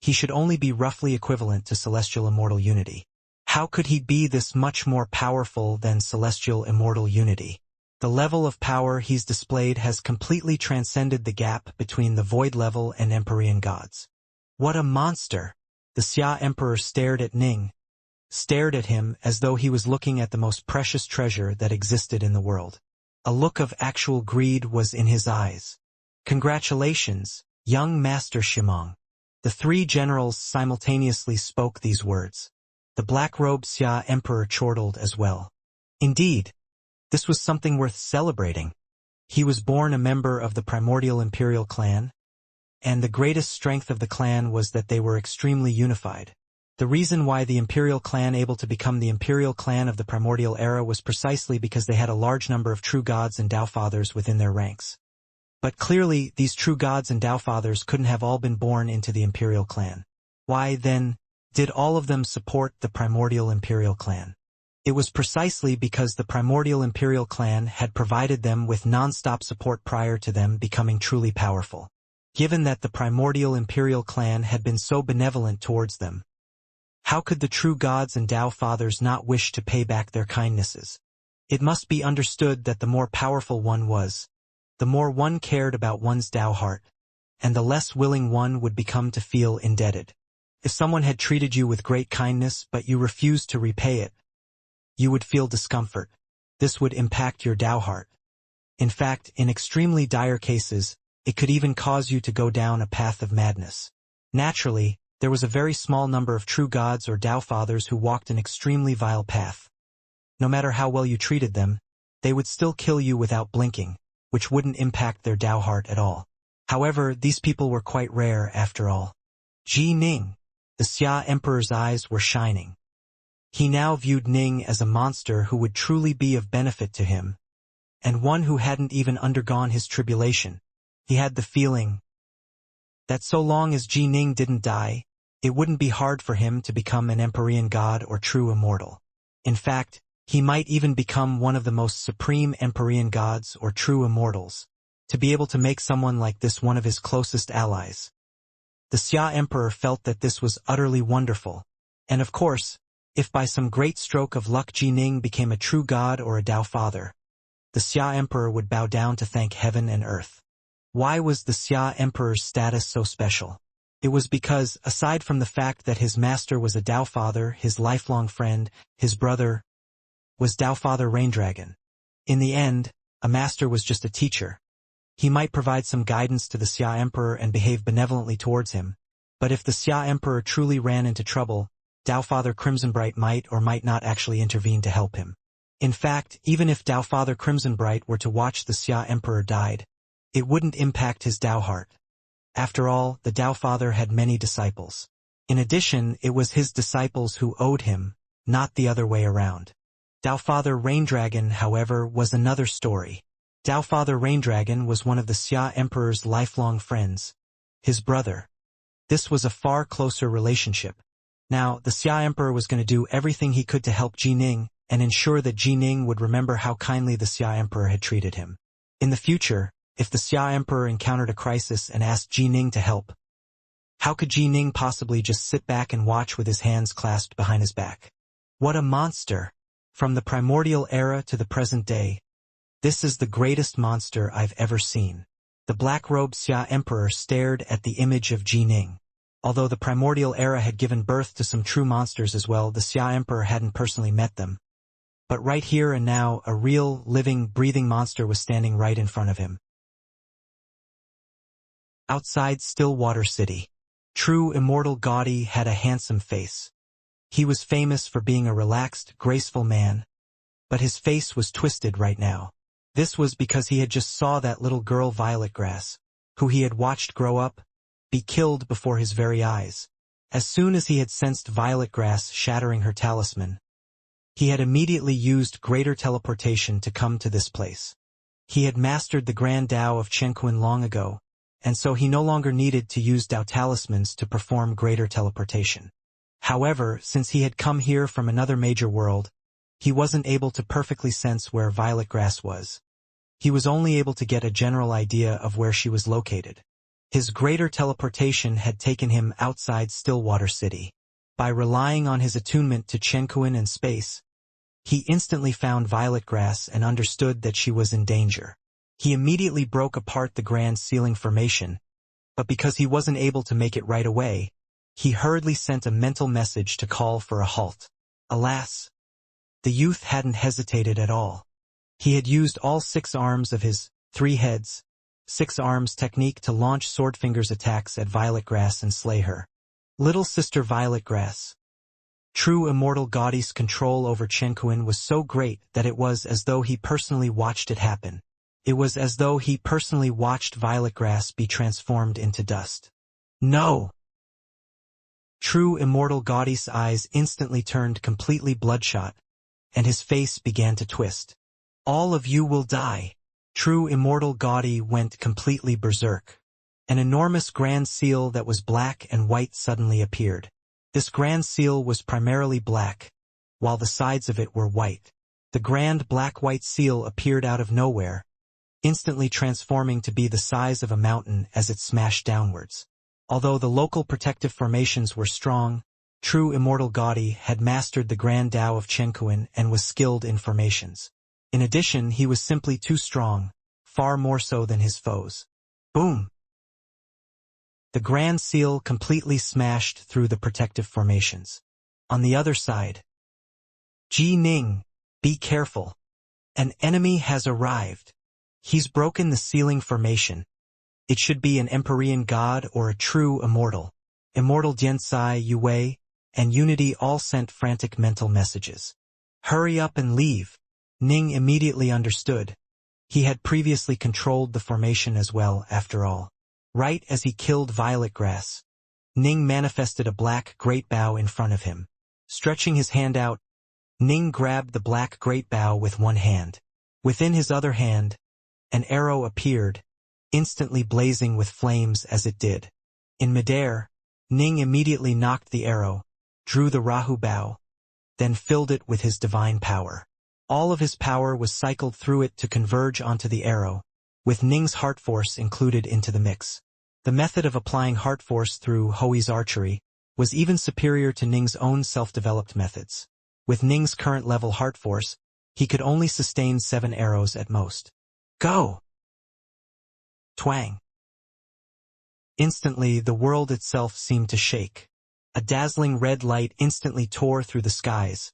A: he should only be roughly equivalent to celestial immortal unity. How could he be this much more powerful than celestial immortal unity? The level of power he's displayed has completely transcended the gap between the void level and Empyrean gods. What a monster! The Xia Emperor stared at Ning, stared at him as though he was looking at the most precious treasure that existed in the world. A look of actual greed was in his eyes. Congratulations, young Master Shimong. The three generals simultaneously spoke these words. The black-robed Xia Emperor chortled as well. Indeed, this was something worth celebrating. He was born a member of the primordial imperial clan, and the greatest strength of the clan was that they were extremely unified. The reason why the imperial clan able to become the imperial clan of the primordial era was precisely because they had a large number of true gods and Tao fathers within their ranks. But clearly, these true gods and Tao fathers couldn't have all been born into the imperial clan. Why, then, did all of them support the primordial imperial clan? It was precisely because the primordial imperial clan had provided them with non-stop support prior to them becoming truly powerful. Given that the primordial imperial clan had been so benevolent towards them, how could the true gods and Tao fathers not wish to pay back their kindnesses? It must be understood that the more powerful one was, the more one cared about one's Tao heart, and the less willing one would become to feel indebted. If someone had treated you with great kindness but you refused to repay it, you would feel discomfort. This would impact your Tao heart. In fact, in extremely dire cases, it could even cause you to go down a path of madness. Naturally, there was a very small number of true gods or Tao fathers who walked an extremely vile path. No matter how well you treated them, they would still kill you without blinking, which wouldn't impact their Tao heart at all. However, these people were quite rare after all. Ji Ning. The Xia Emperor's eyes were shining. He now viewed Ning as a monster who would truly be of benefit to him, and one who hadn't even undergone his tribulation. He had the feeling that so long as Ji Ning didn't die, it wouldn't be hard for him to become an Empyrean god or true immortal. In fact, he might even become one of the most supreme Empyrean gods or true immortals, to be able to make someone like this one of his closest allies. The Xia Emperor felt that this was utterly wonderful, and of course, if by some great stroke of luck Ji Ning became a true god or a Tao father, the Xia Emperor would bow down to thank heaven and earth. Why was the Xia Emperor's status so special? It was because, aside from the fact that his master was a Tao father, his lifelong friend, his brother, was Tao father Raindragon. In the end, a master was just a teacher. He might provide some guidance to the Xia Emperor and behave benevolently towards him, but if the Xia Emperor truly ran into trouble, Tao Father Crimsonbright might or might not actually intervene to help him. In fact, even if Tao Father Crimsonbright were to watch the Xia Emperor died, it wouldn't impact his Tao heart. After all, the Tao Father had many disciples. In addition, it was his disciples who owed him, not the other way around. Tao Father Raindragon, however, was another story. Tao Father Raindragon was one of the Xia Emperor's lifelong friends, his brother. This was a far closer relationship. Now, the Xia Emperor was going to do everything he could to help Ji Ning and ensure that Ji Ning would remember how kindly the Xia Emperor had treated him. In the future, if the Xia Emperor encountered a crisis and asked Ji Ning to help, how could Ji Ning possibly just sit back and watch with his hands clasped behind his back? What a monster! From the primordial era to the present day, this is the greatest monster I've ever seen. The black-robed Xia Emperor stared at the image of Ji Ning. Although the primordial era had given birth to some true monsters as well, the Xia Emperor hadn't personally met them. But right here and now, a real, living, breathing monster was standing right in front of him. Outside Stillwater City. True Immortal Gaudi had a handsome face. He was famous for being a relaxed, graceful man, but his face was twisted right now. This was because he had just saw that little girl Violet Grass, who he had watched grow up, be killed before his very eyes. As soon as he had sensed Violet Grass shattering her talisman, he had immediately used greater teleportation to come to this place. He had mastered the Grand Tao of Qianquan long ago, and so he no longer needed to use Tao talismans to perform greater teleportation. However, since he had come here from another major world, he wasn't able to perfectly sense where Violet Grass was. He was only able to get a general idea of where she was located. His greater teleportation had taken him outside Stillwater City. By relying on his attunement to Qianquan and space, he instantly found Violet Grass and understood that she was in danger. He immediately broke apart the Grand Ceiling formation, but because he wasn't able to make it right away, he hurriedly sent a mental message to call for a halt. Alas, the youth hadn't hesitated at all. He had used all 6 arms of his 3 heads, 6 arms technique to launch Swordfinger's attacks at Violet Grass and slay her. Little sister Violet Grass. True Immortal Gaudi's control over Qianquan was so great that it was as though he personally watched it happen. It was as though he personally watched Violet Grass be transformed into dust. No! True Immortal Gaudi's eyes instantly turned completely bloodshot, and his face began to twist. All of you will die. True Immortal Gaudi went completely berserk. An enormous grand seal that was black and white suddenly appeared. This grand seal was primarily black, while the sides of it were white. The grand black-white seal appeared out of nowhere, instantly transforming to be the size of a mountain as it smashed downwards. Although the local protective formations were strong, True Immortal Gaudi had mastered the Grand Tao of Qianquan and was skilled in formations. In addition, he was simply too strong, far more so than his foes. Boom! The Grand Seal completely smashed through the protective formations. On the other side, Ji Ning, be careful. An enemy has arrived. He's broken the ceiling formation. It should be an Empyrean god or a true immortal. Immortal Jiansai Yue and Unity all sent frantic mental messages. Hurry up and leave. Ning immediately understood. He had previously controlled the formation as well, after all. Right as he killed Violet Grass, Ning manifested a black great bow in front of him. Stretching his hand out, Ning grabbed the black great bow with one hand. Within his other hand, an arrow appeared, instantly blazing with flames as it did. In midair, Ning immediately knocked the arrow, drew the Rahu bow, then filled it with his divine power. All of his power was cycled through it to converge onto the arrow, with Ning's heart force included into the mix. The method of applying heart force through Hoi's archery was even superior to Ning's own self-developed methods. With Ning's current level heart force, he could only sustain 7 arrows at most. Go! Twang! Instantly, the world itself seemed to shake. A dazzling red light instantly tore through the skies,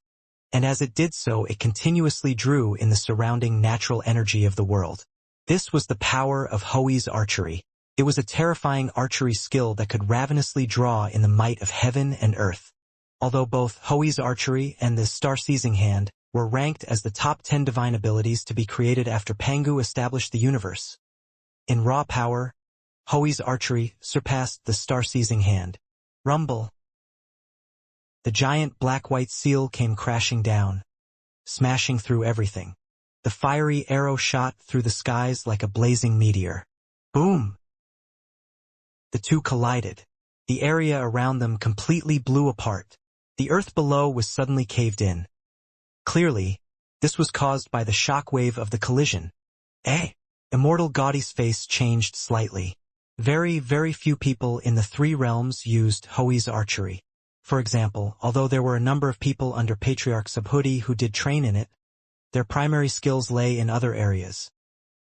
A: and as it did so, it continuously drew in the surrounding natural energy of the world. This was the power of Hoi's archery. It was a terrifying archery skill that could ravenously draw in the might of heaven and earth. Although both Hoi's archery and the star-seizing hand were ranked as the top 10 divine abilities to be created after Pangu established the universe. In raw power, Hoi's archery surpassed the star-seizing hand. Rumble! The giant black-white seal came crashing down, smashing through everything. The fiery arrow shot through the skies like a blazing meteor. Boom! The two collided. The area around them completely blew apart. The earth below was suddenly caved in. Clearly, this was caused by the shock wave of the collision. Immortal Gaudi's face changed slightly. Very, very few people in the 3 realms used Hoi's archery. For example, although there were a number of people under Patriarch Subhuti who did train in it, their primary skills lay in other areas.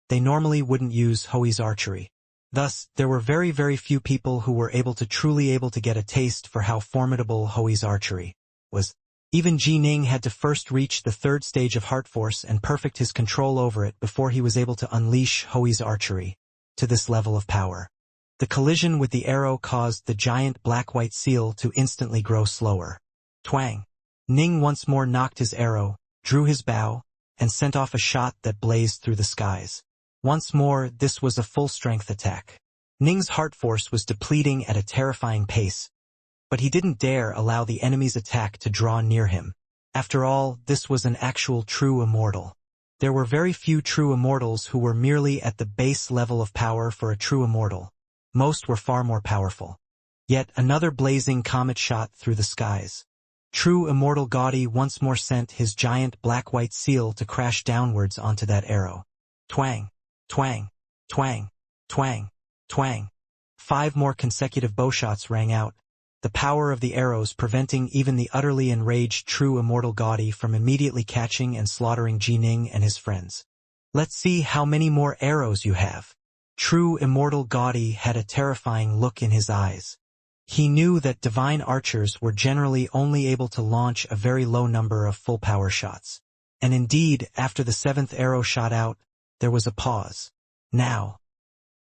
A: They normally wouldn't use Hoi's archery. Thus, there were very, very few people who were truly able to get a taste for how formidable Hoi's archery was. Even Ji Ning had to first reach the 3rd stage of heart force and perfect his control over it before he was able to unleash Hoi's archery to this level of power. The collision with the arrow caused the giant black-white seal to instantly grow slower. Twang! Ning once more knocked his arrow, drew his bow, and sent off a shot that blazed through the skies. Once more, this was a full-strength attack. Ning's heart force was depleting at a terrifying pace, but he didn't dare allow the enemy's attack to draw near him. After all, this was an actual true immortal. There were very few true immortals who were merely at the base level of power for a true immortal. Most were far more powerful. Yet another blazing comet shot through the skies. True immortal Gaudi once more sent his giant black-white seal to crash downwards onto that arrow. Twang! Twang! Twang! Twang! Twang! 5 more consecutive bowshots rang out, the power of the arrows preventing even the utterly enraged true immortal Gaudi from immediately catching and slaughtering Ji Ning and his friends. Let's see how many more arrows you have. True immortal Gaudi had a terrifying look in his eyes. He knew that divine archers were generally only able to launch a very low number of full-power shots. And indeed, after the 7th arrow shot out, there was a pause. Now,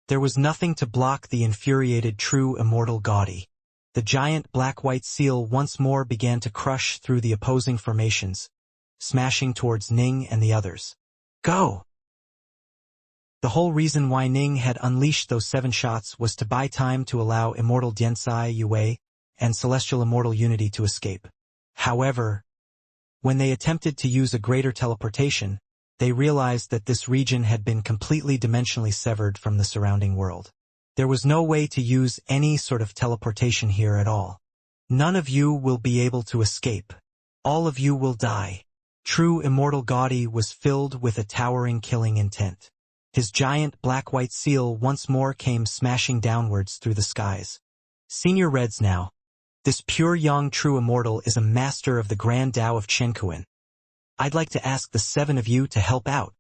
A: there was nothing to block the infuriated true immortal Gaudi. The giant black-white seal once more began to crush through the opposing formations, smashing towards Ning and the others. Go! The whole reason why Ning had unleashed those 7 shots was to buy time to allow Immortal Diansai Yue and Celestial Immortal Unity to escape. However, when they attempted to use a greater teleportation, they realized that this region had been completely dimensionally severed from the surrounding world. There was no way to use any sort of teleportation here at all. None of you will be able to escape. All of you will die. True Immortal Gaudi was filled with a towering killing intent. His giant black-white seal once more came smashing downwards through the skies. Senior Reds now. This pure young true immortal is a master of the Grand Tao of Chenkuan. I'd like to ask the 7 of you to help out.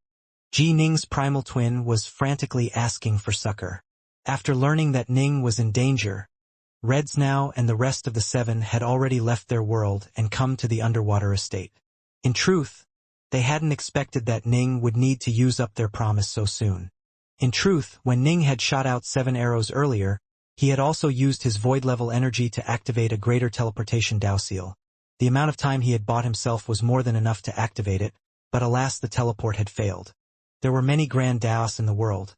A: Ji Ning's primal twin was frantically asking for succor. After learning that Ning was in danger, Reds now and the rest of the 7 had already left their world and come to the underwater estate. In truth, they hadn't expected that Ning would need to use up their promise so soon. In truth, when Ning had shot out 7 arrows earlier, he had also used his void-level energy to activate a greater teleportation Dao Seal. The amount of time he had bought himself was more than enough to activate it, but alas, the teleport had failed. There were many Grand Daos in the world,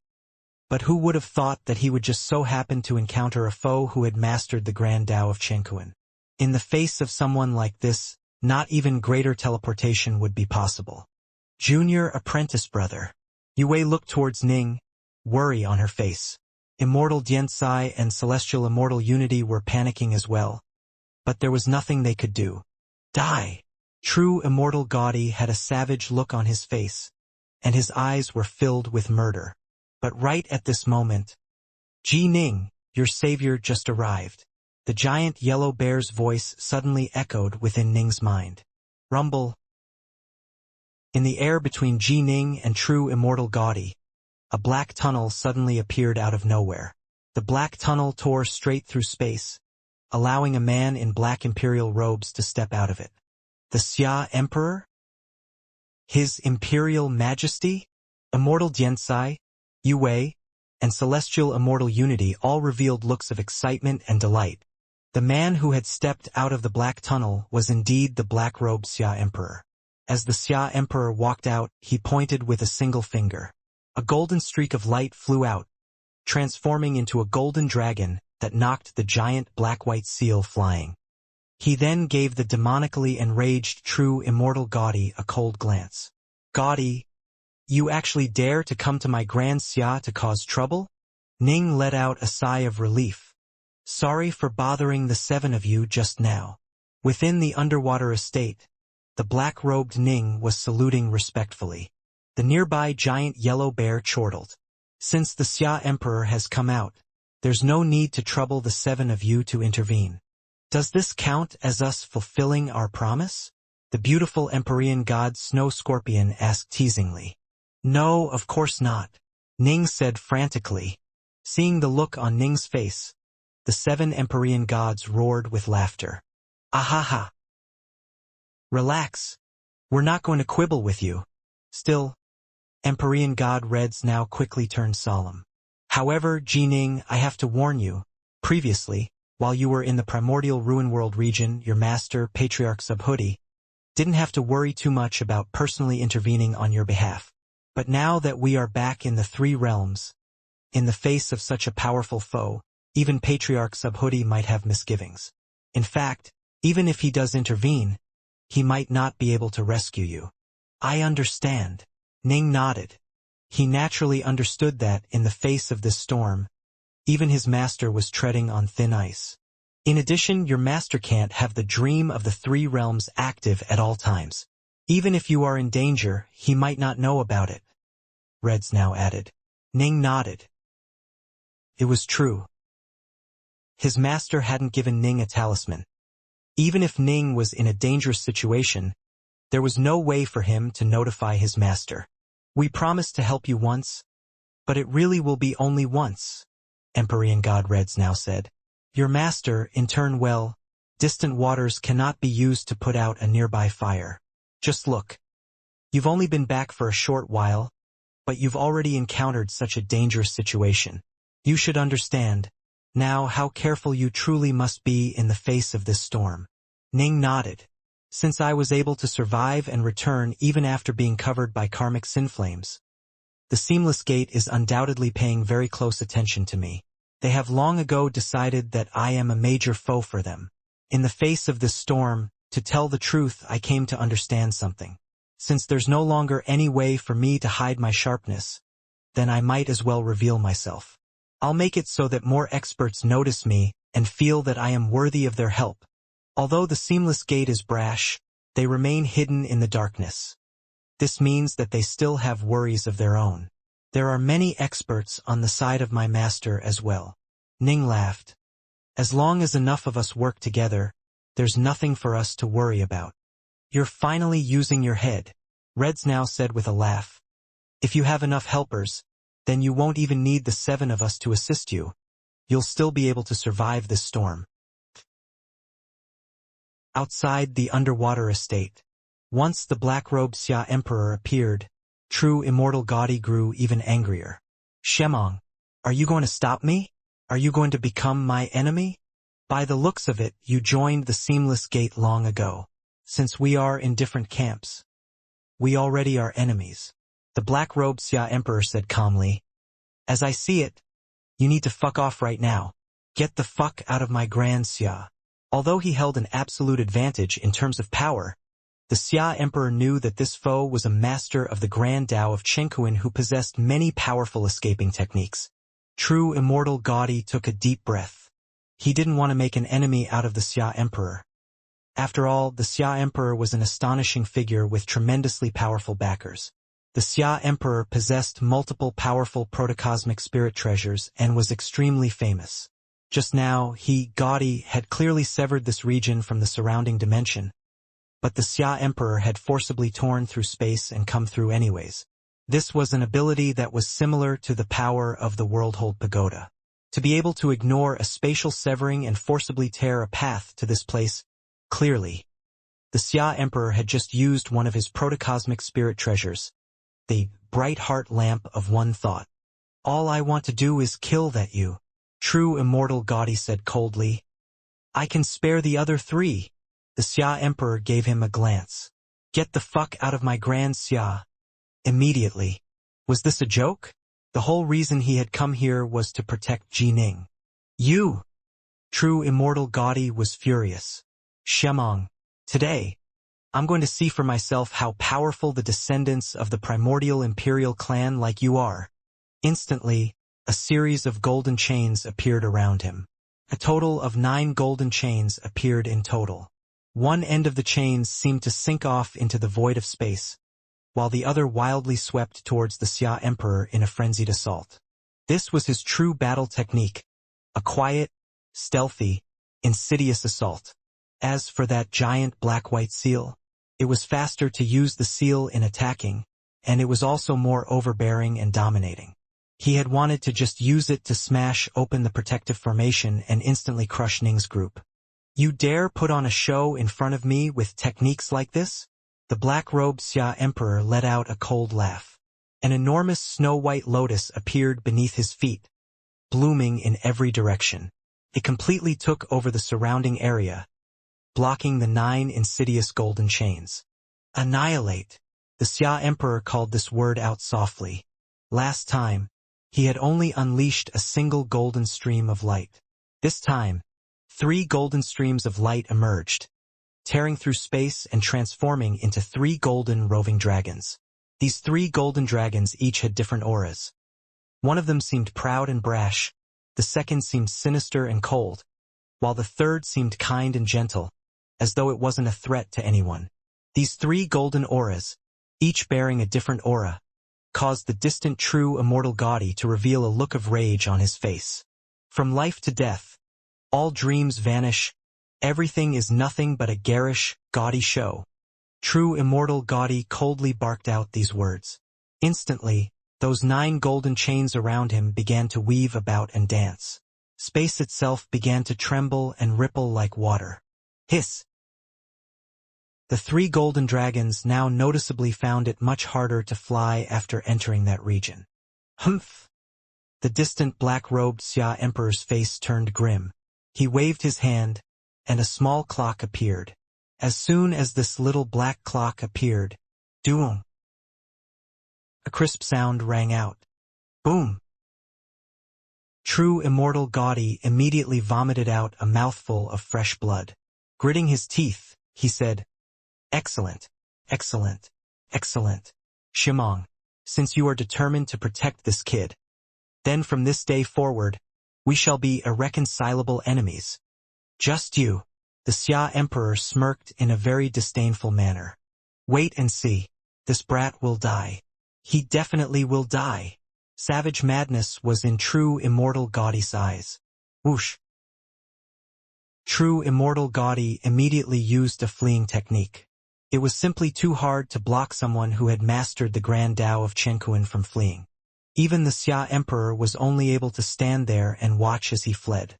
A: but who would have thought that he would just so happen to encounter a foe who had mastered the Grand Tao of Chenkuan? In the face of someone like this, not even greater teleportation would be possible. Junior apprentice brother. Yue looked towards Ning, worry on her face. Immortal Diansai and Celestial Immortal Unity were panicking as well, but there was nothing they could do. Die! True Immortal Gaudi had a savage look on his face, and his eyes were filled with murder. But right at this moment, Ji Ning, your savior just arrived. The giant yellow bear's voice suddenly echoed within Ning's mind. Rumble. In the air between Ji Ning and true immortal Gaudi, a black tunnel suddenly appeared out of nowhere. The black tunnel tore straight through space, allowing a man in black imperial robes to step out of it. The Xia Emperor? His Imperial Majesty? Immortal Diansai, Yue, and Celestial Immortal Unity all revealed looks of excitement and delight. The man who had stepped out of the black tunnel was indeed the black-robed Xia Emperor. As the Xia Emperor walked out, he pointed with a single finger. A golden streak of light flew out, transforming into a golden dragon that knocked the giant black-white seal flying. He then gave the demonically enraged true immortal Gaudi a cold glance. Gaudi, you actually dare to come to my Grand Xia to cause trouble? Ning let out a sigh of relief. Sorry for bothering the 7 of you just now. Within the underwater estate, the black-robed Ning was saluting respectfully. The nearby giant yellow bear chortled. Since the Xia Emperor has come out, there's no need to trouble the 7 of you to intervene. Does this count as us fulfilling our promise? The beautiful Empyrean god Snow Scorpion asked teasingly. No, of course not, Ning said frantically. Seeing the look on Ning's face, the 7 Empyrean gods roared with laughter. Ahaha! Relax. We're not going to quibble with you. Still, Empyrean god Reds now quickly turned solemn. However, Jining, I have to warn you. Previously, while you were in the primordial ruin world region, your master, Patriarch Subhuti, didn't have to worry too much about personally intervening on your behalf. But now that we are back in the three realms, in the face of such a powerful foe, even Patriarch Subhuti might have misgivings. In fact, even if he does intervene, he might not be able to rescue you. I understand. Ning nodded. He naturally understood that, in the face of this storm, even his master was treading on thin ice. In addition, your master can't have the dream of the three realms active at all times. Even if you are in danger, he might not know about it. Reds now added. Ning nodded. It was true. His master hadn't given Ning a talisman. Even if Ning was in a dangerous situation, there was no way for him to notify his master. We promised to help you once, but it really will be only once, Empyrean God Reds now said. Your master, in turn, well, distant waters cannot be used to put out a nearby fire. Just look. You've only been back for a short while, but you've already encountered such a dangerous situation. You should understand, now, how careful you truly must be in the face of this storm. Ning nodded. Since I was able to survive and return even after being covered by karmic sin flames, the Seamless Gate is undoubtedly paying very close attention to me. They have long ago decided that I am a major foe for them. In the face of this storm, to tell the truth, I came to understand something. Since there's no longer any way for me to hide my sharpness, then I might as well reveal myself. I'll make it so that more experts notice me and feel that I am worthy of their help. Although the Seamless Gate is brash, they remain hidden in the darkness. This means that they still have worries of their own. There are many experts on the side of my master as well. Ning laughed. As long as enough of us work together, there's nothing for us to worry about. You're finally using your head, Reds now said with a laugh. If you have enough helpers, then you won't even need the 7 of us to assist you. You'll still be able to survive this storm. Outside the underwater estate, once the black-robed Xia Emperor appeared, true Immortal Gaudi grew even angrier. Shemong, are you going to stop me? Are you going to become my enemy? By the looks of it, you joined the Seamless Gate long ago. Since we are in different camps, we already are enemies. The black-robed Xia Emperor said calmly. As I see it, you need to fuck off right now. Get the fuck out of my Grand Xia. Although he held an absolute advantage in terms of power, the Xia Emperor knew that this foe was a master of the Grand Tao of Chenkuan who possessed many powerful escaping techniques. True Immortal Gaudi took a deep breath. He didn't want to make an enemy out of the Xia Emperor. After all, the Xia Emperor was an astonishing figure with tremendously powerful backers. The Xia Emperor possessed multiple powerful protocosmic spirit treasures and was extremely famous. Just now, Gaudi, had clearly severed this region from the surrounding dimension, but the Xia Emperor had forcibly torn through space and come through anyways. This was an ability that was similar to the power of the Worldhold Pagoda. To be able to ignore a spatial severing and forcibly tear a path to this place, clearly, the Xia Emperor had just used one of his protocosmic spirit treasures, the bright heart lamp of one thought. All I want to do is kill that you. True Immortal Gaudi said coldly. I can spare the other 3. The Xia Emperor gave him a glance. Get the fuck out of my Grand Xia. Immediately. Was this a joke? The whole reason he had come here was to protect Jining. You! True Immortal Gaudi was furious. Shemong, today, I'm going to see for myself how powerful the descendants of the primordial imperial clan like you are. Instantly, a series of golden chains appeared around him. A total of 9 golden chains appeared in total. One end of the chains seemed to sink off into the void of space, while the other wildly swept towards the Xia Emperor in a frenzied assault. This was his true battle technique, a quiet, stealthy, insidious assault. As for that giant black-white seal, it was faster to use the seal in attacking, and it was also more overbearing and dominating. He had wanted to just use it to smash open the protective formation and instantly crush Ning's group. You dare put on a show in front of me with techniques like this? The black-robed Xia Emperor let out a cold laugh. An enormous snow-white lotus appeared beneath his feet, blooming in every direction. It completely took over the surrounding area, blocking the 9 insidious golden chains. Annihilate. The Xia Emperor called this word out softly. Last time, he had only unleashed a single golden stream of light. This time, 3 golden streams of light emerged, tearing through space and transforming into 3 golden roving dragons. These 3 golden dragons each had different auras. One of them seemed proud and brash, the second seemed sinister and cold, while the third seemed kind and gentle, as though it wasn't a threat to anyone. These 3 golden auras, each bearing a different aura, caused the distant true immortal Gaudi to reveal a look of rage on his face. From life to death, all dreams vanish, everything is nothing but a garish, gaudy show. True immortal Gaudi coldly barked out these words. Instantly, those 9 golden chains around him began to weave about and dance. Space itself began to tremble and ripple like water. Hiss! The 3 golden dragons now noticeably found it much harder to fly after entering that region. Humph! The distant black-robed Xia Emperor's face turned grim. He waved his hand, and a small clock appeared. As soon as this little black clock appeared, doom! A crisp sound rang out. Boom! True immortal Gaudi immediately vomited out a mouthful of fresh blood. Gritting his teeth, he said, "Excellent, excellent, excellent. Shimong, since you are determined to protect this kid, then from this day forward, we shall be irreconcilable enemies. Just you." The Xia Emperor smirked in a very disdainful manner. "Wait and see. This brat will die. He definitely will die." Savage madness was in true immortal Gaudi's eyes. Whoosh! True immortal Gaudi immediately used a fleeing technique. It was simply too hard to block someone who had mastered the Grand Tao of Chenkuan from fleeing. Even the Xia Emperor was only able to stand there and watch as he fled.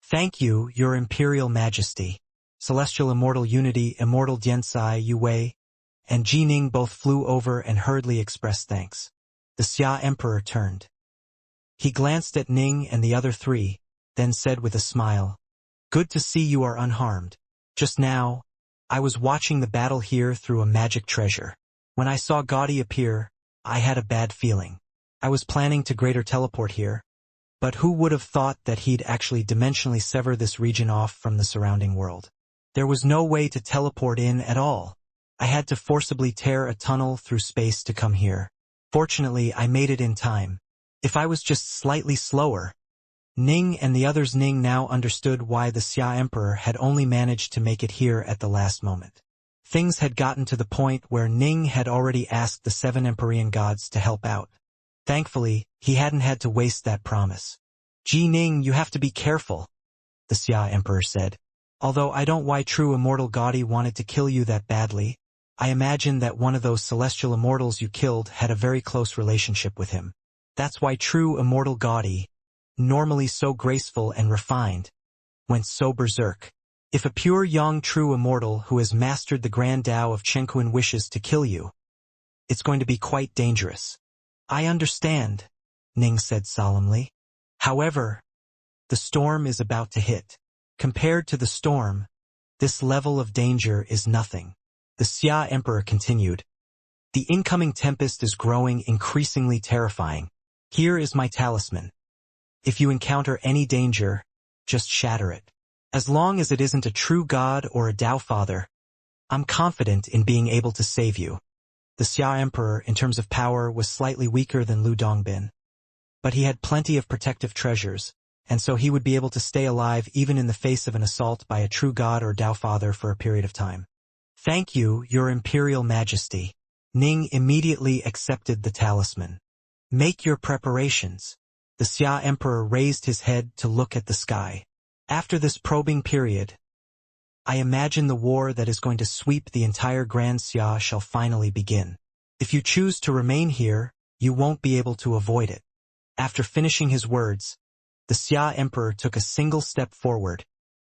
A: "Thank you, Your Imperial Majesty." Celestial Immortal Unity, Immortal Diansai Yue, and Jining both flew over and hurriedly expressed thanks. The Xia Emperor turned. He glanced at Ning and the other 3, then said with a smile, "Good to see you are unharmed. Just now, I was watching the battle here through a magic treasure. When I saw Gaudi appear, I had a bad feeling. I was planning to greater teleport here, but who would have thought that he'd actually dimensionally sever this region off from the surrounding world? There was no way to teleport in at all. I had to forcibly tear a tunnel through space to come here. Fortunately, I made it in time. If I was just slightly slower..." Ning and the others Ning now understood why the Xia Emperor had only managed to make it here at the last moment. Things had gotten to the point where Ning had already asked the 7 Empyrean gods to help out. Thankfully, he hadn't had to waste that promise. "Ji Ning, you have to be careful," the Xia Emperor said. "Although I don't why true immortal Gaudi wanted to kill you that badly. I imagine that one of those celestial immortals you killed had a very close relationship with him. That's why true immortal Gaudi, normally so graceful and refined, went so berserk. If a pure young true immortal who has mastered the Grand Tao of Chenkuan wishes to kill you, it's going to be quite dangerous." "I understand," Ning said solemnly. "However, the storm is about to hit. Compared to the storm, this level of danger is nothing." The Xia Emperor continued. "The incoming tempest is growing increasingly terrifying. Here is my talisman. If you encounter any danger, just shatter it. As long as it isn't a true god or a Tao Father, I'm confident in being able to save you." The Xia Emperor, in terms of power, was slightly weaker than Lu Dongbin. But he had plenty of protective treasures, and so he would be able to stay alive even in the face of an assault by a true god or Tao Father for a period of time. "Thank you, Your Imperial Majesty." Ning immediately accepted the talisman. "Make your preparations." The Xia Emperor raised his head to look at the sky. "After this probing period, I imagine the war that is going to sweep the entire Grand Xia shall finally begin. If you choose to remain here, you won't be able to avoid it." After finishing his words, the Xia Emperor took a single step forward,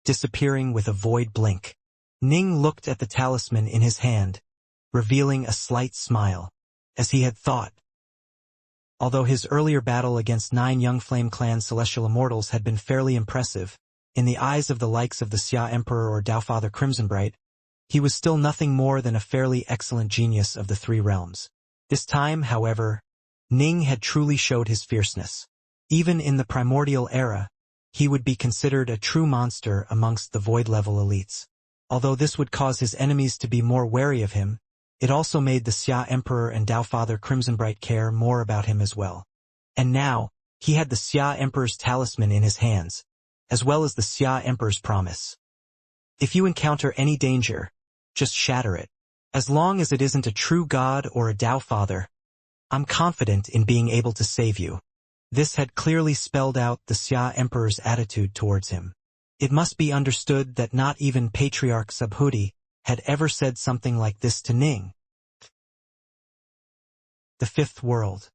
A: disappearing with a void blink. Ning looked at the talisman in his hand, revealing a slight smile. As he had thought, Although his earlier battle against 9 young Flame Clan Celestial Immortals had been fairly impressive, in the eyes of the likes of the Xia Emperor or Daofather Crimsonbright, he was still nothing more than a fairly excellent genius of the 3 realms. This time, however, Ning had truly showed his fierceness. Even in the primordial era, he would be considered a true monster amongst the void-level elites. Although this would cause his enemies to be more wary of him, it also made the Xia Emperor and Daofather Crimsonbright care more about him as well. And now, he had the Xia Emperor's talisman in his hands, as well as the Xia Emperor's promise. If you encounter any danger, just shatter it. As long as it isn't a true god or a Daofather, I'm confident in being able to save you. This had clearly spelled out the Xia Emperor's attitude towards him. It must be understood that not even Patriarch Subhuti had ever said something like this to Ning. The Fifth World.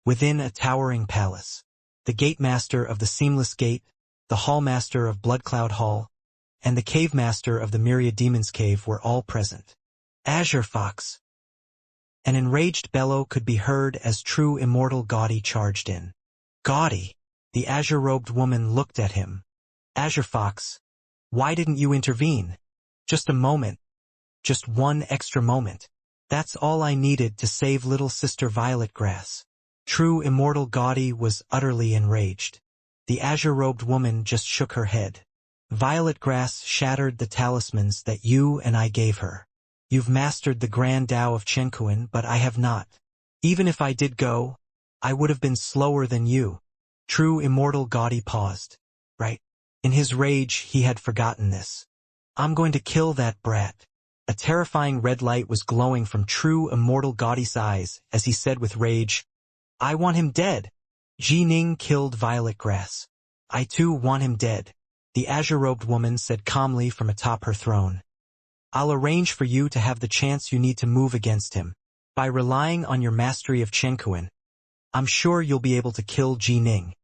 A: Within a towering palace, the Gatemaster of the Seamless Gate, the Hallmaster of Bloodcloud Hall, and the Cavemaster of the Myriad Demons Cave were all present. Azure Fox. An enraged bellow could be heard as true immortal Gaudy charged in. Gaudy, the azure-robed woman looked at him. Azure Fox, why didn't you intervene? Just a moment. Just one extra moment. That's all I needed to save little sister Violet Grass. True immortal Gaudy was utterly enraged. The azure-robed woman just shook her head. Violet Grass shattered the talismans that you and I gave her. You've mastered the Grand Tao of Chenkuan, but I have not. Even if I did go, I would have been slower than you. True immortal Gaudy paused. Right? In his rage, he had forgotten this. I'm going to kill that brat. A terrifying red light was glowing from true immortal Gaudy's eyes as he said with rage, I want him dead. Ji Ning killed Violet Grass. I too want him dead. The azure-robed woman said calmly from atop her throne. I'll arrange for you to have the chance you need to move against him. By relying on your mastery of Chenkuan, I'm sure you'll be able to kill Ji Ning.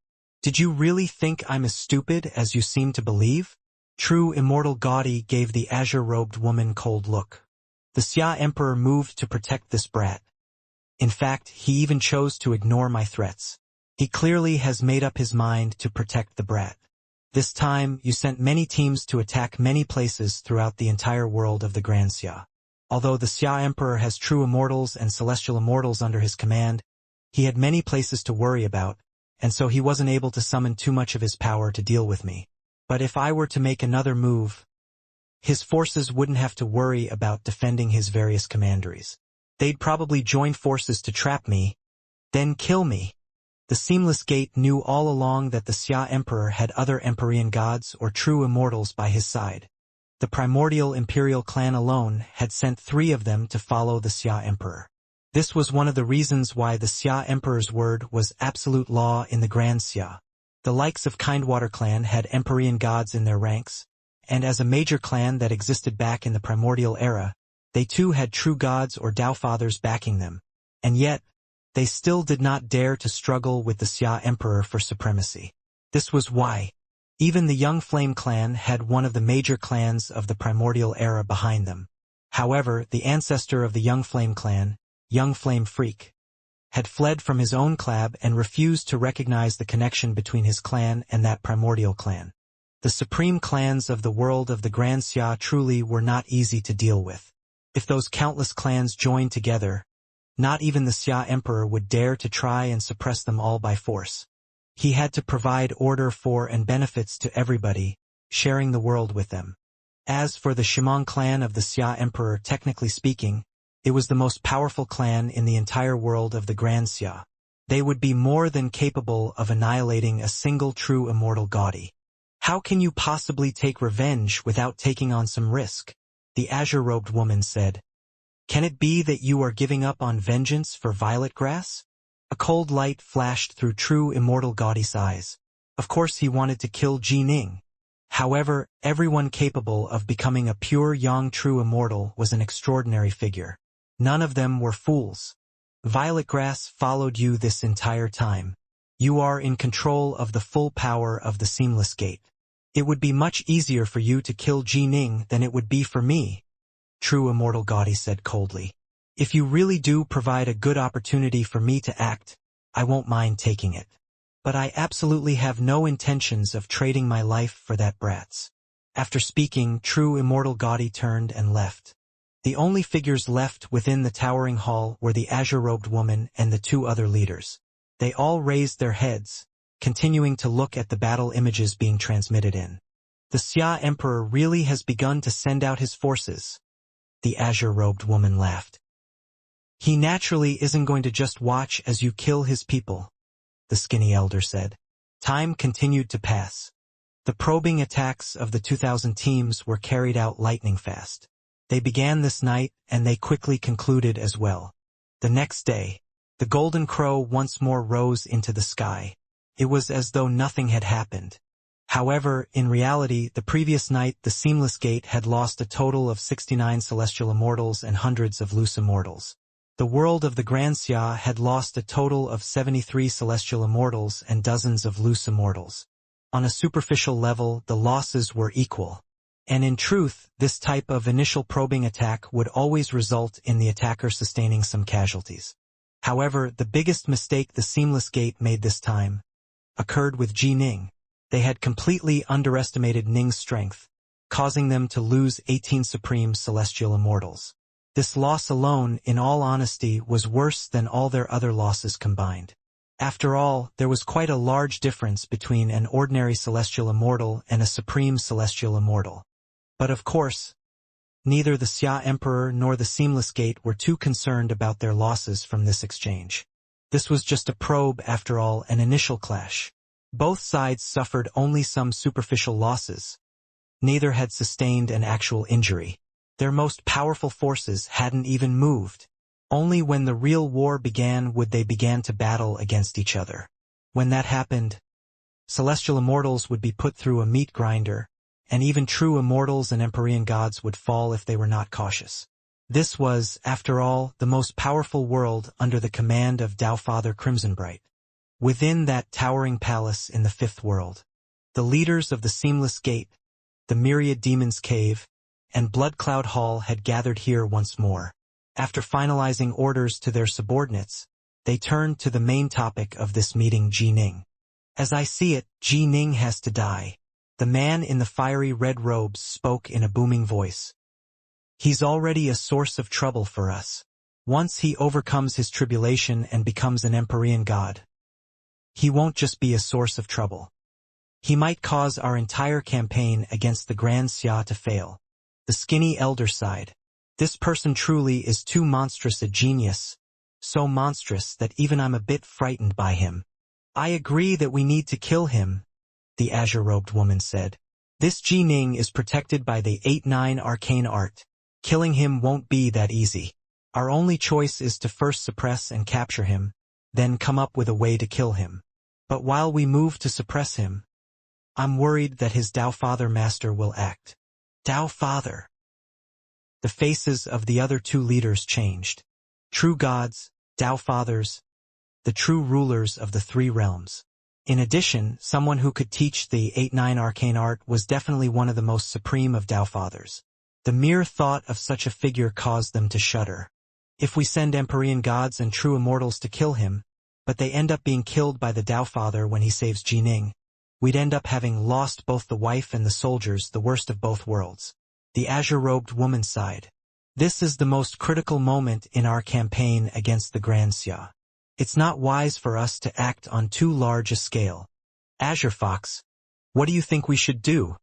A: Did you really think I'm as stupid as you seem to believe? True immortal Gaudy gave the azure-robed woman cold look. The Xia Emperor moved to protect this brat. In fact, he even chose to ignore my threats. He clearly has made up his mind to protect the brat. This time, you sent many teams to attack many places throughout the entire world of the Grand Xia. Although the Xia Emperor has true immortals and celestial immortals under his command, he had many places to worry about, and so he wasn't able to summon too much of his power to deal with me. But if I were to make another move, his forces wouldn't have to worry about defending his various commanderies. They'd probably join forces to trap me, then kill me. The Seamless Gate knew all along that the Xia Emperor had other Empyrean gods or true immortals by his side. The primordial imperial clan alone had sent 3 of them to follow the Xia Emperor. This was one of the reasons why the Xia Emperor's word was absolute law in the Grand Xia. The likes of Kindwater clan had Empyrean gods in their ranks, and as a major clan that existed back in the primordial era, they too had true gods or Daofathers backing them, and yet, they still did not dare to struggle with the Xia Emperor for supremacy. This was why. Even the Young Flame clan had one of the major clans of the primordial era behind them. However, the ancestor of the Young Flame clan, Young Flame Freak, had fled from his own clan and refused to recognize the connection between his clan and that primordial clan. The supreme clans of the world of the Grand Xia truly were not easy to deal with. If those countless clans joined together, not even the Xia Emperor would dare to try and suppress them all by force. He had to provide order for and benefits to everybody, sharing the world with them. As for the Shimong clan of the Xia Emperor, technically speaking, it was the most powerful clan in the entire world of the Grand Xia. They would be more than capable of annihilating a single true immortal Gaudy. How can you possibly take revenge without taking on some risk? The azure-robed woman said. Can it be that you are giving up on vengeance for Violet Grass? A cold light flashed through true immortal Gaudy's eyes. Of course he wanted to kill Ji Ning. However, everyone capable of becoming a pure young true immortal was an extraordinary figure. None of them were fools. Violet Grass followed you this entire time. You are in control of the full power of the Seamless Gate. It would be much easier for you to kill Ji Ning than it would be for me. True immortal Gaudy said coldly. If you really do provide a good opportunity for me to act, I won't mind taking it. But I absolutely have no intentions of trading my life for that brat's. After speaking, true immortal Gaudi turned and left. The only figures left within the towering hall were the azure-robed woman and the two other leaders. They all raised their heads, continuing to look at the battle images being transmitted in. The Xia Emperor really has begun to send out his forces. The azure-robed woman laughed. He naturally isn't going to just watch as you kill his people, the skinny elder said. Time continued to pass. The probing attacks of the 2000 teams were carried out lightning fast. They began this night, and they quickly concluded as well. The next day, the golden crow once more rose into the sky. It was as though nothing had happened. However, in reality, the previous night the Seamless Gate had lost a total of 69 celestial immortals and hundreds of loose immortals. The world of the Grand Xia had lost a total of 73 celestial immortals and dozens of loose immortals. On a superficial level, the losses were equal. And in truth, this type of initial probing attack would always result in the attacker sustaining some casualties. However, the biggest mistake the Seamless Gate made this time occurred with Ji Ning. They had completely underestimated Ning's strength, causing them to lose 18 supreme celestial immortals. This loss alone, in all honesty, was worse than all their other losses combined. After all, there was quite a large difference between an ordinary celestial immortal and a supreme celestial immortal. But of course, neither the Xia Emperor nor the Seamless Gate were too concerned about their losses from this exchange. This was just a probe, after all, an initial clash. Both sides suffered only some superficial losses. Neither had sustained an actual injury. Their most powerful forces hadn't even moved. Only when the real war began would they begin to battle against each other. When that happened, celestial immortals would be put through a meat grinder, and even true immortals and Empyrean gods would fall if they were not cautious. This was, after all, the most powerful world under the command of Tao Father Crimsonbright. Within that towering palace in the fifth world, the leaders of the Seamless Gate, the Myriad Demons Cave, and Blood Cloud Hall had gathered here once more. After finalizing orders to their subordinates, they turned to the main topic of this meeting, Ji Ning. As I see it, Ji Ning has to die. The man in the fiery red robes spoke in a booming voice. He's already a source of trouble for us. Once he overcomes his tribulation and becomes an Empyrean god, he won't just be a source of trouble. He might cause our entire campaign against the Grand Xia to fail. The skinny elder sighed. This person truly is too monstrous a genius, so monstrous that even I'm a bit frightened by him. I agree that we need to kill him, the azure-robed woman said. This Ji Ning is protected by the 8-9 arcane art. Killing him won't be that easy. Our only choice is to first suppress and capture him, then come up with a way to kill him. But while we move to suppress him, I'm worried that his Tao Father Master will act. Tao Father. The faces of the other two leaders changed. True gods, Tao Fathers, the true rulers of the three realms. In addition, someone who could teach the 8-9 arcane art was definitely one of the most supreme of Tao Fathers. The mere thought of such a figure caused them to shudder. If we send Empyrean gods and true immortals to kill him, but they end up being killed by the Tao Father when he saves Ji Ning, we'd end up having lost both the wife and the soldiers, the worst of both worlds. The azure-robed woman sighed. This is the most critical moment in our campaign against the Grand Xia. It's not wise for us to act on too large a scale. Azure Fox, what do you think we should do?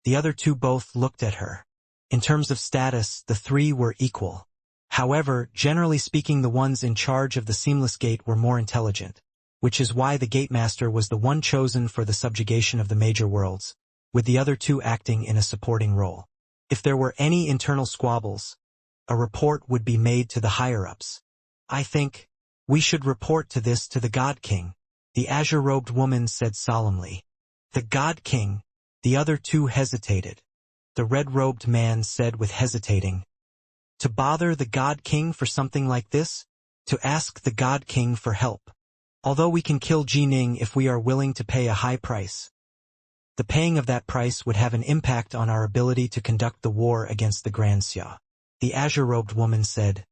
A: The other two both looked at her. In terms of status, the three were equal. However, generally speaking, the ones in charge of the Seamless Gate were more intelligent, which is why the Gatemaster was the one chosen for the subjugation of the major worlds, with the other two acting in a supporting role. If there were any internal squabbles, a report would be made to the higher-ups. I think we should report this to the God King, the azure-robed woman said solemnly. The God King. The other two hesitated. The red-robed man said with hesitating. To bother the God King for something like this? To ask the God King for help. Although we can kill Ji Ning if we are willing to pay a high price, the paying of that price would have an impact on our ability to conduct the war against the Grand Xia. The azure-robed woman said,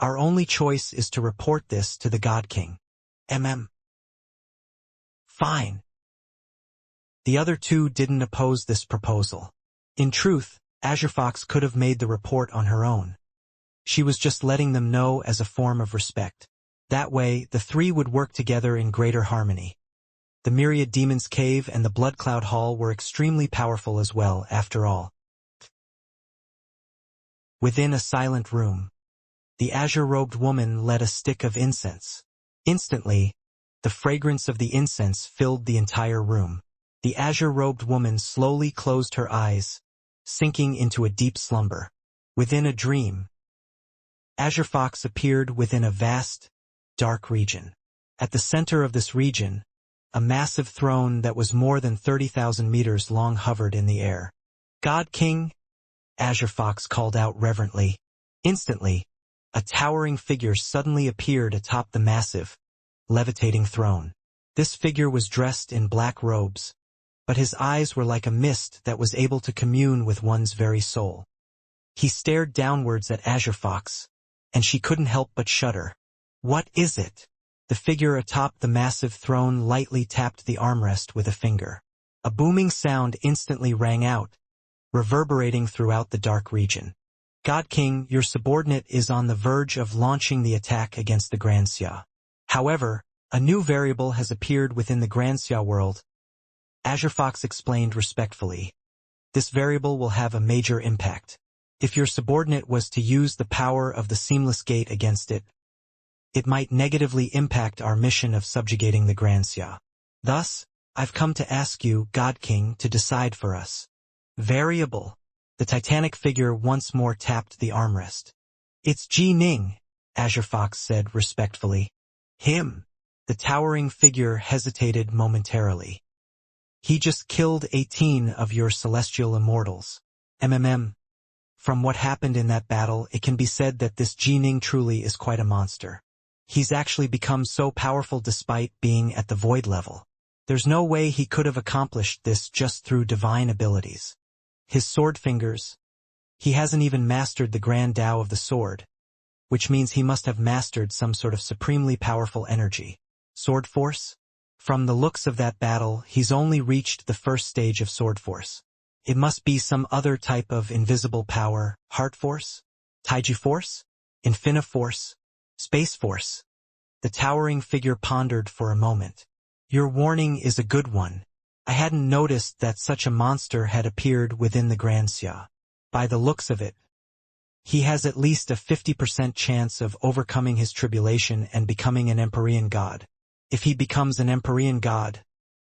A: Our only choice is to report this to the God King. Fine. The other two didn't oppose this proposal. In truth, Azure Fox could have made the report on her own. She was just letting them know as a form of respect. That way, the three would work together in greater harmony. The Myriad Demon's Cave and the Blood Cloud Hall were extremely powerful as well, after all. Within a silent room, the azure-robed woman lit a stick of incense. Instantly, the fragrance of the incense filled the entire room. The azure-robed woman slowly closed her eyes, sinking into a deep slumber. Within a dream, Azure Fox appeared within a vast, dark region. At the center of this region, a massive throne that was more than 30,000 meters long hovered in the air. "God King," Azure Fox called out reverently. Instantly, a towering figure suddenly appeared atop the massive, levitating throne. This figure was dressed in black robes, but his eyes were like a mist that was able to commune with one's very soul. He stared downwards at Azure Fox, and she couldn't help but shudder. "What is it?" The figure atop the massive throne lightly tapped the armrest with a finger. A booming sound instantly rang out, reverberating throughout the dark region. "God King, your subordinate is on the verge of launching the attack against the Xianxia. However, a new variable has appeared within the Xianxia world," Azure Fox explained respectfully. "This variable will have a major impact. If your subordinate was to use the power of the Seamless Gate against it, it might negatively impact our mission of subjugating the Xianxia. Thus, I've come to ask you, God King, to decide for us." "Variable." The titanic figure once more tapped the armrest. "It's Ji Ning," Azure Fox said respectfully. "Him." The towering figure hesitated momentarily. "He just killed 18 of your celestial immortals. From what happened in that battle, it can be said that this Ji Ning truly is quite a monster. He's actually become so powerful despite being at the void level. There's no way he could have accomplished this just through divine abilities. His sword fingers. He hasn't even mastered the Grand Tao of the sword, which means he must have mastered some sort of supremely powerful energy. Sword force? From the looks of that battle, he's only reached the first stage of sword force. It must be some other type of invisible power, heart force? Taiji force? Infina force? Space force? The towering figure pondered for a moment. "Your warning is a good one. I hadn't noticed that such a monster had appeared within the Xianxia. By the looks of it, he has at least a 50% chance of overcoming his tribulation and becoming an Empyrean god. If he becomes an Empyrean god,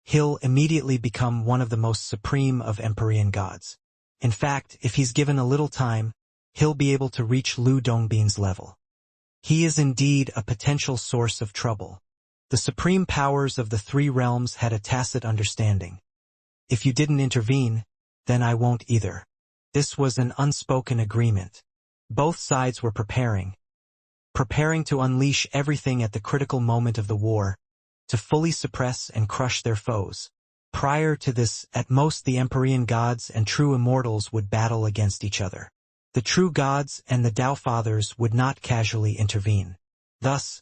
A: he'll immediately become one of the most supreme of Empyrean gods. In fact, if he's given a little time, he'll be able to reach Lu Dongbin's level. He is indeed a potential source of trouble." The supreme powers of the three realms had a tacit understanding. "If you didn't intervene, then I won't either." This was an unspoken agreement. Both sides were preparing to unleash everything at the critical moment of the war, to fully suppress and crush their foes. Prior to this, at most the Empyrean gods and true immortals would battle against each other. The true gods and the Tao Fathers would not casually intervene. Thus,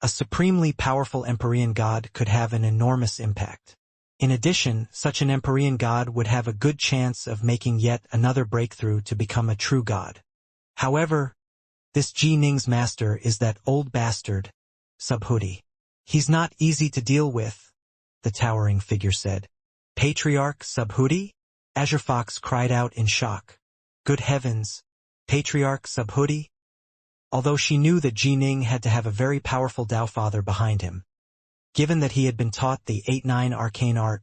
A: a supremely powerful Empyrean god could have an enormous impact. In addition, such an Empyrean god would have a good chance of making yet another breakthrough to become a true god. However, this Ji Ning's master is that old bastard, Subhuti. "He's not easy to deal with," the towering figure said. "Patriarch Subhuti?" Azure Fox cried out in shock. Good heavens, Patriarch Subhuti? Although she knew that Ji Ning had to have a very powerful Tao Father behind him, given that he had been taught the 8-9 arcane art,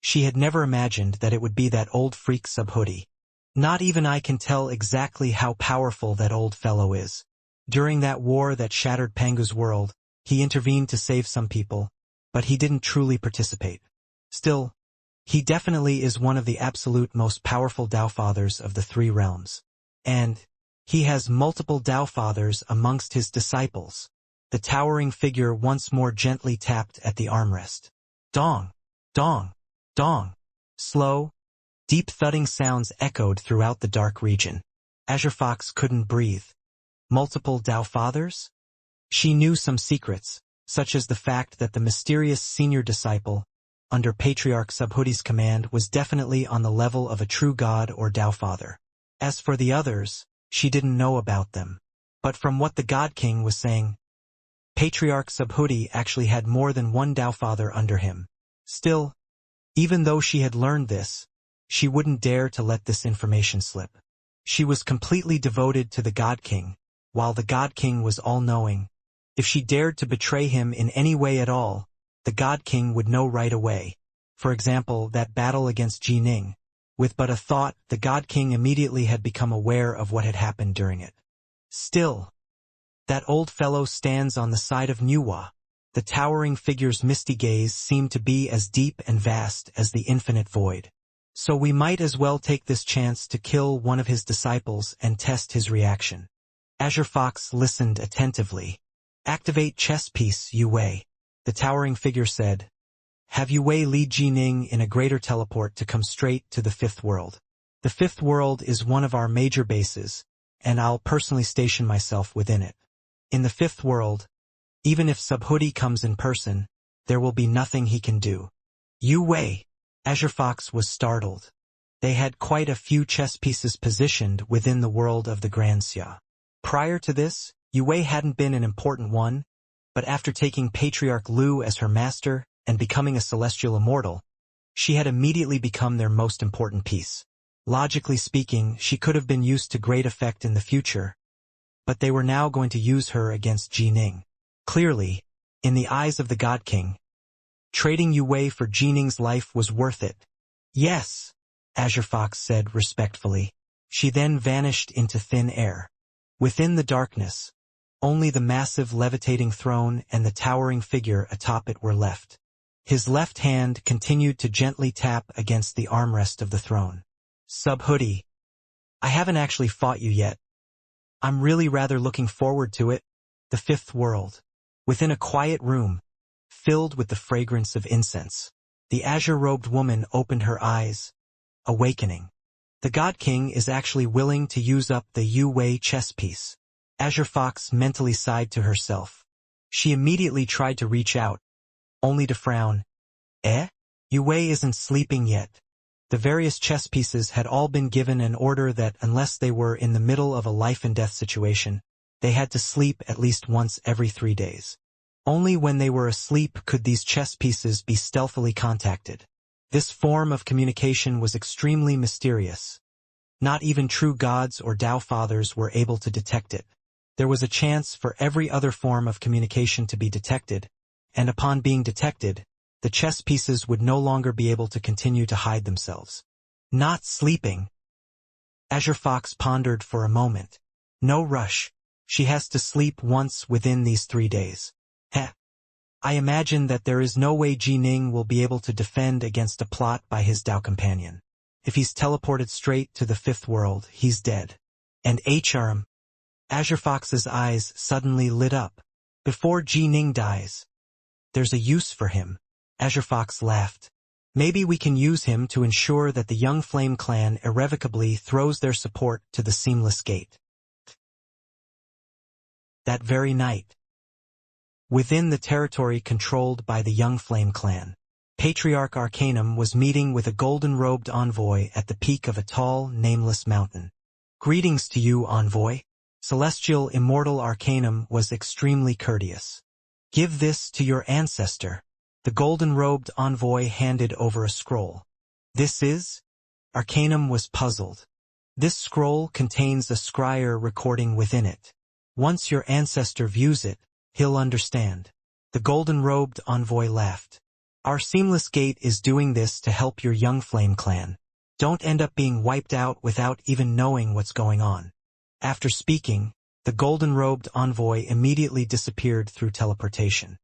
A: she had never imagined that it would be that old freak Subhuti. Not even I can tell exactly how powerful that old fellow is. During that war that shattered Pangu's world, he intervened to save some people, but he didn't truly participate. Still, he definitely is one of the absolute most powerful Tao Fathers of the three realms. And he has multiple Tao Fathers amongst his disciples. The towering figure once more gently tapped at the armrest. Dong, dong, dong. Slow, deep thudding sounds echoed throughout the dark region. Azure Fox couldn't breathe. Multiple Tao Fathers? She knew some secrets, such as the fact that the mysterious senior disciple, under Patriarch Subhudi's command, was definitely on the level of a true god or Tao Father. As for the others, she didn't know about them. But from what the God King was saying, Patriarch Subhudi actually had more than one Tao Father under him. Still, even though she had learned this, she wouldn't dare to let this information slip. She was completely devoted to the God King, while the God King was all-knowing. If she dared to betray him in any way at all, the God King would know right away. For example, that battle against Jining. With but a thought, the God King immediately had become aware of what had happened during it. Still, that old fellow stands on the side of Nuwa. The towering figure's misty gaze seemed to be as deep and vast as the infinite void. So we might as well take this chance to kill one of his disciples and test his reaction. Azure Fox listened attentively. Activate chess piece, Yu Wei. The towering figure said. Have Yu Wei lead Jining in a greater teleport to come straight to the fifth world. The fifth world is one of our major bases, and I'll personally station myself within it. In the fifth world, even if Subhudi comes in person, there will be nothing he can do. Yu Wei. Azure Fox was startled. They had quite a few chess pieces positioned within the world of the Xianxia. Prior to this, Yu Wei hadn't been an important one, but after taking Patriarch Lu as her master and becoming a celestial immortal, she had immediately become their most important piece. Logically speaking, she could have been used to great effect in the future, but they were now going to use her against Jining. Clearly, in the eyes of the God King, trading Yu Wei for Jining's life was worth it. Yes, Azure Fox said respectfully. She then vanished into thin air. Within the darkness, only the massive levitating throne and the towering figure atop it were left. His left hand continued to gently tap against the armrest of the throne. Subhudi, I haven't actually fought you yet. I'm really rather looking forward to it. The fifth world. Within a quiet room, filled with the fragrance of incense, the azure-robed woman opened her eyes, awakening. The God King is actually willing to use up the Yu Wei chess piece. Azure Fox mentally sighed to herself. She immediately tried to reach out, only to frown. Yu Wei isn't sleeping yet. The various chess pieces had all been given an order that unless they were in the middle of a life-and-death situation, they had to sleep at least once every 3 days. Only when they were asleep could these chess pieces be stealthily contacted. This form of communication was extremely mysterious. Not even true gods or Tao Fathers were able to detect it. There was a chance for every other form of communication to be detected, and upon being detected, the chess pieces would no longer be able to continue to hide themselves. Not sleeping. Azure Fox pondered for a moment. No rush. She has to sleep once within these 3 days. I imagine that there is no way Jining will be able to defend against a plot by his Tao companion. If he's teleported straight to the fifth world, he's dead. And Azure Fox's eyes suddenly lit up. Before Jining dies, there's a use for him. Azure Fox laughed. Maybe we can use him to ensure that the Young Flame clan irrevocably throws their support to the Seamless Gate. That very night, within the territory controlled by the Young Flame clan, Patriarch Arcanum was meeting with a golden-robed envoy at the peak of a tall, nameless mountain. Greetings to you, envoy. Celestial Immortal Arcanum was extremely courteous. Give this to your ancestor. The golden-robed envoy handed over a scroll. This is? Arcanum was puzzled. This scroll contains a scryer recording within it. Once your ancestor views it, he'll understand. The golden-robed envoy laughed. Our Seamless Gate is doing this to help your Young Flame clan. Don't end up being wiped out without even knowing what's going on. After speaking, the golden-robed envoy immediately disappeared through teleportation.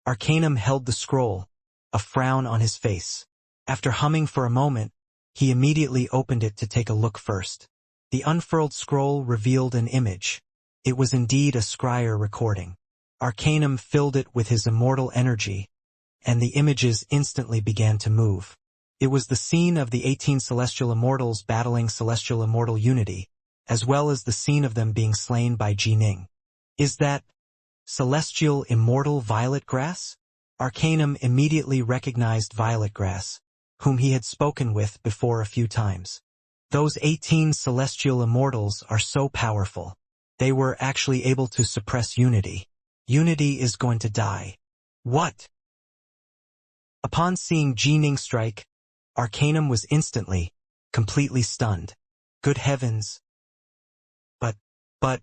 A: Arcanum held the scroll, a frown on his face. After humming for a moment, he immediately opened it to take a look first. The unfurled scroll revealed an image. It was indeed a scryer recording. Arcanum filled it with his immortal energy, and the images instantly began to move. It was the scene of the 18 Celestial Immortals battling Celestial Immortal Unity, as well as the scene of them being slain by Jining. Is that? Celestial immortal violet grass? Arcanum immediately recognized Violet Grass, whom he had spoken with before a few times. Those 18 celestial immortals are so powerful. They were actually able to suppress Unity. Unity is going to die. What? Upon seeing Jining strike, Arcanum was instantly, completely stunned. Good heavens. But,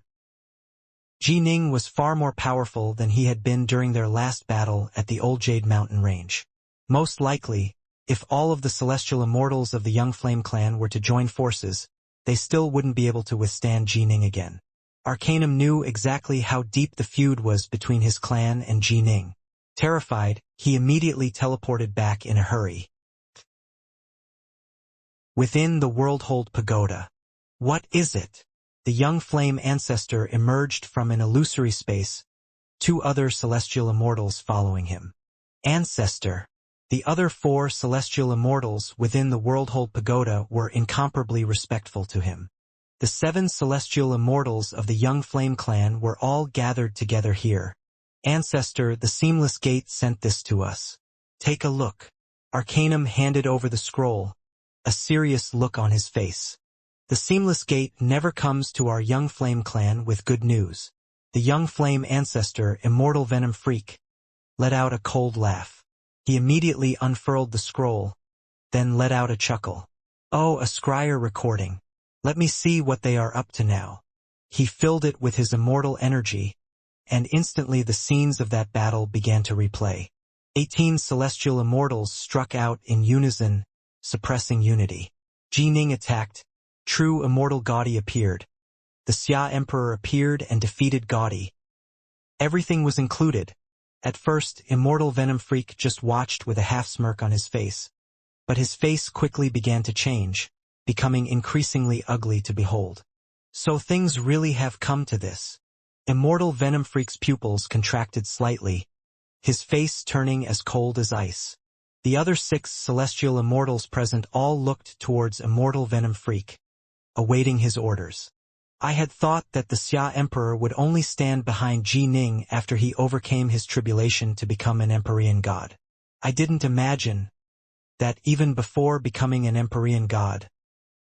A: Jining was far more powerful than he had been during their last battle at the Old Jade Mountain Range. Most likely, if all of the celestial immortals of the Young Flame clan were to join forces, they still wouldn't be able to withstand Jining again. Arcanum knew exactly how deep the feud was between his clan and Jining. Terrified, he immediately teleported back in a hurry. Within the Worldhold Pagoda. What is it? The Young Flame ancestor emerged from an illusory space, 2 other celestial immortals following him. Ancestor. The other 4 celestial immortals within the Worldhold Pagoda were incomparably respectful to him. The 7 celestial immortals of the Young Flame clan were all gathered together here. Ancestor, the Seamless Gate sent this to us. Take a look. Arcanum handed over the scroll, a serious look on his face. The Seamless Gate never comes to our Young Flame clan with good news. The Young Flame ancestor, Immortal Venom Freak, let out a cold laugh. He immediately unfurled the scroll, then let out a chuckle. Oh, a scryer recording. Let me see what they are up to now. He filled it with his immortal energy, and instantly the scenes of that battle began to replay. 18 celestial immortals struck out in unison, suppressing Unity. Jining attacked. True immortal Gaudi appeared. The Xia Emperor appeared and defeated Gaudi. Everything was included. At first, Immortal Venom Freak just watched with a half-smirk on his face. But his face quickly began to change, becoming increasingly ugly to behold. So things really have come to this. Immortal Venom Freak's pupils contracted slightly, his face turning as cold as ice. The other 6 celestial immortals present all looked towards Immortal Venom Freak, awaiting his orders. I had thought that the Xia Emperor would only stand behind Jining after he overcame his tribulation to become an Empyrean god. I didn't imagine that even before becoming an Empyrean god,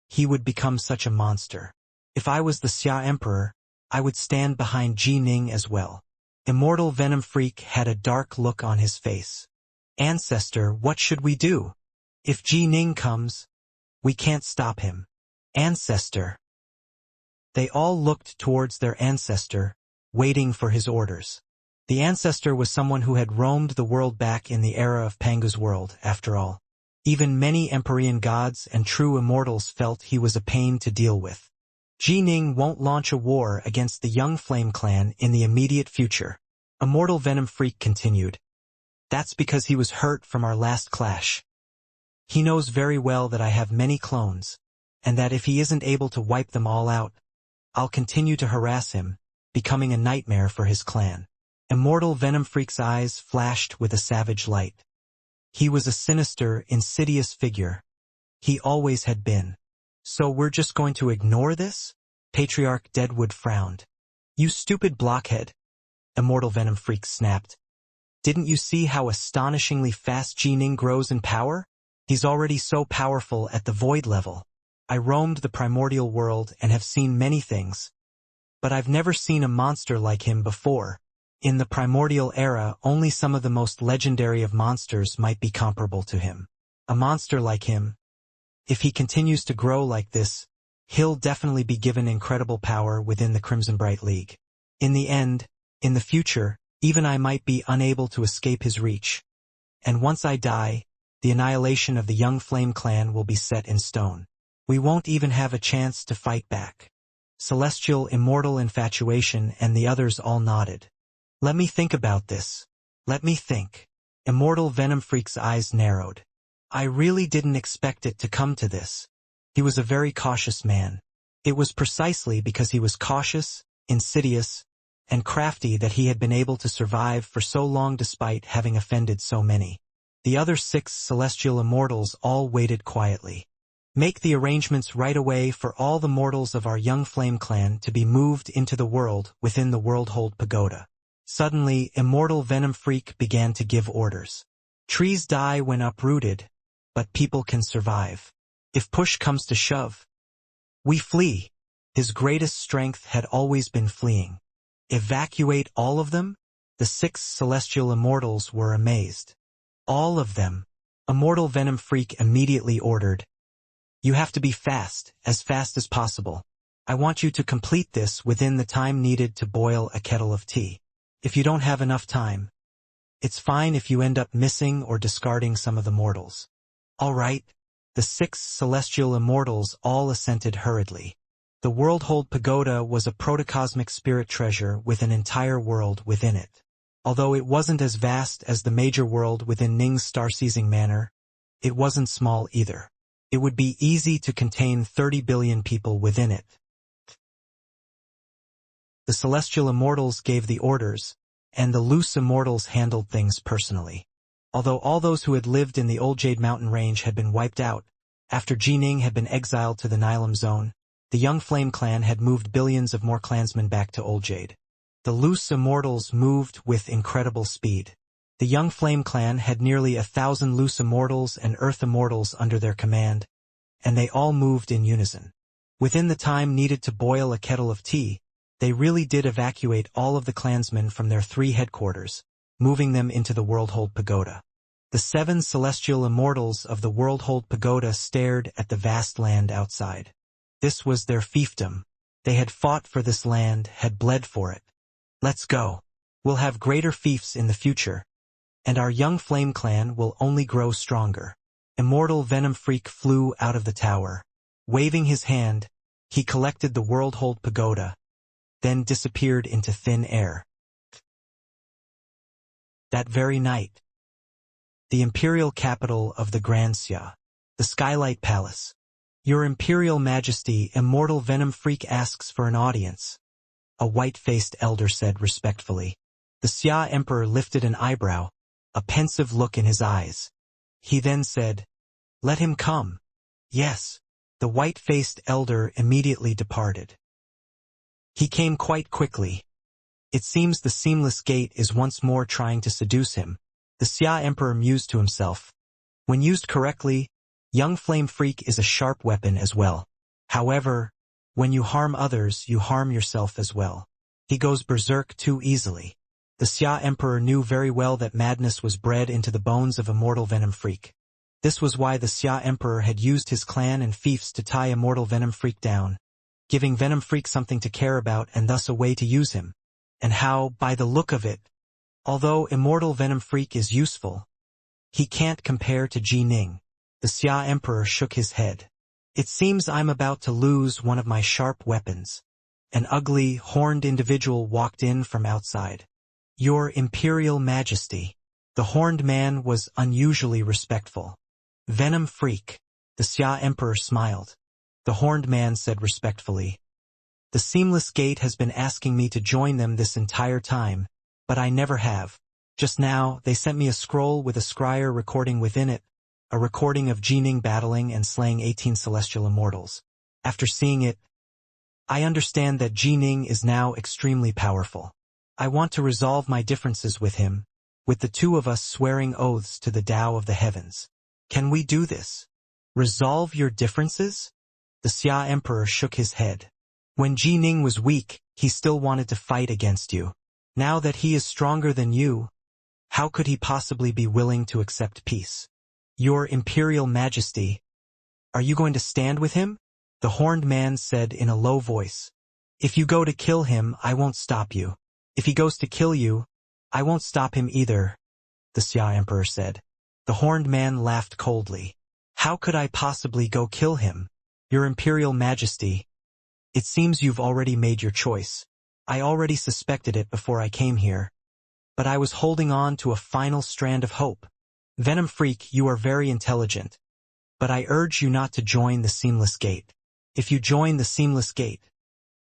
A: he would become such a monster. If I was the Xia Emperor, I would stand behind Jining as well. Immortal Venom Freak had a dark look on his face. Ancestor, what should we do? If Jining comes, we can't stop him. Ancestor. They all looked towards their ancestor, waiting for his orders. The ancestor was someone who had roamed the world back in the era of Pangu's world, after all. Even many Empyrean gods and true immortals felt he was a pain to deal with. Jining won't launch a war against the Young Flame clan in the immediate future. Immortal Venom Freak continued. That's because he was hurt from our last clash. He knows very well that I have many clones, and that if he isn't able to wipe them all out, I'll continue to harass him, becoming a nightmare for his clan. Immortal Venom Freak's eyes flashed with a savage light. He was a sinister, insidious figure. He always had been. So we're just going to ignore this? Patriarch Deadwood frowned. You stupid blockhead, Immortal Venom Freak snapped. Didn't you see how astonishingly fast Jining grows in power? He's already so powerful at the void level. I roamed the primordial world and have seen many things, but I've never seen a monster like him before. In the primordial era, only some of the most legendary of monsters might be comparable to him. A monster like him, if he continues to grow like this, he'll definitely be given incredible power within the Crimson Bright League. In the end, in the future, even I might be unable to escape his reach. And once I die, the annihilation of the Young Flame clan will be set in stone. We won't even have a chance to fight back. Celestial Immortal Infatuation and the others all nodded. Let me think about this. Let me think. Immortal Venom Freak's eyes narrowed. I really didn't expect it to come to this. He was a very cautious man. It was precisely because he was cautious, insidious, and crafty that he had been able to survive for so long despite having offended so many. The other 6 celestial immortals all waited quietly. Make the arrangements right away for all the mortals of our Young Flame clan to be moved into the world within the Worldhold Pagoda. Suddenly, Immortal Venom Freak began to give orders. Trees die when uprooted, but people can survive. If push comes to shove, we flee. His greatest strength had always been fleeing. Evacuate all of them? The 6 celestial immortals were amazed. All of them. Immortal Venom Freak immediately ordered. You have to be fast as possible. I want you to complete this within the time needed to boil a kettle of tea. If you don't have enough time, it's fine if you end up missing or discarding some of the mortals. All right. The 6 celestial immortals all assented hurriedly. The Worldhold Pagoda was a protocosmic spirit treasure with an entire world within it. Although it wasn't as vast as the major world within Ning's star-seizing manor, it wasn't small either. It would be easy to contain 30 billion people within it. The celestial immortals gave the orders, and the loose immortals handled things personally. Although all those who had lived in the Old Jade Mountain range had been wiped out, after Jining had been exiled to the Nilam Zone, the Young Flame clan had moved billions of more clansmen back to Old Jade. The loose immortals moved with incredible speed. The Young Flame clan had nearly 1,000 loose immortals and earth immortals under their command, and they all moved in unison. Within the time needed to boil a kettle of tea, they really did evacuate all of the clansmen from their 3 headquarters, moving them into the Worldhold Pagoda. The 7 celestial immortals of the Worldhold Pagoda stared at the vast land outside. This was their fiefdom. They had fought for this land, had bled for it. Let's go. We'll have greater fiefs in the future, and our Young Flame clan will only grow stronger. Immortal Venom Freak flew out of the tower. Waving his hand, he collected the Worldhold Pagoda, then disappeared into thin air. That very night, the imperial capital of the Xianxia, the Skylight Palace. Your Imperial Majesty, Immortal Venom Freak asks for an audience, a white-faced elder said respectfully. The Xia Emperor lifted an eyebrow, a pensive look in his eyes. He then said, "Let him come." Yes. The white-faced elder immediately departed. He came quite quickly. It seems the Seamless Gate is once more trying to seduce him. The Xia Emperor mused to himself. When used correctly, Young Flame Freak is a sharp weapon as well. However, when you harm others, you harm yourself as well. He goes berserk too easily. The Xia Emperor knew very well that madness was bred into the bones of Immortal Venom Freak. This was why the Xia Emperor had used his clan and fiefs to tie Immortal Venom Freak down, giving Venom Freak something to care about and thus a way to use him. And how, by the look of it, although Immortal Venom Freak is useful, he can't compare to Jining. The Xia Emperor shook his head. It seems I'm about to lose one of my sharp weapons. An ugly, horned individual walked in from outside. Your Imperial Majesty. The horned man was unusually respectful. Venom Freak. The Xia Emperor smiled. The horned man said respectfully, "The Seamless Gate has been asking me to join them this entire time, but I never have. Just now, they sent me a scroll with a scryer recording within it, a recording of Jining battling and slaying 18 celestial immortals. After seeing it, I understand that Jining is now extremely powerful. I want to resolve my differences with him, with the 2 of us swearing oaths to the Tao of the Heavens. Can we do this? Resolve your differences?" The Xia Emperor shook his head. When Jining was weak, he still wanted to fight against you. Now that he is stronger than you, how could he possibly be willing to accept peace? Your Imperial Majesty, are you going to stand with him? The horned man said in a low voice. If you go to kill him, I won't stop you. If he goes to kill you, I won't stop him either, the Xia Emperor said. The horned man laughed coldly. How could I possibly go kill him? Your Imperial Majesty, it seems you've already made your choice. I already suspected it before I came here, but I was holding on to a final strand of hope. Venom Freak, you are very intelligent, but I urge you not to join the Seamless Gate. If you join the Seamless Gate,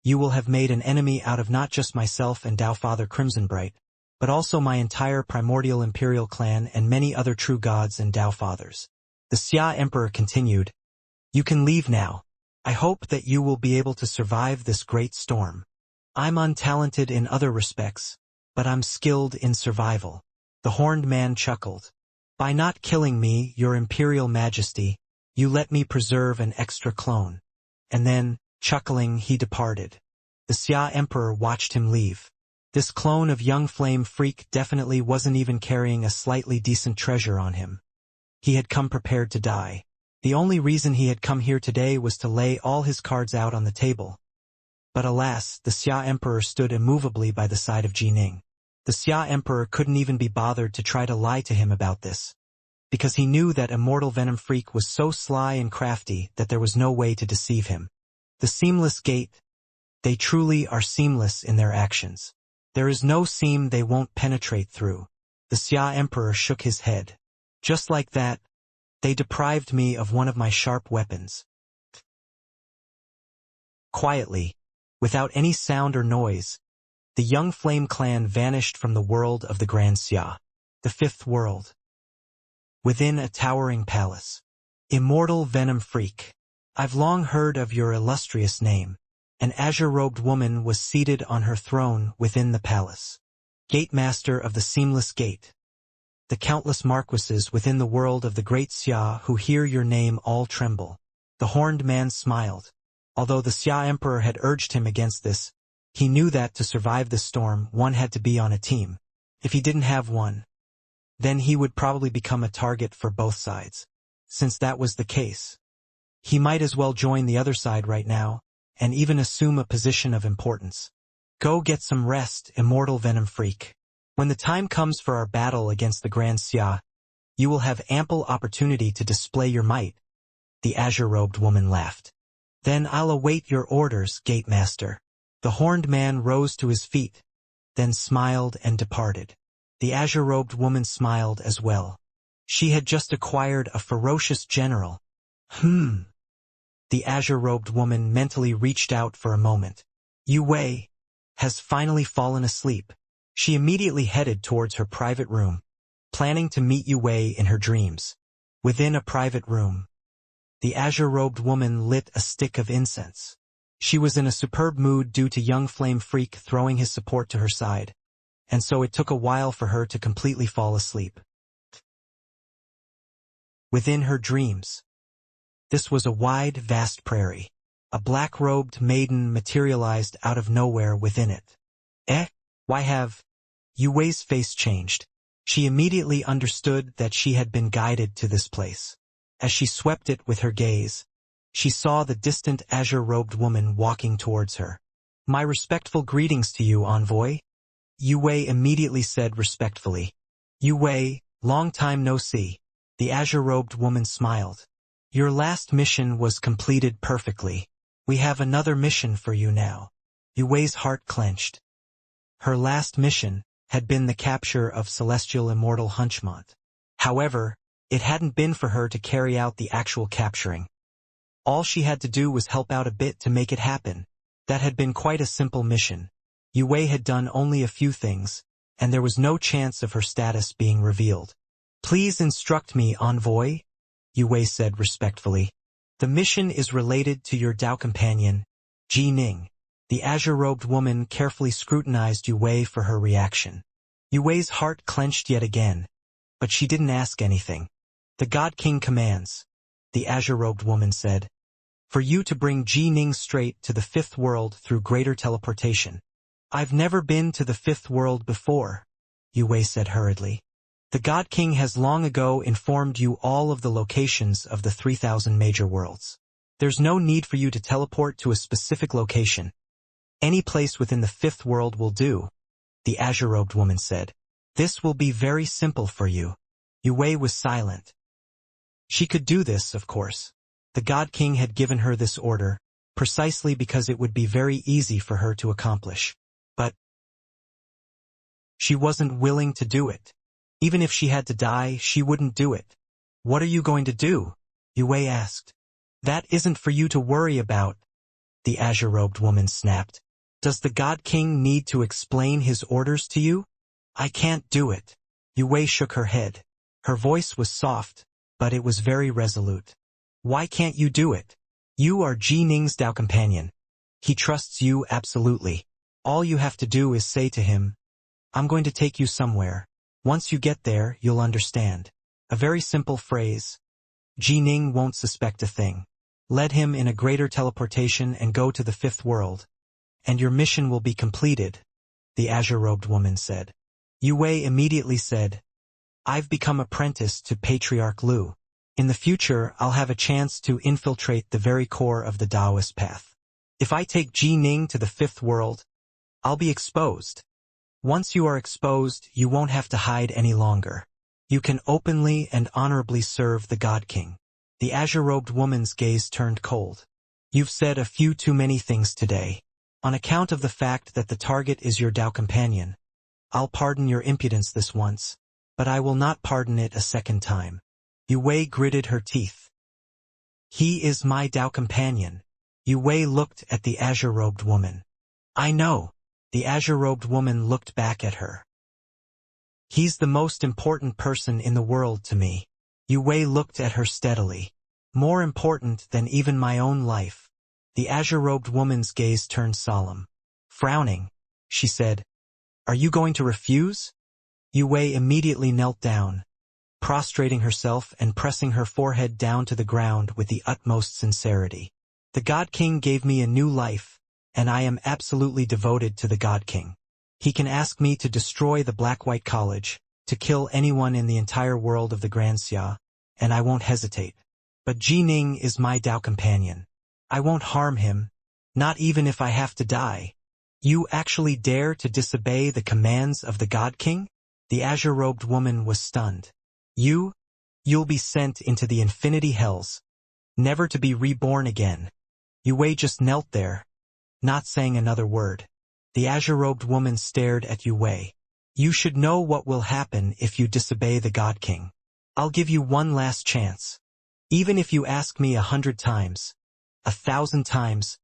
A: you will have made an enemy out of not just myself and Tao Father Crimsonbright, but also my entire primordial imperial clan and many other true gods and Tao Fathers. The Xia Emperor continued, You can leave now. I hope that you will be able to survive this great storm. I'm untalented in other respects, but I'm skilled in survival. The horned man chuckled. By not killing me, your imperial majesty, you let me preserve an extra clone. And then, chuckling, he departed. The Xia Emperor watched him leave. This clone of young flame freak definitely wasn't even carrying a slightly decent treasure on him. He had come prepared to die. The only reason he had come here today was to lay all his cards out on the table. But alas, the Xia Emperor stood immovably by the side of Jining. The Xia Emperor couldn't even be bothered to try to lie to him about this, because he knew that Immortal Venom Freak was so sly and crafty that there was no way to deceive him. The seamless gate. They truly are seamless in their actions. There is no seam they won't penetrate through. The Xia Emperor shook his head. Just like that, they deprived me of one of my sharp weapons. Quietly, without any sound or noise, the young Flame clan vanished from the world of the Grand Xia, the fifth world. Within a towering palace. Immortal Venom Freak. I've long heard of your illustrious name. An azure-robed woman was seated on her throne within the palace. Gatemaster of the Seamless Gate. The countless marquises within the world of the Great Xia who hear your name all tremble. The horned man smiled. Although the Xia Emperor had urged him against this, he knew that to survive the storm one had to be on a team. If he didn't have one, then he would probably become a target for both sides. Since that was the case, he might as well join the other side right now, and even assume a position of importance. Go get some rest, Immortal Venom Freak. When the time comes for our battle against the Grand Xia, you will have ample opportunity to display your might. The azure-robed woman laughed. Then I'll await your orders, Gatemaster. The horned man rose to his feet, then smiled and departed. The azure-robed woman smiled as well. She had just acquired a ferocious general. The azure-robed woman mentally reached out for a moment. Yu Wei has finally fallen asleep. She immediately headed towards her private room, planning to meet Yu Wei in her dreams. Within a private room, the azure-robed woman lit a stick of incense. She was in a superb mood due to young Flame Freak throwing his support to her side, and so it took a while for her to completely fall asleep. Within her dreams, this was a wide, vast prairie. A black-robed maiden materialized out of nowhere within it. Why have... Yu Wei's face changed. She immediately understood that she had been guided to this place. As she swept it with her gaze, she saw the distant azure-robed woman walking towards her. My respectful greetings to you, envoy. Yu Wei immediately said respectfully. Yu Wei, long time no see. The azure-robed woman smiled. Your last mission was completed perfectly. We have another mission for you now. Yu Wei's heart clenched. Her last mission had been the capture of Celestial Immortal Hunchmont. However, it hadn't been for her to carry out the actual capturing. All she had to do was help out a bit to make it happen. That had been quite a simple mission. Yu Wei had done only a few things, and there was no chance of her status being revealed. Please instruct me, envoy, Yu Wei said respectfully. The mission is related to your Dao companion, Ji Ning. The azure-robed woman carefully scrutinized Yu Wei for her reaction. Yu Wei's heart clenched yet again, but she didn't ask anything. The God King commands, the azure-robed woman said, for you to bring Ji Ning straight to the fifth world through greater teleportation. I've never been to the fifth world before, Yu Wei said hurriedly. The God King has long ago informed you all of the locations of the 3,000 major worlds. There's no need for you to teleport to a specific location. Any place within the fifth world will do, the azure-robed woman said. This will be very simple for you. Yu Wei was silent. She could do this, of course. The God King had given her this order, precisely because it would be very easy for her to accomplish. But she wasn't willing to do it. Even if she had to die, she wouldn't do it. What are you going to do? Yu Wei asked. That isn't for you to worry about, the azure-robed woman snapped. Does the God King need to explain his orders to you? I can't do it. Yu Wei shook her head. Her voice was soft, but it was very resolute. Why can't you do it? You are Ji Ning's Dao companion. He trusts you absolutely. All you have to do is say to him, I'm going to take you somewhere. Once you get there, you'll understand. A very simple phrase. Ji Ning won't suspect a thing. Let him in a greater teleportation and go to the fifth world. And your mission will be completed, the azure-robed woman said. Yue immediately said, I've become apprentice to Patriarch Lu. In the future, I'll have a chance to infiltrate the very core of the Taoist path. If I take Ji Ning to the fifth world, I'll be exposed. Once you are exposed, you won't have to hide any longer. You can openly and honorably serve the God King. The azure-robed woman's gaze turned cold. You've said a few too many things today. On account of the fact that the target is your Tao companion, I'll pardon your impudence this once, but I will not pardon it a second time. Yue gritted her teeth. He is my Tao companion. Yue looked at the azure-robed woman. I know. The azure-robed woman looked back at her. He's the most important person in the world to me. Yue looked at her steadily. More important than even my own life. The azure-robed woman's gaze turned solemn. Frowning, she said, Are you going to refuse? Yue immediately knelt down, prostrating herself and pressing her forehead down to the ground with the utmost sincerity. The God King gave me a new life, and I am absolutely devoted to the God King. He can ask me to destroy the Black-White College, to kill anyone in the entire world of the Xianxia, and I won't hesitate. But Ji Ning is my Tao companion. I won't harm him, not even if I have to die. You actually dare to disobey the commands of the God King? The azure-robed woman was stunned. You'll be sent into the infinity hells, never to be reborn again. Yue just knelt there, not saying another word. The azure-robed woman stared at Yue. You should know what will happen if you disobey the God King. I'll give you one last chance. Even if you ask me 100 times, 1,000 times,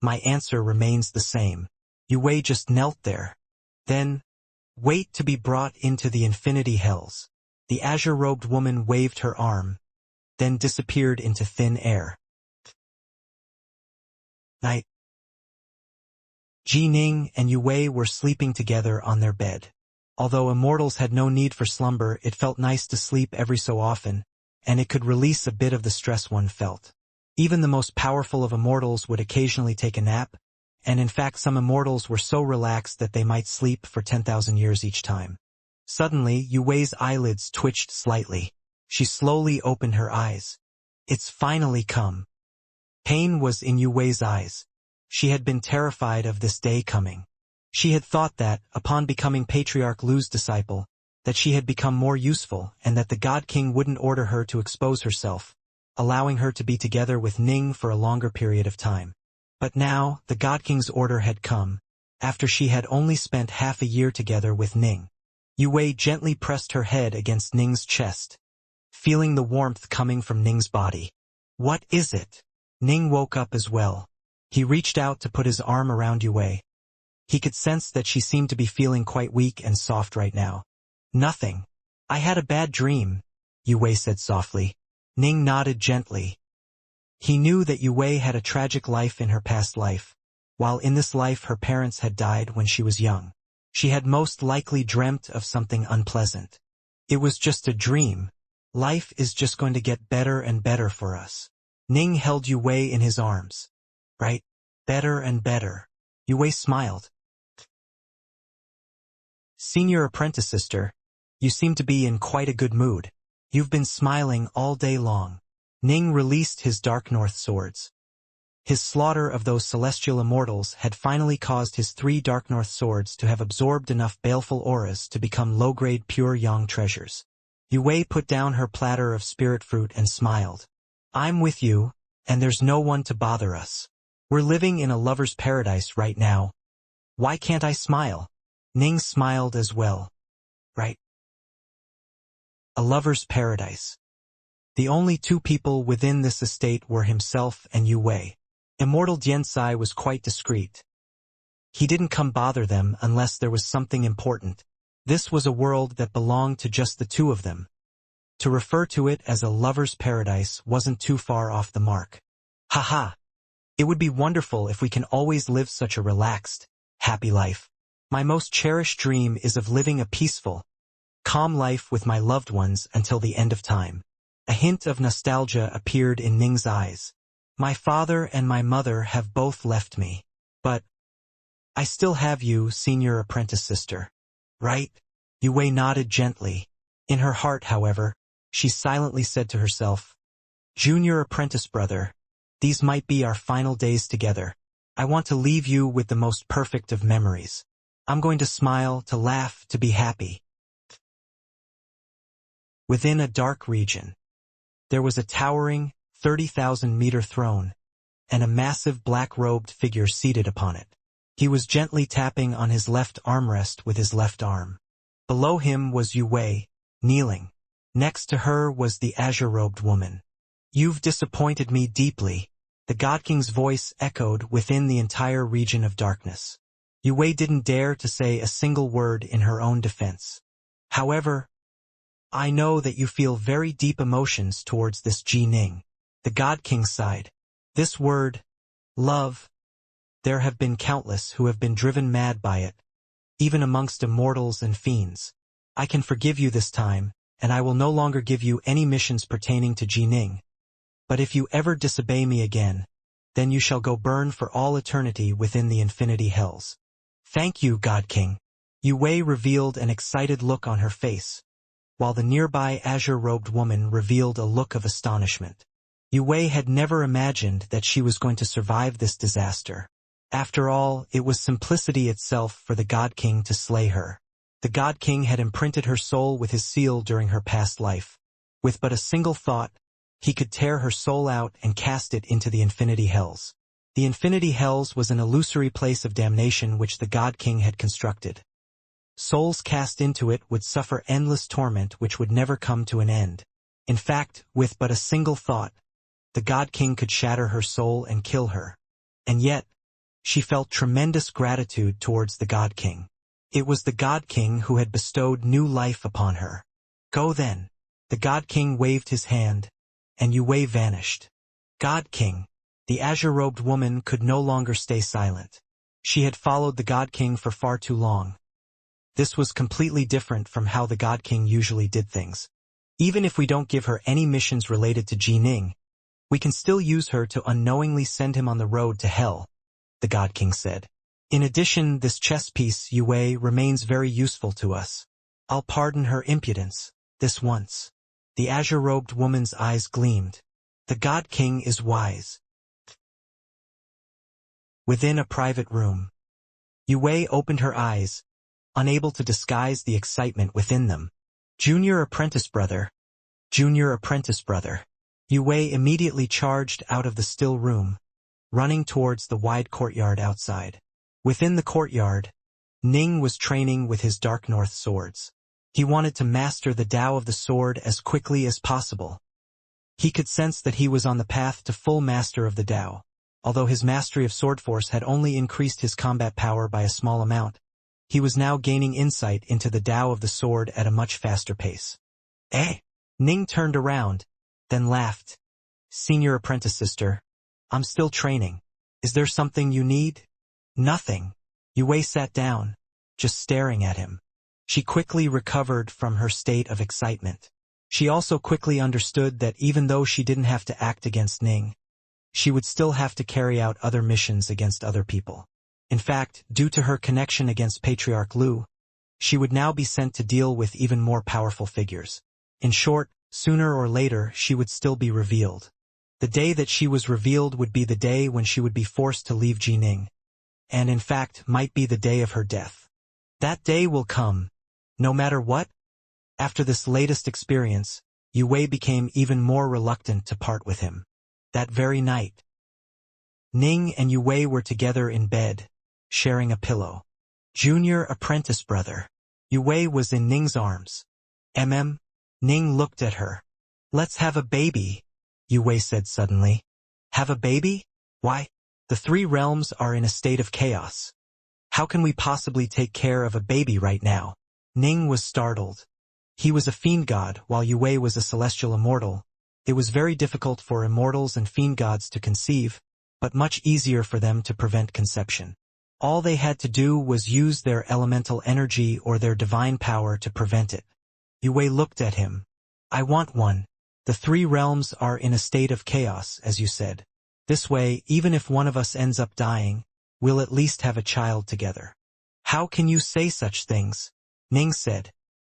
A: my answer remains the same. Yue just knelt there. Then, wait to be brought into the infinity hells. The azure-robed woman waved her arm, then disappeared into thin air. Night. Ji Ning and Yue were sleeping together on their bed. Although immortals had no need for slumber, it felt nice to sleep every so often, and it could release a bit of the stress one felt. Even the most powerful of immortals would occasionally take a nap, and in fact some immortals were so relaxed that they might sleep for 10,000 years each time. Suddenly, Yue's eyelids twitched slightly. She slowly opened her eyes. It's finally come. Pain was in Yue's eyes. She had been terrified of this day coming. She had thought that, upon becoming Patriarch Lu's disciple, that she had become more useful and that the God King wouldn't order her to expose herself, allowing her to be together with Ning for a longer period of time. But now, the God King's order had come, after she had only spent half a year together with Ning. Yue gently pressed her head against Ning's chest, feeling the warmth coming from Ning's body. What is it? Ning woke up as well. He reached out to put his arm around Yue. He could sense that she seemed to be feeling quite weak and soft right now. Nothing. I had a bad dream, Yue said softly. Ning nodded gently. He knew that Yue had a tragic life in her past life. While in this life her parents had died when she was young. She had most likely dreamt of something unpleasant. It was just a dream. Life is just going to get better and better for us. Ning held Yue in his arms. Right? Better and better. Yue smiled. Senior apprentice sister, you seem to be in quite a good mood. You've been smiling all day long. Ning released his Dark North swords. His slaughter of those celestial immortals had finally caused his 3 Dark North swords to have absorbed enough baleful auras to become low-grade pure yang treasures. Yue put down her platter of spirit fruit and smiled. I'm with you, and there's no one to bother us. We're living in a lover's paradise right now. Why can't I smile? Ning smiled as well. Right? A lover's paradise. The only 2 people within this estate were himself and Yue. Immortal Xianxia was quite discreet. He didn't come bother them unless there was something important. This was a world that belonged to just the 2 of them. To refer to it as a lover's paradise wasn't too far off the mark. Haha! It would be wonderful if we can always live such a relaxed, happy life. My most cherished dream is of living a peaceful, calm life with my loved ones until the end of time. A hint of nostalgia appeared in Ning's eyes. My father and my mother have both left me. But I still have you, senior apprentice sister. Right? Yue nodded gently. In her heart, however, she silently said to herself, Junior apprentice brother, these might be our final days together. I want to leave you with the most perfect of memories. I'm going to smile, to laugh, to be happy. Within a dark region, there was a towering, 30,000-meter throne, and a massive black-robed figure seated upon it. He was gently tapping on his left armrest with his left arm. Below him was Yue, kneeling. Next to her was the azure-robed woman. You've disappointed me deeply. The God King's voice echoed within the entire region of darkness. Yue didn't dare to say a single word in her own defense. However, I know that you feel very deep emotions towards this Ji Ning. The God King sighed. This word, love, there have been countless who have been driven mad by it, even amongst immortals and fiends. I can forgive you this time, and I will no longer give you any missions pertaining to Ji Ning. But if you ever disobey me again, then you shall go burn for all eternity within the infinity hells. Thank you, God King. Yue revealed an excited look on her face, while the nearby azure-robed woman revealed a look of astonishment. Yue had never imagined that she was going to survive this disaster. After all, it was simplicity itself for the God King to slay her. The God King had imprinted her soul with his seal during her past life. With but a single thought, he could tear her soul out and cast it into the infinity hells. The infinity hells was an illusory place of damnation which the God King had constructed. Souls cast into it would suffer endless torment which would never come to an end. In fact, with but a single thought, the God King could shatter her soul and kill her. And yet, she felt tremendous gratitude towards the God King. It was the God King who had bestowed new life upon her. Go then. The God King waved his hand, and Yue vanished. God King. The azure-robed woman could no longer stay silent. She had followed the God King for far too long. This was completely different from how the God King usually did things. Even if we don't give her any missions related to Ji Ning, we can still use her to unknowingly send him on the road to hell, the God King said. In addition, this chess piece, Yue, remains very useful to us. I'll pardon her impudence, this once. The azure-robed woman's eyes gleamed. The God King is wise. Within a private room, Yue opened her eyes, unable to disguise the excitement within them. Junior apprentice brother. Junior apprentice brother. Yue immediately charged out of the still room, running towards the wide courtyard outside. Within the courtyard, Ning was training with his Dark North swords. He wanted to master the Tao of the sword as quickly as possible. He could sense that he was on the path to full master of the Tao. Although his mastery of sword force had only increased his combat power by a small amount, he was now gaining insight into the Tao of the sword at a much faster pace. Eh? Ning turned around, then laughed. Senior apprentice sister, I'm still training. Is there something you need? Nothing. Yue sat down, just staring at him. She quickly recovered from her state of excitement. She also quickly understood that even though she didn't have to act against Ning, she would still have to carry out other missions against other people. In fact, due to her connection against Patriarch Lu, she would now be sent to deal with even more powerful figures. In short, sooner or later she would still be revealed. The day that she was revealed would be the day when she would be forced to leave Ji Ning, and in fact might be the day of her death. That day will come, no matter what. After this latest experience, Yue became even more reluctant to part with him. That very night, Ning and Yue were together in bed, sharing a pillow. Junior apprentice brother. Yue was in Ning's arms. Ning looked at her. Let's have a baby, Yue said suddenly. Have a baby? Why? The three realms are in a state of chaos. How can we possibly take care of a baby right now? Ning was startled. He was a Fiendgod while Yue was a celestial immortal. It was very difficult for immortals and Fiendgods to conceive, but much easier for them to prevent conception. All they had to do was use their elemental energy or their divine power to prevent it. Yue looked at him. I want one. The three realms are in a state of chaos, as you said. This way, even if one of us ends up dying, we'll at least have a child together. How can you say such things? Ning said.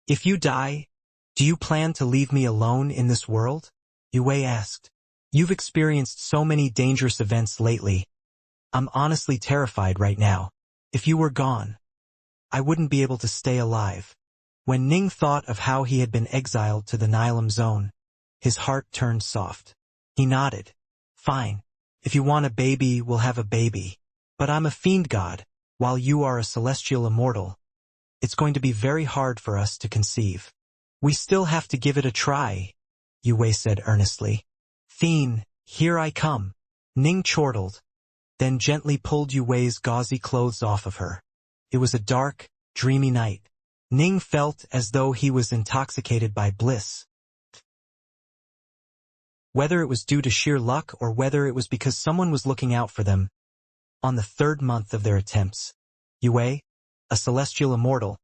A: If you die, do you plan to leave me alone in this world? Yue asked. You've experienced so many dangerous events lately. I'm honestly terrified right now. If you were gone, I wouldn't be able to stay alive. When Ning thought of how he had been exiled to the Nilam zone, his heart turned soft. He nodded. Fine. If you want a baby, we'll have a baby. But I'm a Fiendgod, while you are a celestial immortal. It's going to be very hard for us to conceive. We still have to give it a try, Yue said earnestly. Fiend, here I come. Ning chortled, then gently pulled Yue's gauzy clothes off of her. It was a dark, dreamy night. Ning felt as though he was intoxicated by bliss. Whether it was due to sheer luck or whether it was because someone was looking out for them. On the third month of their attempts, Yue, a celestial immortal,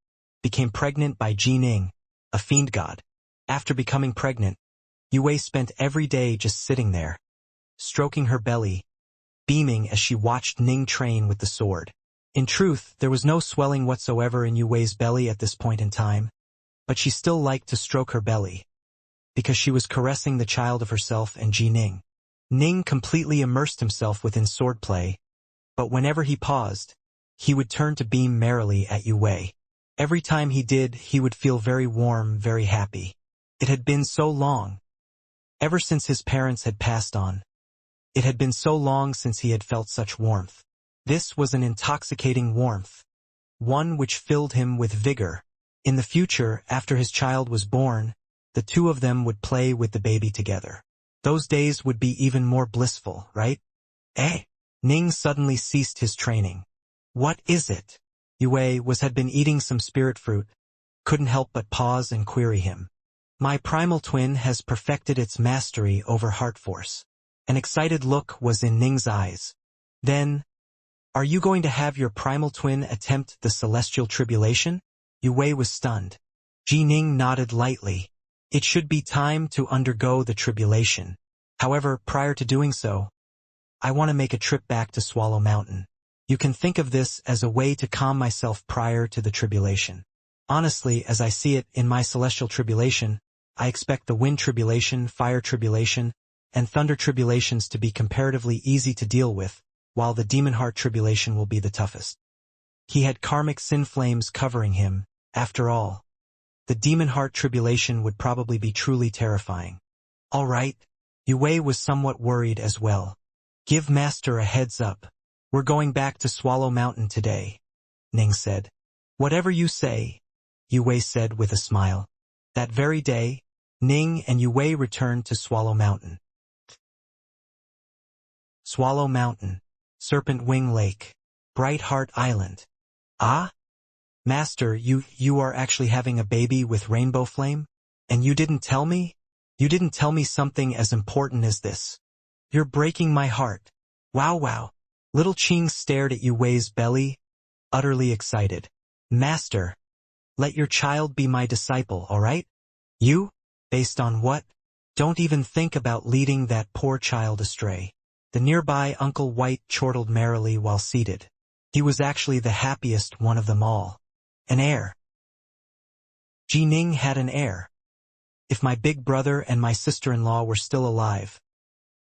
A: became pregnant by Ning, a Fiendgod. After becoming pregnant, Yue spent every day just sitting there, stroking her belly, beaming as she watched Ning train with the sword. In truth, there was no swelling whatsoever in Yue's belly at this point in time, but she still liked to stroke her belly, because she was caressing the child of herself and Ning. Ning completely immersed himself within swordplay, but whenever he paused, he would turn to beam merrily at Yue. Every time he did, he would feel very warm, very happy. It had been so long. Ever since his parents had passed on. It had been so long since he had felt such warmth. This was an intoxicating warmth, one which filled him with vigor. In the future, after his child was born, the two of them would play with the baby together. Those days would be even more blissful, right? Ning suddenly ceased his training. What is it? Yue had been eating some spirit fruit, couldn't help but pause and query him. My primal twin has perfected its mastery over heart force. An excited look was in Ning's eyes. Then, are you going to have your primal twin attempt the celestial tribulation? Yue was stunned. Ning nodded lightly. It should be time to undergo the tribulation. However, prior to doing so, I want to make a trip back to Swallow Mountain. You can think of this as a way to calm myself prior to the tribulation. Honestly, as I see it, in my celestial tribulation, I expect the wind tribulation, fire tribulation, and thunder tribulations to be comparatively easy to deal with, while the demon heart tribulation will be the toughest. He had karmic sin flames covering him. After all, the demon heart tribulation would probably be truly terrifying. All right. Yue was somewhat worried as well. Give Master a heads up. We're going back to Swallow Mountain today, Ning said. Whatever you say, Yue said with a smile. That very day, Ning and Yue returned to Swallow Mountain. Swallow Mountain, Serpent Wing Lake, Bright Heart Island. Ah? Master, you are actually having a baby with Rainbow Flame? And you didn't tell me? You didn't tell me something as important as this. You're breaking my heart. Wow. Little Qing stared at Yue's belly, utterly excited. Master, let your child be my disciple, all right? You? Based on what? Don't even think about leading that poor child astray. The nearby Uncle White chortled merrily while seated. He was actually the happiest one of them all. An heir. Ning had an heir. If my big brother and my sister-in-law were still alive,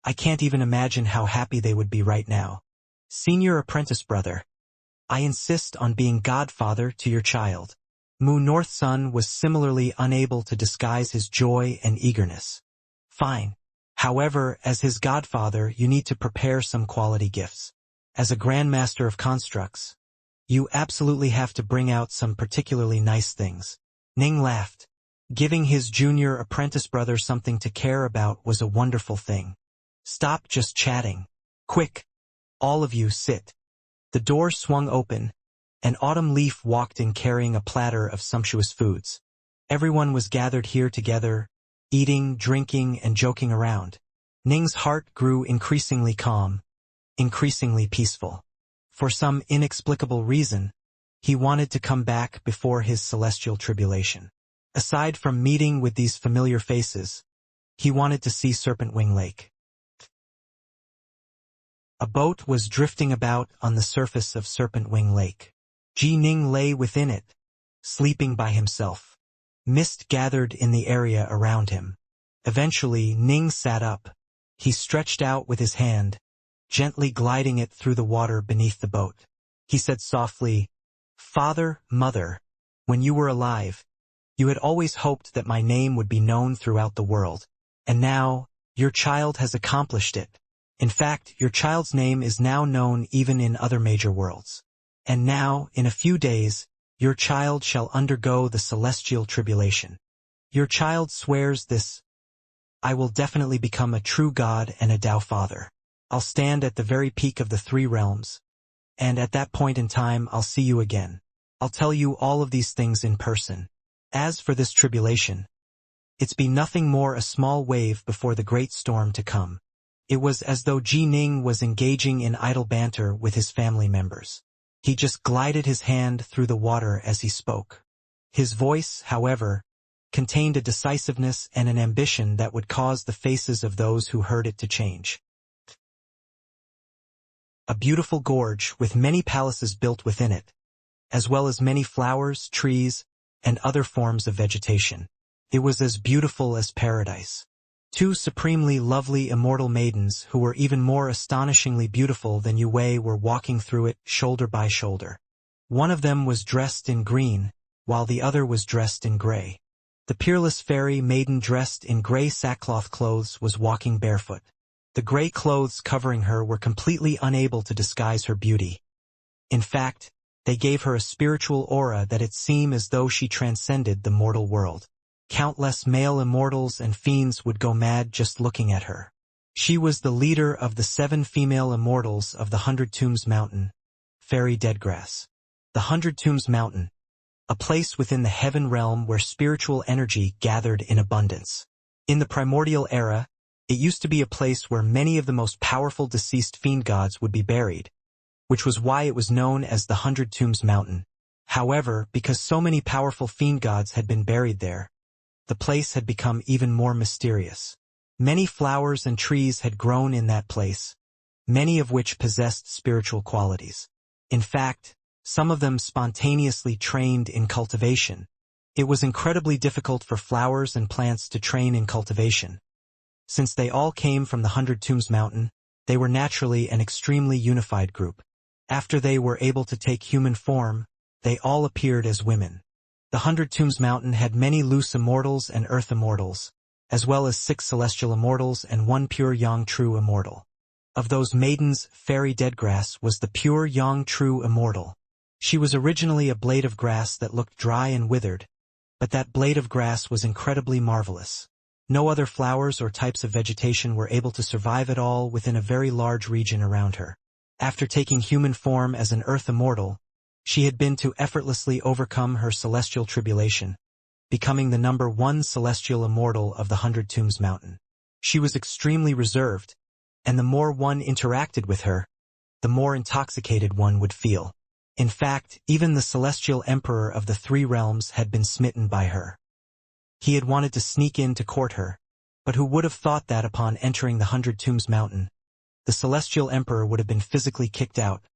A: I can't even imagine how happy they would be right now. Senior apprentice brother, I insist on being godfather to your child. Mu North Sun was similarly unable to disguise his joy and eagerness. Fine. However, as his godfather, you need to prepare some quality gifts. As a grandmaster of constructs, you absolutely have to bring out some particularly nice things. Ning laughed. Giving his junior apprentice brother something to care about was a wonderful thing. Stop just chatting. Quick. All of you sit. The door swung open, and Autumn Leaf walked in carrying a platter of sumptuous foods. Everyone was gathered here together, eating, drinking, and joking around. Ning's heart grew increasingly calm, increasingly peaceful. For some inexplicable reason, he wanted to come back before his celestial tribulation. Aside from meeting with these familiar faces, he wanted to see Serpent Wing Lake. A boat was drifting about on the surface of Serpent Wing Lake. Ji Ning lay within it, sleeping by himself. Mist gathered in the area around him. Eventually, Ning sat up. He stretched out with his hand, gently gliding it through the water beneath the boat. He said softly, "Father, Mother, when you were alive, you had always hoped that my name would be known throughout the world. And now, your child has accomplished it. In fact, your child's name is now known even in other major worlds. And now, in a few days, your child shall undergo the celestial tribulation. Your child swears this: I will definitely become a true god and a Tao father. I'll stand at the very peak of the three realms. And at that point in time, I'll see you again. I'll tell you all of these things in person. As for this tribulation, it's be nothing more a small wave before the great storm to come." It was as though Ji Ning was engaging in idle banter with his family members. He just glided his hand through the water as he spoke. His voice, however, contained a decisiveness and an ambition that would cause the faces of those who heard it to change. A beautiful gorge with many palaces built within it, as well as many flowers, trees, and other forms of vegetation. It was as beautiful as paradise. Two supremely lovely immortal maidens who were even more astonishingly beautiful than Yue were walking through it shoulder by shoulder. One of them was dressed in green, while the other was dressed in gray. The peerless fairy maiden dressed in gray sackcloth clothes was walking barefoot. The gray clothes covering her were completely unable to disguise her beauty. In fact, they gave her a spiritual aura that it seemed as though she transcended the mortal world. Countless male immortals and fiends would go mad just looking at her. She was the leader of the 7 female immortals of the 100 Tombs Mountain, Fairy Deadgrass. The 100 Tombs Mountain, a place within the heaven realm where spiritual energy gathered in abundance. In the primordial era, it used to be a place where many of the most powerful deceased fiendgods would be buried, which was why it was known as the 100 Tombs Mountain. However, because so many powerful fiendgods had been buried there, the place had become even more mysterious. Many flowers and trees had grown in that place, many of which possessed spiritual qualities. In fact, some of them spontaneously trained in cultivation. It was incredibly difficult for flowers and plants to train in cultivation. Since they all came from the 100 Tombs Mountain, they were naturally an extremely unified group. After they were able to take human form, they all appeared as women. The 100 Tombs Mountain had many loose immortals and earth immortals, as well as 6 celestial immortals and 1 pure Yang True immortal. Of those maidens, Fairy Deadgrass was the pure Yang True immortal. She was originally a blade of grass that looked dry and withered, but that blade of grass was incredibly marvelous. No other flowers or types of vegetation were able to survive at all within a very large region around her. After taking human form as an earth immortal, she had been to effortlessly overcome her celestial tribulation, becoming the number 1 celestial immortal of the 100 Tombs Mountain. She was extremely reserved, and the more one interacted with her, the more intoxicated one would feel. In fact, even the celestial emperor of the 3 realms had been smitten by her. He had wanted to sneak in to court her, but who would have thought that upon entering the 100 Tombs Mountain, the celestial emperor would have been physically kicked out.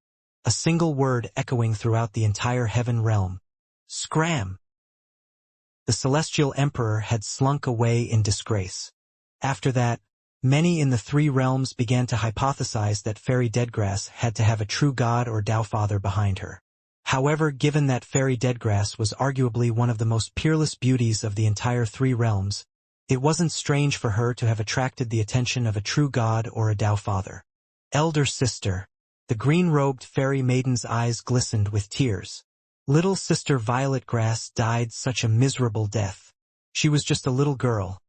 A: A single word echoing throughout the entire heaven realm. Scram! The celestial emperor had slunk away in disgrace. After that, many in the 3 realms began to hypothesize that Fairy Deadgrass had to have a true god or Tao father behind her. However, given that Fairy Deadgrass was arguably one of the most peerless beauties of the entire 3 realms, it wasn't strange for her to have attracted the attention of a true god or a Tao father. Elder sister. The green-robed fairy maiden's eyes glistened with tears. Little sister Violet Grass died such a miserable death. She was just a little girl,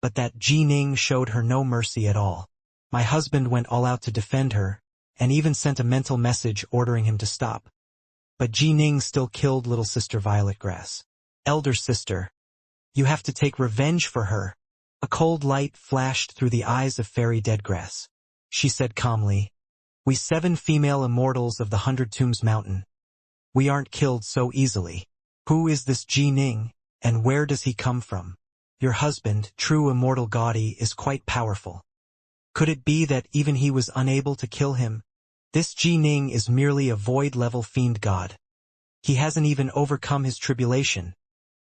A: but that Ji Ning showed her no mercy at all. My husband went all out to defend her, and even sent a mental message ordering him to stop. But Ji Ning still killed little sister Violet Grass. Elder sister, you have to take revenge for her. A cold light flashed through the eyes of Fairy Deadgrass. She said calmly, We 7 female immortals of the 100 Tombs Mountain. We aren't killed so easily. Who is this Ji Ning, and where does he come from? Your husband, true immortal Gaudi, is quite powerful. Could it be that even he was unable to kill him? This Ji Ning is merely a void-level Fiendgod. He hasn't even overcome his tribulation,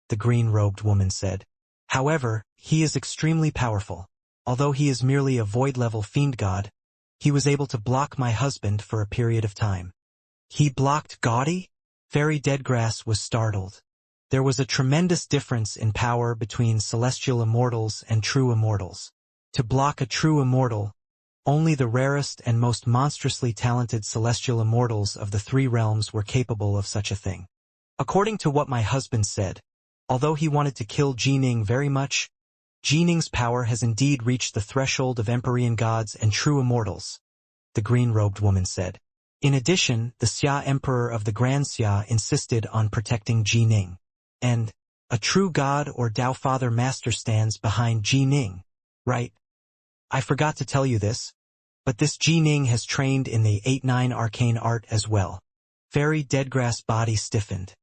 A: the green-robed woman said. However, he is extremely powerful. Although he is merely a void-level Fiendgod, he was able to block my husband for a period of time. He blocked Gaudi? Fairy Deadgrass was startled. There was a tremendous difference in power between celestial immortals and true immortals. To block a true immortal, only the rarest and most monstrously talented celestial immortals of the 3 realms were capable of such a thing. According to what my husband said, although he wanted to kill Ji Ning very much, Ji Ning's power has indeed reached the threshold of Empyrean gods and true immortals, the green-robed woman said. In addition, the Xia Emperor of the Grand Xia insisted on protecting Ji Ning. And a true god or Tao Father Master stands behind Ji Ning, right? I forgot to tell you this, but this Ji Ning has trained in the 8-9 arcane art as well. Fairy Deadgrass' body stiffened.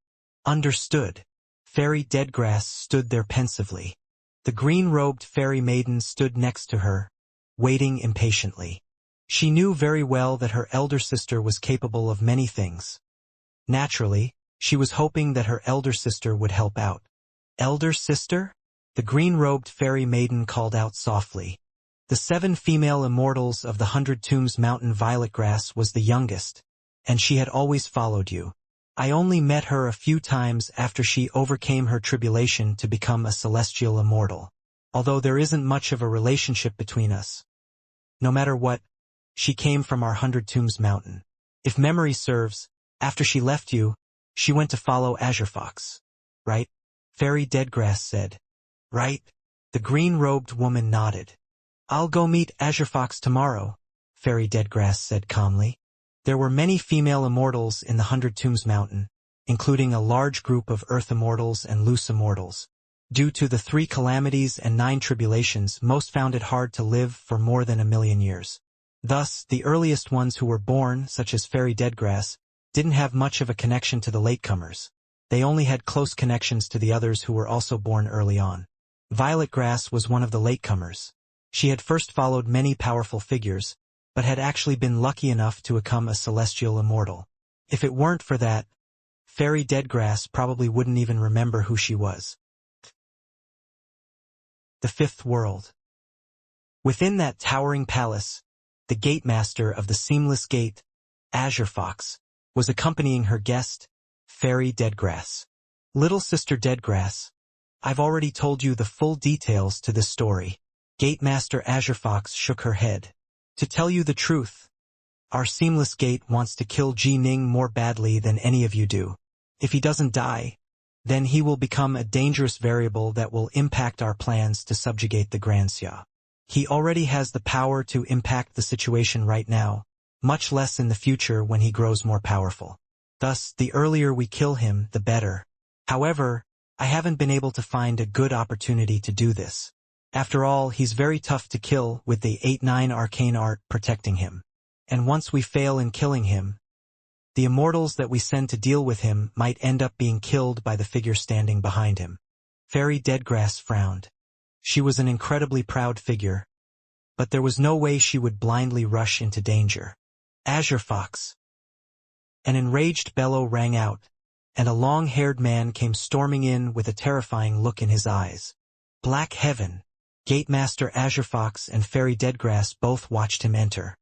A: Understood. Fairy Deadgrass stood there pensively. The green-robed fairy maiden stood next to her, waiting impatiently. She knew very well that her elder sister was capable of many things. Naturally, she was hoping that her elder sister would help out. Elder sister? The green-robed fairy maiden called out softly. The 7 female immortals of the 100 Tombs Mountain Violetgrass was the youngest, and she had always followed you. I only met her a few times after she overcame her tribulation to become a celestial immortal. Although there isn't much of a relationship between us. No matter what, she came from our 100 Tombs Mountain. If memory serves, after she left you, she went to follow Azure Fox. Right? Fairy Deadgrass said. Right? The green-robed woman nodded. I'll go meet Azure Fox tomorrow, Fairy Deadgrass said calmly. There were many female immortals in the 100 Tombs Mountain, including a large group of Earth Immortals and Loose Immortals. Due to the 3 calamities and 9 tribulations, most found it hard to live for more than 1,000,000 years. Thus, the earliest ones who were born, such as Fairy Deadgrass, didn't have much of a connection to the latecomers. They only had close connections to the others who were also born early on. Violetgrass was one of the latecomers. She had first followed many powerful figures, but had actually been lucky enough to become a celestial immortal. If it weren't for that, Fairy Deadgrass probably wouldn't even remember who she was. The 5th world. Within that towering palace, the gatemaster of the Seamless Gate, Azure Fox, was accompanying her guest, Fairy Deadgrass. Little Sister Deadgrass, I've already told you the full details to this story. Gatemaster Azure Fox shook her head. To tell you the truth, our Seamless Gate wants to kill Ji Ning more badly than any of you do. If he doesn't die, then he will become a dangerous variable that will impact our plans to subjugate the Grand Xia. He already has the power to impact the situation right now, much less in the future when he grows more powerful. Thus, the earlier we kill him, the better. However, I haven't been able to find a good opportunity to do this. After all, he's very tough to kill with the 8-9 arcane art protecting him. And once we fail in killing him, the immortals that we send to deal with him might end up being killed by the figure standing behind him. Fairy Deadgrass frowned. She was an incredibly proud figure, but there was no way she would blindly rush into danger. Azure Fox. An enraged bellow rang out, and a long-haired man came storming in with a terrifying look in his eyes. Black Heaven. Gatemaster Azure Fox and Fairy Deadgrass both watched him enter.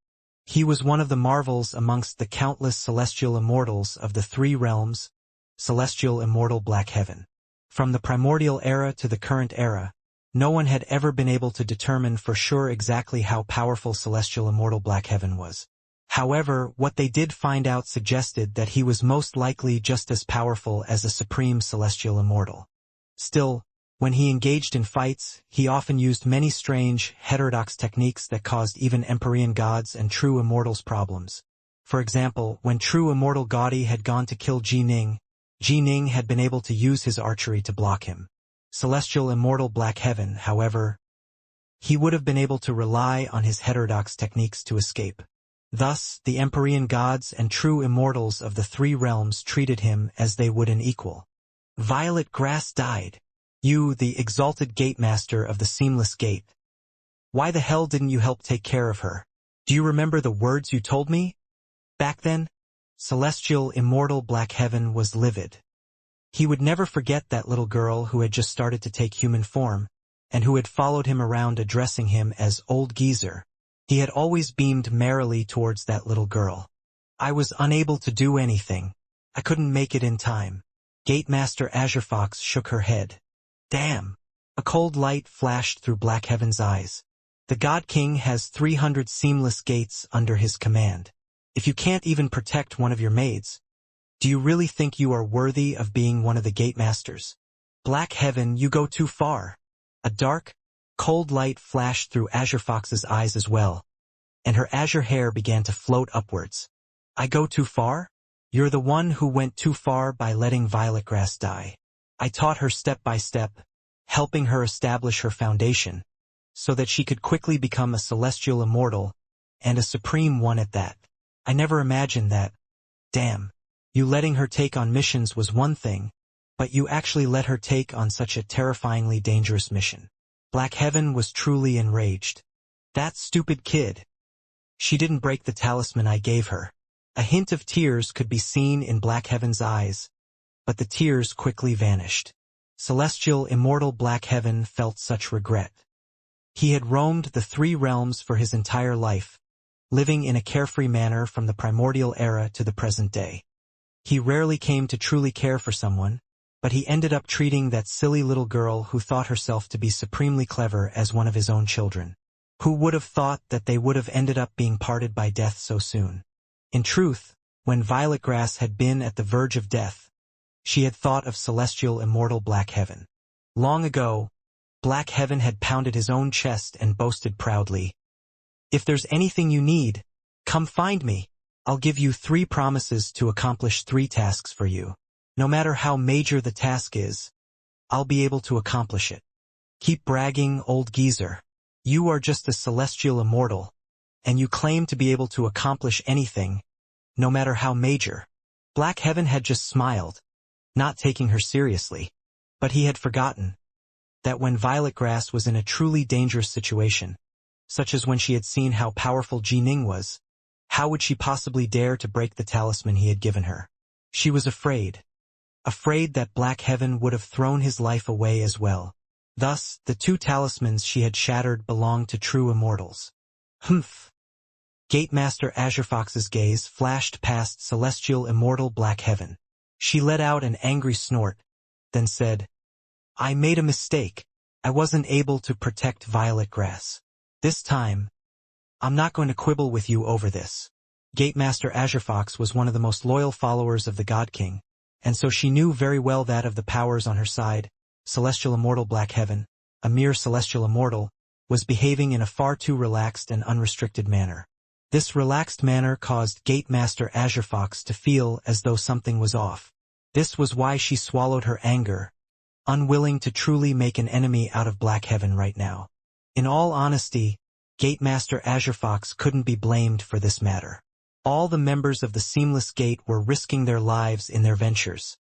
A: He was one of the marvels amongst the countless celestial immortals of the 3 realms, celestial immortal Black Heaven. From the primordial era to the current era, no one had ever been able to determine for sure exactly how powerful celestial immortal Black Heaven was. However, what they did find out suggested that he was most likely just as powerful as a supreme celestial immortal. Still, when he engaged in fights, he often used many strange, heterodox techniques that caused even Empyrean gods and true immortals problems. For example, when true immortal Gaudi had gone to kill Ji Ning had been able to use his archery to block him. Celestial immortal Black Heaven, however, he would have been able to rely on his heterodox techniques to escape. Thus, the Empyrean gods and true immortals of the three realms treated him as they would an equal. Violet Grass died. You, the exalted gatemaster of the Seamless Gate. Why the hell didn't you help take care of her? Do you remember the words you told me? Back then, celestial immortal Black Heaven was livid. He would never forget that little girl who had just started to take human form, and who had followed him around addressing him as Old Geezer. He had always beamed merrily towards that little girl. I was unable to do anything. I couldn't make it in time. Gatemaster Azurefox shook her head. Damn! A cold light flashed through Black Heaven's eyes. The God King has 300 seamless gates under his command. If you can't even protect one of your maids, do you really think you are worthy of being one of the Gatemasters? Black Heaven, you go too far. A dark, cold light flashed through Azurefox's eyes as well, and her azure hair began to float upwards. I go too far? You're the one who went too far by letting Violet Grass die. I taught her step by step, helping her establish her foundation, so that she could quickly become a celestial immortal, and a supreme one at that. I never imagined that. Damn, you letting her take on missions was one thing, but you actually let her take on such a terrifyingly dangerous mission. Black Heaven was truly enraged. That stupid kid. She didn't break the talisman I gave her. A hint of tears could be seen in Black Heaven's eyes, but the tears quickly vanished. Celestial immortal Black Heaven felt such regret. He had roamed the three realms for his entire life, living in a carefree manner from the primordial era to the present day. He rarely came to truly care for someone, but he ended up treating that silly little girl who thought herself to be supremely clever as one of his own children. Who would have thought that they would have ended up being parted by death so soon? In truth, when Violet Grass had been at the verge of death, she had thought of celestial immortal Black Heaven. Long ago, Black Heaven had pounded his own chest and boasted proudly, "If there's anything you need, come find me. I'll give you 3 promises to accomplish 3 tasks for you. No matter how major the task is, I'll be able to accomplish it. Keep bragging, Old Geezer. You are just a celestial immortal, and you claim to be able to accomplish anything, no matter how major." Black Heaven had just smiled, not taking her seriously, but he had forgotten that when Violet Grass was in a truly dangerous situation, such as when she had seen how powerful Jining was, how would she possibly dare to break the talisman he had given her? She was afraid that Black Heaven would have thrown his life away as well. Thus, the 2 talismans she had shattered belonged to true immortals. Humph! Gatemaster Azurefox's gaze flashed past celestial immortal Black Heaven. She let out an angry snort, then said, "I made a mistake. I wasn't able to protect Violet Grass. This time, I'm not going to quibble with you over this." Gatemaster Azurefox was one of the most loyal followers of the God King, and so she knew very well that of the powers on her side, celestial immortal Black Heaven, a mere celestial immortal, was behaving in a far too relaxed and unrestricted manner. This relaxed manner caused Gatemaster Azurefox to feel as though something was off. This was why she swallowed her anger, unwilling to truly make an enemy out of Black Heaven right now. In all honesty, Gatemaster Azurefox couldn't be blamed for this matter. All the members of the Seamless Gate were risking their lives in their ventures.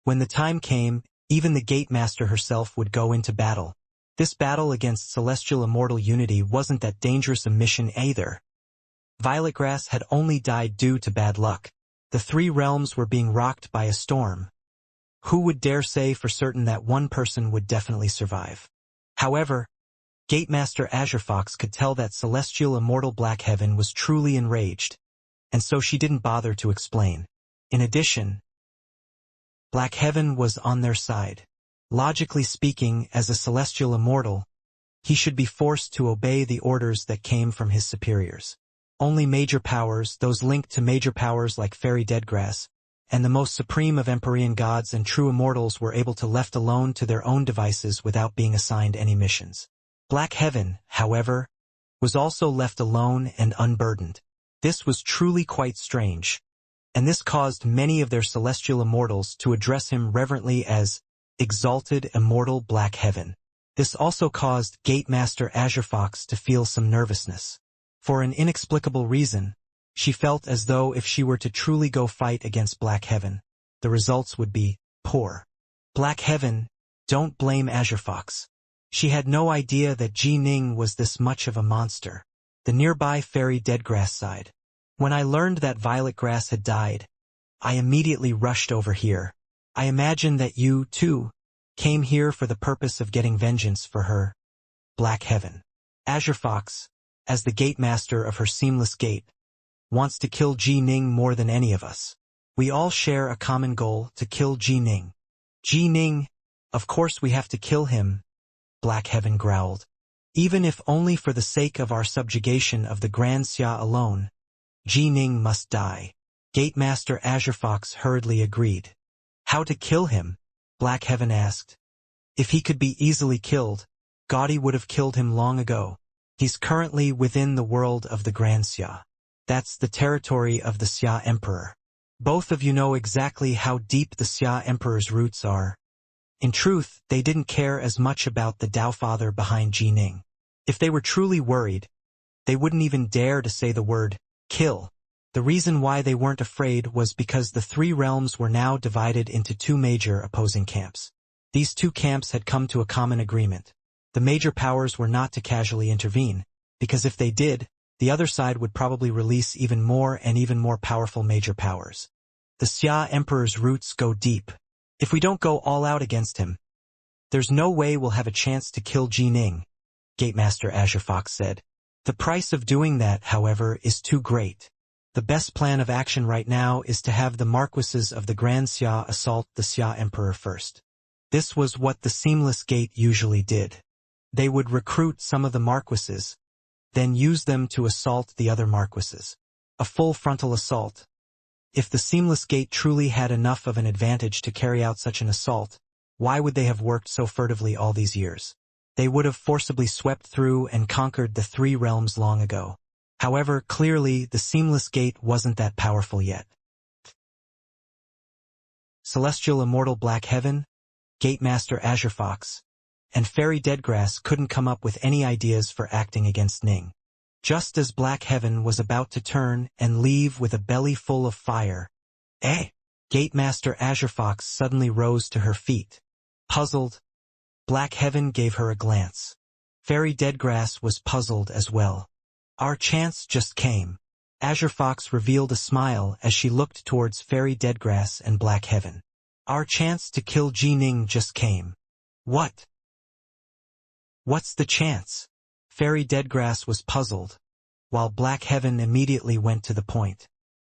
A: When the time came, even the Gatemaster herself would go into battle. This battle against celestial immortal unity wasn't that dangerous a mission either. Violet Grass had only died due to bad luck. The 3 realms were being rocked by a storm. Who would dare say for certain that one person would definitely survive? However, Gatemaster Azurefox could tell that celestial immortal Black Heaven was truly enraged, and so she didn't bother to explain. In addition, Black Heaven was on their side. Logically speaking, as a celestial immortal, he should be forced to obey the orders that came from his superiors. Only major powers, those linked to major powers like Fairy Deadgrass, and the most supreme of Empyrean gods and true immortals were able to left alone to their own devices without being assigned any missions. Black Heaven, however, was also left alone and unburdened. This was truly quite strange, and this caused many of their celestial immortals to address him reverently as Exalted Immortal Black Heaven. This also caused Gatemaster Azurefox to feel some nervousness. For an inexplicable reason, She felt as though if she were to truly go fight against Black Heaven, the results would be poor. Black Heaven, don't blame Azure Fox. She had no idea that Ji Ning was this much of a monster. The nearby fairy Deadgrass sighed. When I learned that Violet Grass had died, I immediately rushed over here. I imagine that you, too, came here for the purpose of getting vengeance for her. Black Heaven. Azure Fox, as the gate master of her seamless gate, wants to kill Ji Ning more than any of us. We all share a common goal, to kill Ji Ning. Ji Ning, of course we have to kill him, Black Heaven growled. Even if only for the sake of our subjugation of the Grand Xia alone, Ji Ning must die. Gate Master Azure Fox hurriedly agreed. How to kill him? Black Heaven asked. If he could be easily killed, Gaudi would have killed him long ago. He's currently within the world of the Grand Xia. That's the territory of the Xia Emperor. Both of you know exactly how deep the Xia Emperor's roots are. In truth, they didn't care as much about the Dao Father behind Ji Ning. If they were truly worried, they wouldn't even dare to say the word, kill. The reason why they weren't afraid was because the three realms were now divided into two major opposing camps. These two camps had come to a common agreement. The major powers were not to casually intervene, because if they did, the other side would probably release even more and even more powerful major powers. The Xia Emperor's roots go deep. If we don't go all out against him, there's no way we'll have a chance to kill Ji Ning, Gatemaster Azure Fox said. The price of doing that, however, is too great. The best plan of action right now is to have the Marquises of the Grand Xia assault the Xia Emperor first. This was what the Seamless Gate usually did. They would recruit some of the Marquises, then use them to assault the other Marquises. A full frontal assault. If the Seamless Gate truly had enough of an advantage to carry out such an assault, why would they have worked so furtively all these years? They would have forcibly swept through and conquered the three realms long ago. However, clearly, the Seamless Gate wasn't that powerful yet. Celestial Immortal Black Heaven, Gatemaster Azure Fox, and Fairy Deadgrass couldn't come up with any ideas for acting against Ning. Just as Black Heaven was about to turn and leave with a belly full of fire, Gatemaster Azure Fox suddenly rose to her feet. Puzzled, Black Heaven gave her a glance. Fairy Deadgrass was puzzled as well. Our chance just came. Azure Fox revealed a smile as she looked towards Fairy Deadgrass and Black Heaven. Our chance to kill Ji Ning just came. What? What's the chance? Fairy Deadgrass was puzzled, while Black Heaven immediately went to the point.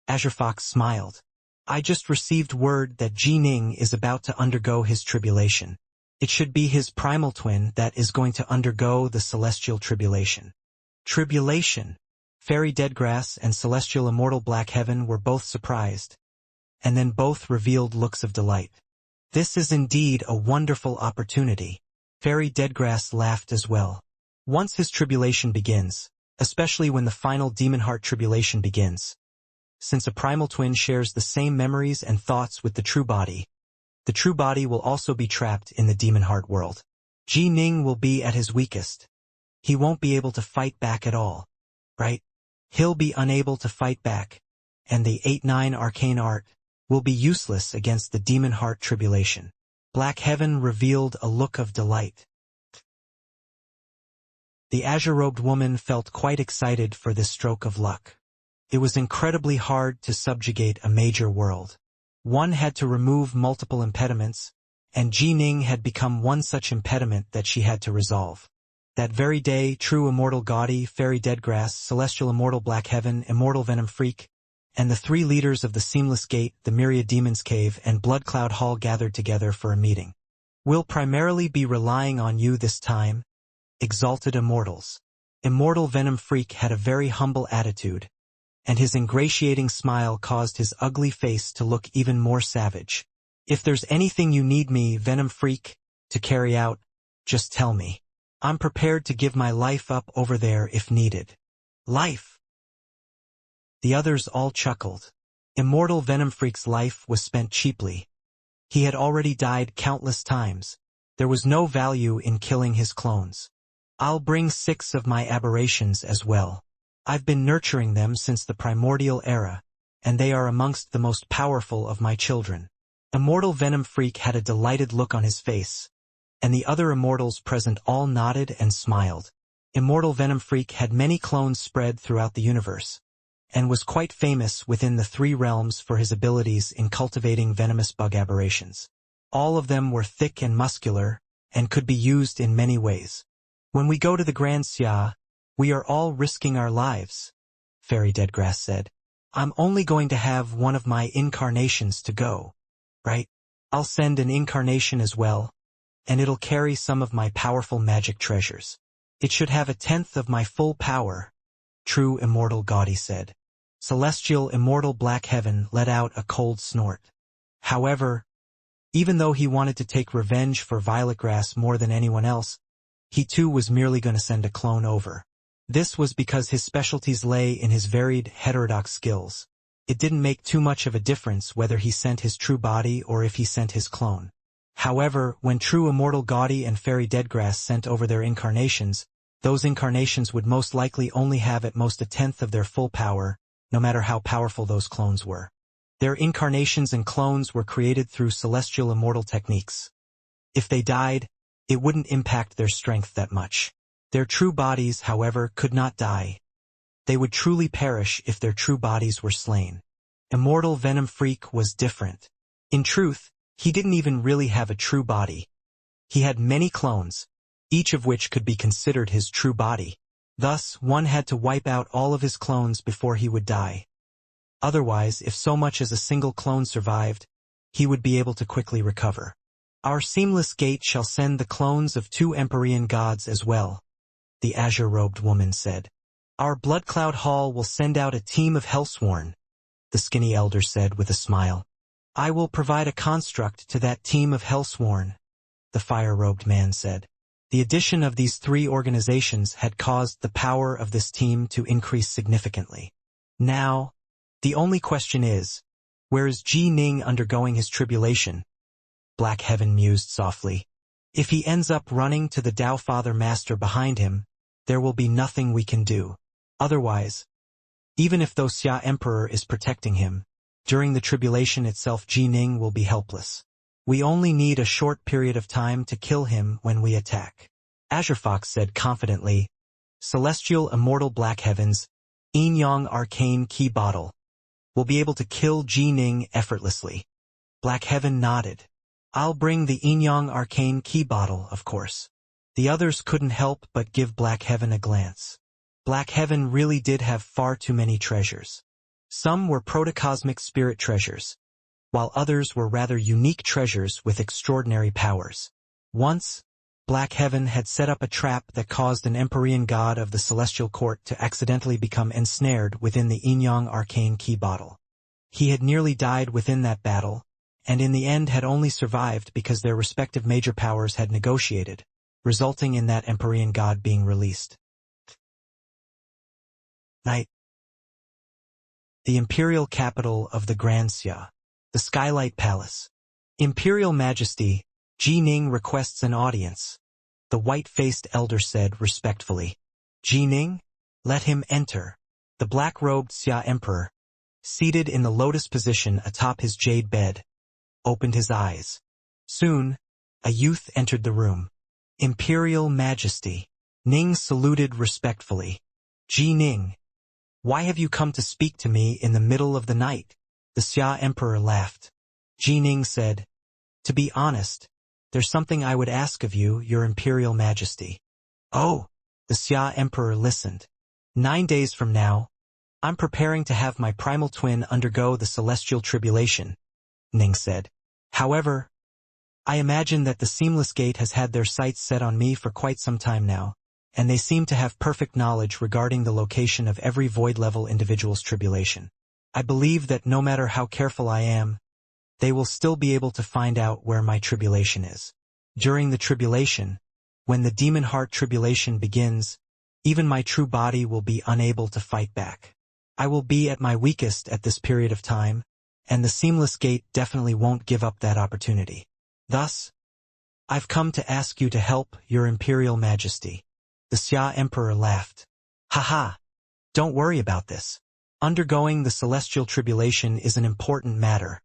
A: Azure Fox smiled. I just received word that Ji Ning is about to undergo his tribulation. It should be his primal twin that is going to undergo the celestial tribulation. Tribulation. Fairy Deadgrass and Celestial Immortal Black Heaven were both surprised, and then both revealed looks of delight. This is indeed a wonderful opportunity. Fairy Deadgrass laughed as well. Once his tribulation begins, especially when the final Demon Heart tribulation begins, since a primal twin shares the same memories and thoughts with the true body will also be trapped in the Demon Heart world. Ji Ning will be at his weakest. He won't be able to fight back at all, right? He'll be unable to fight back, and the 8-9 arcane art will be useless against the Demon Heart tribulation. Black Heaven revealed a look of delight. The azure-robed woman felt quite excited for this stroke of luck. It was incredibly hard to subjugate a major world. One had to remove multiple impediments, and Ji Ning had become one such impediment that she had to resolve. That very day, True Immortal Gaudi, Fairy Deadgrass, Celestial Immortal Black Heaven, Immortal Venom Freak, and the three leaders of the Seamless Gate, the Myriad Demon's Cave, and Blood Cloud Hall gathered together for a meeting. We'll primarily be relying on you this time, exalted immortals. Immortal Venom Freak had a very humble attitude, and his ingratiating smile caused his ugly face to look even more savage. If there's anything you need me, Venom Freak, to carry out, just tell me. I'm prepared to give my life up over there if needed. Life? The others all chuckled. Immortal Venom Freak's life was spent cheaply. He had already died countless times. There was no value in killing his clones. I'll bring 6 of my aberrations as well. I've been nurturing them since the primordial era, and they are amongst the most powerful of my children." Immortal Venom Freak had a delighted look on his face, and the other immortals present all nodded and smiled. Immortal Venom Freak had many clones spread throughout the universe, and was quite famous within the 3 realms for his abilities in cultivating venomous bug aberrations. All of them were thick and muscular, and could be used in many ways. "When we go to the Grand Xia, we are all risking our lives," Fairy Deadgrass said. "I'm only going to have one of my incarnations to go, right? I'll send an incarnation as well, and it'll carry some of my powerful magic treasures. It should have 1/10 of my full power," True Immortal Gaudy said. Celestial Immortal Black Heaven let out a cold snort. However, even though he wanted to take revenge for Violetgrass more than anyone else, he too was merely going to send a clone over. This was because his specialties lay in his varied, heterodox skills. It didn't make too much of a difference whether he sent his true body or if he sent his clone. However, when True Immortal Gaudy and Fairy Deadgrass sent over their incarnations, those incarnations would most likely only have at most 1/10 of their full power, no matter how powerful those clones were. Their incarnations and clones were created through celestial immortal techniques. If they died, it wouldn't impact their strength that much. Their true bodies, however, could not die. They would truly perish if their true bodies were slain. Immortal Venom Freak was different. In truth, he didn't even really have a true body. He had many clones, each of which could be considered his true body. Thus, one had to wipe out all of his clones before he would die. Otherwise, if so much as a single clone survived, he would be able to quickly recover. "Our seamless gate shall send the clones of 2 Empyrean gods as well," the azure-robed woman said. "Our Blood Cloud Hall will send out a team of Hellsworn," the skinny elder said with a smile. "I will provide a construct to that team of Hellsworn," the fire-robed man said. The addition of these 3 organizations had caused the power of this team to increase significantly. Now, the only question is, where is Ji Ning undergoing his tribulation? Black Heaven mused softly. If he ends up running to the Tao Father Master behind him, there will be nothing we can do. Otherwise, even if the Xia Emperor is protecting him, during the tribulation itself Ji Ning will be helpless. We only need a short period of time to kill him when we attack. Azure Fox said confidently, "Celestial Immortal Black Heavens, Yin Yang Arcane Key Bottle, will be able to kill Ji Ning effortlessly." Black Heaven nodded. "I'll bring the Yin Yang Arcane Key Bottle, of course." The others couldn't help but give Black Heaven a glance. Black Heaven really did have far too many treasures. Some were protocosmic spirit treasures, while others were rather unique treasures with extraordinary powers. Once, Black Heaven had set up a trap that caused an Empyrean god of the Celestial Court to accidentally become ensnared within the Yin Yang Arcane Key Bottle. He had nearly died within that battle, and in the end had only survived because their respective major powers had negotiated, resulting in that Empyrean god being released. Night. The imperial capital of the Grand Xia. The Skylight Palace. "Imperial Majesty, Ji Ning requests an audience," the white-faced elder said respectfully. "Ji Ning? Let him enter." The black-robed Xia Emperor, seated in the lotus position atop his jade bed, opened his eyes. Soon, a youth entered the room. "Imperial Majesty." Ning saluted respectfully. "Ji Ning, why have you come to speak to me in the middle of the night?" The Xia Emperor laughed. Ji Ning said, "To be honest, there's something I would ask of you, Your Imperial Majesty." "Oh," the Xia Emperor listened. 9 days from now, I'm preparing to have my primal twin undergo the celestial tribulation," Ning said. "However, I imagine that the Seamless Gate has had their sights set on me for quite some time now, and they seem to have perfect knowledge regarding the location of every void-level individual's tribulation. I believe that no matter how careful I am, they will still be able to find out where my tribulation is. During the tribulation, when the demon heart tribulation begins, even my true body will be unable to fight back. I will be at my weakest at this period of time, and the Seamless Gate definitely won't give up that opportunity. Thus, I've come to ask you to help, Your Imperial Majesty." The Xia Emperor laughed. "Ha ha! Don't worry about this. Undergoing the celestial tribulation is an important matter.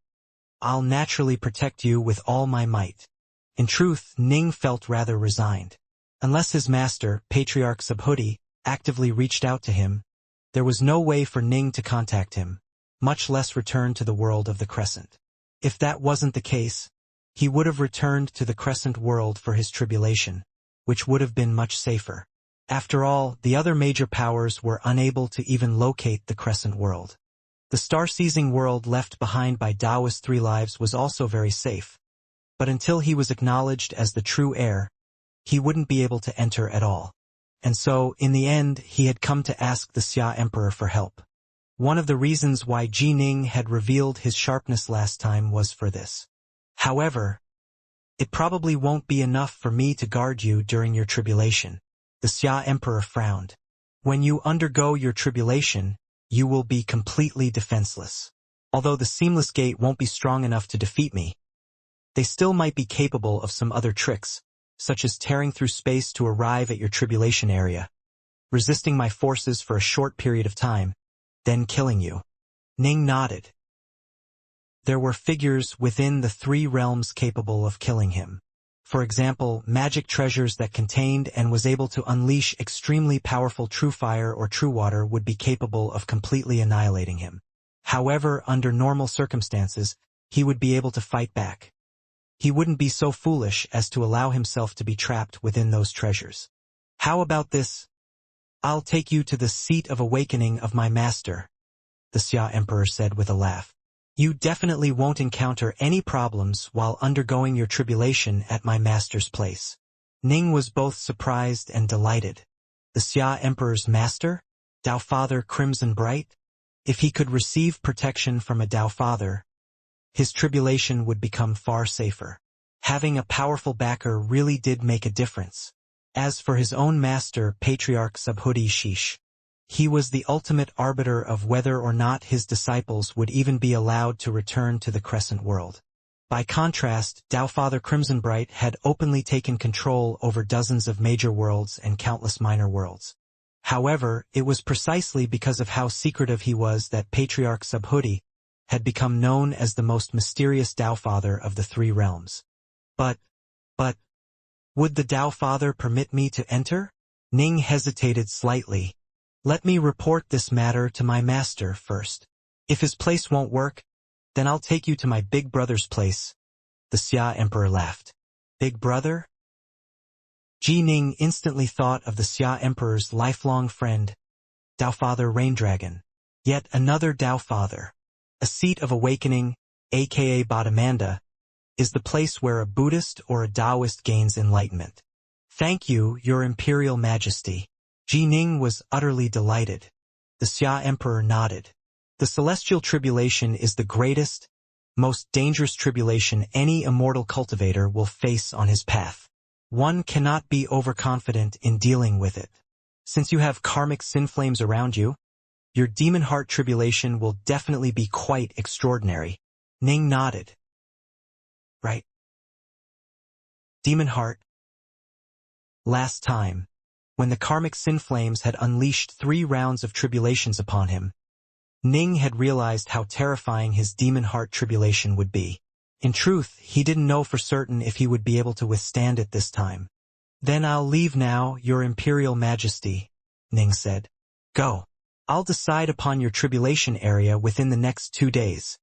A: I'll naturally protect you with all my might. In truth, Ning felt rather resigned. Unless his master, Patriarch Subhuti, actively reached out to him, there was no way for Ning to contact him, much less return to the world of the Crescent. If that wasn't the case, he would have returned to the Crescent world for his tribulation, which would have been much safer. After all, the other major powers were unable to even locate the Crescent world. The star-seizing world left behind by Daoist Three Lives was also very safe, but until he was acknowledged as the true heir, he wouldn't be able to enter at all. And so, in the end, he had come to ask the Xia Emperor for help. One of the reasons why Ji Ning had revealed his sharpness last time was for this. However, it probably won't be enough for me to guard you during your tribulation. The Xia Emperor frowned. When you undergo your tribulation, you will be completely defenseless. Although the Seamless Gate won't be strong enough to defeat me, they still might be capable of some other tricks, such as tearing through space to arrive at your tribulation area, resisting my forces for a short period of time, then killing you. Ning nodded. There were figures within the three realms capable of killing him. For example, magic treasures that contained and was able to unleash extremely powerful true fire or true water would be capable of completely annihilating him. However, under normal circumstances, he would be able to fight back. He wouldn't be so foolish as to allow himself to be trapped within those treasures. How about this? I'll take you to the seat of awakening of my master, the Xia Emperor said with a laugh. You definitely won't encounter any problems while undergoing your tribulation at my master's place. Ning was both surprised and delighted. The Xia Emperor's master? Dao Father Crimson Bright? If he could receive protection from a Dao Father, his tribulation would become far safer. Having a powerful backer really did make a difference. As for his own master, Patriarch Subhuti Shish, he was the ultimate arbiter of whether or not his disciples would even be allowed to return to the Crescent world. By contrast, Dao Father Crimson Bright had openly taken control over dozens of major worlds and countless minor worlds. However, it was precisely because of how secretive he was that Patriarch Subhuti had become known as the most mysterious Dao Father of the three realms. But, would the Dao Father permit me to enter? Ning hesitated slightly. Let me report this matter to my master first. If his place won't work, then I'll take you to my big brother's place. The Xia Emperor laughed. Big brother? Ji Ning instantly thought of the Xia Emperor's lifelong friend, Dao Father Raindragon. Yet another Dao Father. A seat of awakening, aka Bodhimanda, is the place where a Buddhist or a Taoist gains enlightenment. Thank you, Your Imperial Majesty. Ji Ning was utterly delighted. The Xia Emperor nodded. The celestial tribulation is the greatest, most dangerous tribulation any immortal cultivator will face on his path. One cannot be overconfident in dealing with it. Since you have karmic sin flames around you, your demon heart tribulation will definitely be quite extraordinary. Ning nodded. Right. Demon heart. Last time, when the karmic sin flames had unleashed 3 rounds of tribulations upon him, Ning had realized how terrifying his demon heart tribulation would be. In truth, he didn't know for certain if he would be able to withstand it this time. Then I'll leave now, Your Imperial Majesty, Ning said. Go. I'll decide upon your tribulation area within the next 2 days,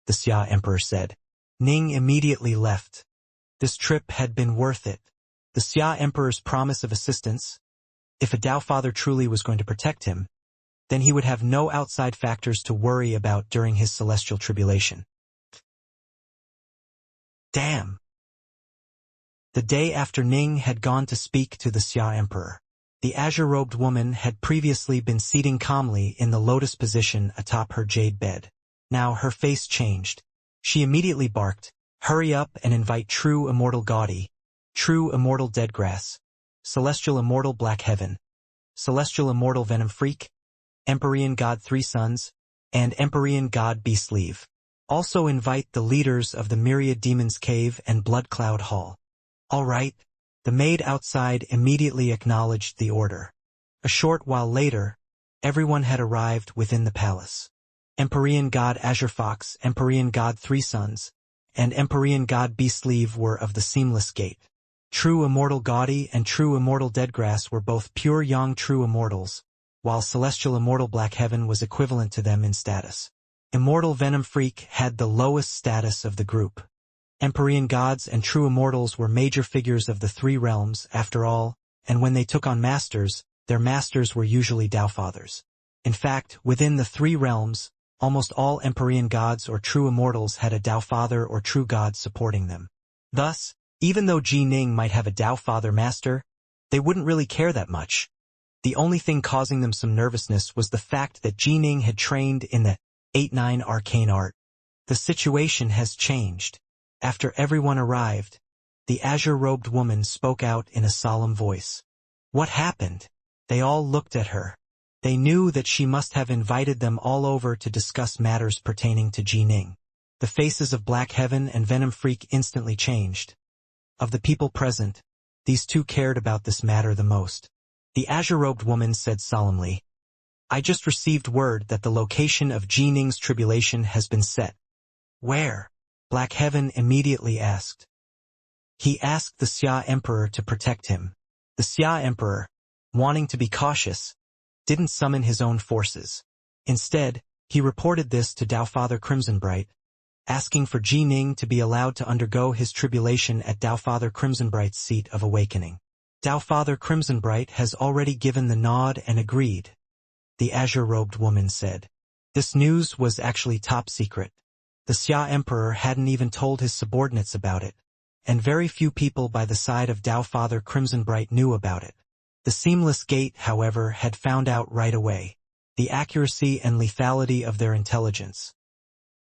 A: the Xia Emperor said. Ning immediately left. This trip had been worth it. The Xia Emperor's promise of assistance, if a Dao Father truly was going to protect him, then he would have no outside factors to worry about during his celestial tribulation. Damn! The day after Ning had gone to speak to the Xia Emperor, the azure-robed woman had previously been seating calmly in the lotus position atop her jade bed. Now her face changed. She immediately barked, "Hurry up and invite true immortal Gaudi, true immortal Deadgrass, celestial immortal Black Heaven, celestial immortal Venom Freak, Empyrean God Three Sons, and Empyrean God Beastleave. Also invite the leaders of the Myriad Demons Cave and Blood Cloud Hall." All right. The maid outside immediately acknowledged the order. A short while later, Everyone had arrived within the palace. Empyrean god Azure Fox, Empyrean god Three Sons, and Empyrean god Beastleve were of the Seamless Gate. True Immortal Gaudy and True Immortal Deadgrass were both pure young True Immortals, while Celestial Immortal Black Heaven was equivalent to them in status. Immortal Venom Freak had the lowest status of the group. Empyrean gods and True Immortals were major figures of the three realms, after all, and when they took on masters, their masters were usually Tao Fathers. In fact, within the three realms, almost all Empyrean gods or True Immortals had a Tao Father or True God supporting them. Thus, even though Ji Ning might have a Tao Father master, they wouldn't really care that much. The only thing causing them some nervousness was the fact that Ji Ning had trained in the 8-9 arcane art. The situation has changed. After everyone arrived, the azure-robed woman spoke out in a solemn voice. What happened? They all looked at her. They knew that she must have invited them all over to discuss matters pertaining to Ji Ning. The faces of Black Heaven and Venom Freak instantly changed. Of the people present, these two cared about this matter the most. The azure-robed woman said solemnly, I just received word that the location of Ji Ning's tribulation has been set. Where? Black Heaven immediately asked. He asked the Xia Emperor to protect him. The Xia Emperor, wanting to be cautious, didn't summon his own forces. Instead, he reported this to Tao Father Crimsonbright, asking for Ji Ning to be allowed to undergo his tribulation at Tao Father Crimsonbright's seat of awakening. Tao Father Crimsonbright has already given the nod and agreed, the azure-robed woman said. This news was actually top secret. The Xia Emperor hadn't even told his subordinates about it, and very few people by the side of Tao Father Crimsonbright knew about it. The Seamless Gate, however, had found out right away the accuracy and lethality of their intelligence.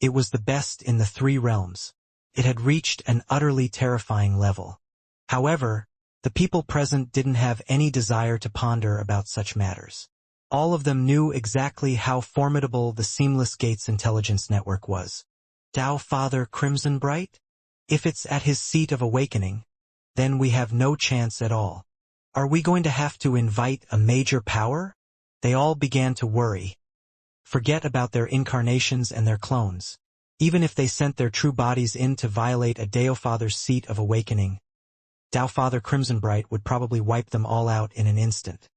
A: It was the best in the three realms. It had reached an utterly terrifying level. However, the people present didn't have any desire to ponder about such matters. All of them knew exactly how formidable the Seamless Gate's intelligence network was. Tao Father Crimsonbright? If it's at his seat of awakening, then we have no chance at all. Are we going to have to invite a major power? They all began to worry. Forget about their incarnations and their clones. Even if they sent their true bodies in to violate a Dao Father's seat of awakening, Tao Father Crimsonbright would probably wipe them all out in an instant.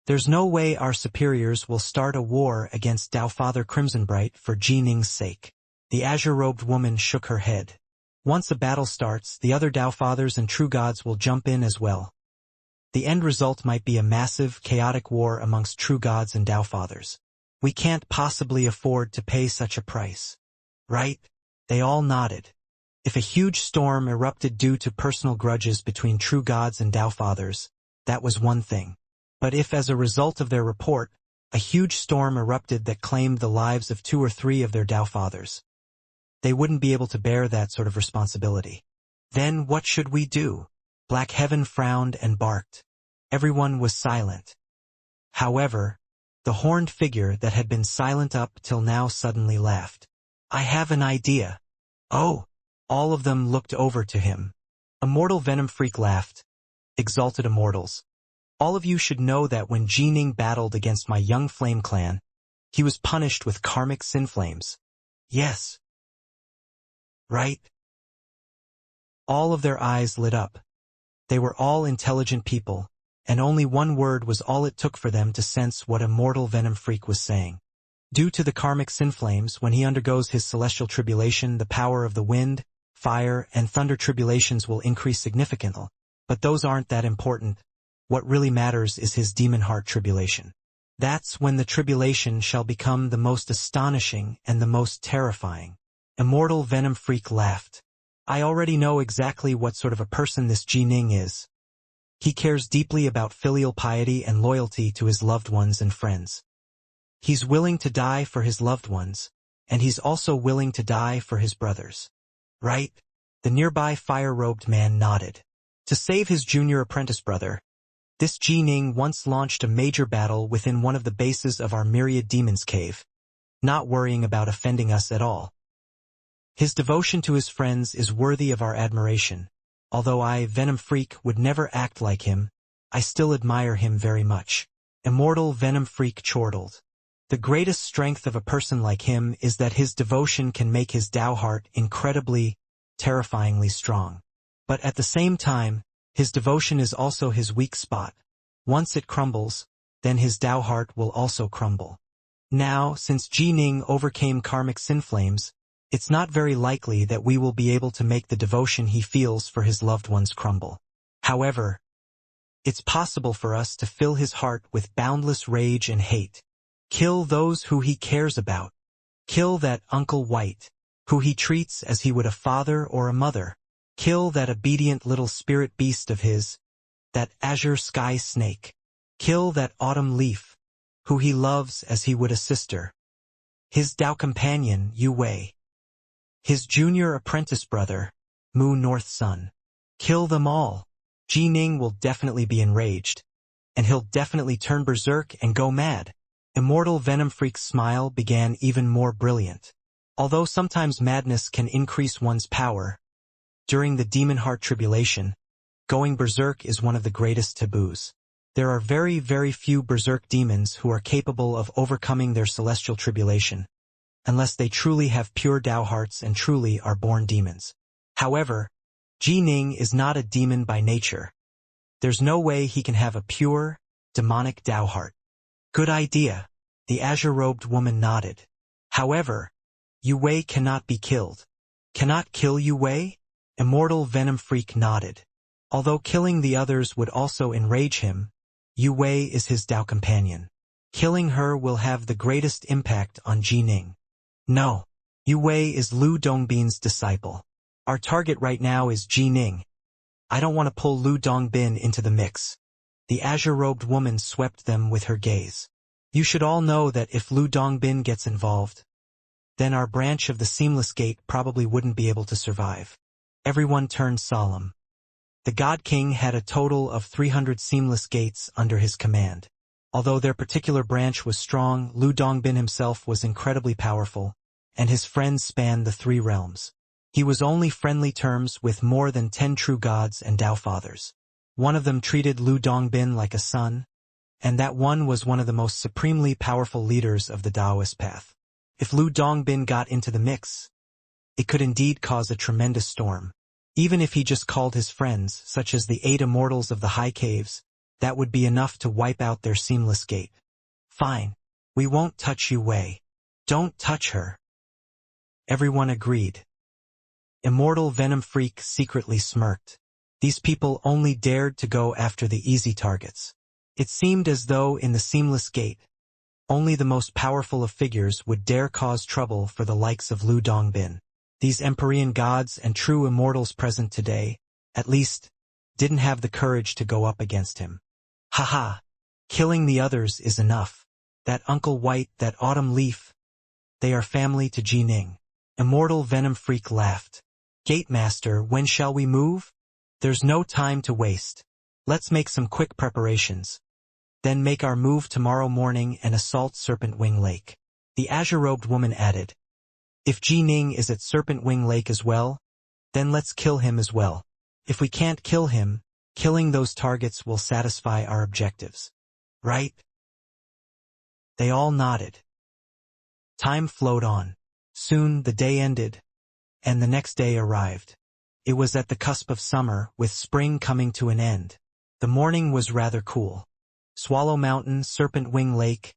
A: There's no way our superiors will start a war against Tao Father Crimsonbright for Ji Ning's sake. The azure-robed woman shook her head. Once a battle starts, the other Tao Fathers and True Gods will jump in as well. The end result might be a massive, chaotic war amongst True Gods and Tao Fathers. We can't possibly afford to pay such a price. Right? They all nodded. If a huge storm erupted due to personal grudges between True Gods and Tao Fathers, that was one thing. But if as a result of their report, a huge storm erupted that claimed the lives of 2 or 3 of their Tao Fathers, they wouldn't be able to bear that sort of responsibility. Then what should we do? Black Heaven frowned and barked. Everyone was silent. However, the horned figure that had been silent up till now suddenly laughed. I have an idea. Oh! All of them looked over to him. Immortal Venom Freak laughed. Exalted Immortals. All of you should know that when Ji Ning battled against my young flame clan, he was punished with karmic sin flames. Yes. Right? All of their eyes lit up. They were all intelligent people, and only one word was all it took for them to sense what Immortal Venom Freak was saying. Due to the karmic sin flames, when he undergoes his celestial tribulation, the power of the wind, fire, and thunder tribulations will increase significantly. But those aren't that important. What really matters is his demon heart tribulation. That's when the tribulation shall become the most astonishing and the most terrifying. Immortal Venom Freak laughed. I already know exactly what sort of a person this Ji Ning is. He cares deeply about filial piety and loyalty to his loved ones and friends. He's willing to die for his loved ones, and he's also willing to die for his brothers. Right? The nearby fire-robed man nodded. To save his junior apprentice brother, this Ji Ning once launched a major battle within one of the bases of our Myriad Demons Cave, not worrying about offending us at all. His devotion to his friends is worthy of our admiration. Although I, Venom Freak, would never act like him, I still admire him very much. Immortal Venom Freak chortled. The greatest strength of a person like him is that his devotion can make his Tao heart incredibly, terrifyingly strong. But at the same time, his devotion is also his weak spot. Once it crumbles, then his Tao heart will also crumble. Now, since Jining overcame karmic sin flames, it's not very likely that we will be able to make the devotion he feels for his loved ones crumble. However, it's possible for us to fill his heart with boundless rage and hate. Kill those who he cares about. Kill that Uncle White, who he treats as he would a father or a mother. Kill that obedient little spirit beast of his, that azure sky snake. Kill that autumn leaf, who he loves as he would a sister. His Tao companion, Yu Wei. His junior apprentice brother, Mu North Sun. Kill them all. Jining will definitely be enraged, and he'll definitely turn berserk and go mad. Immortal Venom Freak's smile began even more brilliant. Although sometimes madness can increase one's power, during the Demon Heart Tribulation, going berserk is one of the greatest taboos. There are very, very few berserk demons who are capable of overcoming their celestial tribulation, unless they truly have pure Tao hearts and truly are born demons. However, Jining is not a demon by nature. There's no way he can have a pure, demonic Tao heart. Good idea. The azure-robed woman nodded. However, Yu Wei cannot be killed. Cannot kill Yu Wei? Immortal Venom Freak nodded. Although killing the others would also enrage him, Yu Wei is his Tao companion. Killing her will have the greatest impact on Jining. No. Yu Wei is Lu Dongbin's disciple. Our target right now is Jining. I don't want to pull Lu Dongbin into the mix. The azure-robed woman swept them with her gaze. You should all know that if Lu Dongbin gets involved, then our branch of the Seamless Gate probably wouldn't be able to survive. Everyone turned solemn. The God King had a total of 300 Seamless Gates under his command. Although their particular branch was strong, Lu Dongbin himself was incredibly powerful, and his friends spanned the 3 realms. He was only friendly terms with more than 10 true gods and Tao fathers. One of them treated Lu Dongbin like a son, and that one was one of the most supremely powerful leaders of the Taoist path. If Lu Dongbin got into the mix, it could indeed cause a tremendous storm. Even if he just called his friends, such as the 8 immortals of the high caves, that would be enough to wipe out their Seamless Gate. Fine. We won't touch Yu Wei. Don't touch her. Everyone agreed. Immortal Venom Freak secretly smirked. These people only dared to go after the easy targets. It seemed as though in the Seamless Gate, only the most powerful of figures would dare cause trouble for the likes of Lu Dongbin. These Empyrean gods and true immortals present today, at least, didn't have the courage to go up against him. Haha, killing the others is enough. That Uncle White, that Autumn Leaf, they are family to Jining. Immortal Venom Freak laughed. Gatemaster, when shall we move? There's no time to waste. Let's make some quick preparations. Then make our move tomorrow morning and assault Serpent Wing Lake. The azure-robed woman added. If Jining is at Serpent Wing Lake as well, then let's kill him as well. If we can't kill him, killing those targets will satisfy our objectives. Right? They all nodded. Time flowed on. Soon the day ended, and the next day arrived. It was at the cusp of summer, with spring coming to an end. The morning was rather cool. Swallow Mountain, Serpent Wing Lake,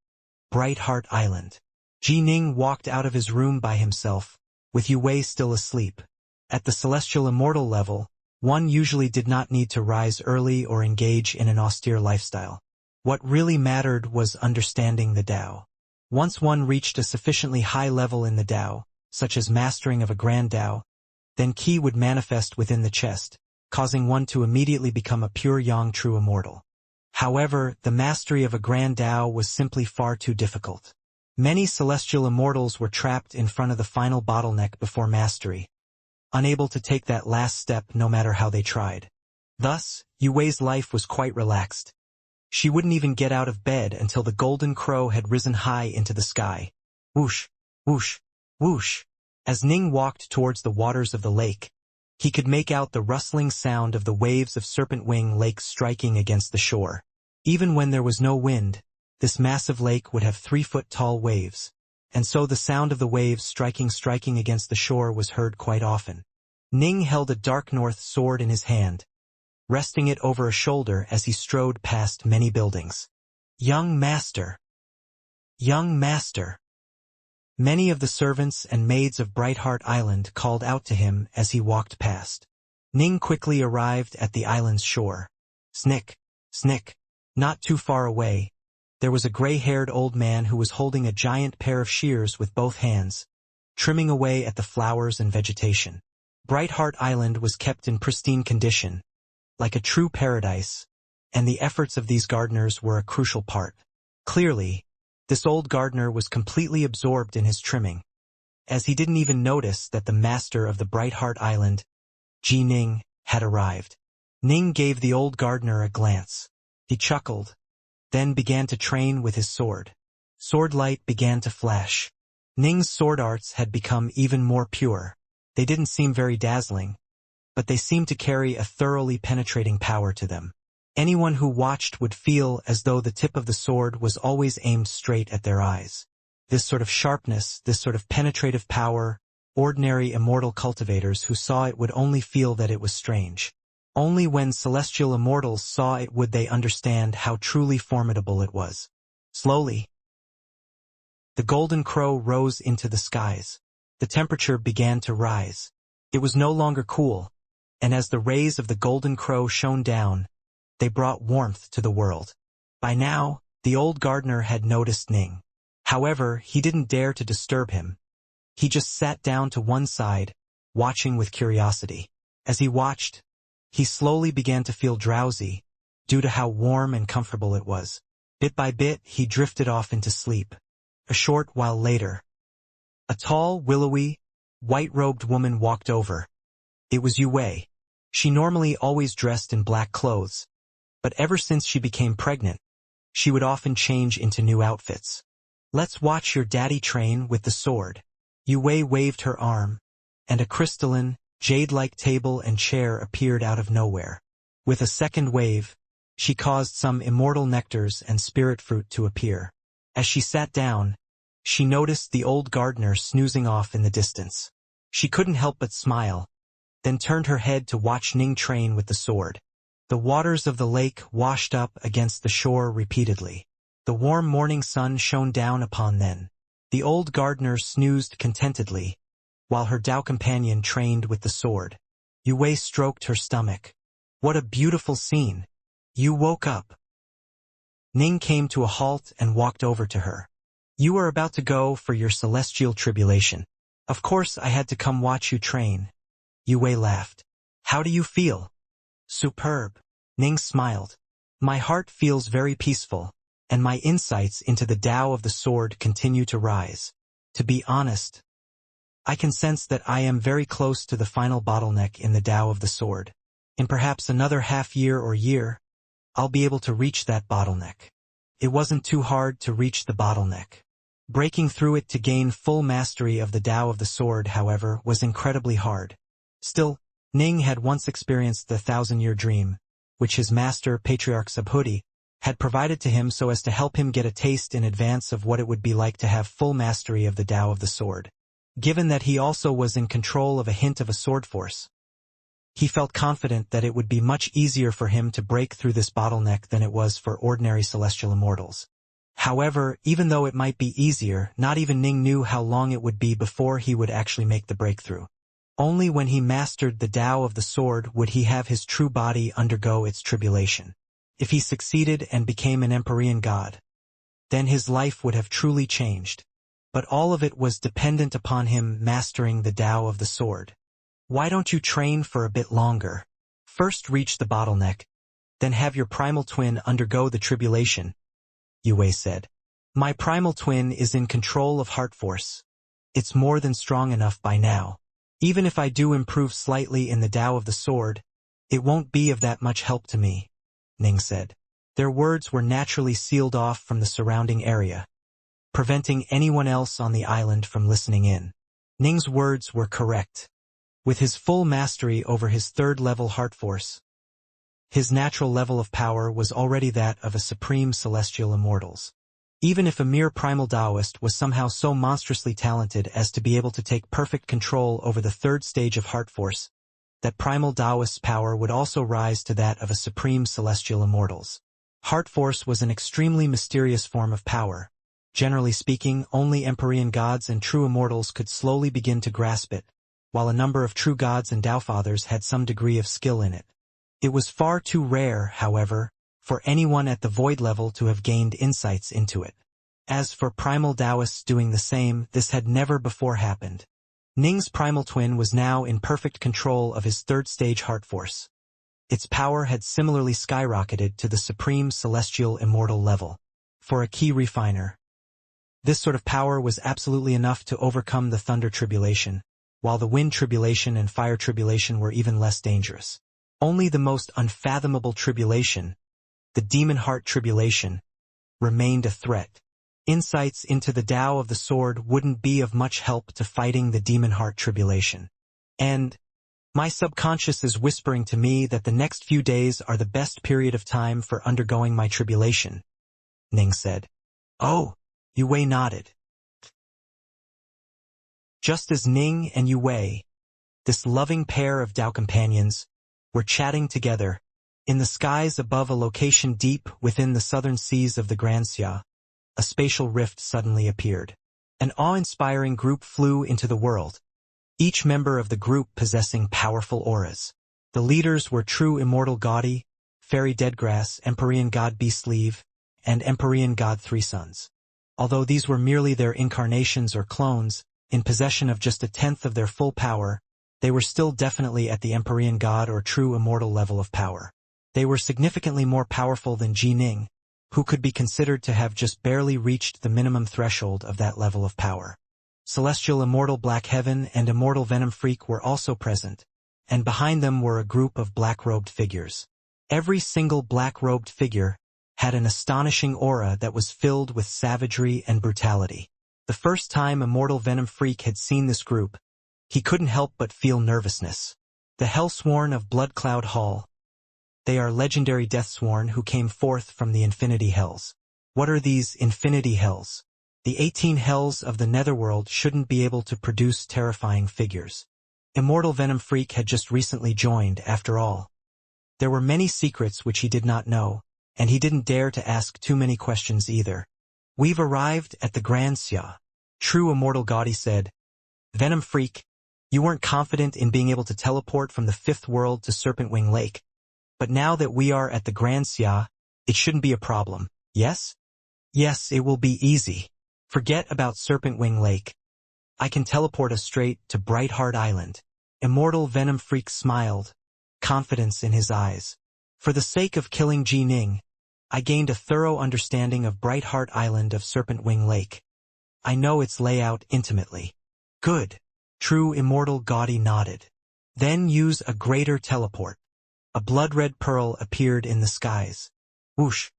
A: Bright Heart Island. Jining walked out of his room by himself, with Yu Wei still asleep. At the celestial immortal level, one usually did not need to rise early or engage in an austere lifestyle. What really mattered was understanding the Tao. Once one reached a sufficiently high level in the Tao, such as mastering of a grand Tao, then Qi would manifest within the chest, causing one to immediately become a pure Yang true immortal. However, the mastery of a grand Tao was simply far too difficult. Many celestial immortals were trapped in front of the final bottleneck before mastery, unable to take that last step no matter how they tried. Thus, Yu Wei's life was quite relaxed. She wouldn't even get out of bed until the golden crow had risen high into the sky. Whoosh, whoosh, whoosh. As Ning walked towards the waters of the lake, he could make out the rustling sound of the waves of Serpent Wing Lake striking against the shore. Even when there was no wind, this massive lake would have 3-foot-tall waves, and so the sound of the waves striking against the shore was heard quite often. Ning held a dark north sword in his hand, resting it over a shoulder as he strode past many buildings. Young master! Young master! Many of the servants and maids of Brightheart Island called out to him as he walked past. Ning quickly arrived at the island's shore. Snick, snick. Not too far away, there was a gray-haired old man who was holding a giant pair of shears with both hands, trimming away at the flowers and vegetation. Brightheart Island was kept in pristine condition, like a true paradise, and the efforts of these gardeners were a crucial part. Clearly, this old gardener was completely absorbed in his trimming, as he didn't even notice that the master of the Brightheart Island, Ji Ning, had arrived. Ning gave the old gardener a glance. He chuckled, then began to train with his sword. Sword light began to flash. Ning's sword arts had become even more pure. They didn't seem very dazzling, but they seemed to carry a thoroughly penetrating power to them. Anyone who watched would feel as though the tip of the sword was always aimed straight at their eyes. This sort of sharpness, this sort of penetrative power, ordinary immortal cultivators who saw it would only feel that it was strange. Only when celestial immortals saw it would they understand how truly formidable it was. Slowly, the golden crow rose into the skies. The temperature began to rise. It was no longer cool, and as the rays of the golden crow shone down, they brought warmth to the world. By now, the old gardener had noticed Ning. However, he didn't dare to disturb him. He just sat down to one side, watching with curiosity. As he watched, he slowly began to feel drowsy, due to how warm and comfortable it was. Bit by bit, he drifted off into sleep. A short while later, a tall, willowy, white-robed woman walked over. It was Yue. She normally always dressed in black clothes, but ever since she became pregnant, she would often change into new outfits. Let's watch your daddy train with the sword. Yue waved her arm, and a crystalline, jade-like table and chair appeared out of nowhere. With a second wave, she caused some immortal nectars and spirit fruit to appear. As she sat down, she noticed the old gardener snoozing off in the distance. She couldn't help but smile, then turned her head to watch Ning train with the sword. The waters of the lake washed up against the shore repeatedly. The warm morning sun shone down upon them. The old gardener snoozed contentedly, while her Dao companion trained with the sword. Yue stroked her stomach. What a beautiful scene. You woke up. Ning came to a halt and walked over to her. You are about to go for your celestial tribulation. Of course I had to come watch you train. Yue laughed. How do you feel? Superb. Ning smiled. My heart feels very peaceful, and my insights into the Tao of the sword continue to rise. To be honest, I can sense that I am very close to the final bottleneck in the Tao of the sword. In perhaps another half-year or year, I'll be able to reach that bottleneck. It wasn't too hard to reach the bottleneck. Breaking through it to gain full mastery of the Tao of the sword, however, was incredibly hard. Still, Ning had once experienced the 1,000-year dream, which his master, Patriarch Subhuti, had provided to him so as to help him get a taste in advance of what it would be like to have full mastery of the Tao of the sword. Given that he also was in control of a hint of a sword force, he felt confident that it would be much easier for him to break through this bottleneck than it was for ordinary celestial immortals. However, even though it might be easier, not even Ning knew how long it would be before he would actually make the breakthrough. Only when he mastered the Tao of the sword would he have his true body undergo its tribulation. If he succeeded and became an Empyrean god, then his life would have truly changed. But all of it was dependent upon him mastering the Tao of the sword. Why don't you train for a bit longer? First reach the bottleneck, then have your primal twin undergo the tribulation, Yue said. My primal twin is in control of heart force. It's more than strong enough by now. Even if I do improve slightly in the Tao of the sword, it won't be of that much help to me, Ning said. Their words were naturally sealed off from the surrounding area, preventing anyone else on the island from listening in. Ning's words were correct. With his full mastery over his third-level heart force, his natural level of power was already that of a supreme celestial immortals. Even if a mere primal Taoist was somehow so monstrously talented as to be able to take perfect control over the third stage of heart force, that primal Taoist's power would also rise to that of a supreme celestial immortals. Heart force was an extremely mysterious form of power. Generally speaking, only Empyrean gods and true immortals could slowly begin to grasp it, while a number of true gods and Tao fathers had some degree of skill in it. It was far too rare, however, for anyone at the void level to have gained insights into it. As for primal Taoists doing the same, this had never before happened. Ning's primal twin was now in perfect control of his third stage heart force. Its power had similarly skyrocketed to the supreme celestial immortal level. For a key refiner, this sort of power was absolutely enough to overcome the thunder tribulation, while the wind tribulation and fire tribulation were even less dangerous. Only the most unfathomable tribulation, the demon heart tribulation, remained a threat. Insights into the Tao of the sword wouldn't be of much help to fighting the demon heart tribulation. And my subconscious is whispering to me that the next few days are the best period of time for undergoing my tribulation, Ning said. Oh, Yue nodded. Just as Ning and Yue, this loving pair of Tao companions, were chatting together, in the skies above a location deep within the southern seas of the Xianxia, a spatial rift suddenly appeared. An awe-inspiring group flew into the world, each member of the group possessing powerful auras. The leaders were true immortal Gaudi, Fairy Deadgrass, Empyrean God Beastleave, and Empyrean God Three Sons. Although these were merely their incarnations or clones, in possession of just a tenth of their full power, they were still definitely at the Empyrean God or true immortal level of power. They were significantly more powerful than Ji Ning, who could be considered to have just barely reached the minimum threshold of that level of power. Celestial Immortal Black Heaven and Immortal Venom Freak were also present, and behind them were a group of black-robed figures. Every single black-robed figure had an astonishing aura that was filled with savagery and brutality. The first time Immortal Venom Freak had seen this group, he couldn't help but feel nervousness. The Hellsworn of Bloodcloud Hall. They are legendary Deathsworn who came forth from the Infinity Hells. What are these Infinity Hells? The 18 Hells of the Netherworld shouldn't be able to produce terrifying figures. Immortal Venom Freak had just recently joined, after all. There were many secrets which he did not know, and he didn't dare to ask too many questions either. We've arrived at the Xianxia, True Immortal Gaudi said. Venom Freak, you weren't confident in being able to teleport from the fifth world to Serpentwing Lake, but now that we are at the Xianxia, it shouldn't be a problem, yes? Yes, it will be easy. Forget about Serpentwing Lake. I can teleport us straight to Brightheart Island. Immortal Venom Freak smiled, confidence in his eyes. For the sake of killing Ji Ning, I gained a thorough understanding of Brightheart Island of Serpentwing Lake. I know its layout intimately. Good. True Immortal Gaudi nodded. Then use a greater teleport. A blood-red pearl appeared in the skies. Whoosh.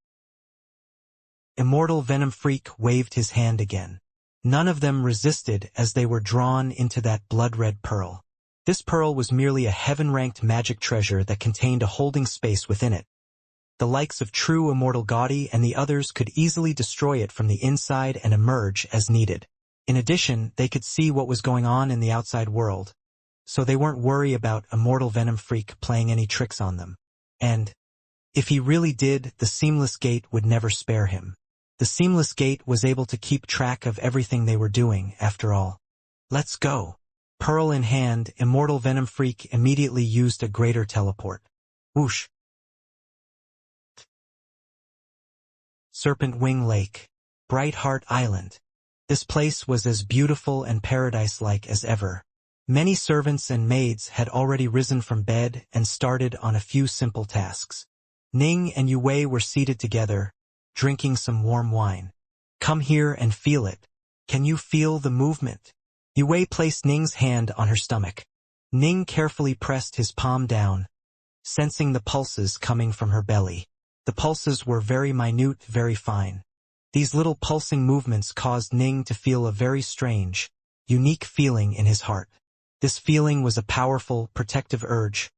A: Immortal Venom Freak waved his hand again. None of them resisted as they were drawn into that blood-red pearl. This pearl was merely a heaven-ranked magic treasure that contained a holding space within it. The likes of True Immortal Gaudi and the others could easily destroy it from the inside and emerge as needed. In addition, they could see what was going on in the outside world, so they weren't worried about Immortal Venom Freak playing any tricks on them. And if he really did, the Seamless Gate would never spare him. The Seamless Gate was able to keep track of everything they were doing, after all. Let's go. Pearl in hand, Immortal Venom Freak immediately used a greater teleport. Whoosh. Serpentwing Lake. Brightheart Island. This place was as beautiful and paradise-like as ever. Many servants and maids had already risen from bed and started on a few simple tasks. Ning and Yue were seated together, drinking some warm wine. Come here and feel it. Can you feel the movement? Yue placed Ning's hand on her stomach. Ning carefully pressed his palm down, sensing the pulses coming from her belly. The pulses were very minute, very fine. These little pulsing movements caused Ning to feel a very strange, unique feeling in his heart. This feeling was a powerful, protective urge.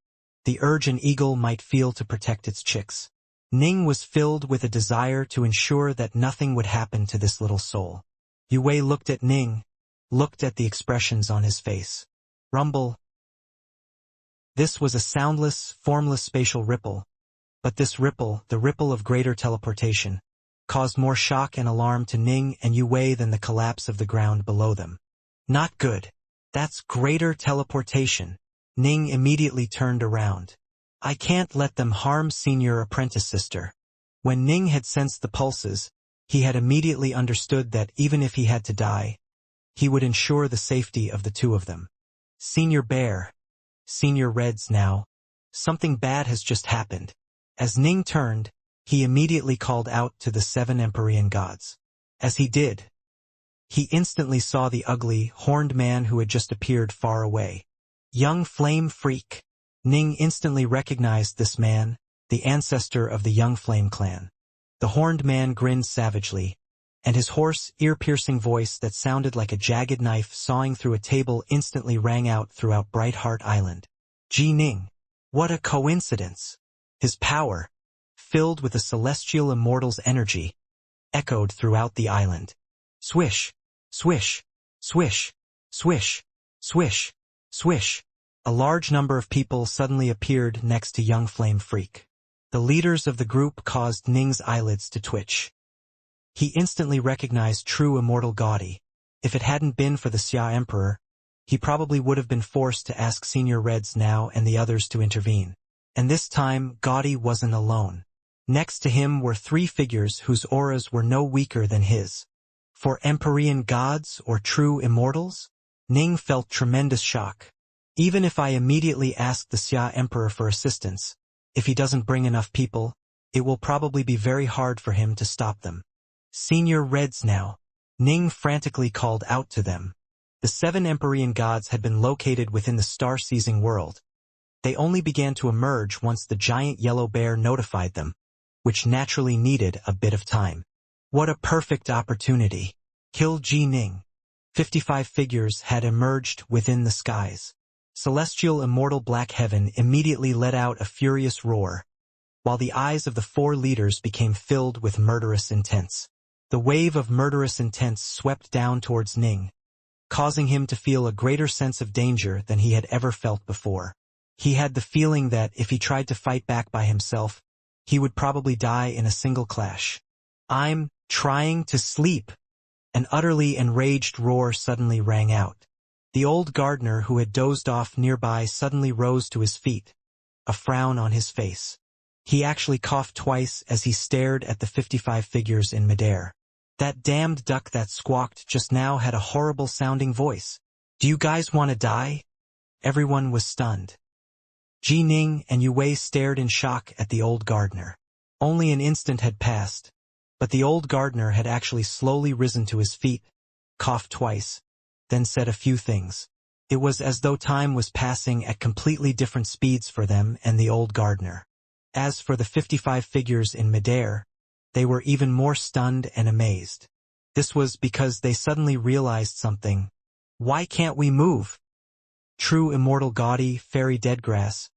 A: The urge an eagle might feel to protect its chicks. Ning was filled with a desire to ensure that nothing would happen to this little soul. Yue looked at Ning, looked at the expressions on his face. Rumble. This was a soundless, formless spatial ripple, but this ripple, the ripple of greater teleportation, caused more shock and alarm to Ning and Yue than the collapse of the ground below them. Not good. That's greater teleportation. Ning immediately turned around. I can't let them harm senior apprentice sister. When Ning had sensed the pulses, he had immediately understood that even if he had to die, he would ensure the safety of the two of them. Senior Bear. Senior Reds now. Something bad has just happened. As Ning turned, he immediately called out to the 7 Empyrean gods. As he did, he instantly saw the ugly, horned man who had just appeared far away. Young Flame Freak. Ning instantly recognized this man, the ancestor of the Young Flame clan. The horned man grinned savagely, and his hoarse, ear-piercing voice that sounded like a jagged knife sawing through a table instantly rang out throughout Bright Heart Island. Ji Ning. What a coincidence! His power, filled with the celestial immortal's energy, echoed throughout the island. Swish, swish, swish, swish, swish, swish. A large number of people suddenly appeared next to Young Flame Freak. The leaders of the group caused Ning's eyelids to twitch. He instantly recognized true Immortal Gaudi. If it hadn't been for the Xia Emperor, he probably would have been forced to ask Senior Reds now and the others to intervene. And this time, Gaudi wasn't alone. Next to him were 3 figures whose auras were no weaker than his. For Empyrean gods or true immortals? Ning felt tremendous shock. Even if I immediately ask the Xia Emperor for assistance, if he doesn't bring enough people, it will probably be very hard for him to stop them. Senior Reds now. Ning frantically called out to them. The 7 Empyrean gods had been located within the star-seizing world. They only began to emerge once the giant yellow bear notified them, which naturally needed a bit of time. What a perfect opportunity. Kill Ji Ning. 55 figures had emerged within the skies. Celestial immortal Black Heaven immediately let out a furious roar, while the eyes of the 4 leaders became filled with murderous intents. The wave of murderous intents swept down towards Ning, causing him to feel a greater sense of danger than he had ever felt before. He had the feeling that if he tried to fight back by himself, he would probably die in a single clash. I'm trying to sleep. An utterly enraged roar suddenly rang out. The old gardener who had dozed off nearby suddenly rose to his feet, a frown on his face. He actually coughed twice as he stared at the 55 figures in midair. That damned duck that squawked just now had a horrible-sounding voice. Do you guys want to die? Everyone was stunned. Ji Ning and Yue stared in shock at the old gardener. Only an instant had passed, but the old gardener had actually slowly risen to his feet, coughed twice, then said a few things. It was as though time was passing at completely different speeds for them and the old gardener. As for the 55 figures in midair, they were even more stunned and amazed. This was because they suddenly realized something. Why can't we move? True Immortal Gaudi, Fairy Deadgrass,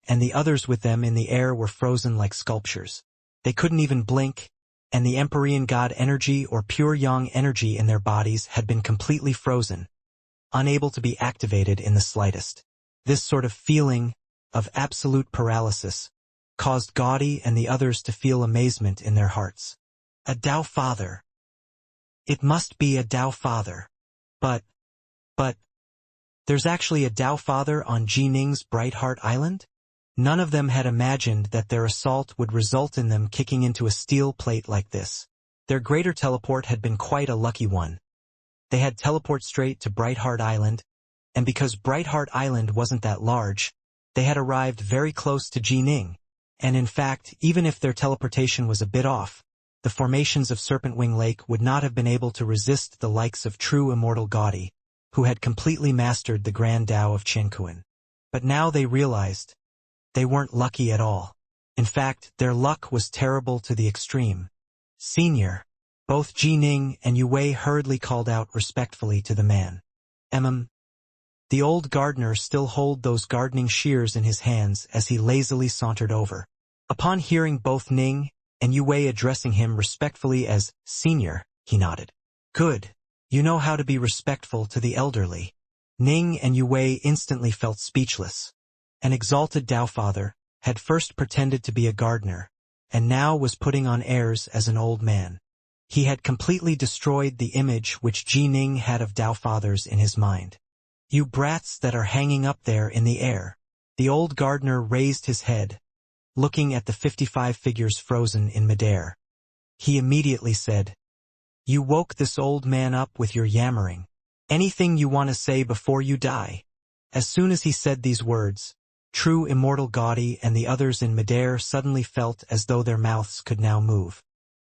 A: and the others with them in the air were frozen like sculptures. They couldn't even blink, and the Empyrean God energy or pure Yang energy in their bodies had been completely frozen, unable to be activated in the slightest. This sort of feeling of absolute paralysis caused Gaudi and the others to feel amazement in their hearts. A Dao Father. It must be a Dao Father. But, there's actually a Dao Father on Ji Ning's Bright Heart Island? None of them had imagined that their assault would result in them kicking into a steel plate like this. Their greater teleport had been quite a lucky one. They had teleport straight to Bright Heart Island, and because Bright Heart Island wasn't that large, they had arrived very close to Ji Ning. And in fact, even if their teleportation was a bit off, the formations of Serpent Wing Lake would not have been able to resist the likes of true Immortal Gaudi, who had completely mastered the Grand Tao of Qianquan. But now they realized they weren't lucky at all. In fact, their luck was terrible to the extreme. Senior. Both Ji Ning and Yue hurriedly called out respectfully to the man. The old gardener still held those gardening shears in his hands as he lazily sauntered over. Upon hearing both Ning and Yue addressing him respectfully as senior, he nodded. Good. You know how to be respectful to the elderly. Ning and Yue instantly felt speechless. An exalted Tao Father had first pretended to be a gardener, and now was putting on airs as an old man. He had completely destroyed the image which Ji Ning had of Tao Fathers in his mind. You brats that are hanging up there in the air. The old gardener raised his head, looking at the 55 figures frozen in midair. He immediately said, You woke this old man up with your yammering. Anything you want to say before you die? As soon as he said these words, True Immortal Gaudy and the others in midair suddenly felt as though their mouths could now move.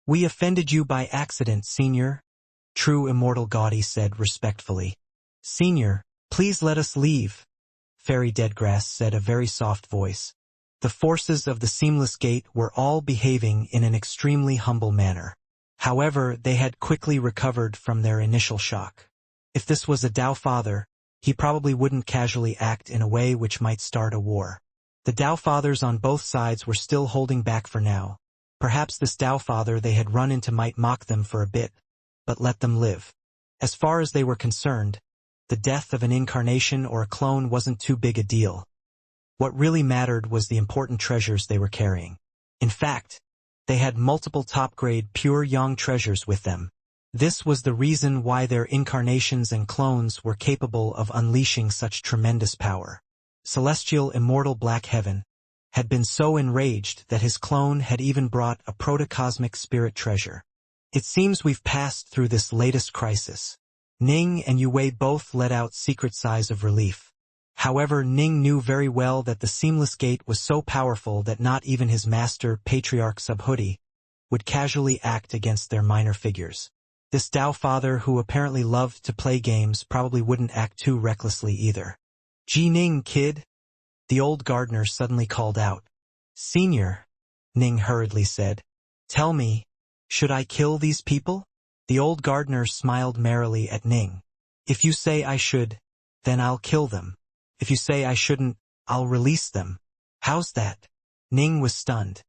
A: We offended you by accident, Senior. True Immortal Gaudy said respectfully. Senior, please let us leave. Fairy Deadgrass said a very soft voice. The forces of the Seamless Gate were all behaving in an extremely humble manner. However, they had quickly recovered from their initial shock. If this was a Tao Father, he probably wouldn't casually act in a way which might start a war. The Tao Fathers on both sides were still holding back for now. Perhaps this Tao Father they had run into might mock them for a bit, but let them live. As far as they were concerned, the death of an incarnation or a clone wasn't too big a deal. What really mattered was the important treasures they were carrying. In fact, they had multiple top-grade pure Yang treasures with them. This was the reason why their incarnations and clones were capable of unleashing such tremendous power. Celestial Immortal Black Heaven had been so enraged that his clone had even brought a protocosmic spirit treasure. It seems we've passed through this latest crisis. Ning and Yue both let out secret sighs of relief. However, Ning knew very well that the Seamless Gate was so powerful that not even his master, Patriarch Subhoodie, would casually act against their minor figures. This Tao Father who apparently loved to play games probably wouldn't act too recklessly either. Ji Ning, kid, the old gardener suddenly called out. Senior, Ning hurriedly said. Tell me, should I kill these people? The old gardener smiled merrily at Ning. If you say I should, then I'll kill them. If you say I shouldn't, I'll release them. How's that? Ning was stunned.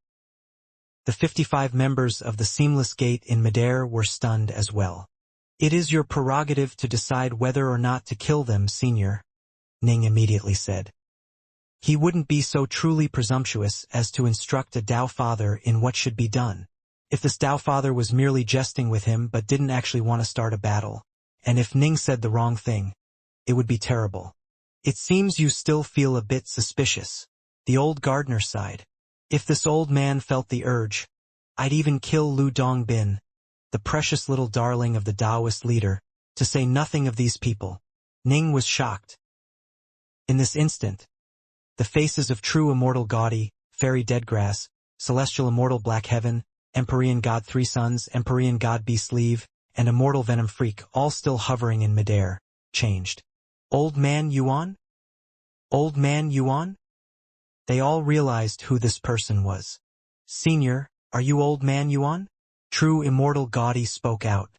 A: The 55 members of the Seamless Gate in midair were stunned as well. It is your prerogative to decide whether or not to kill them, Senior, Ning immediately said. He wouldn't be so truly presumptuous as to instruct a Tao Father in what should be done. If this Tao Father was merely jesting with him but didn't actually want to start a battle, and if Ning said the wrong thing, it would be terrible. It seems you still feel a bit suspicious. The old gardener sighed. If this old man felt the urge, I'd even kill Lu Dongbin, the precious little darling of the Taoist leader, to say nothing of these people. Ning was shocked. In this instant, the faces of True Immortal Gaudy, Fairy Deadgrass, Celestial Immortal Black Heaven, Empyrean God Three Sons, Empyrean God Beastleave, and Immortal Venom Freak, all still hovering in midair, changed. Old Man Yuan? Old Man Yuan? They all realized who this person was. Senior, are you Old Man Yuan? True Immortal Gaudy spoke out.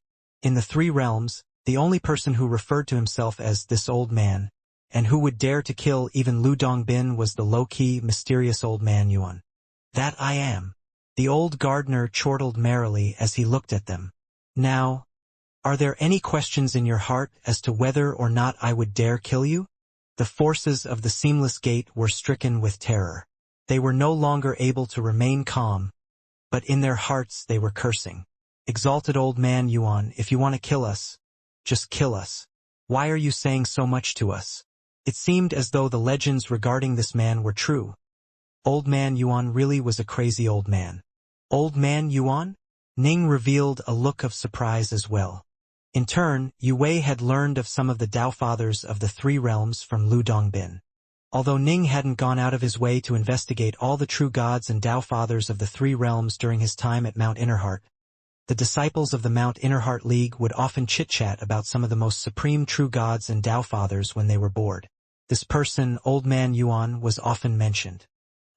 A: In the three realms, the only person who referred to himself as this old man, and who would dare to kill even Lu Dongbin was the low-key, mysterious Old Man Yuan. That I am. The old gardener chortled merrily as he looked at them. Now, are there any questions in your heart as to whether or not I would dare kill you? The forces of the Seamless Gate were stricken with terror. They were no longer able to remain calm, but in their hearts they were cursing. Exalted Old Man Yuan, if you want to kill us, just kill us. Why are you saying so much to us? It seemed as though the legends regarding this man were true. Old Man Yuan really was a crazy old man. Old Man Yuan? Ning revealed a look of surprise as well. In turn, Yue had learned of some of the Tao Fathers of the three realms from Lu Dongbin. Although Ning hadn't gone out of his way to investigate all the true gods and Tao Fathers of the three realms during his time at Mount Innerheart, the disciples of the Mount Innerheart League would often chit-chat about some of the most supreme true gods and Tao Fathers when they were bored. This person, Old Man Yuan, was often mentioned.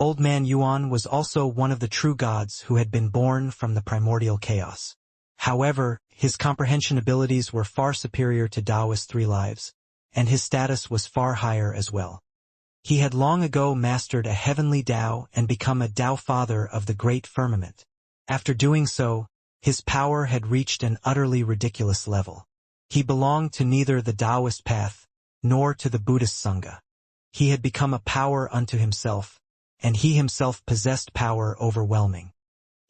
A: Old Man Yuan was also one of the true gods who had been born from the primordial chaos. However, his comprehension abilities were far superior to Taoist Three Lives, and his status was far higher as well. He had long ago mastered a heavenly Tao and become a Tao father of the great firmament. After doing so, his power had reached an utterly ridiculous level. He belonged to neither the Taoist path, nor to the Buddhist Sangha. He had become a power unto himself, and he himself possessed power overwhelming.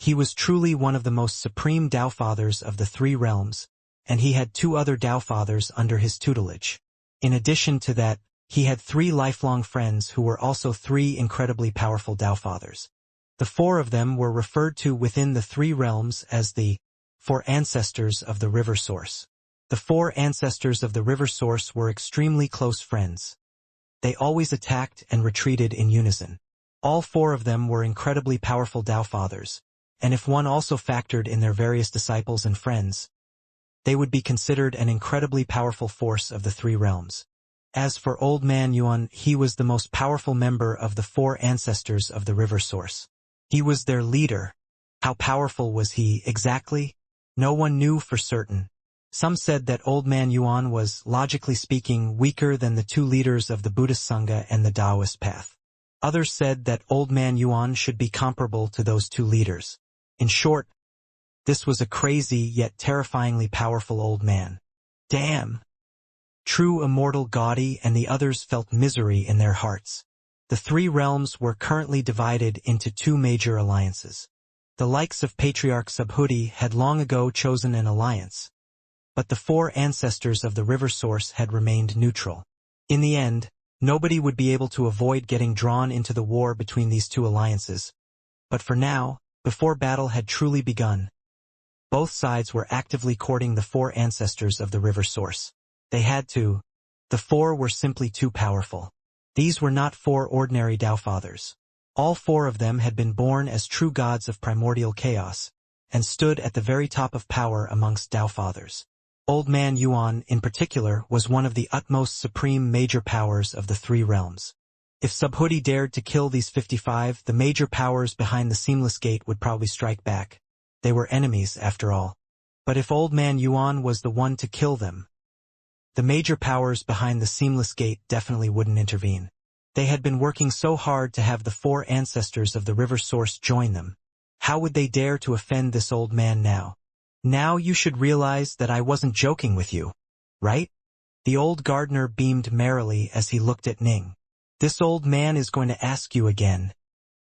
A: He was truly one of the most supreme Tao fathers of the three realms, and he had two other Tao fathers under his tutelage. In addition to that, he had three lifelong friends who were also three incredibly powerful Tao fathers. The four of them were referred to within the three realms as the four ancestors of the river source. The four ancestors of the river source were extremely close friends. They always attacked and retreated in unison. All four of them were incredibly powerful Tao fathers, and if one also factored in their various disciples and friends, they would be considered an incredibly powerful force of the three realms. As for Old Man Yuan, he was the most powerful member of the four ancestors of the river source. He was their leader. How powerful was he exactly? No one knew for certain. Some said that Old Man Yuan was, logically speaking, weaker than the two leaders of the Buddhist Sangha and the Taoist path. Others said that Old Man Yuan should be comparable to those two leaders. In short, this was a crazy yet terrifyingly powerful old man. Damn! True Immortal Gaudi and the others felt misery in their hearts. The three realms were currently divided into two major alliances. The likes of Patriarch Subhuti had long ago chosen an alliance, but the four ancestors of the river source had remained neutral. In the end, nobody would be able to avoid getting drawn into the war between these two alliances. But for now, before battle had truly begun, both sides were actively courting the four ancestors of the river source. They had to. The four were simply too powerful. These were not four ordinary Tao fathers. All four of them had been born as true gods of primordial chaos, and stood at the very top of power amongst Tao fathers. Old Man Yuan, in particular, was one of the utmost supreme major powers of the three realms. If Subhuti dared to kill these 55, the major powers behind the Seamless Gate would probably strike back. They were enemies, after all. But if Old Man Yuan was the one to kill them, the major powers behind the Seamless Gate definitely wouldn't intervene. They had been working so hard to have the four ancestors of the river source join them. How would they dare to offend this old man now? Now you should realize that I wasn't joking with you, right? The old gardener beamed merrily as he looked at Ning. This old man is going to ask you again.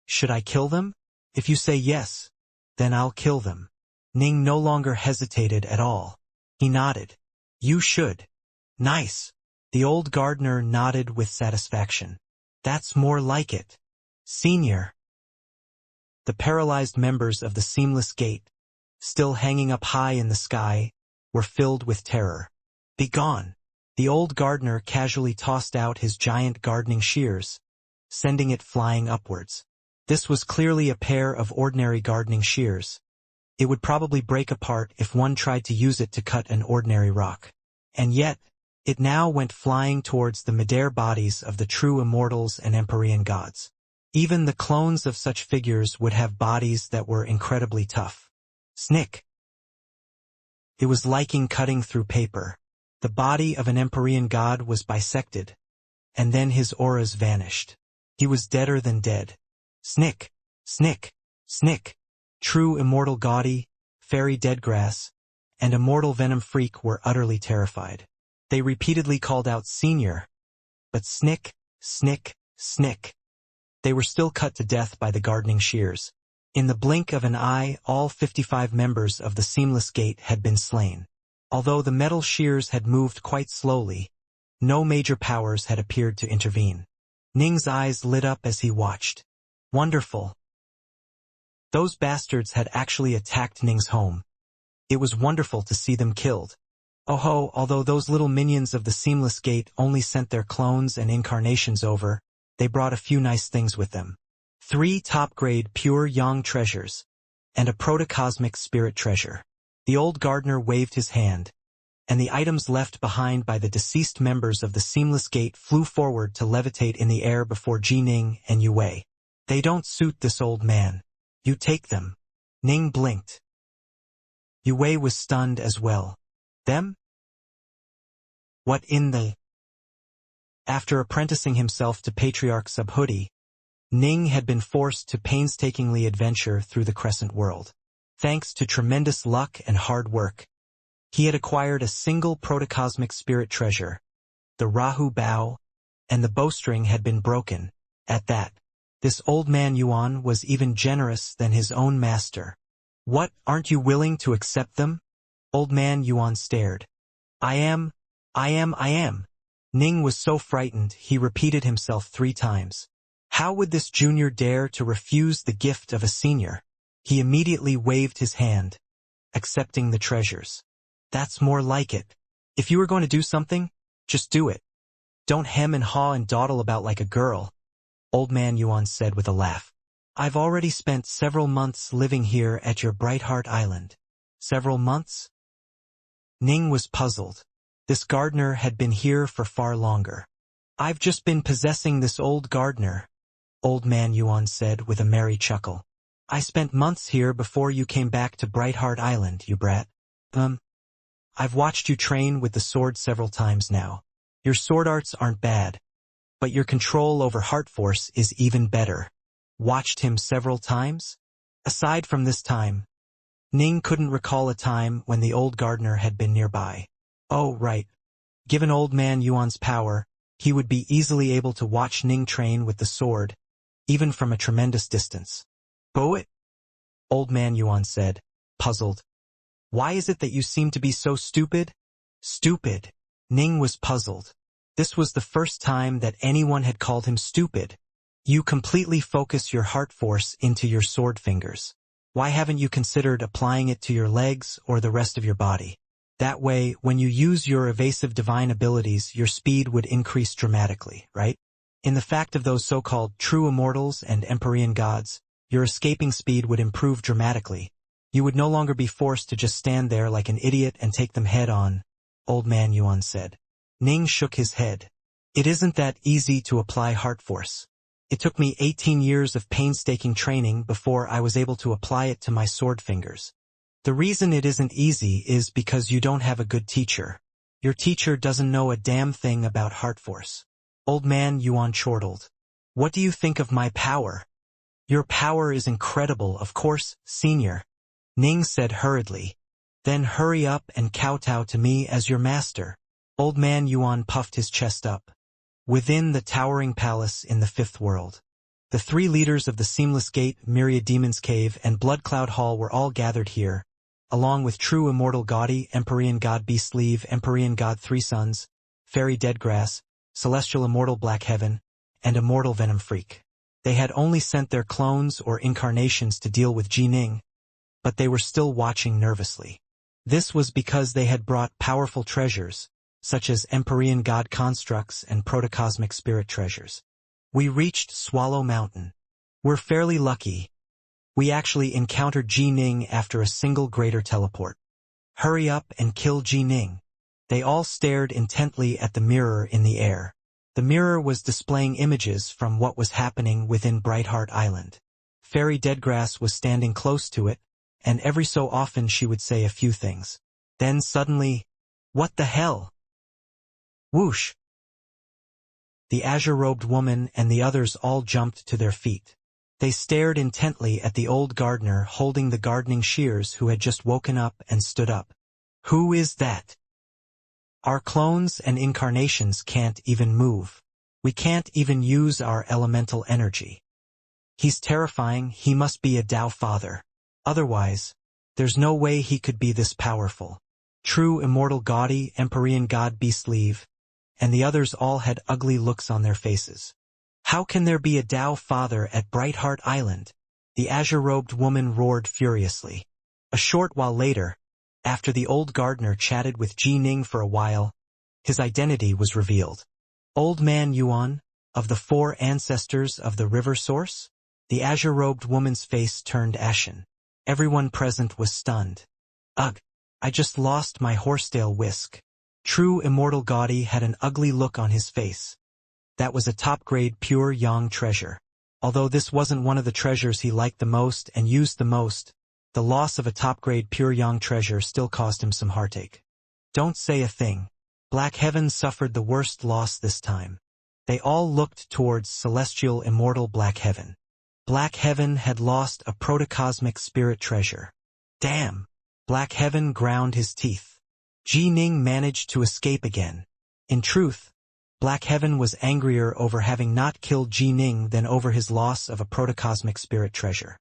A: Should I kill them? If you say yes, then I'll kill them. Ning no longer hesitated at all. He nodded. You should. Nice. The old gardener nodded with satisfaction. That's more like it. Senior. The paralyzed members of the Seamless Gate, still hanging up high in the sky, were filled with terror. Begone! The old gardener casually tossed out his giant gardening shears, sending it flying upwards. This was clearly a pair of ordinary gardening shears. It would probably break apart if one tried to use it to cut an ordinary rock. And yet, it now went flying towards the midair bodies of the true immortals and Empyrean gods. Even the clones of such figures would have bodies that were incredibly tough. Snick! It was liking cutting through paper. The body of an Empyrean god was bisected, and then his auras vanished. He was deader than dead. Snick! Snick! Snick! True Immortal Gaudi, Fairy Deadgrass, and Immortal Venom Freak were utterly terrified. They repeatedly called out Senior, but snick, snick, snick. They were still cut to death by the gardening shears. In the blink of an eye, all 55 members of the Seamless Gate had been slain. Although the metal shears had moved quite slowly, no major powers had appeared to intervene. Ning's eyes lit up as he watched. Wonderful. Those bastards had actually attacked Ning's home. It was wonderful to see them killed. Oh ho, although those little minions of the Seamless Gate only sent their clones and incarnations over, they brought a few nice things with them. 3 top-grade pure Yang treasures, and a protocosmic spirit treasure. The old gardener waved his hand, and the items left behind by the deceased members of the Seamless Gate flew forward to levitate in the air before Ji Ning and Yue Wei. They don't suit this old man. You take them. Ning blinked. Yue Wei was stunned as well. Them? What in the... After apprenticing himself to Patriarch Subhuti, Ning had been forced to painstakingly adventure through the Crescent world. Thanks to tremendous luck and hard work, he had acquired a single protocosmic spirit treasure, the Rahu bow, and the bowstring had been broken. At that, this old man Yuan was even generous than his own master. What, aren't you willing to accept them? Old man Yuan stared. I am. Ning was so frightened he repeated himself 3 times. How would this junior dare to refuse the gift of a senior? He immediately waved his hand, accepting the treasures. That's more like it. If you were going to do something, just do it. Don't hem and haw and dawdle about like a girl, Old man Yuan said with a laugh. I've already spent several months living here at your Brightheart Island. Several months? Ning was puzzled. This gardener had been here for far longer. I've just been possessing this old gardener, Old man Yuan said with a merry chuckle. I spent months here before you came back to Brightheart Island, you brat. I've watched you train with the sword several times now. Your sword arts aren't bad, but your control over heart force is even better. Watched him several times? Aside from this time, Ning couldn't recall a time when the old gardener had been nearby. Oh, right. Given Old man Yuan's power, he would be easily able to watch Ning train with the sword, even from a tremendous distance. Poet? Old man Yuan said, puzzled. Why is it that you seem to be so stupid? Stupid. Ning was puzzled. This was the first time that anyone had called him stupid. You completely focus your heart force into your sword fingers. Why haven't you considered applying it to your legs or the rest of your body? That way, when you use your evasive divine abilities, your speed would increase dramatically, right? In the fact of those so-called true immortals and Empyrean gods, your escaping speed would improve dramatically. You would no longer be forced to just stand there like an idiot and take them head on, Old man Yuan said. Ning shook his head. It isn't that easy to apply heart force. It took me 18 years of painstaking training before I was able to apply it to my sword fingers. The reason it isn't easy is because you don't have a good teacher. Your teacher doesn't know a damn thing about heart force. Old man Yuan chortled. What do you think of my power? Your power is incredible, of course, senior. Ning said hurriedly. Then hurry up and kowtow to me as your master. Old man Yuan puffed his chest up. Within the towering palace in the 5th world, the 3 leaders of the Seamless Gate, Myriad Demon's Cave, and Bloodcloud Hall were all gathered here, along with true immortal Gaudi, Empyrean God Beastleve, Empyrean God Three Sons, Fairy Deadgrass, Celestial Immortal Black Heaven, and Immortal Venom Freak. They had only sent their clones or incarnations to deal with Ji Ning, but they were still watching nervously. This was because they had brought powerful treasures, such as Empyrean God constructs and protocosmic spirit treasures. We reached Swallow Mountain. We're fairly lucky. We actually encountered Ji Ning after a single greater teleport. Hurry up and kill Ji Ning. They all stared intently at the mirror in the air. The mirror was displaying images from what was happening within Brightheart Island. Fairy Deadgrass was standing close to it, and every so often she would say a few things. Then suddenly, what the hell? Whoosh! The azure-robed woman and the others all jumped to their feet. They stared intently at the old gardener holding the gardening shears who had just woken up and stood up. Who is that? Our clones and incarnations can't even move. We can't even use our elemental energy. He's terrifying. He must be a Tao father. Otherwise, there's no way he could be this powerful. True immortal Gaudi, Empyrean God Beastleve, and the others all had ugly looks on their faces. How can there be a Tao father at Brightheart Island? The azure-robed woman roared furiously. A short while later, after the old gardener chatted with Ji Ning for a while, his identity was revealed. Old man Yuan, of the 4 ancestors of the river source? The azure-robed woman's face turned ashen. Everyone present was stunned. Ugh, I just lost my horsetail whisk. True immortal Gaudi had an ugly look on his face. That was a top-grade pure yang treasure. Although this wasn't one of the treasures he liked the most and used the most, the loss of a top-grade pure yang treasure still caused him some heartache. Don't say a thing. Black Heaven suffered the worst loss this time. They all looked towards celestial immortal Black Heaven. Black Heaven had lost a protocosmic spirit treasure. Damn! Black Heaven ground his teeth. Ji Ning managed to escape again. In truth, Black Heaven was angrier over having not killed Ji Ning than over his loss of a protocosmic spirit treasure.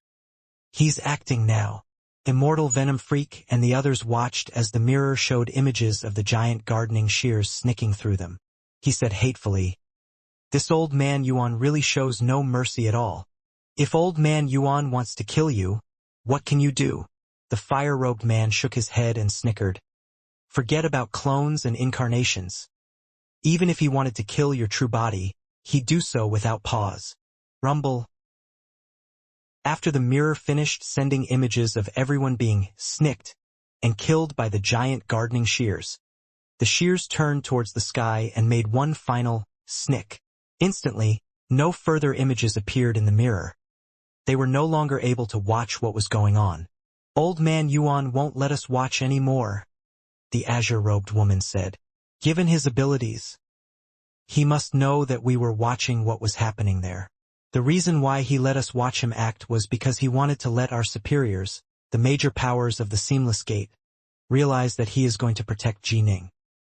A: He's acting now. Immortal Venom Freak and the others watched as the mirror showed images of the giant gardening shears snicking through them. He said hatefully, "This old man Yuan really shows no mercy at all. If old man Yuan wants to kill you, what can you do?" The fire-robed man shook his head and snickered. "Forget about clones and incarnations. Even if he wanted to kill your true body, he'd do so without pause." Rumble. After the mirror finished sending images of everyone being snicked and killed by the giant gardening shears, the shears turned towards the sky and made one final snick. Instantly, no further images appeared in the mirror. They were no longer able to watch what was going on. "Old man Yuan won't let us watch any more," the azure-robed woman said. "Given his abilities, he must know that we were watching what was happening there. The reason why he let us watch him act was because he wanted to let our superiors, the major powers of the Seamless Gate, realize that he is going to protect Ji Ning.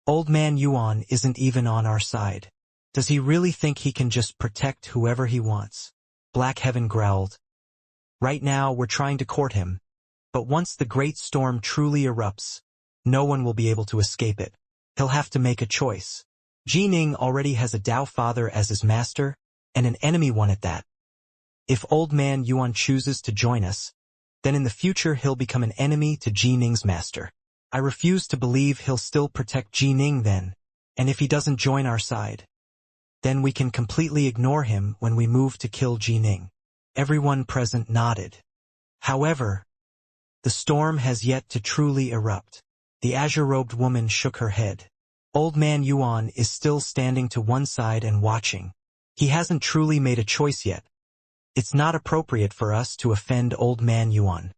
A: Old man Yuan isn't even on our side. Does he really think he can just protect whoever he wants?" Black Heaven growled. "Right now we're trying to court him, but once the great storm truly erupts, no one will be able to escape it. He'll have to make a choice. Ji Ning already has a Dao Father as his master, and an enemy one at that. If old man Yuan chooses to join us, then in the future he'll become an enemy to Ji Ning's master. I refuse to believe he'll still protect Ji Ning then, and if he doesn't join our side, then we can completely ignore him when we move to kill Ji Ning." Everyone present nodded. However, the storm has yet to truly erupt. The azure-robed woman shook her head. Old man Yuan is still standing to one side and watching. He hasn't truly made a choice yet. It's not appropriate for us to offend old man Yuan.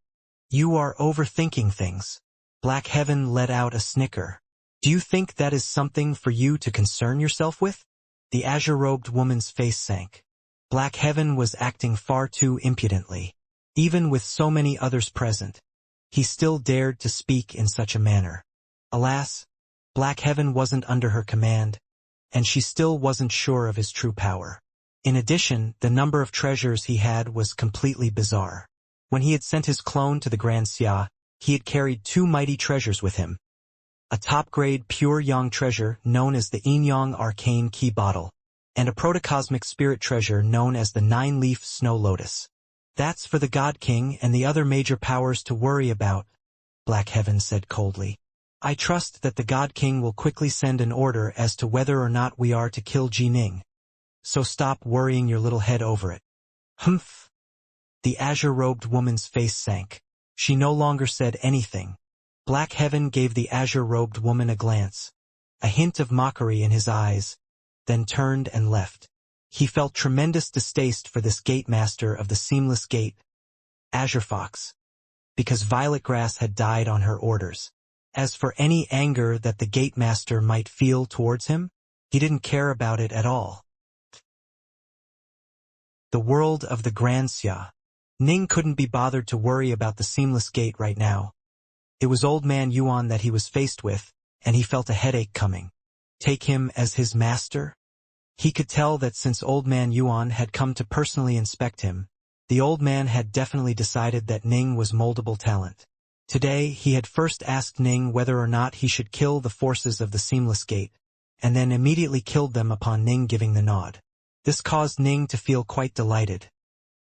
A: "You are overthinking things." Black Heaven let out a snicker. "Do you think that is something for you to concern yourself with?" The azure-robed woman's face sank. Black Heaven was acting far too impudently. Even with so many others present, he still dared to speak in such a manner. Alas, Black Heaven wasn't under her command, and she still wasn't sure of his true power. In addition, the number of treasures he had was completely bizarre. When he had sent his clone to the Grand Xia, he had carried 2 mighty treasures with him. A top-grade pure yang treasure known as the Yin-Yang Arcane Key Bottle, and a protocosmic spirit treasure known as the 9-Leaf Snow Lotus. "That's for the God King and the other major powers to worry about," Black Heaven said coldly. "I trust that the God King will quickly send an order as to whether or not we are to kill Ji Ning. So stop worrying your little head over it." Humph! The azure-robed woman's face sank. She no longer said anything. Black Heaven gave the azure-robed woman a glance, a hint of mockery in his eyes, then turned and left. He felt tremendous distaste for this gate master of the Seamless Gate, Azure Fox, because Violet Grass had died on her orders. As for any anger that the gate master might feel towards him, he didn't care about it at all. The world of the Grand Xia. Ning couldn't be bothered to worry about the Seamless Gate right now. It was old man Yuan that he was faced with, and he felt a headache coming. Take him as his master? He could tell that since old man Yuan had come to personally inspect him, the old man had definitely decided that Ning was moldable talent. Today, he had first asked Ning whether or not he should kill the forces of the Seamless Gate, and then immediately killed them upon Ning giving the nod. This caused Ning to feel quite delighted.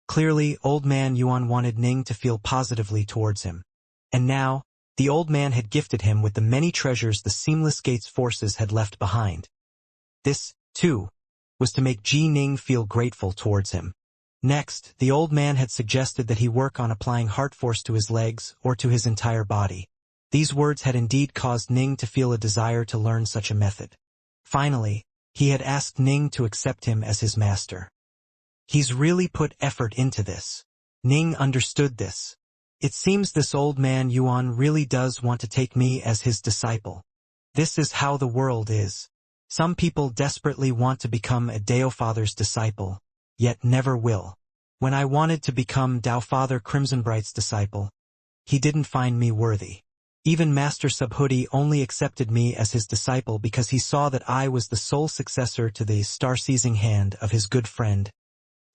A: Clearly, old man Yuan wanted Ning to feel positively towards him. And now, the old man had gifted him with the many treasures the Seamless Gate's forces had left behind. This, too, was to make Ji Ning feel grateful towards him. Next, the old man had suggested that he work on applying heart force to his legs or to his entire body. These words had indeed caused Ning to feel a desire to learn such a method. Finally, he had asked Ning to accept him as his master. He's really put effort into this. Ning understood this. It seems this old man Yuan really does want to take me as his disciple. This is how the world is. Some people desperately want to become a Dao Father's disciple, yet never will. When I wanted to become Dao Father Crimsonbright's disciple, he didn't find me worthy. Even Master Subhuti only accepted me as his disciple because he saw that I was the sole successor to the star-seizing hand of his good friend,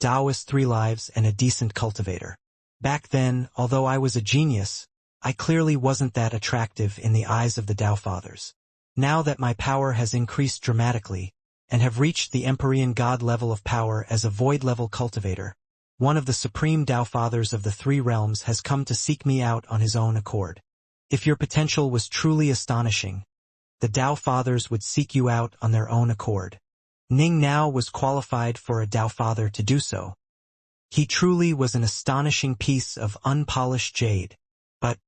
A: Taoist 3 lives and a decent cultivator. Back then, although I was a genius, I clearly wasn't that attractive in the eyes of the Dao Fathers. Now that my power has increased dramatically, and have reached the Empyrean God level of power as a void-level cultivator, one of the supreme Dao Fathers of the 3 realms has come to seek me out on his own accord. If your potential was truly astonishing, the Dao Fathers would seek you out on their own accord. Ning now was qualified for a Dao Father to do so. He truly was an astonishing piece of unpolished jade. But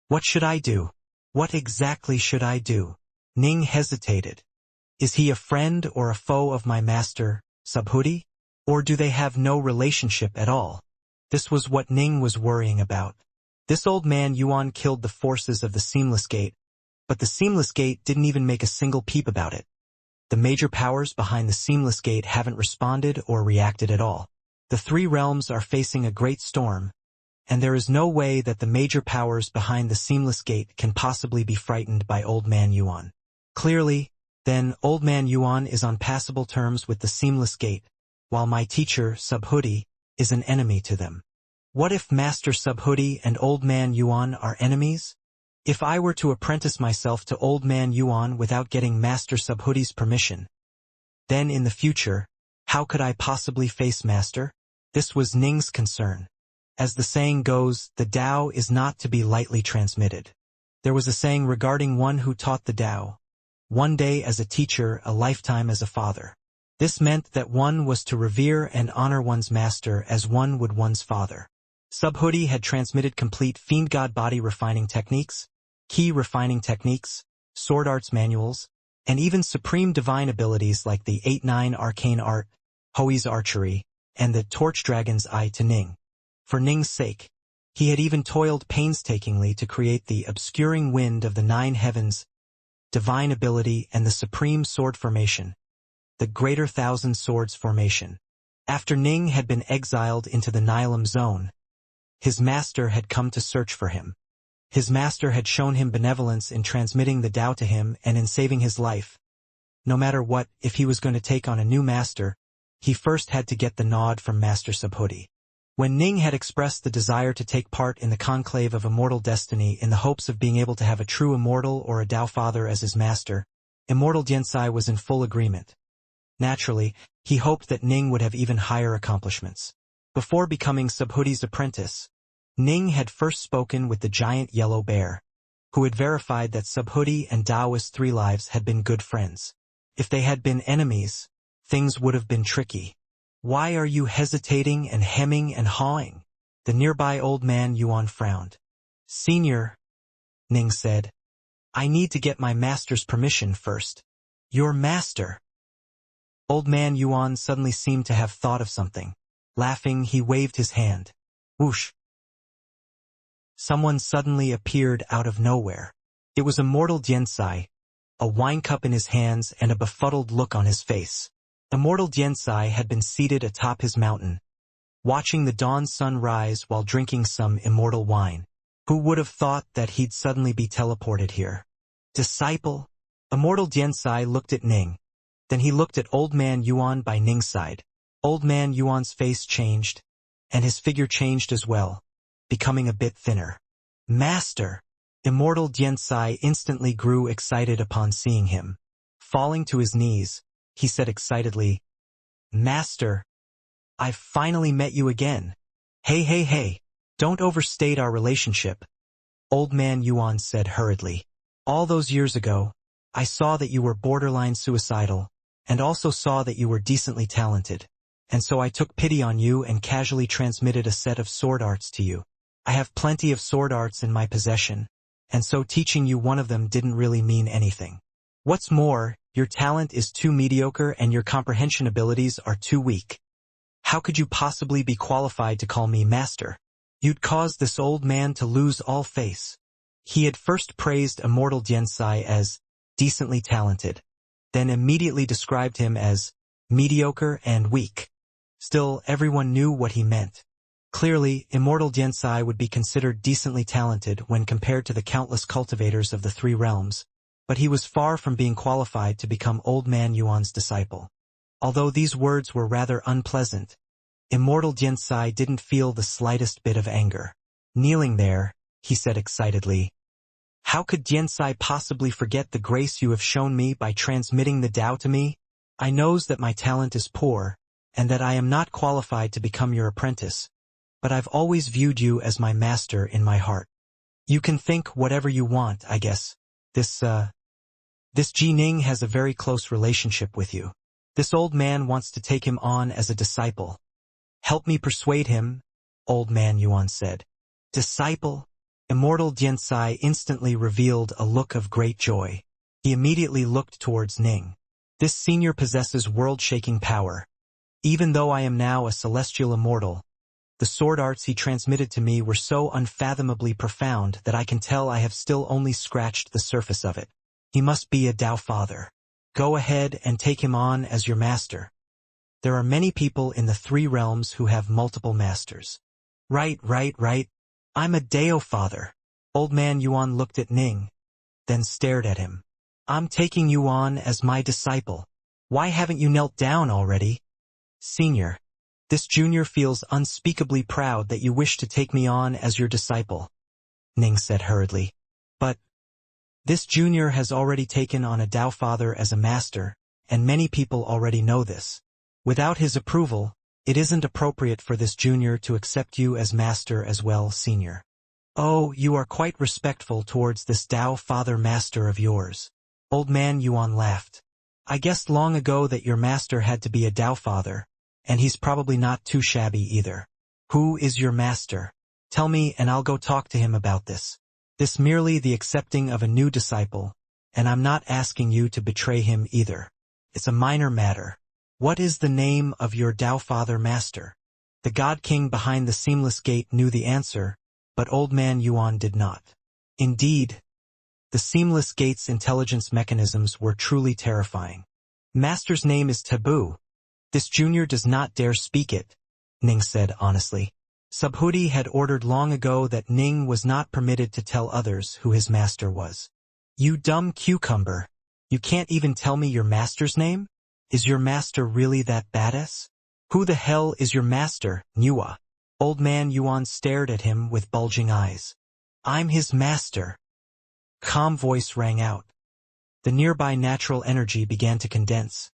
A: what should I do? What exactly should I do? Ning hesitated. Is he a friend or a foe of my master, Subhuti? Or do they have no relationship at all? This was what Ning was worrying about. This old man Yuan killed the forces of the Seamless Gate, but the Seamless Gate didn't even make a single peep about it. The major powers behind the Seamless Gate haven't responded or reacted at all. The 3 realms are facing a great storm, and there is no way that the major powers behind the Seamless Gate can possibly be frightened by Old Man Yuan. Clearly, then, Old Man Yuan is on passable terms with the Seamless Gate, while my teacher, Subhuti, is an enemy to them. What if Master Subhuti and Old Man Yuan are enemies? If I were to apprentice myself to Old Man Yuan without getting Master Subhuti's permission, then in the future, how could I possibly face Master? This was Ning's concern. As the saying goes, the Tao is not to be lightly transmitted. There was a saying regarding one who taught the Tao: one day as a teacher, a lifetime as a father. This meant that one was to revere and honor one's master as one would one's father. Subhuti had transmitted complete Fiendgod body refining techniques, key refining techniques, sword arts manuals, and even supreme divine abilities like the 8-9 arcane art, Hoi's archery, and the torch dragon's eye to Ning. For Ning's sake, he had even toiled painstakingly to create the obscuring wind of the 9 heavens, divine ability, and the supreme sword formation, the greater thousand swords formation. After Ning had been exiled into the Nilam zone, his master had come to search for him. His master had shown him benevolence in transmitting the Tao to him and in saving his life. No matter what, if he was going to take on a new master, he first had to get the nod from Master Subhuti. When Ning had expressed the desire to take part in the conclave of immortal destiny in the hopes of being able to have a true immortal or a Dao Father as his master, Immortal Xianxia was in full agreement. Naturally, he hoped that Ning would have even higher accomplishments. Before becoming Subhuti's apprentice, Ning had first spoken with the giant yellow bear, who had verified that Subhuti and Taoist 3 lives had been good friends. If they had been enemies, things would have been tricky. Why are you hesitating and hemming and hawing? The nearby Old Man Yuan frowned. Senior, Ning said, I need to get my master's permission first. Your master? Old Man Yuan suddenly seemed to have thought of something. Laughing, he waved his hand. Whoosh. Someone suddenly appeared out of nowhere. It was Immortal Xianxia, a wine cup in his hands and a befuddled look on his face. Immortal Xianxia had been seated atop his mountain, watching the dawn sun rise while drinking some immortal wine. Who would have thought that he'd suddenly be teleported here? Disciple? Immortal Xianxia looked at Ning. Then he looked at Old Man Yuan by Ning's side. Old Man Yuan's face changed, and his figure changed as well, becoming a bit thinner. Master! Immortal Xianxia instantly grew excited upon seeing him. Falling to his knees, he said excitedly, Master, I've finally met you again. Hey, don't overstate our relationship, Old Man Yuan said hurriedly. All those years ago, I saw that you were borderline suicidal, and also saw that you were decently talented, and so I took pity on you and casually transmitted a set of sword arts to you. I have plenty of sword arts in my possession, and so teaching you one of them didn't really mean anything. What's more, your talent is too mediocre and your comprehension abilities are too weak. How could you possibly be qualified to call me master? You'd cause this old man to lose all face. He had first praised Immortal Xianxia as decently talented, then immediately described him as mediocre and weak. Still, everyone knew what he meant. Clearly, Immortal Xianxia would be considered decently talented when compared to the countless cultivators of the three realms, but he was far from being qualified to become Old Man Yuan's disciple. Although these words were rather unpleasant, Immortal Xianxia didn't feel the slightest bit of anger. Kneeling there, he said excitedly, "How could Xianxia possibly forget the grace you have shown me by transmitting the Tao to me? I knows that my talent is poor, and that I am not qualified to become your apprentice, but I've always viewed you as my master in my heart. You can think whatever you want, I guess. This Ji Ning has a very close relationship with you. This old man wants to take him on as a disciple. Help me persuade him," Old Man Yuan said. "Disciple?" Immortal Xianxia instantly revealed a look of great joy. He immediately looked towards Ning. "This senior possesses world-shaking power. Even though I am now a celestial immortal, the sword arts he transmitted to me were so unfathomably profound that I can tell I have still only scratched the surface of it. He must be a Tao Father. Go ahead and take him on as your master. There are many people in the three realms who have multiple masters." Right. I'm a Dao Father." Old Man Yuan looked at Ning, then stared at him. "I'm taking you on as my disciple. Why haven't you knelt down already?" "Senior, this junior feels unspeakably proud that you wish to take me on as your disciple," Ning said hurriedly. "But this junior has already taken on a Tao Father as a master, and many people already know this. Without his approval, it isn't appropriate for this junior to accept you as master as well, senior." "Oh, you are quite respectful towards this Tao Father master of yours." Old Man Yuan laughed. "I guessed long ago that your master had to be a Tao Father, and he's probably not too shabby either. Who is your master? Tell me and I'll go talk to him about this. This merely the accepting of a new disciple, and I'm not asking you to betray him either. It's a minor matter. What is the name of your Tao Father master?" The God King behind the seamless gate knew the answer, but Old Man Yuan did not. Indeed, the seamless gate's intelligence mechanisms were truly terrifying. "Master's name is taboo. This junior does not dare speak it," Ning said honestly. Subhuti had ordered long ago that Ning was not permitted to tell others who his master was. "You dumb cucumber. You can't even tell me your master's name? Is your master really that badass? Who the hell is your master, Nua?" Old Man Yuan stared at him with bulging eyes. "I'm his master." Calm voice rang out. The nearby natural energy began to condense,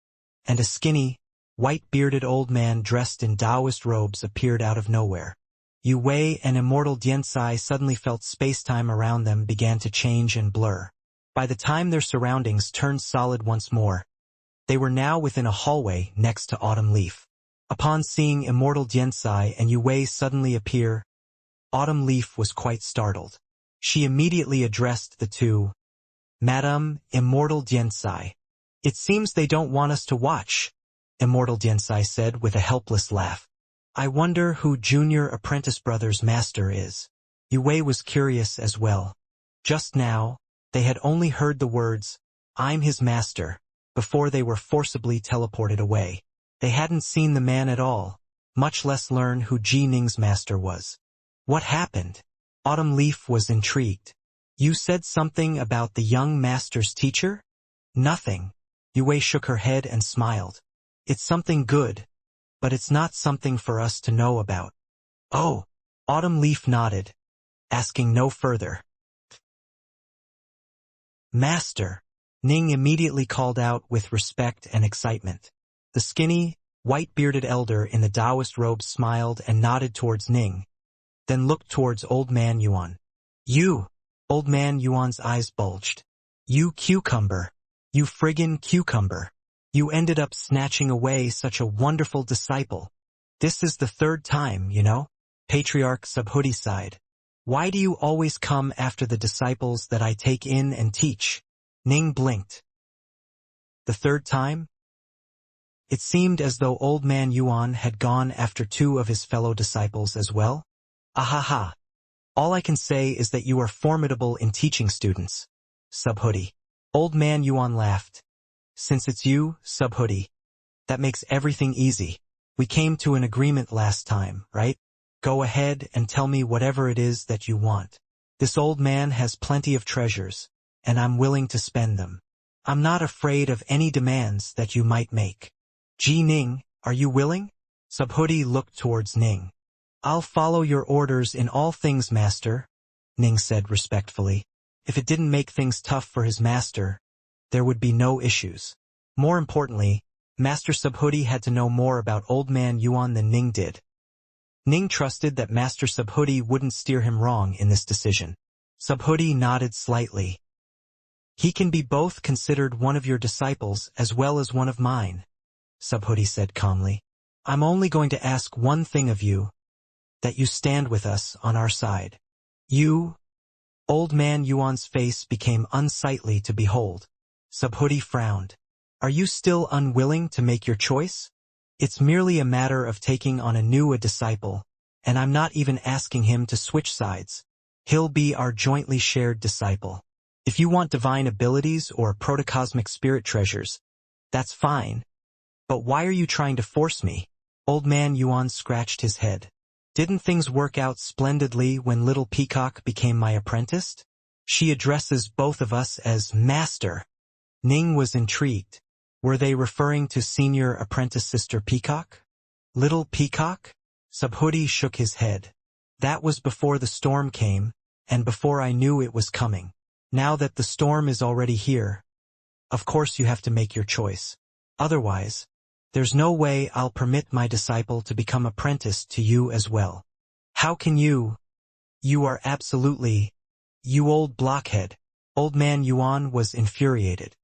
A: and a skinny, white-bearded old man dressed in Taoist robes appeared out of nowhere. Yu Wei and Immortal Xianxia suddenly felt space-time around them began to change and blur. By the time their surroundings turned solid once more, they were now within a hallway next to Autumn Leaf. Upon seeing Immortal Xianxia and Yu Wei suddenly appear, Autumn Leaf was quite startled. She immediately addressed the two. "Madam, Immortal Xianxia. It seems they don't want us to watch," Immortal Xianxia said with a helpless laugh. "I wonder who Junior Apprentice Brothers' master is." Yu Wei was curious as well. Just now, they had only heard the words, "I'm his master," before they were forcibly teleported away. They hadn't seen the man at all, much less learn who Ji Ning's master was. "What happened?" Autumn Leaf was intrigued. "You said something about the young master's teacher?" "Nothing." Yu Wei shook her head and smiled. "It's something good, but it's not something for us to know about." "Oh." Autumn Leaf nodded, asking no further. "Master," Ning immediately called out with respect and excitement. The skinny, white-bearded elder in the Taoist robes smiled and nodded towards Ning, then looked towards Old Man Yuan. "You!" Old Man Yuan's eyes bulged. "You cucumber! You friggin' cucumber! You ended up snatching away such a wonderful disciple. This is the third time, you know?" Patriarch Subhuti sighed. "Why do you always come after the disciples that I take in and teach?" Ning blinked. "The third time?" It seemed as though Old Man Yuan had gone after two of his fellow disciples as well. "Ahaha. All I can say is that you are formidable in teaching students, Subhuti." Old Man Yuan laughed. Since it's you, Subhoodie, that makes everything easy. We came to an agreement last time, right? Go ahead and tell me whatever it is that you want. This old man has plenty of treasures, and I'm willing to spend them. I'm not afraid of any demands that you might make. Ji Ning, are you willing? Subhoodie looked towards Ning. I'll follow your orders in all things, master, Ning said respectfully. If it didn't make things tough for his master, there would be no issues. More importantly, Master Subhoodie had to know more about Old Man Yuan than Ning did. Ning trusted that Master Subhoodie wouldn't steer him wrong in this decision. Subhoodie nodded slightly. He can be both considered one of your disciples as well as one of mine, Subhoodie said calmly. I'm only going to ask one thing of you, that you stand with us on our side. You... Old Man Yuan's face became unsightly to behold. Subhoodie frowned. Are you still unwilling to make your choice? It's merely a matter of taking on a disciple, and I'm not even asking him to switch sides. He'll be our jointly shared disciple. If you want divine abilities or protocosmic spirit treasures, that's fine. But why are you trying to force me? Old Man Yuan scratched his head. Didn't things work out splendidly when Little Peacock became my apprentice? She addresses both of us as Master. Ning was intrigued. Were they referring to Senior Apprentice Sister Peacock? Little Peacock? Subhoodie shook his head. That was before the storm came, and before I knew it was coming. Now that the storm is already here, of course you have to make your choice. Otherwise, there's no way I'll permit my disciple to become apprenticed to you as well. How can you? You are absolutely... You old blockhead. Old Man Yuan was infuriated.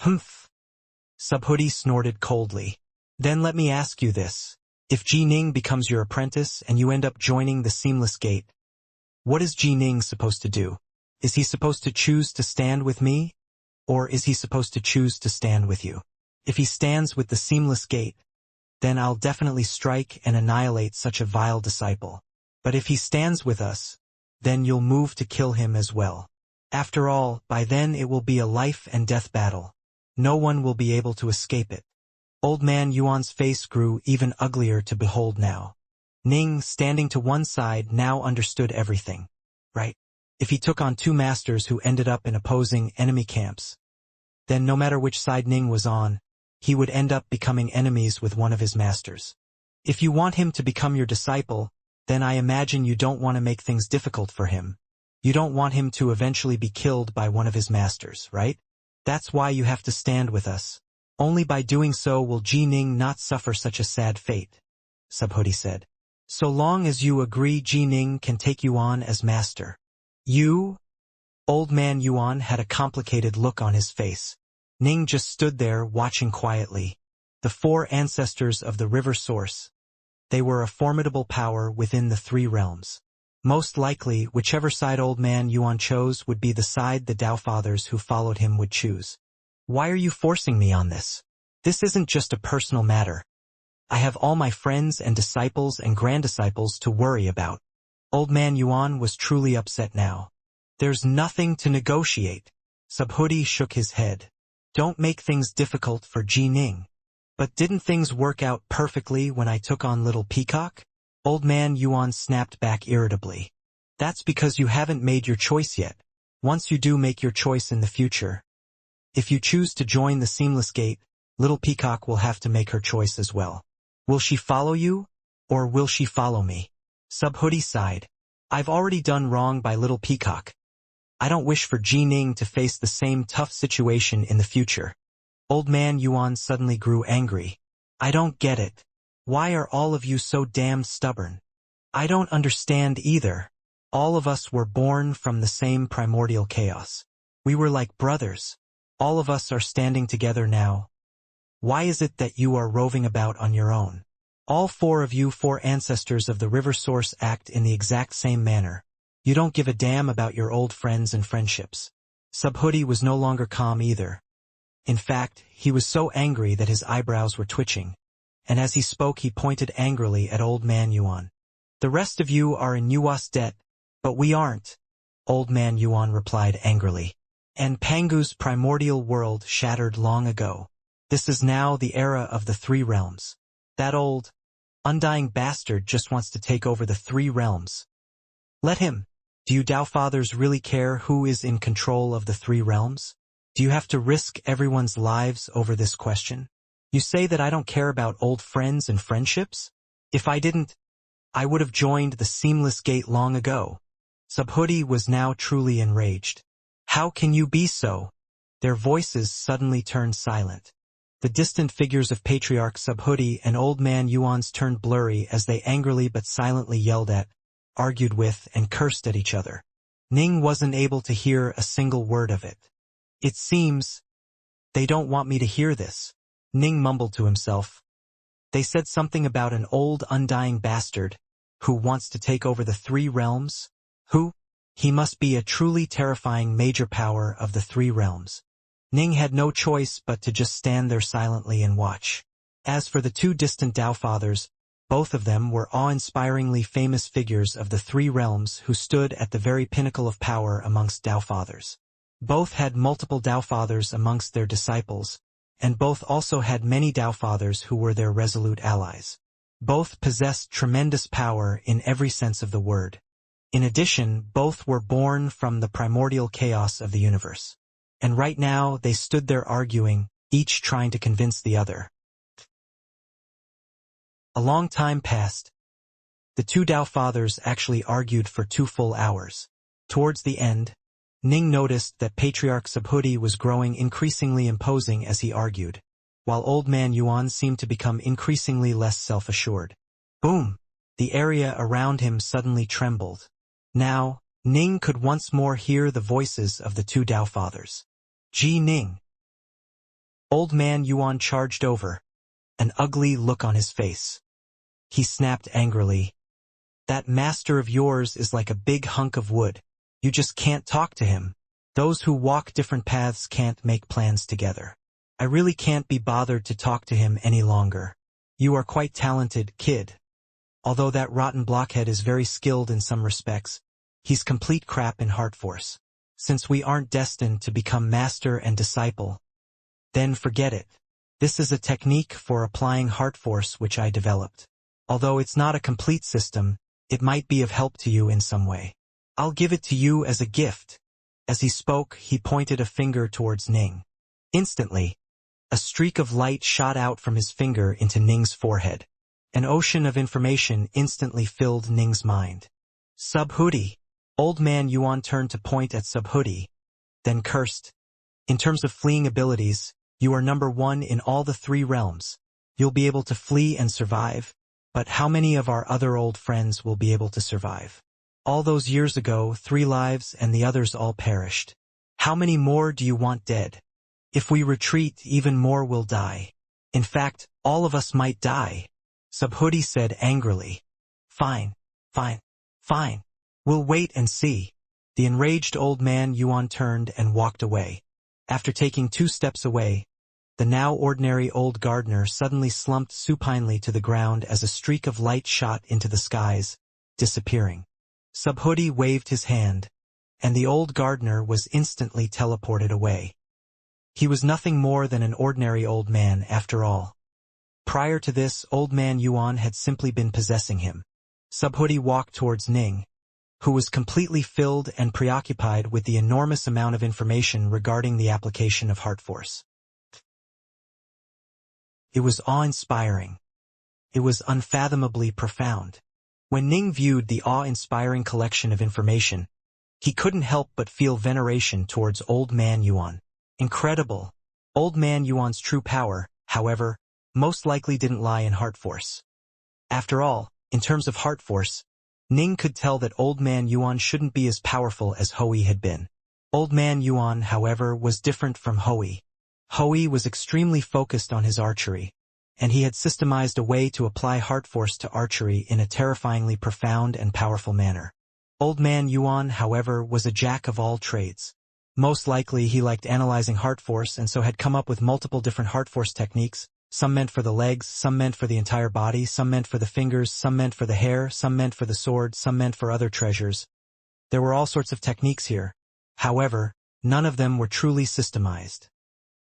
A: Humph. Subhoodie snorted coldly. Then let me ask you this. If Ji Ning becomes your apprentice and you end up joining the Seamless Gate, what is Ji Ning supposed to do? Is he supposed to choose to stand with me? Or is he supposed to choose to stand with you? If he stands with the Seamless Gate, then I'll definitely strike and annihilate such a vile disciple. But if he stands with us, then you'll move to kill him as well. After all, by then it will be a life and death battle. No one will be able to escape it. Old Man Yuan's face grew even uglier to behold now. Ning, standing to one side, now understood everything. Right? If he took on two masters who ended up in opposing enemy camps, then no matter which side Ning was on, he would end up becoming enemies with one of his masters. If you want him to become your disciple, then I imagine you don't want to make things difficult for him. You don't want him to eventually be killed by one of his masters, right? That's why you have to stand with us. Only by doing so will Ji Ning not suffer such a sad fate, Subhoodie said. So long as you agree, Ji Ning can take you on as master. You? Old Man Yuan had a complicated look on his face. Ning just stood there watching quietly. The four ancestors of the river source. They were a formidable power within the three realms. Most likely, whichever side Old Man Yuan chose would be the side the Tao Fathers who followed him would choose. Why are you forcing me on this? This isn't just a personal matter. I have all my friends and disciples and granddisciples to worry about. Old Man Yuan was truly upset now. There's nothing to negotiate. Subhoodie shook his head. Don't make things difficult for Ji Ning. But didn't things work out perfectly when I took on Little Peacock? Old Man Yuan snapped back irritably. That's because you haven't made your choice yet. Once you do make your choice in the future, if you choose to join the Seamless Gate, Little Peacock will have to make her choice as well. Will she follow you, or will she follow me? Subhoodie sighed. I've already done wrong by Little Peacock. I don't wish for Ji Ning to face the same tough situation in the future. Old Man Yuan suddenly grew angry. I don't get it. Why are all of you so damn stubborn? I don't understand either. All of us were born from the same primordial chaos. We were like brothers. All of us are standing together now. Why is it that you are roving about on your own? All four of you four ancestors of the river source act in the exact same manner. You don't give a damn about your old friends and friendships. Subhoodie was no longer calm either. In fact, he was so angry that his eyebrows were twitching, and as he spoke he pointed angrily at Old Man Yuan. The rest of you are in Yuan's debt, but we aren't, Old Man Yuan replied angrily. And Pangu's primordial world shattered long ago. This is now the era of the three realms. That old, undying bastard just wants to take over the three realms. Let him. Do you Dao Fathers really care who is in control of the three realms? Do you have to risk everyone's lives over this question? You say that I don't care about old friends and friendships? If I didn't, I would have joined the seamless gate long ago. Subhuti was now truly enraged. How can you be so? Their voices suddenly turned silent. The distant figures of Patriarch Subhuti and Old Man Yuan's turned blurry as they angrily but silently yelled at, argued with, and cursed at each other. Ning wasn't able to hear a single word of it. It seems they don't want me to hear this. Ning mumbled to himself. They said something about an old undying bastard who wants to take over the three realms. Who? He must be a truly terrifying major power of the three realms. Ning had no choice but to just stand there silently and watch. As for the two distant Dao Fathers, both of them were awe-inspiringly famous figures of the three realms who stood at the very pinnacle of power amongst Dao Fathers. Both had multiple Dao Fathers amongst their disciples, and both also had many Dao Fathers who were their resolute allies. Both possessed tremendous power in every sense of the word. In addition, both were born from the primordial chaos of the universe. And right now they stood there arguing, each trying to convince the other. A long time passed. The two Dao Fathers actually argued for 2 full hours. Towards the end, Ning noticed that Patriarch Subhuti was growing increasingly imposing as he argued, while Old Man Yuan seemed to become increasingly less self-assured. Boom! The area around him suddenly trembled. Now, Ning could once more hear the voices of the two Dao Fathers. Ji Ning. Old Man Yuan charged over, an ugly look on his face. He snapped angrily. That master of yours is like a big hunk of wood. You just can't talk to him. Those who walk different paths can't make plans together. I really can't be bothered to talk to him any longer. You are quite talented, kid. Although that rotten blockhead is very skilled in some respects, he's complete crap in heart force. Since we aren't destined to become master and disciple, then forget it. This is a technique for applying heart force which I developed. Although it's not a complete system, it might be of help to you in some way. I'll give it to you as a gift. As he spoke, he pointed a finger towards Ning. Instantly, a streak of light shot out from his finger into Ning's forehead. An ocean of information instantly filled Ning's mind. Subhuti. Old Man Yuan turned to point at Subhuti, then cursed. In terms of fleeing abilities, you are number 1 in all the 3 realms. You'll be able to flee and survive, but how many of our other old friends will be able to survive? All those years ago, 3 lives and the others all perished. How many more do you want dead? If we retreat, even more will die. In fact, all of us might die. Subhuti said angrily. Fine. We'll wait and see. The enraged Old Man Yuan turned and walked away. After taking 2 steps away, the now ordinary old gardener suddenly slumped supinely to the ground as a streak of light shot into the skies, disappearing. Subhuti waved his hand, and the old gardener was instantly teleported away. He was nothing more than an ordinary old man after all. Prior to this, Old Man Yuan had simply been possessing him. Subhuti walked towards Ning, who was completely filled and preoccupied with the enormous amount of information regarding the application of heart force. It was awe-inspiring. It was unfathomably profound. When Ning viewed the awe-inspiring collection of information, he couldn't help but feel veneration towards Old Man Yuan. Incredible. Old Man Yuan's true power, however, most likely didn't lie in heart force. After all, in terms of heart force, Ning could tell that Old Man Yuan shouldn't be as powerful as Hui had been. Old Man Yuan, however, was different from Hui. Hui was extremely focused on his archery, and he had systemized a way to apply heart force to archery in a terrifyingly profound and powerful manner. Old Man Yuan, however, was a jack of all trades. Most likely he liked analyzing heart force and so had come up with multiple different heart force techniques. Some meant for the legs, some meant for the entire body, some meant for the fingers, some meant for the hair, some meant for the sword, some meant for other treasures. There were all sorts of techniques here. However, none of them were truly systemized.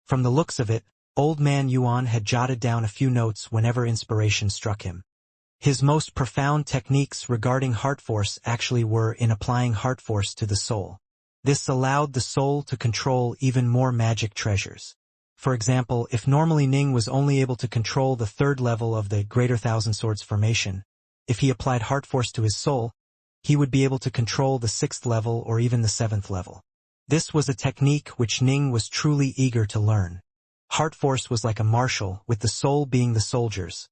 A: From the looks of it, Old Man Yuan had jotted down a few notes whenever inspiration struck him. His most profound techniques regarding heart force actually were in applying heart force to the soul. This allowed the soul to control even more magic treasures. For example, if normally Ning was only able to control the third level of the Greater Thousand Swords formation, if he applied heart force to his soul, he would be able to control the sixth level or even the seventh level. This was a technique which Ning was truly eager to learn. Heart force was like a marshal, with the soul being the soldiers.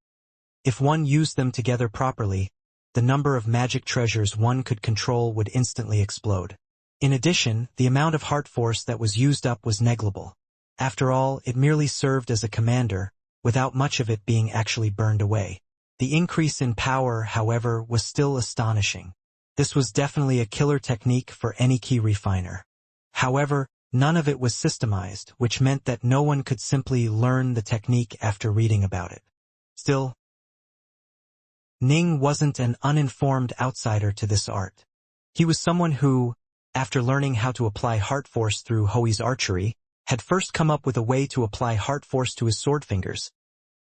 A: If one used them together properly, the number of magic treasures one could control would instantly explode. In addition, the amount of heart force that was used up was negligible. After all, it merely served as a commander, without much of it being actually burned away. The increase in power, however, was still astonishing. This was definitely a killer technique for any key refiner. However, none of it was systemized, which meant that no one could simply learn the technique after reading about it. Still, Ning wasn't an uninformed outsider to this art. He was someone who, after learning how to apply heart force through Hoi's archery, had first come up with a way to apply heart force to his sword fingers,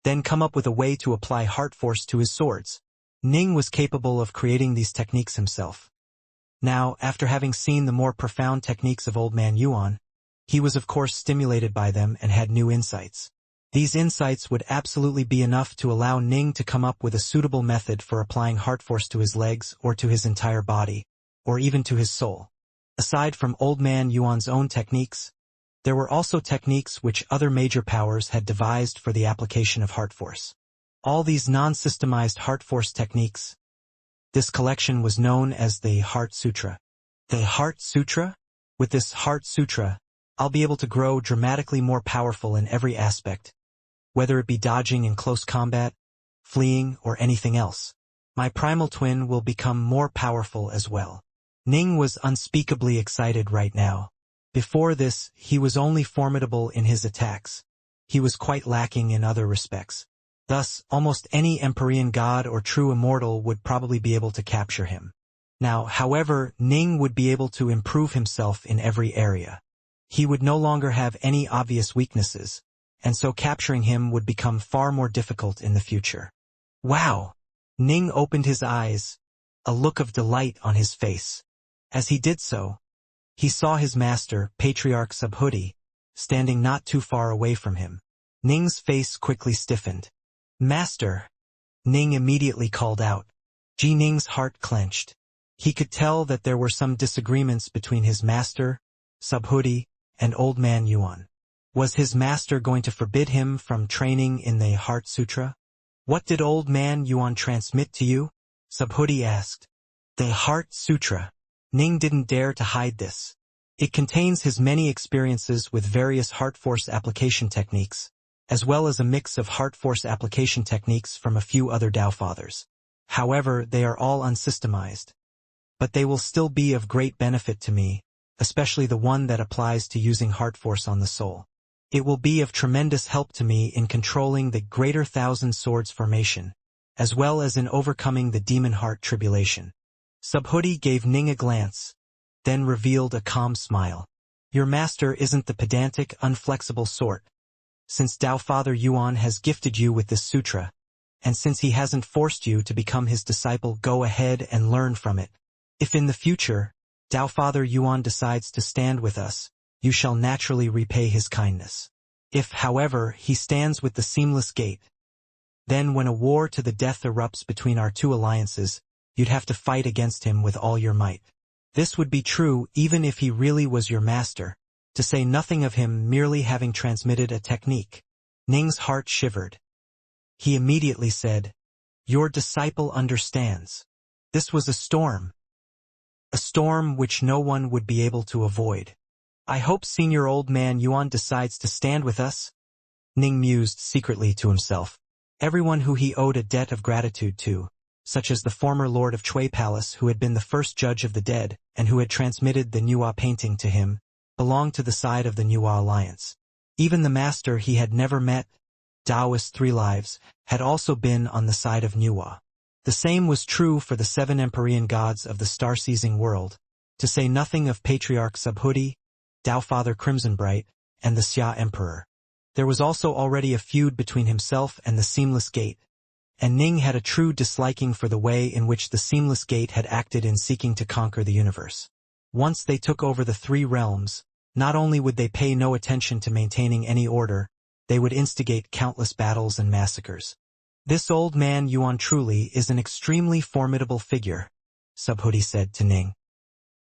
A: then come up with a way to apply heart force to his swords. Ning was capable of creating these techniques himself. Now, after having seen the more profound techniques of Old Man Yuan, he was of course stimulated by them and had new insights. These insights would absolutely be enough to allow Ning to come up with a suitable method for applying heart force to his legs or to his entire body, or even to his soul. Aside from Old Man Yuan's own techniques, there were also techniques which other major powers had devised for the application of heart force. All these non-systemized heart force techniques. This collection was known as the Heart Sutra. The Heart Sutra? With this Heart Sutra, I'll be able to grow dramatically more powerful in every aspect, whether it be dodging in close combat, fleeing, or anything else. My primal twin will become more powerful as well. Ning was unspeakably excited right now. Before this, he was only formidable in his attacks. He was quite lacking in other respects. Thus, almost any Empyrean god or true immortal would probably be able to capture him. Now, however, Ning would be able to improve himself in every area. He would no longer have any obvious weaknesses, and so capturing him would become far more difficult in the future. Wow! Ning opened his eyes, a look of delight on his face. As he did so, he saw his master, Patriarch Subhuti, standing not too far away from him. Ning's face quickly stiffened. "Master!" Ning immediately called out. Ning's heart clenched. He could tell that there were some disagreements between his master, Subhuti, and Old Man Yuan. Was his master going to forbid him from training in the Heart Sutra? "What did Old Man Yuan transmit to you?" Subhuti asked. "The Heart Sutra." Ning didn't dare to hide this. It contains his many experiences with various heart force application techniques, as well as a mix of heart force application techniques from a few other Tao Fathers. However, they are all unsystemized. But they will still be of great benefit to me, especially the one that applies to using heart force on the soul. It will be of tremendous help to me in controlling the Greater Thousand Swords formation, as well as in overcoming the demon heart tribulation. Subhuti gave Ning a glance, then revealed a calm smile. "Your master isn't the pedantic, unflexible sort. Since Tao Father Yuan has gifted you with this sutra, and since he hasn't forced you to become his disciple, go ahead and learn from it. If in the future, Tao Father Yuan decides to stand with us, you shall naturally repay his kindness. If, however, he stands with the seamless gate, then when a war to the death erupts between our two alliances, you'd have to fight against him with all your might. This would be true even if he really was your master, to say nothing of him merely having transmitted a technique." Ning's heart shivered. He immediately said, "Your disciple understands." This was a storm which no one would be able to avoid. "I hope Senior Old Man Yuan decides to stand with us," Ning mused secretly to himself. Everyone who he owed a debt of gratitude to, such as the former Lord of Chui Palace who had been the first judge of the dead and who had transmitted the Nuwa painting to him, belonged to the side of the Nuwa Alliance. Even the master he had never met, Taoist Three Lives, had also been on the side of Nuwa. The same was true for the 7 Empyrean gods of the star-seizing world, to say nothing of Patriarch Subhuti, Tao Father Crimsonbright, and the Xia Emperor. There was also already a feud between himself and the Seamless Gate, and Ning had a true disliking for the way in which the Seamless Gate had acted in seeking to conquer the universe. Once they took over the three realms, not only would they pay no attention to maintaining any order, they would instigate countless battles and massacres. This old man Yuan truly is an extremely formidable figure, Subhuti said to Ning.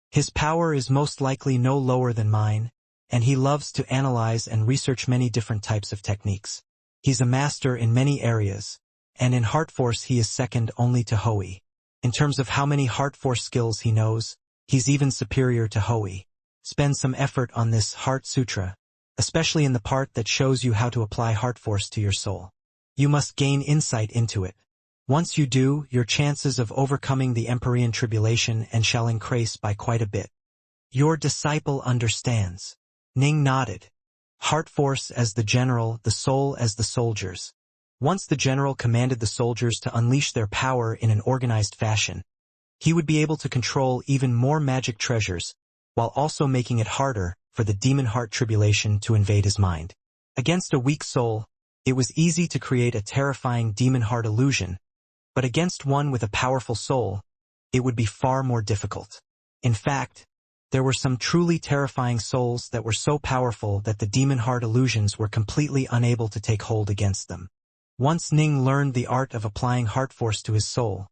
A: His power is most likely no lower than mine, and he loves to analyze and research many different types of techniques. He's a master in many areas, and in Heart Force he is second only to Hui. In terms of how many Heart Force skills he knows, he's even superior to Hui. Spend some effort on this Heart Sutra, especially in the part that shows you how to apply Heart Force to your soul. You must gain insight into it. Once you do, your chances of overcoming the Empyrean tribulation shall increase by quite a bit. Your disciple understands. Ning nodded. Heart Force as the general, the soul as the soldiers. Once the general commanded the soldiers to unleash their power in an organized fashion, he would be able to control even more magic treasures, while also making it harder for the demon heart tribulation to invade his mind. Against a weak soul, it was easy to create a terrifying demon heart illusion, but against one with a powerful soul, it would be far more difficult. In fact, there were some truly terrifying souls that were so powerful that the demon heart illusions were completely unable to take hold against them. Once Ning learned the art of applying heart force to his soul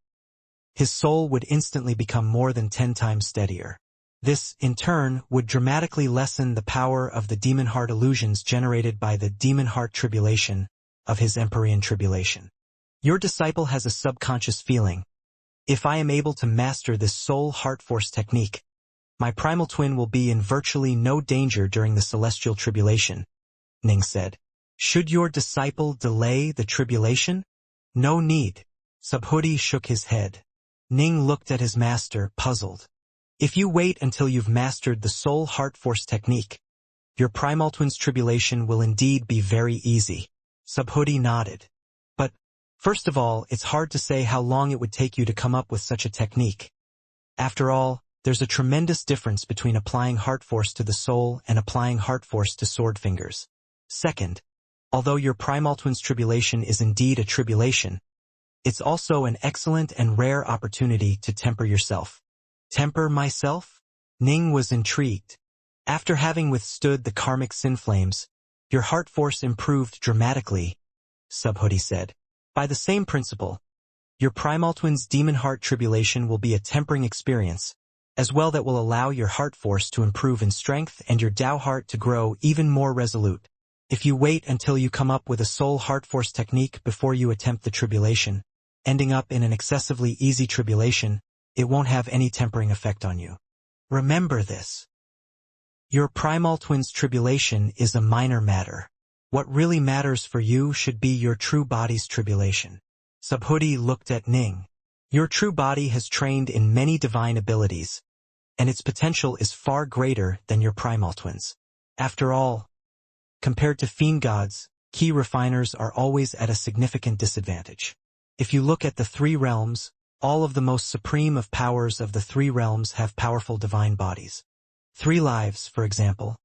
A: would instantly become more than 10 times steadier. This, in turn, would dramatically lessen the power of the demon heart illusions generated by the demon heart tribulation of his Empyrean tribulation. Your disciple has a subconscious feeling. If I am able to master this soul heart force technique, my primal twin will be in virtually no danger during the celestial tribulation, Ning said. Should your disciple delay the tribulation? No need. Subhuti shook his head. Ning looked at his master, puzzled. If you wait until you've mastered the soul heart force technique, your primal twin's tribulation will indeed be very easy. Subhuti nodded. But, first of all, it's hard to say how long it would take you to come up with such a technique. After all, there's a tremendous difference between applying heart force to the soul and applying heart force to sword fingers. Second, although your primal twin's tribulation is indeed a tribulation, it's also an excellent and rare opportunity to temper yourself. Temper myself? Ning was intrigued. After having withstood the karmic sin flames, your heart force improved dramatically, Subhuti said. By the same principle, your primal twin's demon heart tribulation will be a tempering experience, as well that will allow your heart force to improve in strength and your Tao heart to grow even more resolute. If you wait until you come up with a soul heart force technique before you attempt the tribulation, ending up in an excessively easy tribulation, it won't have any tempering effect on you. Remember this. Your primal twin's tribulation is a minor matter. What really matters for you should be your true body's tribulation. Subhuti looked at Ning. Your true body has trained in many divine abilities, and its potential is far greater than your primal twins. After all, compared to Fiendgods, key refiners are always at a significant disadvantage. If you look at the three realms, all of the most supreme of powers of the three realms have powerful divine bodies. 3 lives, for example.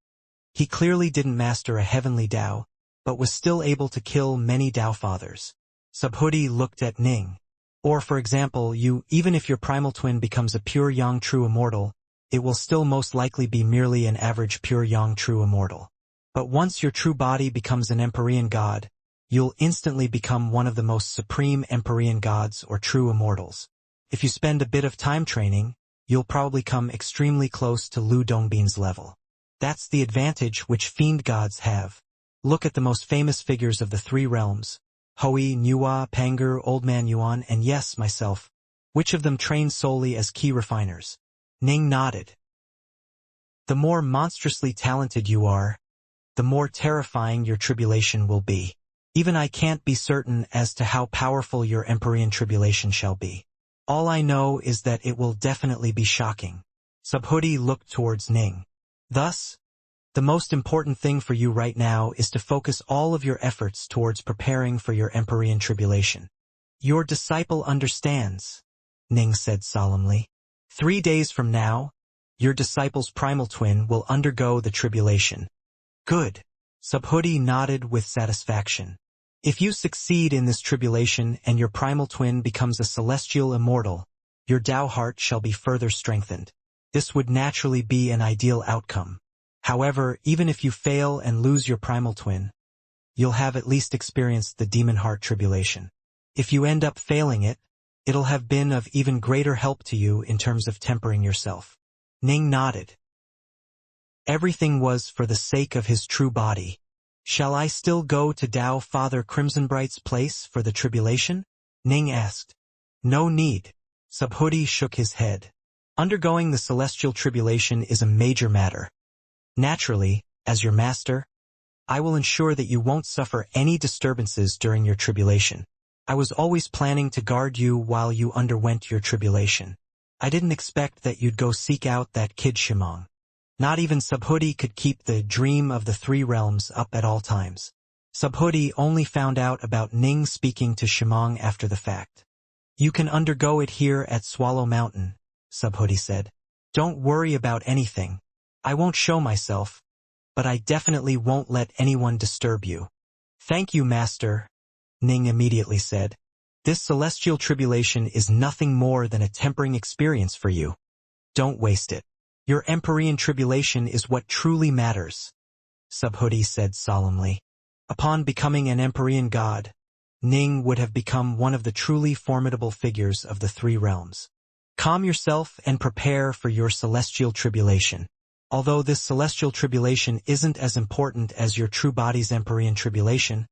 A: He clearly didn't master a heavenly Tao, but was still able to kill many Tao fathers. Subhuti looked at Ning. Or for example, even if your primal twin becomes a pure Yang true immortal, it will still most likely be merely an average pure Yang true immortal. But once your true body becomes an Empyrean god, you'll instantly become one of the most supreme Empyrean gods or true immortals. If you spend a bit of time training, you'll probably come extremely close to Lu Dongbin's level. That's the advantage which Fiendgods have. Look at the most famous figures of the three realms. Hui, Nuwa, Pangur, Old Man Yuan, and yes, myself. Which of them trained solely as key refiners? Ning nodded. The more monstrously talented you are, the more terrifying your tribulation will be. Even I can't be certain as to how powerful your Empyrean tribulation shall be. All I know is that it will definitely be shocking. Subhuti looked towards Ning. Thus, the most important thing for you right now is to focus all of your efforts towards preparing for your Empyrean tribulation. Your disciple understands, Ning said solemnly. 3 days from now, Your disciple's primal twin will undergo the tribulation. Good. Subhuti nodded with satisfaction. If you succeed in this tribulation and your primal twin becomes a celestial immortal, your Tao heart shall be further strengthened. This would naturally be an ideal outcome. However, even if you fail and lose your primal twin, you'll have at least experienced the demon heart tribulation. If you end up failing it, it'll have been of even greater help to you in terms of tempering yourself. Ning nodded. Everything was for the sake of his true body. Shall I still go to Tao Father Crimsonbright's place for the tribulation? Ning asked. No need. Subhuti shook his head. Undergoing the celestial tribulation is a major matter. Naturally, as your master, I will ensure that you won't suffer any disturbances during your tribulation. I was always planning to guard you while you underwent your tribulation. I didn't expect that you'd go seek out that kid Shimong. Not even Subhuti could keep the dream of the three realms up at all times. Subhuti only found out about Ning speaking to Shimong after the fact. You can undergo it here at Swallow Mountain, Subhuti said. Don't worry about anything. I won't show myself, but I definitely won't let anyone disturb you. Thank you, Master, Ning immediately said. This celestial tribulation is nothing more than a tempering experience for you. Don't waste it. Your Empyrean tribulation is what truly matters, Subhuti said solemnly. Upon becoming an Empyrean god, Ning would have become one of the truly formidable figures of the three realms. Calm yourself and prepare for your celestial tribulation. Although this celestial tribulation isn't as important as your true body's Empyrean tribulation,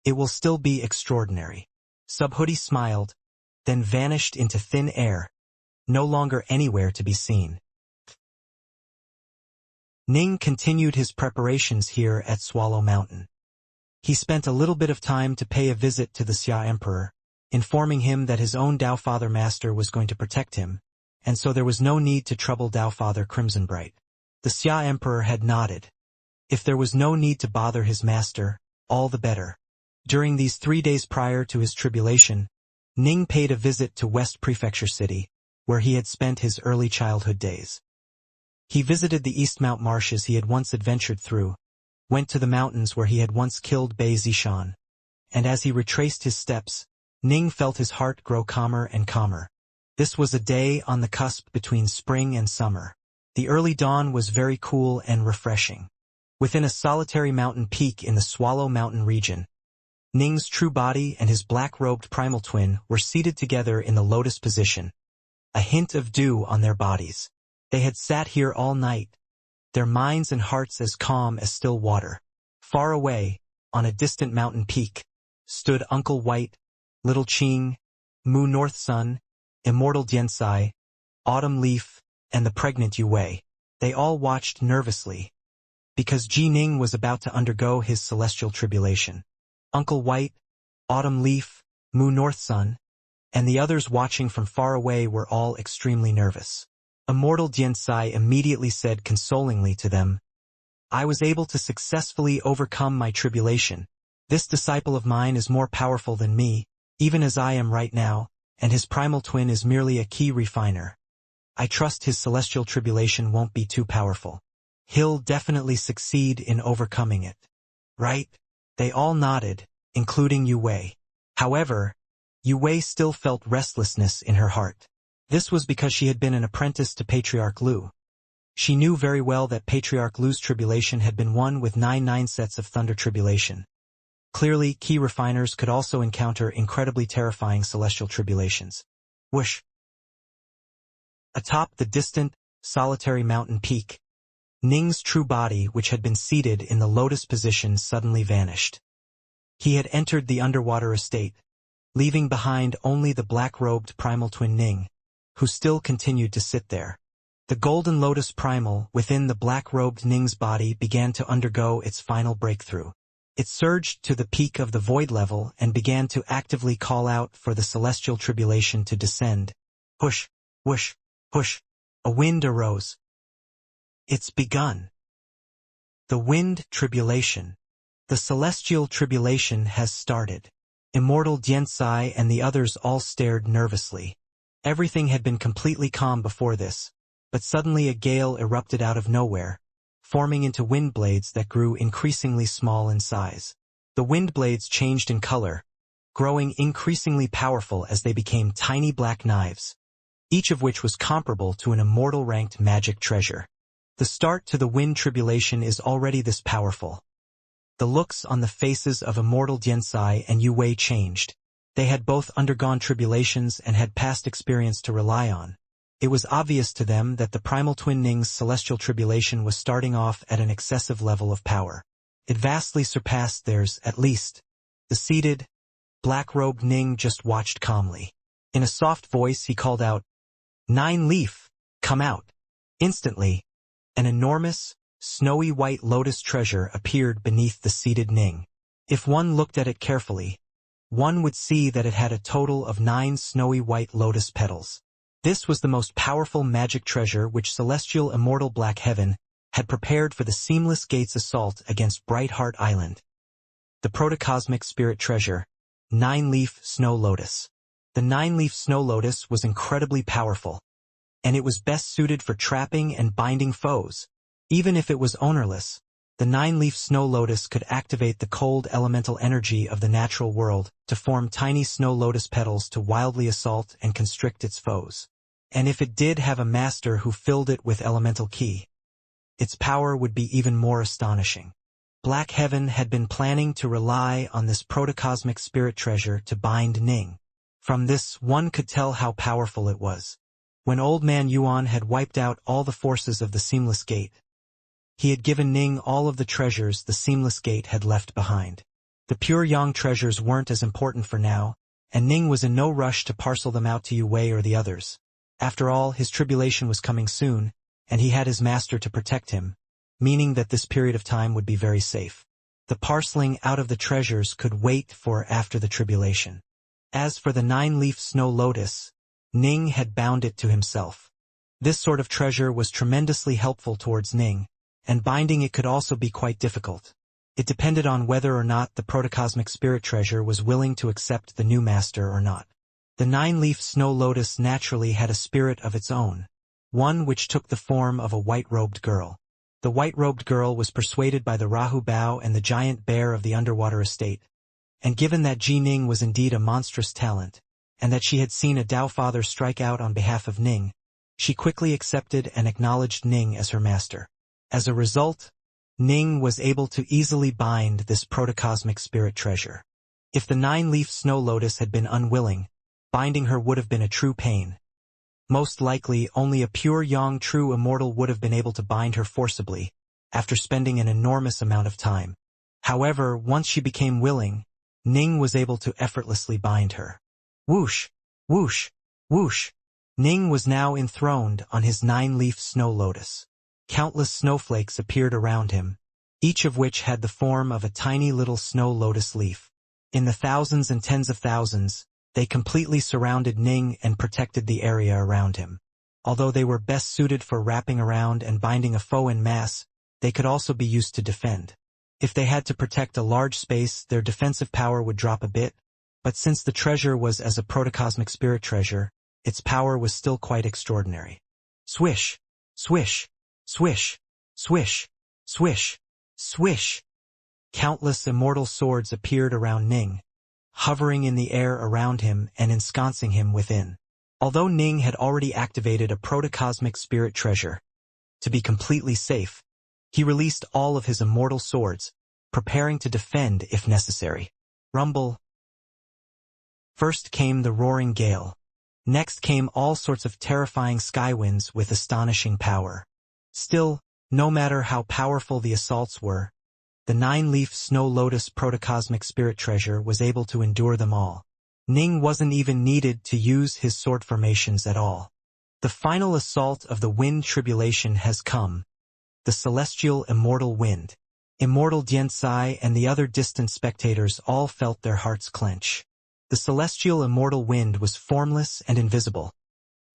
A: it will still be extraordinary. Subhuti smiled, then vanished into thin air, no longer anywhere to be seen. Ning continued his preparations here at Swallow Mountain. He spent a little bit of time to pay a visit to the Xia Emperor, informing him that his own Tao Father Master was going to protect him, and so there was no need to trouble Tao Father Crimsonbright. The Xia Emperor had nodded. If there was no need to bother his master, all the better. During these 3 days prior to his tribulation, Ning paid a visit to West Prefecture City, where he had spent his early childhood days. He visited the Eastmount marshes he had once adventured through, went to the mountains where he had once killed Bei Zishan, and as he retraced his steps, Ning felt his heart grow calmer and calmer. This was a day on the cusp between spring and summer. The early dawn was very cool and refreshing. Within a solitary mountain peak in the Swallow Mountain region, Ning's true body and his black-robed primal twin were seated together in the lotus position, a hint of dew on their bodies. They had sat here all night, their minds and hearts as calm as still water. Far away, on a distant mountain peak, stood Uncle White, Little Qing, Mu North Sun, Immortal Diansai, Autumn Leaf, and the pregnant Yue. They all watched nervously, because Ji Ning was about to undergo his celestial tribulation. Uncle White, Autumn Leaf, Mu North Sun, and the others watching from far away were all extremely nervous. Immortal Diansai immediately said consolingly to them, I was able to successfully overcome my tribulation. This disciple of mine is more powerful than me, even as I am right now, and his primal twin is merely a key refiner. I trust his celestial tribulation won't be too powerful. He'll definitely succeed in overcoming it. Right? They all nodded, including Yue. However, Yue still felt restlessness in her heart. This was because she had been an apprentice to Patriarch Lu. She knew very well that Patriarch Lu's tribulation had been one with 9 sets of thunder tribulation. Clearly, key refiners could also encounter incredibly terrifying celestial tribulations. Whoosh! Atop the distant, solitary mountain peak, Ning's true body, which had been seated in the lotus position, suddenly vanished. He had entered the underwater estate, leaving behind only the black-robed primal twin Ning, who still continued to sit there. The golden lotus primal within the black-robed Ning's body began to undergo its final breakthrough. It surged to the peak of the void level and began to actively call out for the celestial tribulation to descend. Whoosh, whoosh, whoosh. A wind arose. It's begun. The wind tribulation. The celestial tribulation has started. Immortal Diansai and the others all stared nervously. Everything had been completely calm before this, But suddenly a gale erupted out of nowhere, forming into wind blades that grew increasingly small in size. The wind blades changed in color, growing increasingly powerful as they became tiny black knives, each of which was comparable to an immortal-ranked magic treasure. The start to the wind tribulation is already this powerful. The looks on the faces of Immortal Xianxia and Yu Wei changed. They had both undergone tribulations and had past experience to rely on. It was obvious to them that the primal twin Ning's celestial tribulation was starting off at an excessive level of power. It vastly surpassed theirs, at least. The seated, black-robed Ning just watched calmly. In a soft voice he called out, "Nine Leaf, come out." Instantly, an enormous, snowy white lotus treasure appeared beneath the seated Ning. If one looked at it carefully, one would see that it had a total of 9 snowy white lotus petals. This was the most powerful magic treasure which celestial immortal Black Heaven had prepared for the seamless gate's assault against Bright Heart Island. The protocosmic spirit treasure, 9-leaf snow lotus. The 9-leaf snow lotus was incredibly powerful, and it was best suited for trapping and binding foes. Even if it was ownerless, the 9-leaf snow lotus could activate the cold elemental energy of the natural world to form tiny snow lotus petals to wildly assault and constrict its foes. And if it did have a master who filled it with elemental ki, its power would be even more astonishing. Black Heaven had been planning to rely on this protocosmic spirit treasure to bind Ning. From this, one could tell how powerful it was. When Old Man Yuan had wiped out all the forces of the Seamless Gate, he had given Ning all of the treasures the Seamless Gate had left behind. The pure Yang treasures weren't as important for now, and Ning was in no rush to parcel them out to Yu Wei or the others. After all, his tribulation was coming soon, and he had his master to protect him, meaning that this period of time would be very safe. The parceling out of the treasures could wait for after the tribulation. As for the 9-leaf snow lotus, Ning had bound it to himself. This sort of treasure was tremendously helpful towards Ning, and binding it could also be quite difficult. It depended on whether or not the protocosmic spirit treasure was willing to accept the new master or not. The 9-leaf snow lotus naturally had a spirit of its own, one which took the form of a white-robed girl. The white-robed girl was persuaded by the Rahu Bao and the giant bear of the underwater estate, and given that Ji Ning was indeed a monstrous talent, and that she had seen a Dao Father strike out on behalf of Ning, she quickly accepted and acknowledged Ning as her master. As a result, Ning was able to easily bind this protocosmic spirit treasure. If the 9-leaf snow lotus had been unwilling, binding her would have been a true pain. Most likely, only a pure Yang true immortal would have been able to bind her forcibly, after spending an enormous amount of time. However, once she became willing, Ning was able to effortlessly bind her. Whoosh, whoosh, whoosh. Ning was now enthroned on his 9-leaf snow lotus. Countless snowflakes appeared around him, each of which had the form of a tiny little snow lotus leaf. In the thousands and tens of thousands, they completely surrounded Ning and protected the area around him. Although they were best suited for wrapping around and binding a foe en masse, they could also be used to defend. If they had to protect a large space, their defensive power would drop a bit, but since the treasure was as a protocosmic spirit treasure, its power was still quite extraordinary. Swish, swish, swish, swish, swish, swish. Countless immortal swords appeared around Ning, hovering in the air around him and ensconcing him within. Although Ning had already activated a protocosmic spirit treasure, to be completely safe, he released all of his immortal swords, preparing to defend if necessary. Rumble. First came the roaring gale. Next came all sorts of terrifying skywinds with astonishing power. Still, no matter how powerful the assaults were, the 9-leaf snow lotus protocosmic spirit treasure was able to endure them all. Ning wasn't even needed to use his sword formations at all. The final assault of the wind tribulation has come. The celestial immortal wind. Immortal Xianxia and the other distant spectators all felt their hearts clench. The celestial immortal wind was formless and invisible.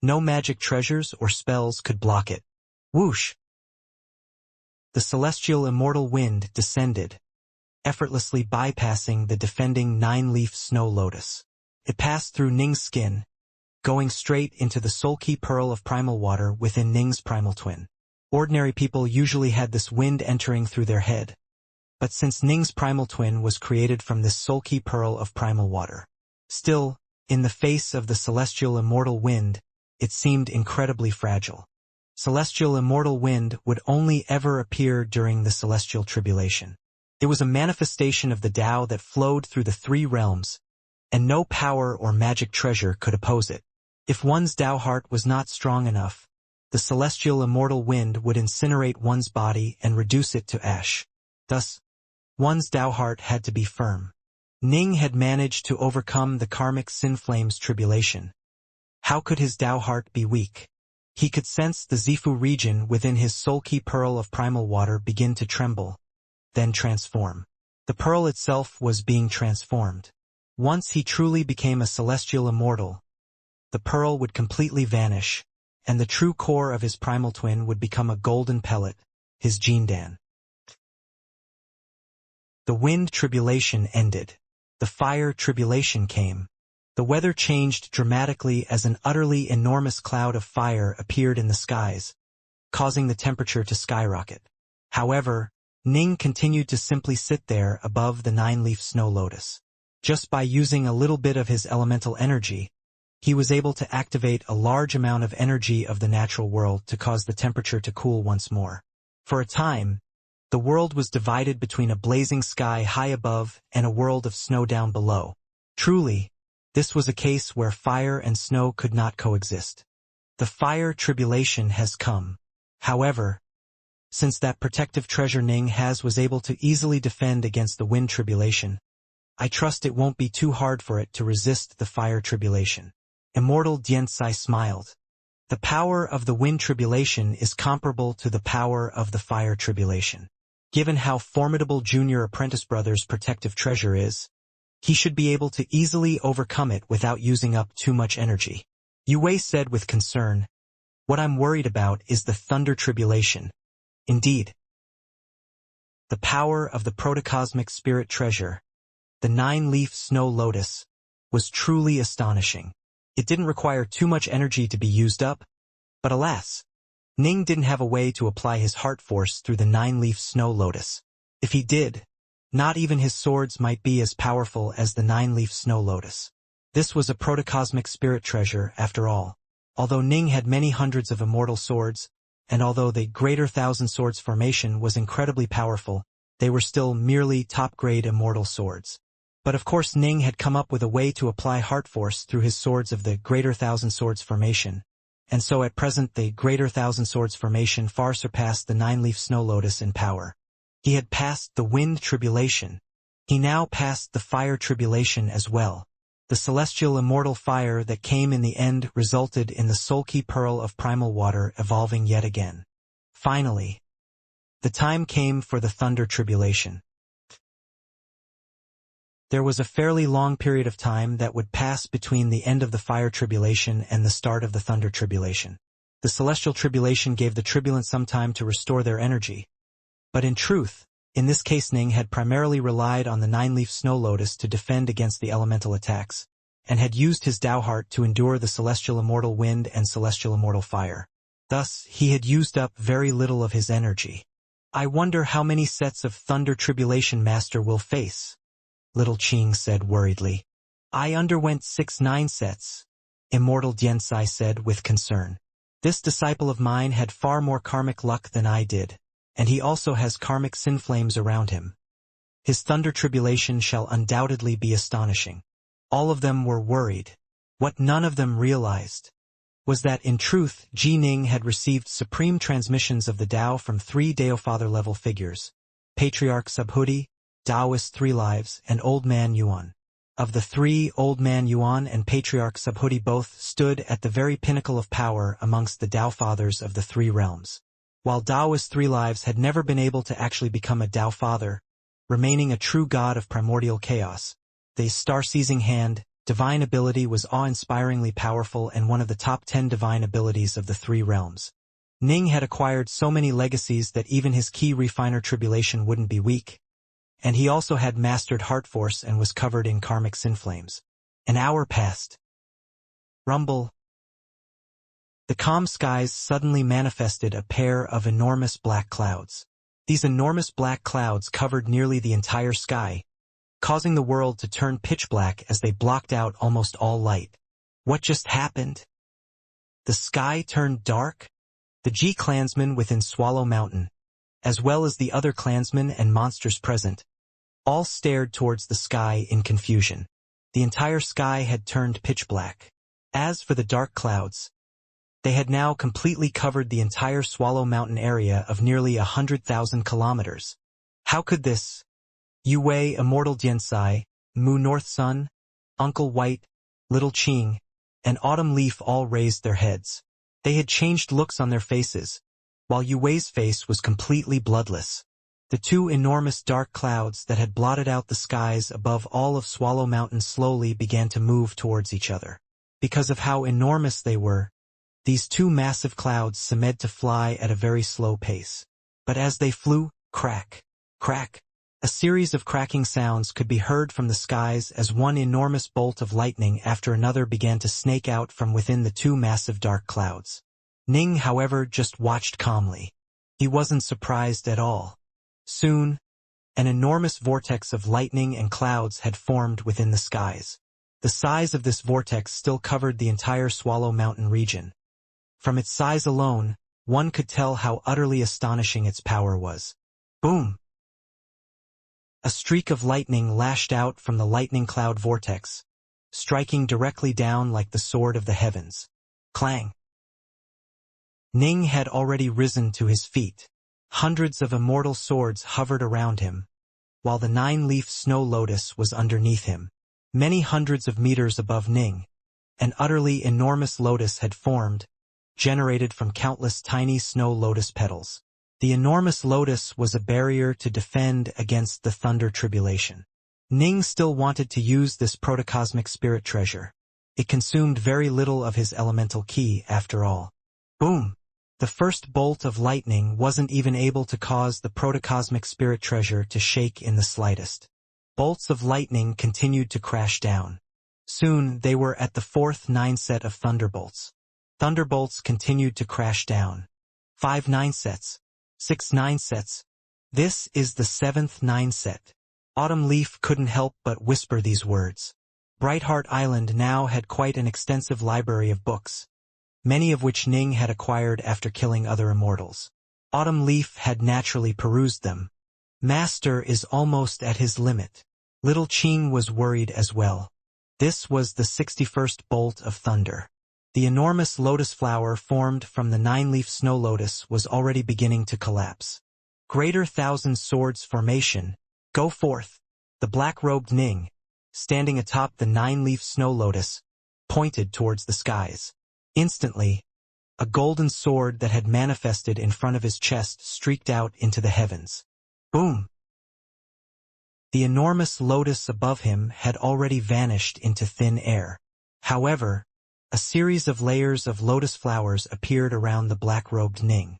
A: No magic treasures or spells could block it. Whoosh! The celestial immortal wind descended, effortlessly bypassing the defending 9-leaf snow lotus. It passed through Ning's skin, going straight into the sulky pearl of primal water within Ning's primal twin. Ordinary people usually had this wind entering through their head, but since Ning's primal twin was created from this sulky pearl of primal water, still, in the face of the celestial immortal wind, it seemed incredibly fragile. Celestial immortal wind would only ever appear during the celestial tribulation. It was a manifestation of the Tao that flowed through the three realms, and no power or magic treasure could oppose it. If one's Tao heart was not strong enough, the celestial immortal wind would incinerate one's body and reduce it to ash. Thus, one's Tao heart had to be firm. Ning had managed to overcome the karmic sin flames tribulation. How could his Tao heart be weak? He could sense the Zifu region within his sulky pearl of primal water begin to tremble, then transform. The pearl itself was being transformed. Once he truly became a celestial immortal, the pearl would completely vanish, and the true core of his primal twin would become a golden pellet, his Jindan. The wind tribulation ended. The fire tribulation came. The weather changed dramatically as an utterly enormous cloud of fire appeared in the skies, causing the temperature to skyrocket. However, Ning continued to simply sit there above the 9-leaf snow lotus. Just by using a little bit of his elemental energy, he was able to activate a large amount of energy of the natural world to cause the temperature to cool once more. For a time, the world was divided between a blazing sky high above and a world of snow down below. Truly, this was a case where fire and snow could not coexist. The fire tribulation has come. However, since that protective treasure Ning has was able to easily defend against the wind tribulation, I trust it won't be too hard for it to resist the fire tribulation. Immortal Xianxia smiled. The power of the wind tribulation is comparable to the power of the fire tribulation. Given how formidable Junior Apprentice Brother's protective treasure is, he should be able to easily overcome it without using up too much energy. Yue said with concern, "What I'm worried about is the thunder tribulation." Indeed, the power of the protocosmic spirit treasure, the 9-leaf snow lotus, was truly astonishing. It didn't require too much energy to be used up, but alas, Ning didn't have a way to apply his heart force through the 9-leaf snow lotus. If he did, not even his swords might be as powerful as the 9-leaf snow lotus. This was a protocosmic spirit treasure, after all. Although Ning had many hundreds of immortal swords, and although the Greater Thousand Swords formation was incredibly powerful, they were still merely top-grade immortal swords. But of course Ning had come up with a way to apply heart force through his swords of the Greater Thousand Swords formation, and so at present the Greater Thousand Swords formation far surpassed the 9-leaf snow lotus in power. He had passed the wind tribulation. He now passed the fire tribulation as well. The celestial immortal fire that came in the end resulted in the sulky pearl of primal water evolving yet again. Finally, the time came for the thunder tribulation. There was a fairly long period of time that would pass between the end of the fire tribulation and the start of the thunder tribulation. The celestial tribulation gave the tribulants some time to restore their energy. But in truth, in this case Ning had primarily relied on the 9-leaf snow lotus to defend against the elemental attacks, and had used his Tao heart to endure the celestial immortal wind and celestial immortal fire. Thus, he had used up very little of his energy. I wonder how many sets of thunder tribulation master will face, Little Qing said worriedly. I underwent 6-9 sets, Immortal Xianxia said with concern. This disciple of mine had far more karmic luck than I did, and he also has karmic sin flames around him. His thunder tribulation shall undoubtedly be astonishing. All of them were worried. What none of them realized was that in truth Ji Ning had received supreme transmissions of the Tao from 3 Deofather-level figures, Patriarch Subhuti, Taoist 3 Lives, and Old Man Yuan. Of the 3, Old Man Yuan and Patriarch Subhuti both stood at the very pinnacle of power amongst the Tao Fathers of the 3 realms. While Taoist 3 Lives had never been able to actually become a Tao Father, remaining a true god of primordial chaos, the star-seizing hand, divine ability was awe-inspiringly powerful and one of the top 10 divine abilities of the 3 realms. Ning had acquired so many legacies that even his key refiner tribulation wouldn't be weak, and he also had mastered heart force and was covered in karmic sin flames. An hour passed. Rumble. The calm skies suddenly manifested a pair of enormous black clouds. These enormous black clouds covered nearly the entire sky, causing the world to turn pitch black as they blocked out almost all light. What just happened? The sky turned dark? The G-clansmen within Swallow Mountain, as well as the other clansmen and monsters present, all stared towards the sky in confusion. The entire sky had turned pitch black. As for the dark clouds, they had now completely covered the entire Swallow Mountain area of nearly 100,000 kilometers. How could this? Yu Wei, Immortal Diansai, Mu North Sun, Uncle White, Little Qing, and Autumn Leaf all raised their heads. They had changed looks on their faces, while Yu Wei's face was completely bloodless. The two enormous dark clouds that had blotted out the skies above all of Swallow Mountain slowly began to move towards each other. Because of how enormous they were, these two massive clouds seemed to fly at a very slow pace. But as they flew, crack, crack, a series of cracking sounds could be heard from the skies as one enormous bolt of lightning after another began to snake out from within the two massive dark clouds. Ning, however, just watched calmly. He wasn't surprised at all. Soon, an enormous vortex of lightning and clouds had formed within the skies. The size of this vortex still covered the entire Swallow Mountain region. From its size alone, one could tell how utterly astonishing its power was. Boom! A streak of lightning lashed out from the lightning cloud vortex, striking directly down like the sword of the heavens. Clang! Ning had already risen to his feet. Hundreds of immortal swords hovered around him, while the 9-leaf snow lotus was underneath him. Many hundreds of meters above Ning, an utterly enormous lotus had formed, generated from countless tiny snow lotus petals. The enormous lotus was a barrier to defend against the thunder tribulation. Ning still wanted to use this protocosmic spirit treasure. It consumed very little of his elemental ki, after all. Boom! The first bolt of lightning wasn't even able to cause the protocosmic spirit treasure to shake in the slightest. Bolts of lightning continued to crash down. Soon they were at the fourth 9 set of thunderbolts. Thunderbolts continued to crash down. 5 9 sets. 6 9 sets. This is the 7th 9 set. Autumn Leaf couldn't help but whisper these words. Brightheart Island now had quite an extensive library of books, many of which Ning had acquired after killing other immortals. Autumn Leaf had naturally perused them. Master is almost at his limit. Little Qing was worried as well. This was the 61st bolt of thunder. The enormous lotus flower formed from the 9-leaf snow lotus was already beginning to collapse. Greater Thousand Swords formation, go forth! The black-robed Ning, standing atop the 9-leaf snow lotus, pointed towards the skies. Instantly, a golden sword that had manifested in front of his chest streaked out into the heavens. Boom! The enormous lotus above him had already vanished into thin air. However, a series of layers of lotus flowers appeared around the black-robed Ning.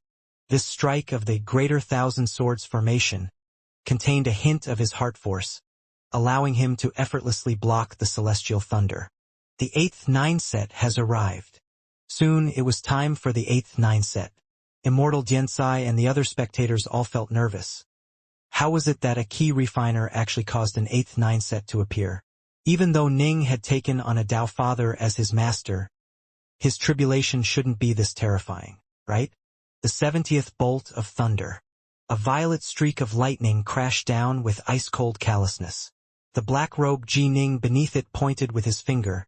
A: This strike of the Greater Thousand Swords formation contained a hint of his heart force, allowing him to effortlessly block the celestial thunder. The 8th 9 set has arrived. Soon it was time for the 8th 9 set. Immortal Diansai and the other spectators all felt nervous. How was it that a key refiner actually caused an 8th 9 set to appear? Even though Ning had taken on a Dao Father as his master, his tribulation shouldn't be this terrifying, right? The 70th bolt of thunder. A violet streak of lightning crashed down with ice-cold callousness. The black-robed Ji Ning beneath it pointed with his finger,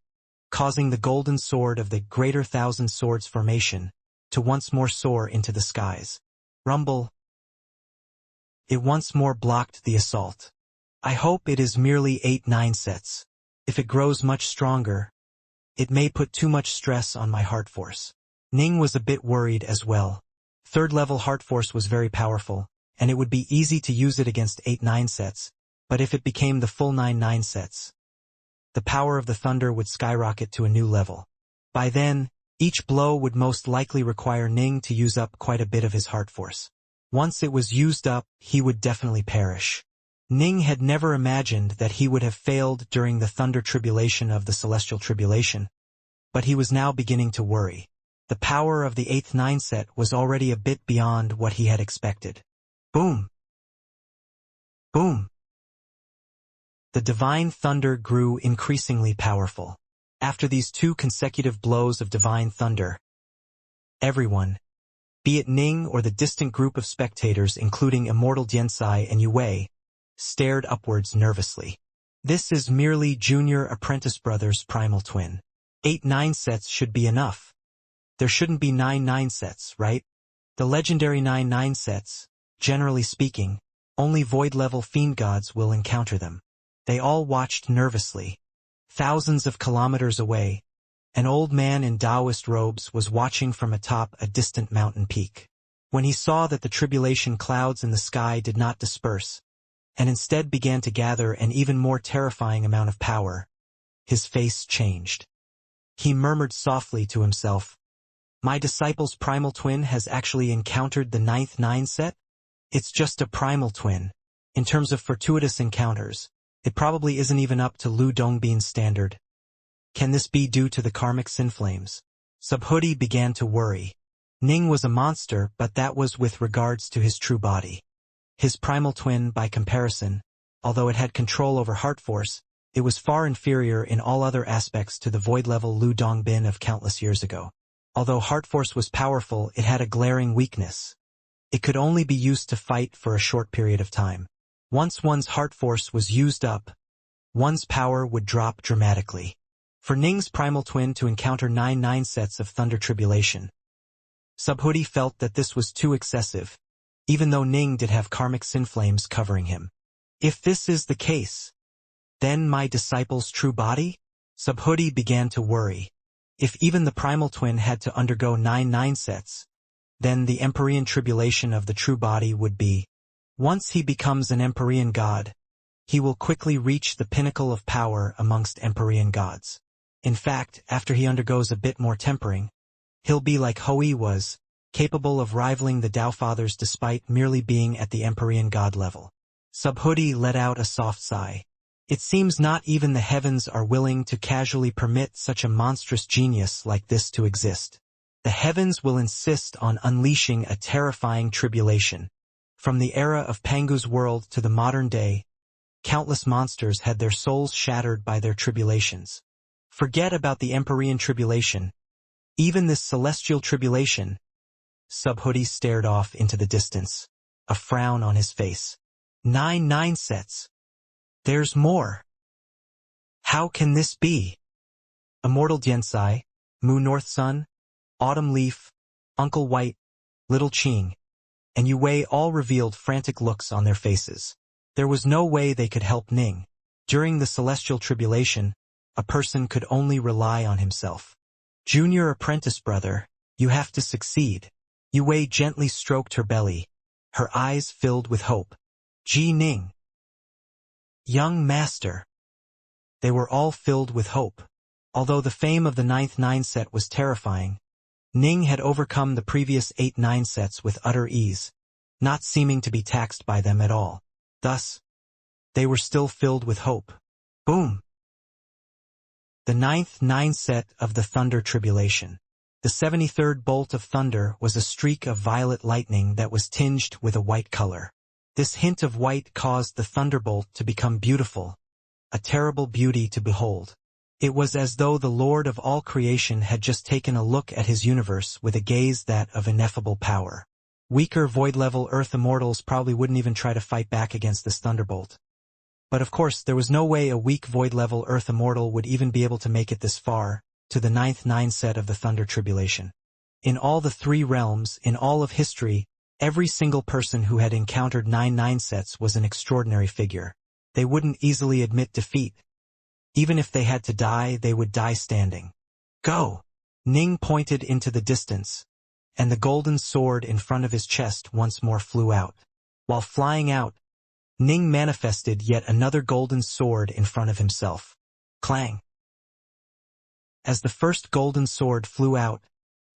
A: causing the golden sword of the Greater Thousand Swords formation to once more soar into the skies. Rumble. It once more blocked the assault. I hope it is merely 8 9 sets. If it grows much stronger, it may put too much stress on my heart force. Ning was a bit worried as well. 3rd level heart force was very powerful, and it would be easy to use it against 8 9 sets, but if it became the full 9 9 sets, the power of the thunder would skyrocket to a new level. By then, each blow would most likely require Ning to use up quite a bit of his heart force. Once it was used up, he would definitely perish. Ning had never imagined that he would have failed during the thunder tribulation of the celestial tribulation, but he was now beginning to worry. The power of the 8th 9 set was already a bit beyond what he had expected. Boom! Boom! The divine thunder grew increasingly powerful. After these 2 consecutive blows of divine thunder, everyone, be it Ning or the distant group of spectators including Immortal Xianxia and Yue, stared upwards nervously. This is merely Junior Apprentice Brothers' primal twin. 8 9 sets should be enough. There shouldn't be 9 9 sets, right? The legendary 9 9 sets, generally speaking, only void-level Fiendgods will encounter them. They all watched nervously. Thousands of kilometers away, an old man in Taoist robes was watching from atop a distant mountain peak. When he saw that the tribulation clouds in the sky did not disperse, and instead began to gather an even more terrifying amount of power, his face changed. He murmured softly to himself, "My disciple's primal twin has actually encountered the 9th 9 set? It's just a primal twin. In terms of fortuitous encounters, it probably isn't even up to Lu Dongbin's standard. Can this be due to the karmic sin flames?" Subhuti began to worry. Ning was a monster, but that was with regards to his true body. His primal twin, by comparison, although it had control over heart force, it was far inferior in all other aspects to the void-level Lu Dongbin of countless years ago. Although heart force was powerful, it had a glaring weakness. It could only be used to fight for a short period of time. Once one's heart force was used up, one's power would drop dramatically. For Ning's primal twin to encounter 9 9 sets of thunder tribulation, Subhuti felt that this was too excessive, even though Ning did have karmic sin flames covering him. If this is the case, then my disciple's true body? Subhuti began to worry. If even the primal twin had to undergo 9 9 sets, then the Empyrean tribulation of the true body would be. Once he becomes an Empyrean god, he will quickly reach the pinnacle of power amongst Empyrean gods. In fact, after he undergoes a bit more tempering, he'll be like Hui was, capable of rivaling the Tao Fathers despite merely being at the Empyrean god level. Subhuti let out a soft sigh. It seems not even the heavens are willing to casually permit such a monstrous genius like this to exist. The heavens will insist on unleashing a terrifying tribulation. From the era of Pangu's world to the modern day, countless monsters had their souls shattered by their tribulations. Forget about the Empyrean tribulation. Even this celestial tribulation. Subhuti stared off into the distance, a frown on his face. 9 9 sets. There's more. How can this be? Immortal Xianxia, Mu North Sun, Autumn Leaf, Uncle White, Little Qing, and Yue all revealed frantic looks on their faces. There was no way they could help Ning. During the celestial tribulation, a person could only rely on himself. Junior Apprentice Brother, you have to succeed. Yue gently stroked her belly, her eyes filled with hope. Ji Ning. Young Master. They were all filled with hope. Although the fame of the 9th 9 set was terrifying, Ning had overcome the previous 8 9 sets with utter ease, not seeming to be taxed by them at all. Thus, they were still filled with hope. Boom! The 9th 9 set of the Thunder Tribulation. The 73rd bolt of thunder was a streak of violet lightning that was tinged with a white color. This hint of white caused the thunderbolt to become beautiful, a terrible beauty to behold. It was as though the Lord of all creation had just taken a look at his universe with a gaze that of ineffable power. Weaker void-level Earth immortals probably wouldn't even try to fight back against this thunderbolt. But of course, there was no way a weak void-level Earth immortal would even be able to make it this far, to the 9th 9 set of the Thunder Tribulation. In all the 3 realms, in all of history, every single person who had encountered 9 9 sets was an extraordinary figure. They wouldn't easily admit defeat. Even if they had to die, they would die standing. Go! Ning pointed into the distance, and the golden sword in front of his chest once more flew out. While flying out, Ning manifested yet another golden sword in front of himself. Clang! As the first golden sword flew out,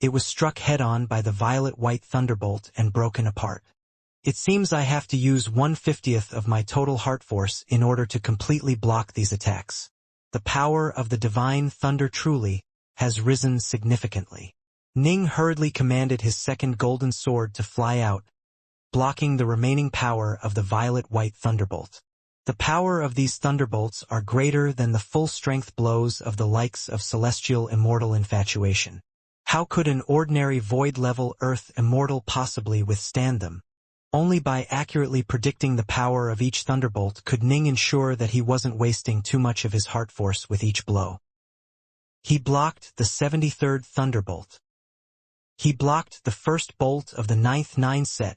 A: it was struck head-on by the violet-white thunderbolt and broken apart. It seems I have to use 1/50th of my total heart force in order to completely block these attacks. The power of the divine thunder truly, has risen significantly. Ning hurriedly commanded his second golden sword to fly out, blocking the remaining power of the violet-white thunderbolt. The power of these thunderbolts are greater than the full-strength blows of the likes of celestial immortal infatuation. How could an ordinary void-level earth immortal possibly withstand them? Only by accurately predicting the power of each thunderbolt could Ning ensure that he wasn't wasting too much of his heart force with each blow. He blocked the 73rd thunderbolt. He blocked the first bolt of the 9th 9 set.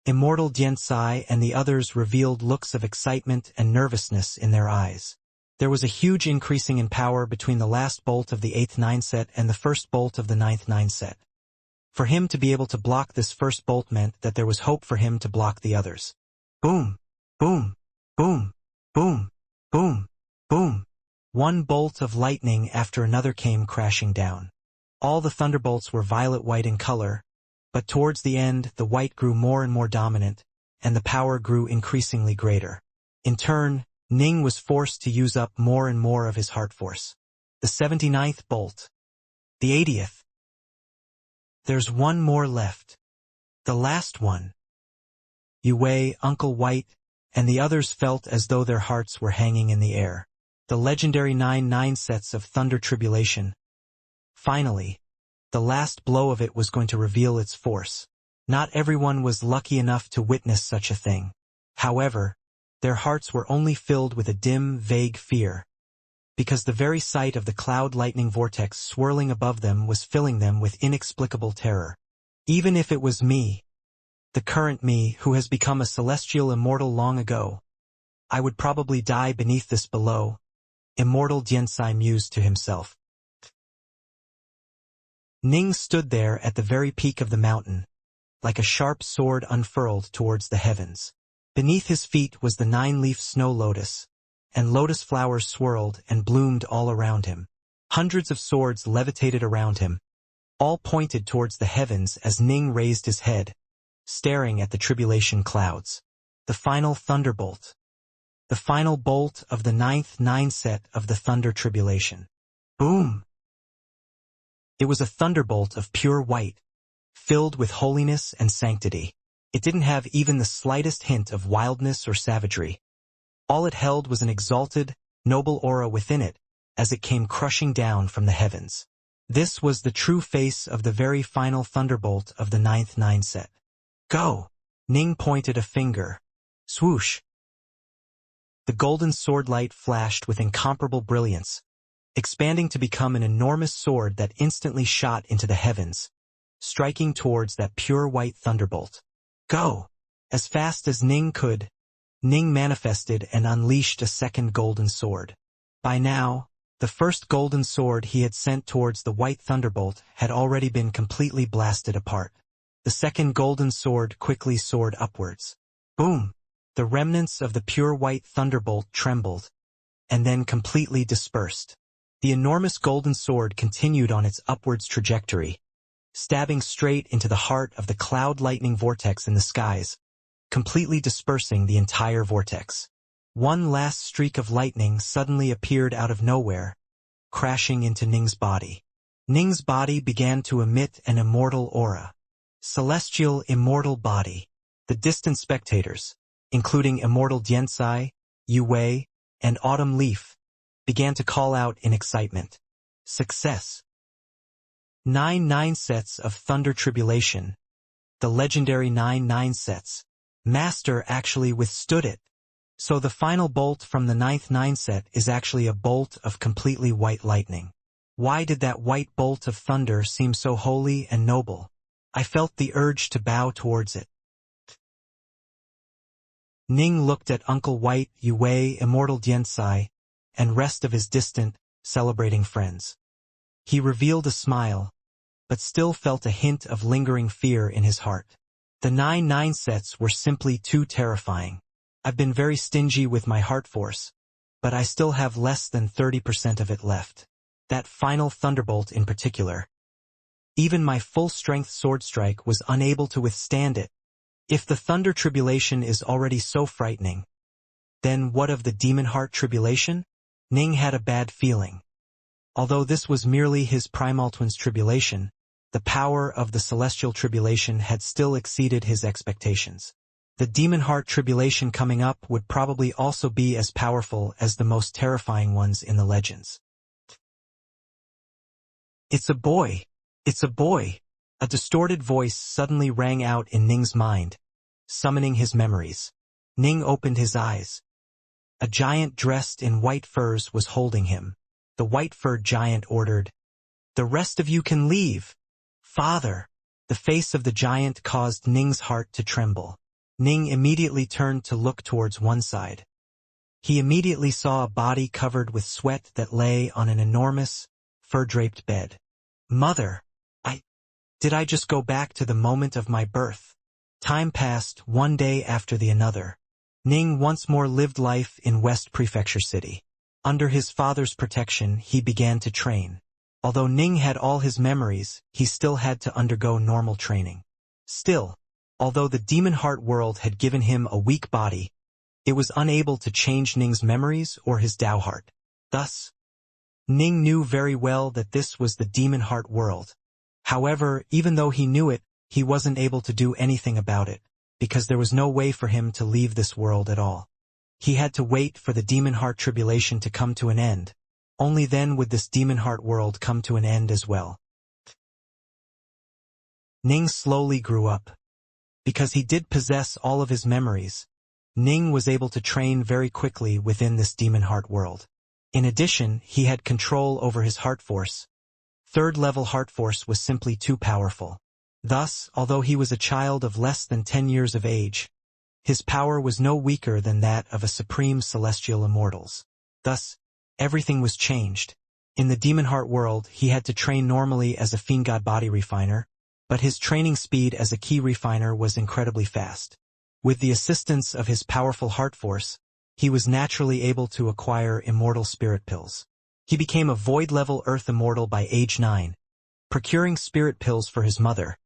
A: Immortal Xianxia and the others revealed looks of excitement and nervousness in their eyes. There was a huge increasing in power between the last bolt of the 8th 9 set and the first bolt of the 9th 9 set. For him to be able to block this first bolt meant that there was hope for him to block the others. Boom! Boom! Boom! Boom! Boom! Boom! One bolt of lightning after another came crashing down. All the thunderbolts were violet-white in color, but towards the end the white grew more and more dominant, and the power grew increasingly greater. In turn, Ning was forced to use up more and more of his heart force. The 79th bolt. The 80th. There's one more left. The last one. Yue, Uncle White, and the others felt as though their hearts were hanging in the air. The legendary 9 sets of Thunder Tribulation. Finally, the last blow of it was going to reveal its force. Not everyone was lucky enough to witness such a thing. However, their hearts were only filled with a dim, vague fear, because the very sight of the cloud lightning vortex swirling above them was filling them with inexplicable terror. Even if it was me, the current me who has become a celestial immortal long ago, I would probably die beneath this below, Immortal Xianxia mused to himself. Ning stood there at the very peak of the mountain, like a sharp sword unfurled towards the heavens. Beneath his feet was the 9-leaf snow lotus, and lotus flowers swirled and bloomed all around him. Hundreds of swords levitated around him, all pointed towards the heavens as Ning raised his head, staring at the tribulation clouds. The final thunderbolt. The final bolt of the 9th 9 set of the Thunder Tribulation. Boom! It was a thunderbolt of pure white, filled with holiness and sanctity. It didn't have even the slightest hint of wildness or savagery. All it held was an exalted, noble aura within it, as it came crushing down from the heavens. This was the true face of the very final thunderbolt of the 9th 9 set. Go! Ning pointed a finger. Swoosh! The golden sword light flashed with incomparable brilliance, expanding to become an enormous sword that instantly shot into the heavens, striking towards that pure white thunderbolt. Go! As fast as Ning could, Ning manifested and unleashed a second golden sword. By now, the first golden sword he had sent towards the white thunderbolt had already been completely blasted apart. The second golden sword quickly soared upwards. Boom! The remnants of the pure white thunderbolt trembled, and then completely dispersed. The enormous golden sword continued on its upwards trajectory, stabbing straight into the heart of the cloud lightning vortex in the skies, completely dispersing the entire vortex. One last streak of lightning suddenly appeared out of nowhere, crashing into Ning's body. Ning's body began to emit an immortal aura. Celestial immortal body. The distant spectators, including Immortal Xianxia, Yue, and Autumn Leaf, began to call out in excitement. Success! 9 sets of Thunder Tribulation. The legendary 9 sets. Master actually withstood it. So the final bolt from the 9th 9 set is actually a bolt of completely white lightning. Why did that white bolt of thunder seem so holy and noble? I felt the urge to bow towards it. Ning looked at Uncle White, Yue, Immortal Xianxia, and rest of his distant, celebrating friends. He revealed a smile, but still felt a hint of lingering fear in his heart. The 9 sets were simply too terrifying. I've been very stingy with my heart force, but I still have less than 30% of it left. That final thunderbolt in particular. Even my full-strength sword strike was unable to withstand it. If the Thunder Tribulation is already so frightening, then what of the Demon Heart Tribulation? Ning had a bad feeling. Although this was merely his primal twin's tribulation, the power of the celestial tribulation had still exceeded his expectations. The demon heart tribulation coming up would probably also be as powerful as the most terrifying ones in the legends. "It's a boy! It's a boy!" A distorted voice suddenly rang out in Ning's mind, summoning his memories. Ning opened his eyes. A giant dressed in white furs was holding him. The white-furred giant ordered, "The rest of you can leave." "Father!" The face of the giant caused Ning's heart to tremble. Ning immediately turned to look towards one side. He immediately saw a body covered with sweat that lay on an enormous, fur-draped bed. "Mother! Did I just go back to the moment of my birth?" Time passed, one day after the another. Ning once more lived life in West Prefecture City. Under his father's protection, he began to train. Although Ning had all his memories, he still had to undergo normal training. Still, although the demon heart world had given him a weak body, it was unable to change Ning's memories or his Dao heart. Thus, Ning knew very well that this was the demon heart world. However, even though he knew it, he wasn't able to do anything about it, because there was no way for him to leave this world at all. He had to wait for the demon heart tribulation to come to an end. Only then would this demon heart world come to an end as well. Ning slowly grew up. Because he did possess all of his memories, Ning was able to train very quickly within this demon heart world. In addition, he had control over his heart force. Third-level heart force was simply too powerful. Thus, although he was a child of less than 10 years of age, his power was no weaker than that of a supreme celestial immortals. Thus, everything was changed. In the demon heart world, he had to train normally as a Fiendgod body refiner, but his training speed as a key refiner was incredibly fast. With the assistance of his powerful heart force, he was naturally able to acquire immortal spirit pills. He became a void-level Earth Immortal by age 9, procuring spirit pills for his mother,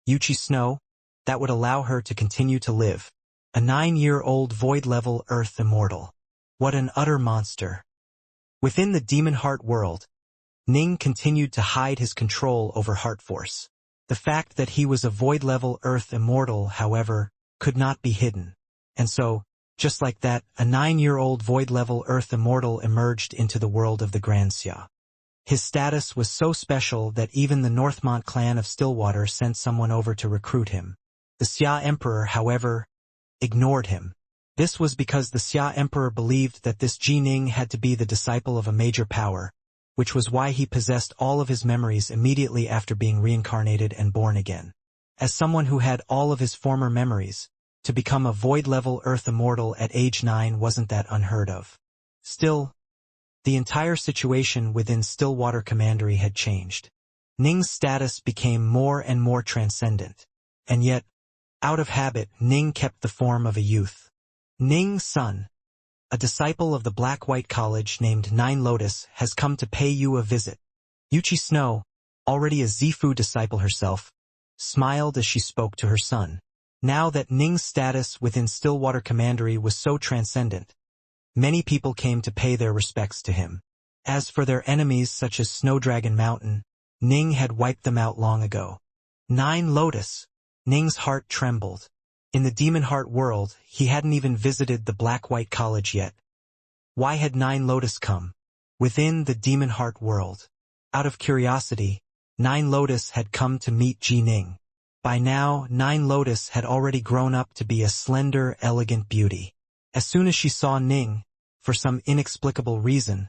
A: Wuxia Snow, that would allow her to continue to live. A 9-year-old void-level Earth Immortal. What an utter monster. Within the demon heart world, Ning continued to hide his control over heart force. The fact that he was a void-level Earth Immortal, however, could not be hidden. And so, just like that, a 9-year-old void-level Earth Immortal emerged into the world of the Xianxia. His status was so special that even the Northmont clan of Stillwater sent someone over to recruit him. The Xia Emperor, however, ignored him. This was because the Xia Emperor believed that this Ji Ning had to be the disciple of a major power, which was why he possessed all of his memories immediately after being reincarnated and born again. As someone who had all of his former memories, to become a void-level Earth Immortal at age 9 wasn't that unheard of. Still, the entire situation within Stillwater Commandery had changed. Ning's status became more and more transcendent. And yet, out of habit, Ning kept the form of a youth. Ning's son, a disciple of the Black-White College named Nine Lotus, has come to pay you a visit. Wuxia Snow, already a Zifu disciple herself, smiled as she spoke to her son. Now that Ning's status within Stillwater Commandery was so transcendent, many people came to pay their respects to him. As for their enemies such as Snowdragon Mountain, Ning had wiped them out long ago. Nine Lotus. Ning's heart trembled. In the Demon Heart world, he hadn't even visited the Black-White College yet. Why had Nine Lotus come? Within the Demon Heart world. Out of curiosity, Nine Lotus had come to meet Ji Ning. By now, Nine Lotus had already grown up to be a slender, elegant beauty. As soon as she saw Ning, for some inexplicable reason,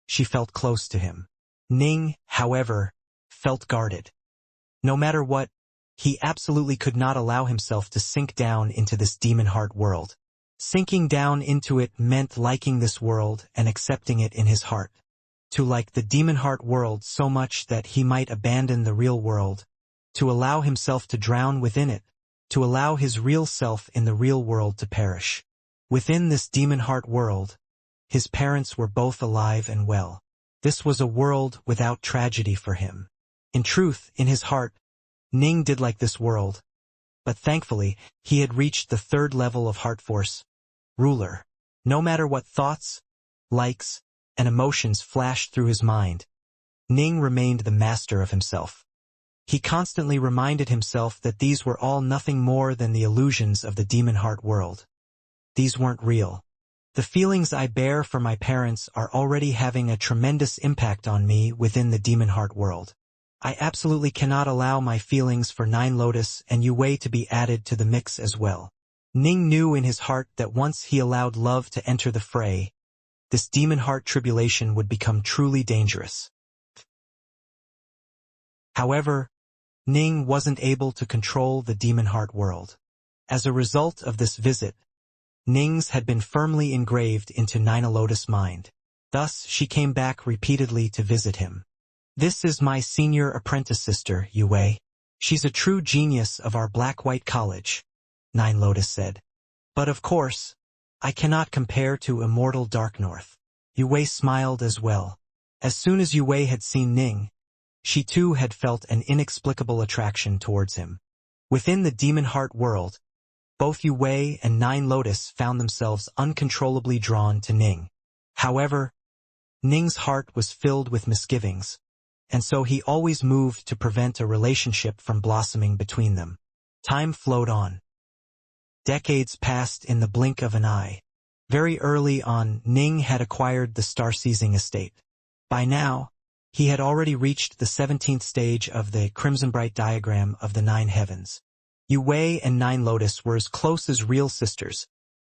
A: she felt close to him. Ning, however, felt guarded. No matter what, he absolutely could not allow himself to sink down into this demon heart world. Sinking down into it meant liking this world and accepting it in his heart. To like the demon heart world so much that he might abandon the real world, to allow himself to drown within it, to allow his real self in the real world to perish. Within this demon heart world, his parents were both alive and well. This was a world without tragedy for him. In truth, in his heart, Ning did like this world, but thankfully, he had reached the third level of heart force, ruler. No matter what thoughts, likes, and emotions flashed through his mind, Ning remained the master of himself. He constantly reminded himself that these were all nothing more than the illusions of the demon heart world. These weren't real. The feelings I bear for my parents are already having a tremendous impact on me within the demon heart world. I absolutely cannot allow my feelings for Nine Lotus and Yue to be added to the mix as well. Ning knew in his heart that once he allowed love to enter the fray, this demon heart tribulation would become truly dangerous. However, Ning wasn't able to control the demon heart world. As a result of this visit, Ning's had been firmly engraved into Nina Lotus' mind. Thus, she came back repeatedly to visit him. This is my senior apprentice sister, Yue. She's a true genius of our black-white college, Nine Lotus said. But of course, I cannot compare to Immortal Dark North. Yue smiled as well. As soon as Yue had seen Ning, she too had felt an inexplicable attraction towards him. Within the demon heart world, both Yue and Nine Lotus found themselves uncontrollably drawn to Ning. However, Ning's heart was filled with misgivings, and so he always moved to prevent a relationship from blossoming between them. Time flowed on. Decades passed in the blink of an eye. Very early on, Ning had acquired the star-seizing estate. By now, he had already reached the 17th stage of the Crimson Bright diagram of the Nine Heavens. Yue and Nine Lotus were as close as real sisters,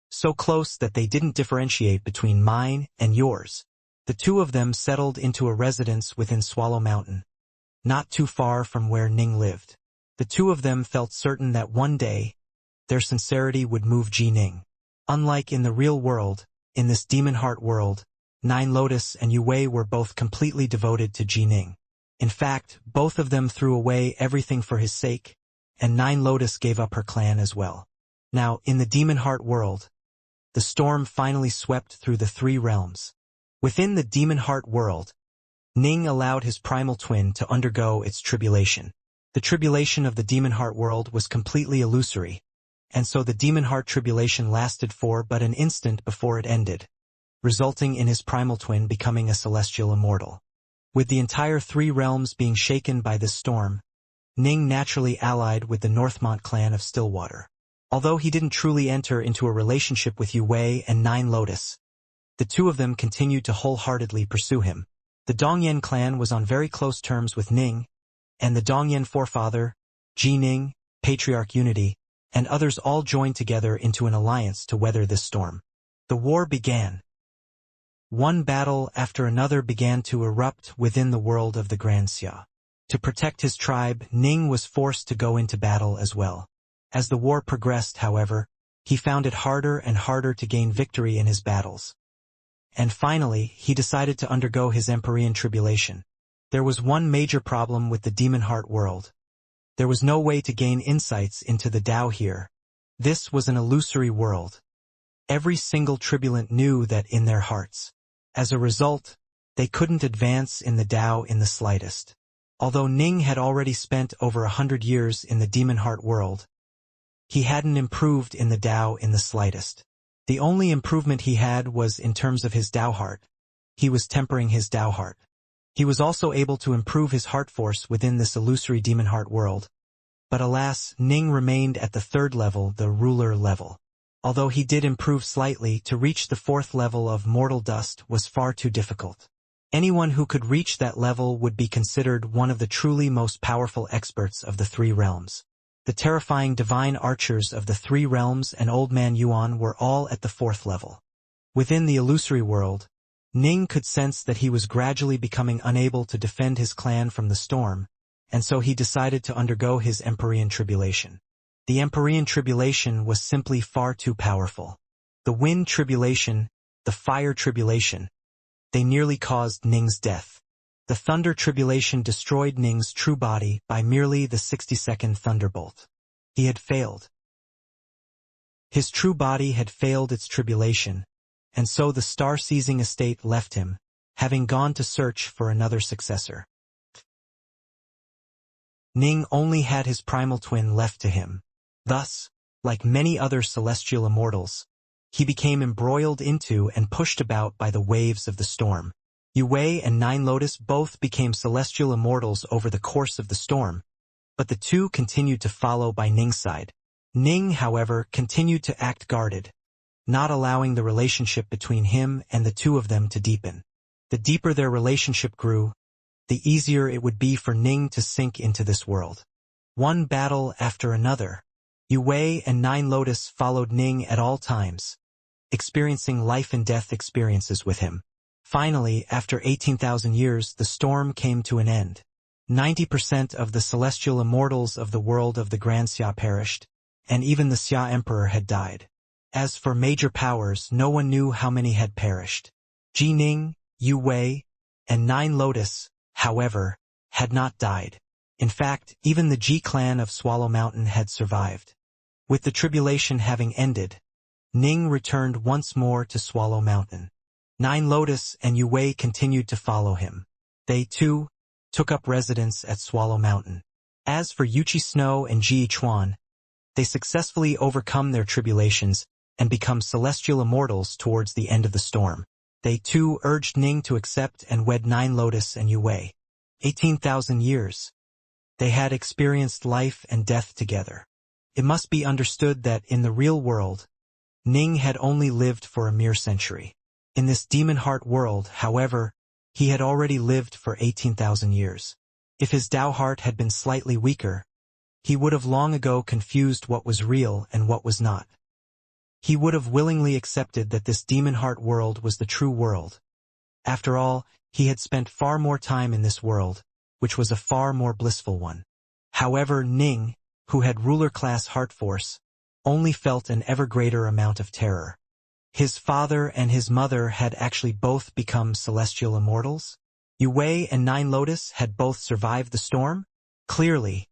A: so close that they didn't differentiate between mine and yours. The two of them settled into a residence within Swallow Mountain, not too far from where Ning lived. The two of them felt certain that one day, their sincerity would move Ji Ning. Unlike in the real world, in this demon heart world, Nine Lotus and Yue were both completely devoted to Ji Ning. In fact, both of them threw away everything for his sake, and Nine Lotus gave up her clan as well. Now, in the demon heart world, the storm finally swept through the three realms. Within the demon heart world, Ning allowed his primal twin to undergo its tribulation. The tribulation of the demon heart world was completely illusory, and so the demon heart tribulation lasted for but an instant before it ended, resulting in his primal twin becoming a celestial immortal. With the entire three realms being shaken by this storm, Ning naturally allied with the Northmont clan of Stillwater. Although he didn't truly enter into a relationship with Yue and Nine Lotus, the two of them continued to wholeheartedly pursue him. The Dongyan clan was on very close terms with Ning, and the Dongyan forefather, Ji Ning, Patriarch Unity, and others all joined together into an alliance to weather this storm. The war began. One battle after another began to erupt within the world of the Xianxia. To protect his tribe, Ning was forced to go into battle as well. As the war progressed, however, he found it harder and harder to gain victory in his battles. And finally, he decided to undergo his Empyrean tribulation. There was one major problem with the demon heart world. There was no way to gain insights into the Tao here. This was an illusory world. Every single tribulant knew that in their hearts. As a result, they couldn't advance in the Tao in the slightest. Although Ning had already spent over 100 years in the demon heart world, he hadn't improved in the Tao in the slightest. The only improvement he had was in terms of his Tao heart. He was tempering his Tao heart. He was also able to improve his heart force within this illusory demon heart world. But alas, Ning remained at the third level, the ruler level. Although he did improve slightly, to reach the fourth level of mortal dust was far too difficult. Anyone who could reach that level would be considered one of the truly most powerful experts of the three realms. The terrifying divine archers of the three realms and Old Man Yuan were all at the fourth level. Within the illusory world, Ning could sense that he was gradually becoming unable to defend his clan from the storm, and so he decided to undergo his Empyrean tribulation. The Empyrean tribulation was simply far too powerful. The wind tribulation, the fire tribulation, they nearly caused Ning's death. The thunder tribulation destroyed Ning's true body by merely the 60-second thunderbolt. He had failed. His true body had failed its tribulation, and so the star-seizing estate left him, having gone to search for another successor. Ning only had his primal twin left to him. Thus, like many other celestial immortals, he became embroiled into and pushed about by the waves of the storm. Yue and Nine Lotus both became celestial immortals over the course of the storm, but the two continued to follow by Ning's side. Ning, however, continued to act guarded, not allowing the relationship between him and the two of them to deepen. The deeper their relationship grew, the easier it would be for Ning to sink into this world. One battle after another, Yue and Nine Lotus followed Ning at all times, experiencing life and death experiences with him. Finally, after 18,000 years, the storm came to an end. 90% of the celestial immortals of the world of the Grand Xia perished, and even the Xia Emperor had died. As for major powers, no one knew how many had perished. Ji Ning, Yue, and Nine Lotus, however, had not died. In fact, even the Ji clan of Swallow Mountain had survived. With the tribulation having ended, Ning returned once more to Swallow Mountain. Nine Lotus and Yue continued to follow him. They, too, took up residence at Swallow Mountain. As for Yuchi Snow and Ji Chuan, they successfully overcome their tribulations and become celestial immortals towards the end of the storm. They, too, urged Ning to accept and wed Nine Lotus and Yue. 18,000 years. They had experienced life and death together. It must be understood that in the real world, Ning had only lived for a mere century. In this demon heart world, however, he had already lived for 18,000 years. If his Tao heart had been slightly weaker, he would have long ago confused what was real and what was not. He would have willingly accepted that this demon heart world was the true world. After all, he had spent far more time in this world, which was a far more blissful one. However, Ning, who had ruler-class heart force, only felt an ever greater amount of terror. His father and his mother had actually both become celestial immortals? Yue and Nine Lotus had both survived the storm? Clearly,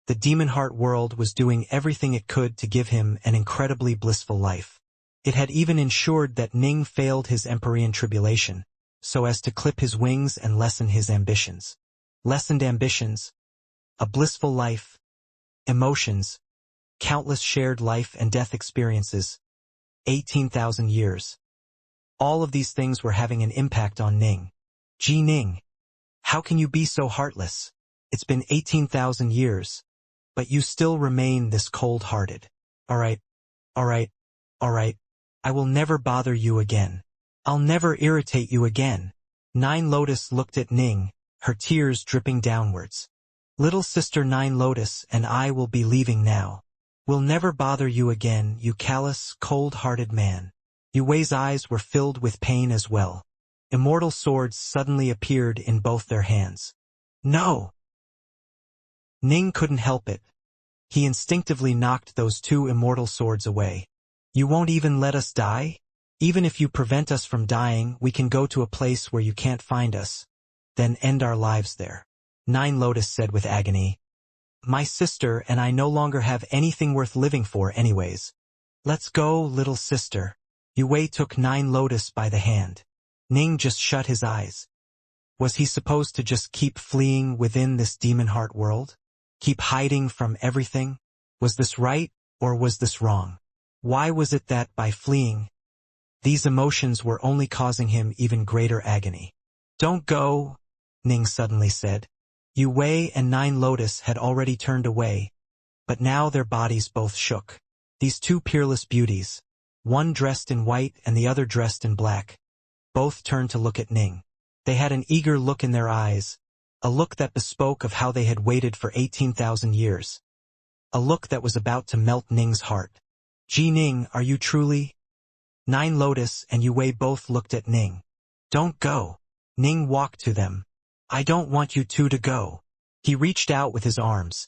A: the demon heart world was doing everything it could to give him an incredibly blissful life. It had even ensured that Ning failed his Empyrean tribulation, so as to clip his wings and lessen his ambitions. Lessened ambitions, a blissful life, emotions, countless shared life and death experiences, 18,000 years. All of these things were having an impact on Ning. Ji Ning, how can you be so heartless? It's been 18,000 years, but you still remain this cold-hearted. Alright, I will never bother you again. I'll never irritate you again. Nine Lotus looked at Ning, her tears dripping downwards. Little sister Nine Lotus and I will be leaving now. We'll never bother you again, you callous, cold-hearted man. Yue's eyes were filled with pain as well. Immortal swords suddenly appeared in both their hands. No! Ning couldn't help it. He instinctively knocked those two immortal swords away. You won't even let us die? Even if you prevent us from dying, we can go to a place where you can't find us, then end our lives there. Nine Lotus said with agony. My sister and I no longer have anything worth living for anyways. Let's go, little sister. Yue took Nine Lotus by the hand. Ning just shut his eyes. Was he supposed to just keep fleeing within this demon heart world? Keep hiding from everything? Was this right, or was this wrong? Why was it that, by fleeing, these emotions were only causing him even greater agony? Don't go, Ning suddenly said. Yue and Nine Lotus had already turned away, but now their bodies both shook. These two peerless beauties, one dressed in white and the other dressed in black, both turned to look at Ning. They had an eager look in their eyes, a look that bespoke of how they had waited for 18,000 years. A look that was about to melt Ning's heart. Ji Ning, are you truly? Nine Lotus and Yue both looked at Ning. Don't go. Ning walked to them. I don't want you two to go. He reached out with his arms,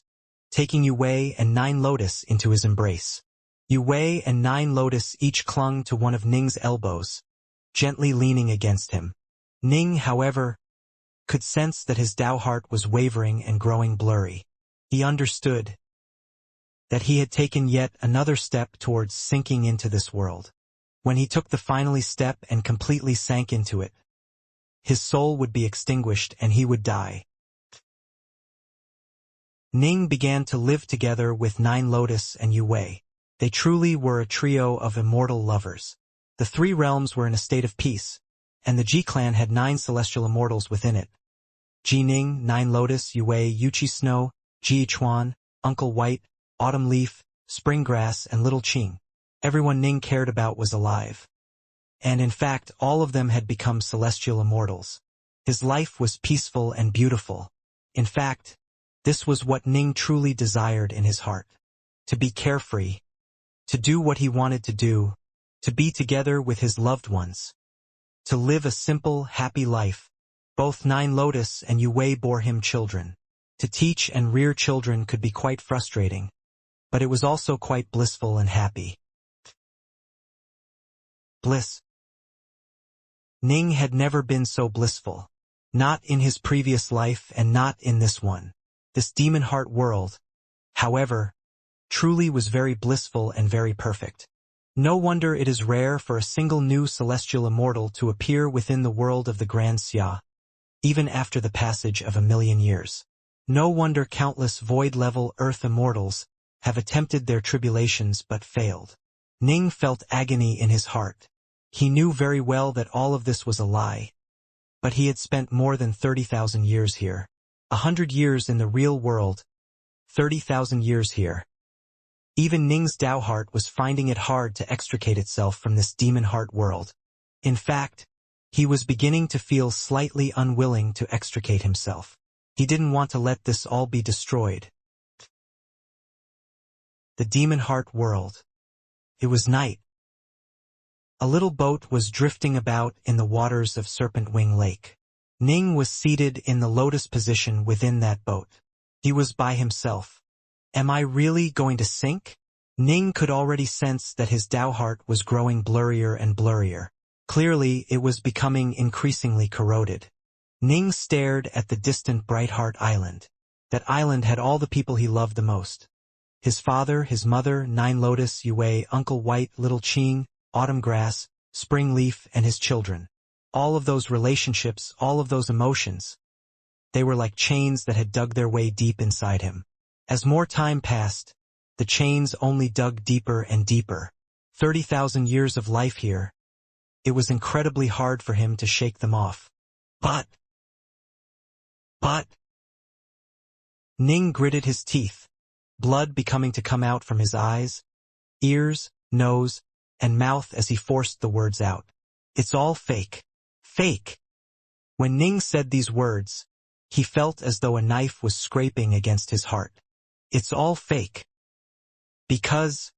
A: taking Yue and Nine Lotus into his embrace. Yue and Nine Lotus each clung to one of Ning's elbows, gently leaning against him. Ning, however, could sense that his Tao heart was wavering and growing blurry. He understood that he had taken yet another step towards sinking into this world. When he took the finally step and completely sank into it, his soul would be extinguished and he would die. Ning began to live together with Nine Lotus and Yue. They truly were a trio of immortal lovers. The three realms were in a state of peace, and the Ji clan had 9 celestial immortals within it. Ji Ning, 9 Lotus, Yue, Yuchi Snow, Ji Chuan, Uncle White, Autumn Leaf, Spring Grass, and Little Qing. Everyone Ning cared about was alive. And in fact, all of them had become celestial immortals. His life was peaceful and beautiful. In fact, this was what Ning truly desired in his heart. To be carefree. To do what he wanted to do. To be together with his loved ones. To live a simple, happy life. Both 9 Lotus and Yue bore him children. To teach and rear children could be quite frustrating, but it was also quite blissful and happy. Bliss. Ning had never been so blissful. Not in his previous life and not in this one. This demon heart world, however, truly was very blissful and very perfect. No wonder it is rare for a single new celestial immortal to appear within the world of the Grand Xia, even after the passage of 1,000,000 years. No wonder countless void-level Earth immortals have attempted their tribulations but failed. Ning felt agony in his heart. He knew very well that all of this was a lie. But he had spent more than 30,000 years here. 100 years in the real world. 30,000 years here. Even Ning's Tao heart was finding it hard to extricate itself from this demon heart world. In fact, he was beginning to feel slightly unwilling to extricate himself. He didn't want to let this all be destroyed. The demon heart world. It was night. A little boat was drifting about in the waters of Serpent Wing Lake. Ning was seated in the lotus position within that boat. He was by himself. Am I really going to sink? Ning could already sense that his Tao heart was growing blurrier and blurrier. Clearly, it was becoming increasingly corroded. Ning stared at the distant Brightheart Island. That island had all the people he loved the most. His father, his mother, 9 Lotus, Yue, Uncle White, Little Qing, Autumn Grass, Spring Leaf, and his children. All of those relationships, all of those emotions. They were like chains that had dug their way deep inside him. As more time passed, the chains only dug deeper and deeper. 30,000 years of life here. It was incredibly hard for him to shake them off. But... Ning gritted his teeth, blood becoming to come out from his eyes, ears, nose, and mouth as he forced the words out. It's all fake. Fake. When Ning said these words, he felt as though a knife was scraping against his heart. It's all fake. Because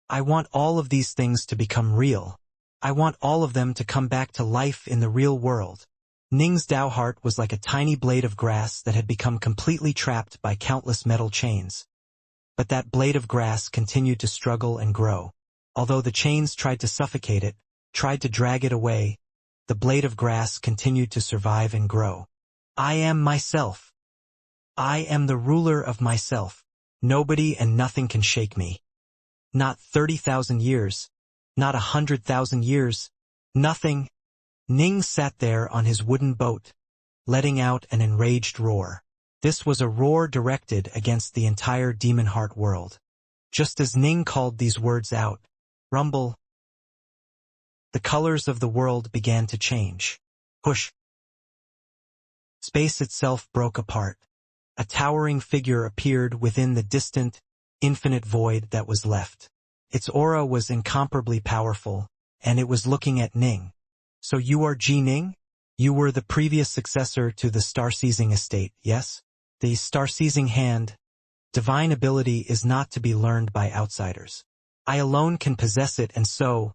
A: I want all of these things to become real. I want all of them to come back to life in the real world. Ning's Tao heart was like a tiny blade of grass that had become completely trapped by countless metal chains. But that blade of grass continued to struggle and grow. Although the chains tried to suffocate it, tried to drag it away, the blade of grass continued to survive and grow. I am myself. I am the ruler of myself. Nobody and nothing can shake me. Not 30,000 years. Not 100,000 years. Nothing. Ning sat there on his wooden boat, letting out an enraged roar. This was a roar directed against the entire demon heart world. Just as Ning called these words out, rumble, the colors of the world began to change. Whoosh. Space itself broke apart. A towering figure appeared within the distant, infinite void that was left. Its aura was incomparably powerful, and it was looking at Ning. So you are Ji Ning? You were the previous successor to the star-seizing estate, yes? The star-seizing hand, divine ability, is not to be learned by outsiders. I alone can possess it, and so,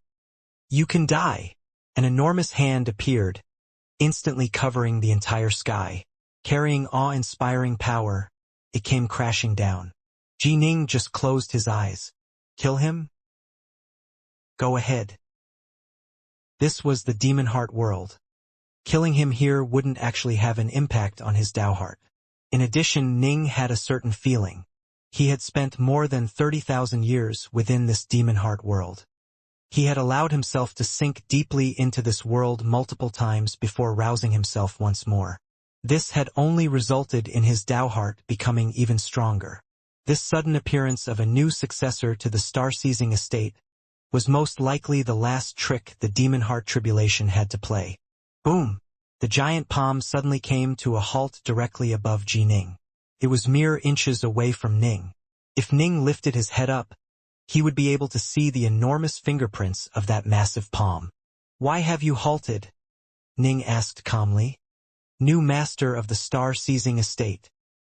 A: you can die. An enormous hand appeared, instantly covering the entire sky. Carrying awe-inspiring power, it came crashing down. Ji Ning just closed his eyes. Kill him? Go ahead. This was the demon heart world. Killing him here wouldn't actually have an impact on his Tao heart. In addition, Ning had a certain feeling. He had spent more than 30,000 years within this demon heart world. He had allowed himself to sink deeply into this world multiple times before rousing himself once more. This had only resulted in his Tao heart becoming even stronger. This sudden appearance of a new successor to the star-seizing estate was most likely the last trick the demon heart tribulation had to play. Boom! The giant palm suddenly came to a halt directly above Ji Ning. It was mere inches away from Ning. If Ning lifted his head up, he would be able to see the enormous fingerprints of that massive palm. "Why have you halted?" Ning asked calmly. "New master of the star-seizing estate.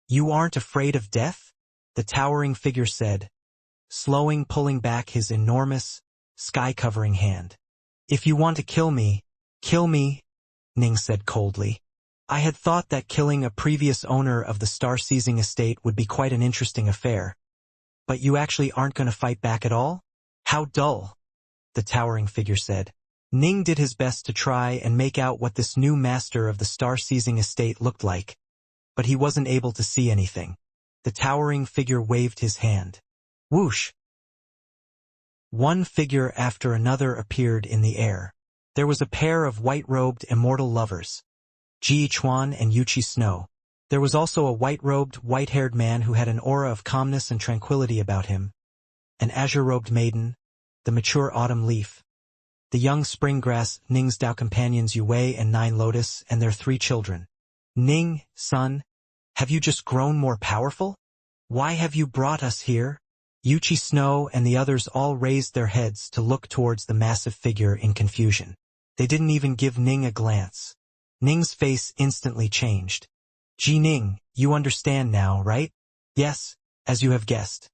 A: You aren't afraid of death?" the towering figure said, pulling back his enormous, sky-covering hand. "If you want to kill me, Ning said coldly. "I had thought that killing a previous owner of the star-seizing estate would be quite an interesting affair. But you actually aren't going to fight back at all? How dull," the towering figure said. Ning did his best to try and make out what this new master of the star-seizing estate looked like, but he wasn't able to see anything. The towering figure waved his hand. Whoosh! One figure after another appeared in the air. There was a pair of white-robed immortal lovers, Ji Chuan and Yuqi Snow. There was also a white-robed, white-haired man who had an aura of calmness and tranquility about him, an azure-robed maiden, the mature autumn leaf, the young spring grass, Ning's Dao companions Yue and Nine Lotus, and their 3 children. "Ning, son, have you just grown more powerful? Why have you brought us here?" Yuqi Snow and the others all raised their heads to look towards the massive figure in confusion. They didn't even give Ning a glance. Ning's face instantly changed. "Ji Ning, you understand now, right?" "Yes, as you have guessed.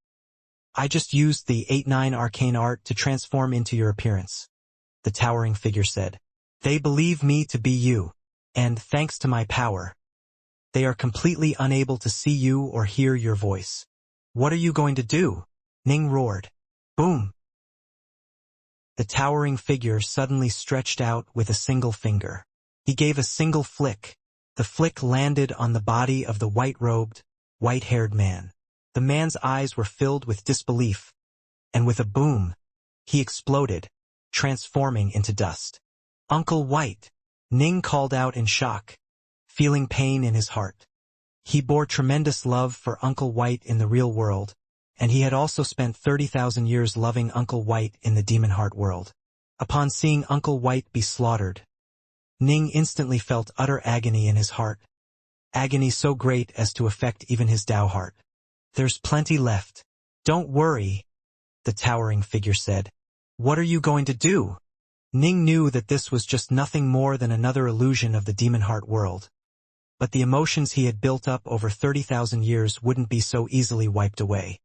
A: I just used the 8-9 arcane art to transform into your appearance," the towering figure said. "They believe me to be you, and thanks to my power, they are completely unable to see you or hear your voice." "What are you going to do?" Ning roared. Boom! The towering figure suddenly stretched out with a single finger. He gave a single flick. The flick landed on the body of the white-robed, white-haired man. The man's eyes were filled with disbelief, and with a boom, he exploded, transforming into dust. "Uncle White!" Ning called out in shock, feeling pain in his heart. He bore tremendous love for Uncle White in the real world, and he had also spent 30,000 years loving Uncle White in the Demon Heart world. Upon seeing Uncle White be slaughtered, Ning instantly felt utter agony in his heart. Agony so great as to affect even his Dao heart. "There's plenty left. Don't worry," the towering figure said. "What are you going to do?" Ning knew that this was just nothing more than another illusion of the Demon Heart world. But the emotions he had built up over 30,000 years wouldn't be so easily wiped away.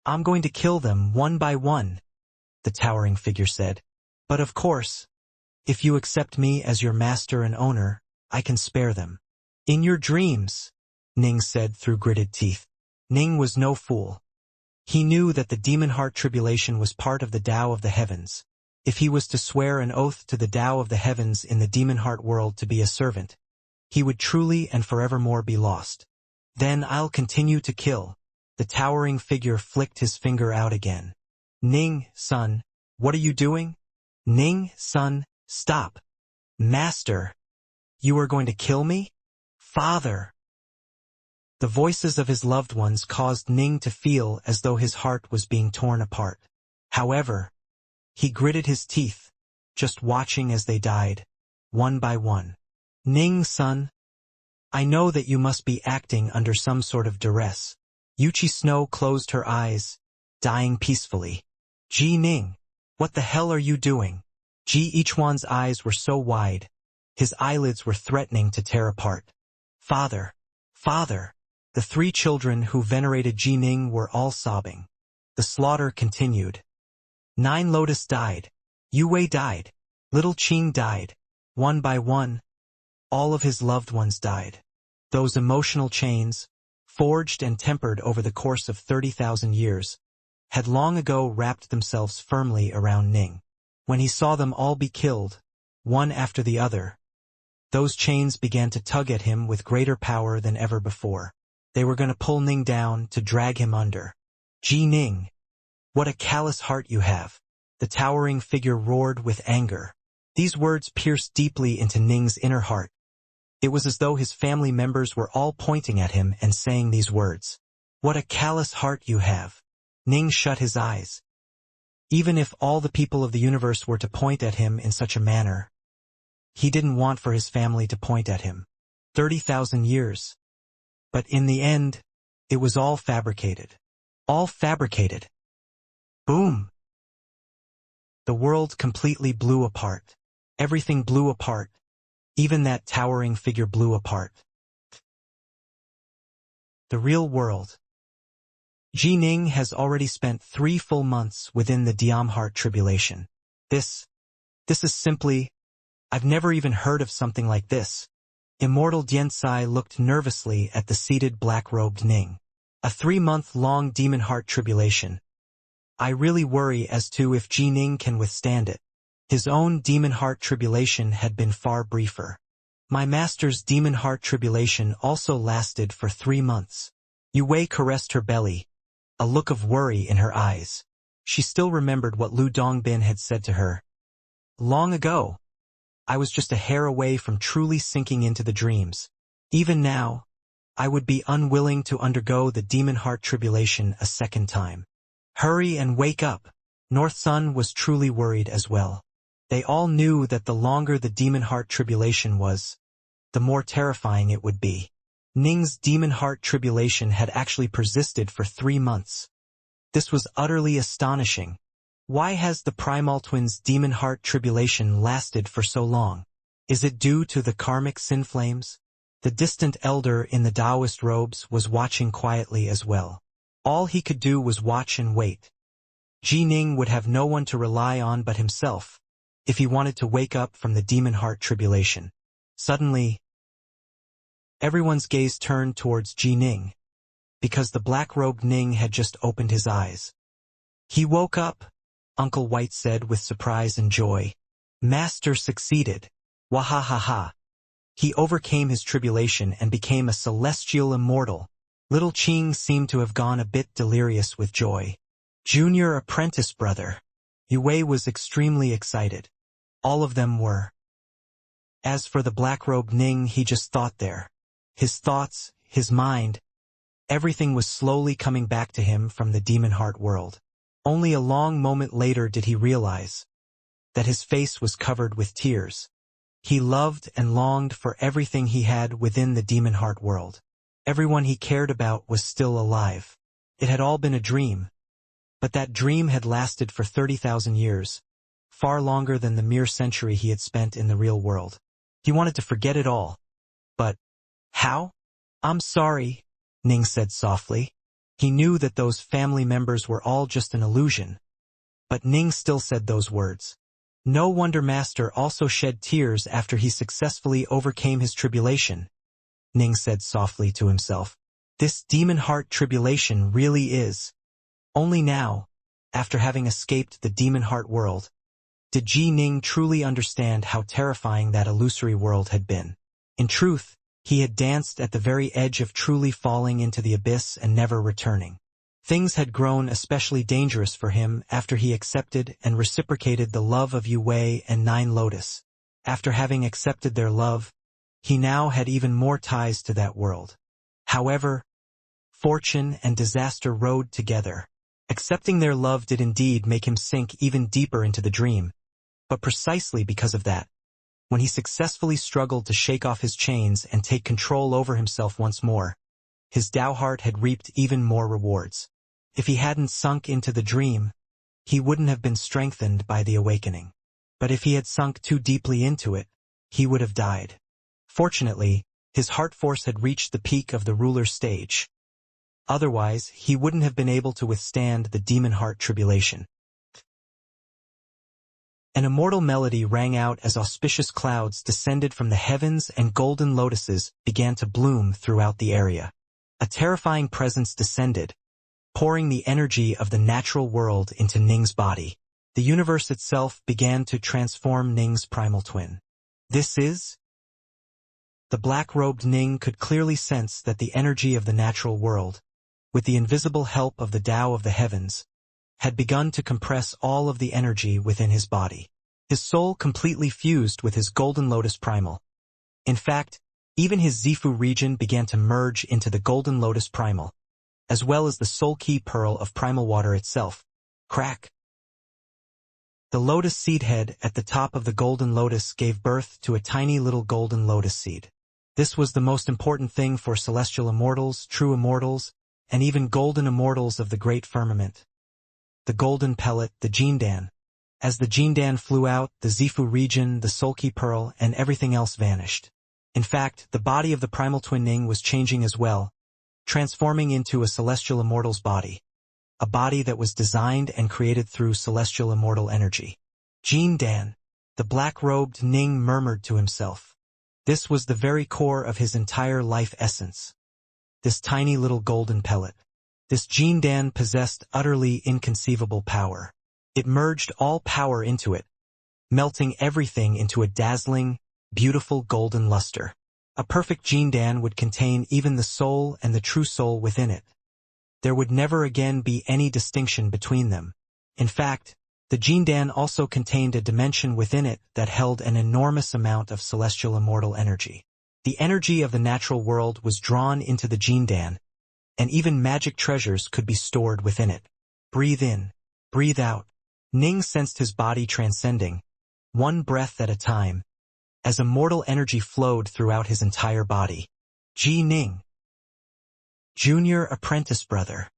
A: "I'm going to kill them one by one," the towering figure said. "But of course, if you accept me as your master and owner, I can spare them." "In your dreams," Ning said through gritted teeth. Ning was no fool. He knew that the Demon Heart tribulation was part of the Tao of the heavens. If he was to swear an oath to the Tao of the heavens in the Demon Heart world to be a servant, he would truly and forevermore be lost. "Then I'll continue to kill." The towering figure flicked his finger out again. "Ning, son, what are you doing?" "Ning, son, stop." "Master, you are going to kill me?" "Father." The voices of his loved ones caused Ning to feel as though his heart was being torn apart. However, he gritted his teeth, just watching as they died, one by one. "Ning, son, I know that you must be acting under some sort of duress." Yuqi Snow closed her eyes, dying peacefully. "Ji Ning, what the hell are you doing?" Ji Ichuan's eyes were so wide, his eyelids were threatening to tear apart. "Father, father." The 3 children who venerated Ji Ning were all sobbing. The slaughter continued. Nine Lotus died. Yue died. Little Qing died. One by one, all of his loved ones died. Those emotional chains, forged and tempered over the course of 30,000 years, had long ago wrapped themselves firmly around Ning. When he saw them all be killed, one after the other, those chains began to tug at him with greater power than ever before. They were going to pull Ning down, to drag him under. "Ji Ning, what a callous heart you have," the towering figure roared with anger. These words pierced deeply into Ning's inner heart. It was as though his family members were all pointing at him and saying these words. "What a callous heart you have." Ning shut his eyes. Even if all the people of the universe were to point at him in such a manner, he didn't want for his family to point at him. 30,000 years. But in the end, it was all fabricated. All fabricated. Boom! The world completely blew apart. Everything blew apart. Even that towering figure blew apart. The real world. Ji Ning has already spent 3 full months within the Diamheart tribulation. This is simply... I've never even heard of something like this. Immortal Xianxia looked nervously at the seated black-robed Ning. A 3-month-long demon heart tribulation. I really worry as to if Ji Ning can withstand it. His own demon heart tribulation had been far briefer. My master's demon heart tribulation also lasted for 3 months. Yue Wei caressed her belly, a look of worry in her eyes. She still remembered what Lu Dongbin had said to her. Long ago. I was just a hair away from truly sinking into the dreams. Even now, I would be unwilling to undergo the demon heart tribulation a second time. Hurry and wake up. North Sun was truly worried as well. They all knew that the longer the demon heart tribulation was, the more terrifying it would be. Ning's demon heart tribulation had actually persisted for 3 months. This was utterly astonishing. Why has the Primal Twins' demon heart tribulation lasted for so long? Is it due to the karmic sin flames? The distant elder in the Taoist robes was watching quietly as well. All he could do was watch and wait. Ji Ning would have no one to rely on but himself, if he wanted to wake up from the demon heart tribulation. Suddenly, everyone's gaze turned towards Ji Ning, because the black-robed Ning had just opened his eyes. He woke up, Uncle White said with surprise and joy. Master succeeded. Wahahaha. He overcame his tribulation and became a celestial immortal. Little Qing seemed to have gone a bit delirious with joy. Junior apprentice brother. Yue Wei was extremely excited. All of them were. As for the black-robed Ning, he just thought there. His thoughts, his mind, everything was slowly coming back to him from the demon heart world. Only a long moment later did he realize that his face was covered with tears. He loved and longed for everything he had within the demon heart world. Everyone he cared about was still alive. It had all been a dream, but that dream had lasted for 30,000 years, far longer than the mere century he had spent in the real world. He wanted to forget it all. But how? I'm sorry, Ning said softly. He knew that those family members were all just an illusion. But Ning still said those words. No wonder Master also shed tears after he successfully overcame his tribulation. Ning said softly to himself. This demon heart tribulation really is. Only now, after having escaped the demon heart world, did Ji Ning truly understand how terrifying that illusory world had been. In truth, he had danced at the very edge of truly falling into the abyss and never returning. Things had grown especially dangerous for him after he accepted and reciprocated the love of Yue Wei and Nine Lotus. After having accepted their love, he now had even more ties to that world. However, fortune and disaster rode together. Accepting their love did indeed make him sink even deeper into the dream. But precisely because of that, when he successfully struggled to shake off his chains and take control over himself once more, his Tao heart had reaped even more rewards. If he hadn't sunk into the dream, he wouldn't have been strengthened by the awakening. But if he had sunk too deeply into it, he would have died. Fortunately, his heart force had reached the peak of the ruler's stage. Otherwise, he wouldn't have been able to withstand the demon heart tribulation. An immortal melody rang out as auspicious clouds descended from the heavens and golden lotuses began to bloom throughout the area. A terrifying presence descended, pouring the energy of the natural world into Ning's body. The universe itself began to transform Ning's primal twin. This is? The black-robed Ning could clearly sense that the energy of the natural world, with the invisible help of the Tao of the heavens, had begun to compress all of the energy within his body. His soul completely fused with his Golden Lotus Primal. In fact, even his Zifu region began to merge into the Golden Lotus Primal, as well as the Soul Key Pearl of Primal Water itself. Crack! The lotus seed head at the top of the golden lotus gave birth to a tiny little golden lotus seed. This was the most important thing for celestial immortals, true immortals, and even golden immortals of the great firmament. The golden pellet, the Jindan. As the Jindan flew out, the Zifu region, the sulky pearl, and everything else vanished. In fact, the body of the primal twin Ning was changing as well, transforming into a celestial immortal's body. A body that was designed and created through celestial immortal energy. Jindan. The black-robed Ning murmured to himself. This was the very core of his entire life essence. This tiny little golden pellet. This Jindan possessed utterly inconceivable power. It merged all power into it, melting everything into a dazzling, beautiful golden luster. A perfect Jindan would contain even the soul and the true soul within it. There would never again be any distinction between them. In fact, the Jindan also contained a dimension within it that held an enormous amount of celestial immortal energy. The energy of the natural world was drawn into the Jindan, and even magic treasures could be stored within it. Breathe in, breathe out. Ning sensed his body transcending, one breath at a time, as immortal energy flowed throughout his entire body. Ji Ning. Junior apprentice brother.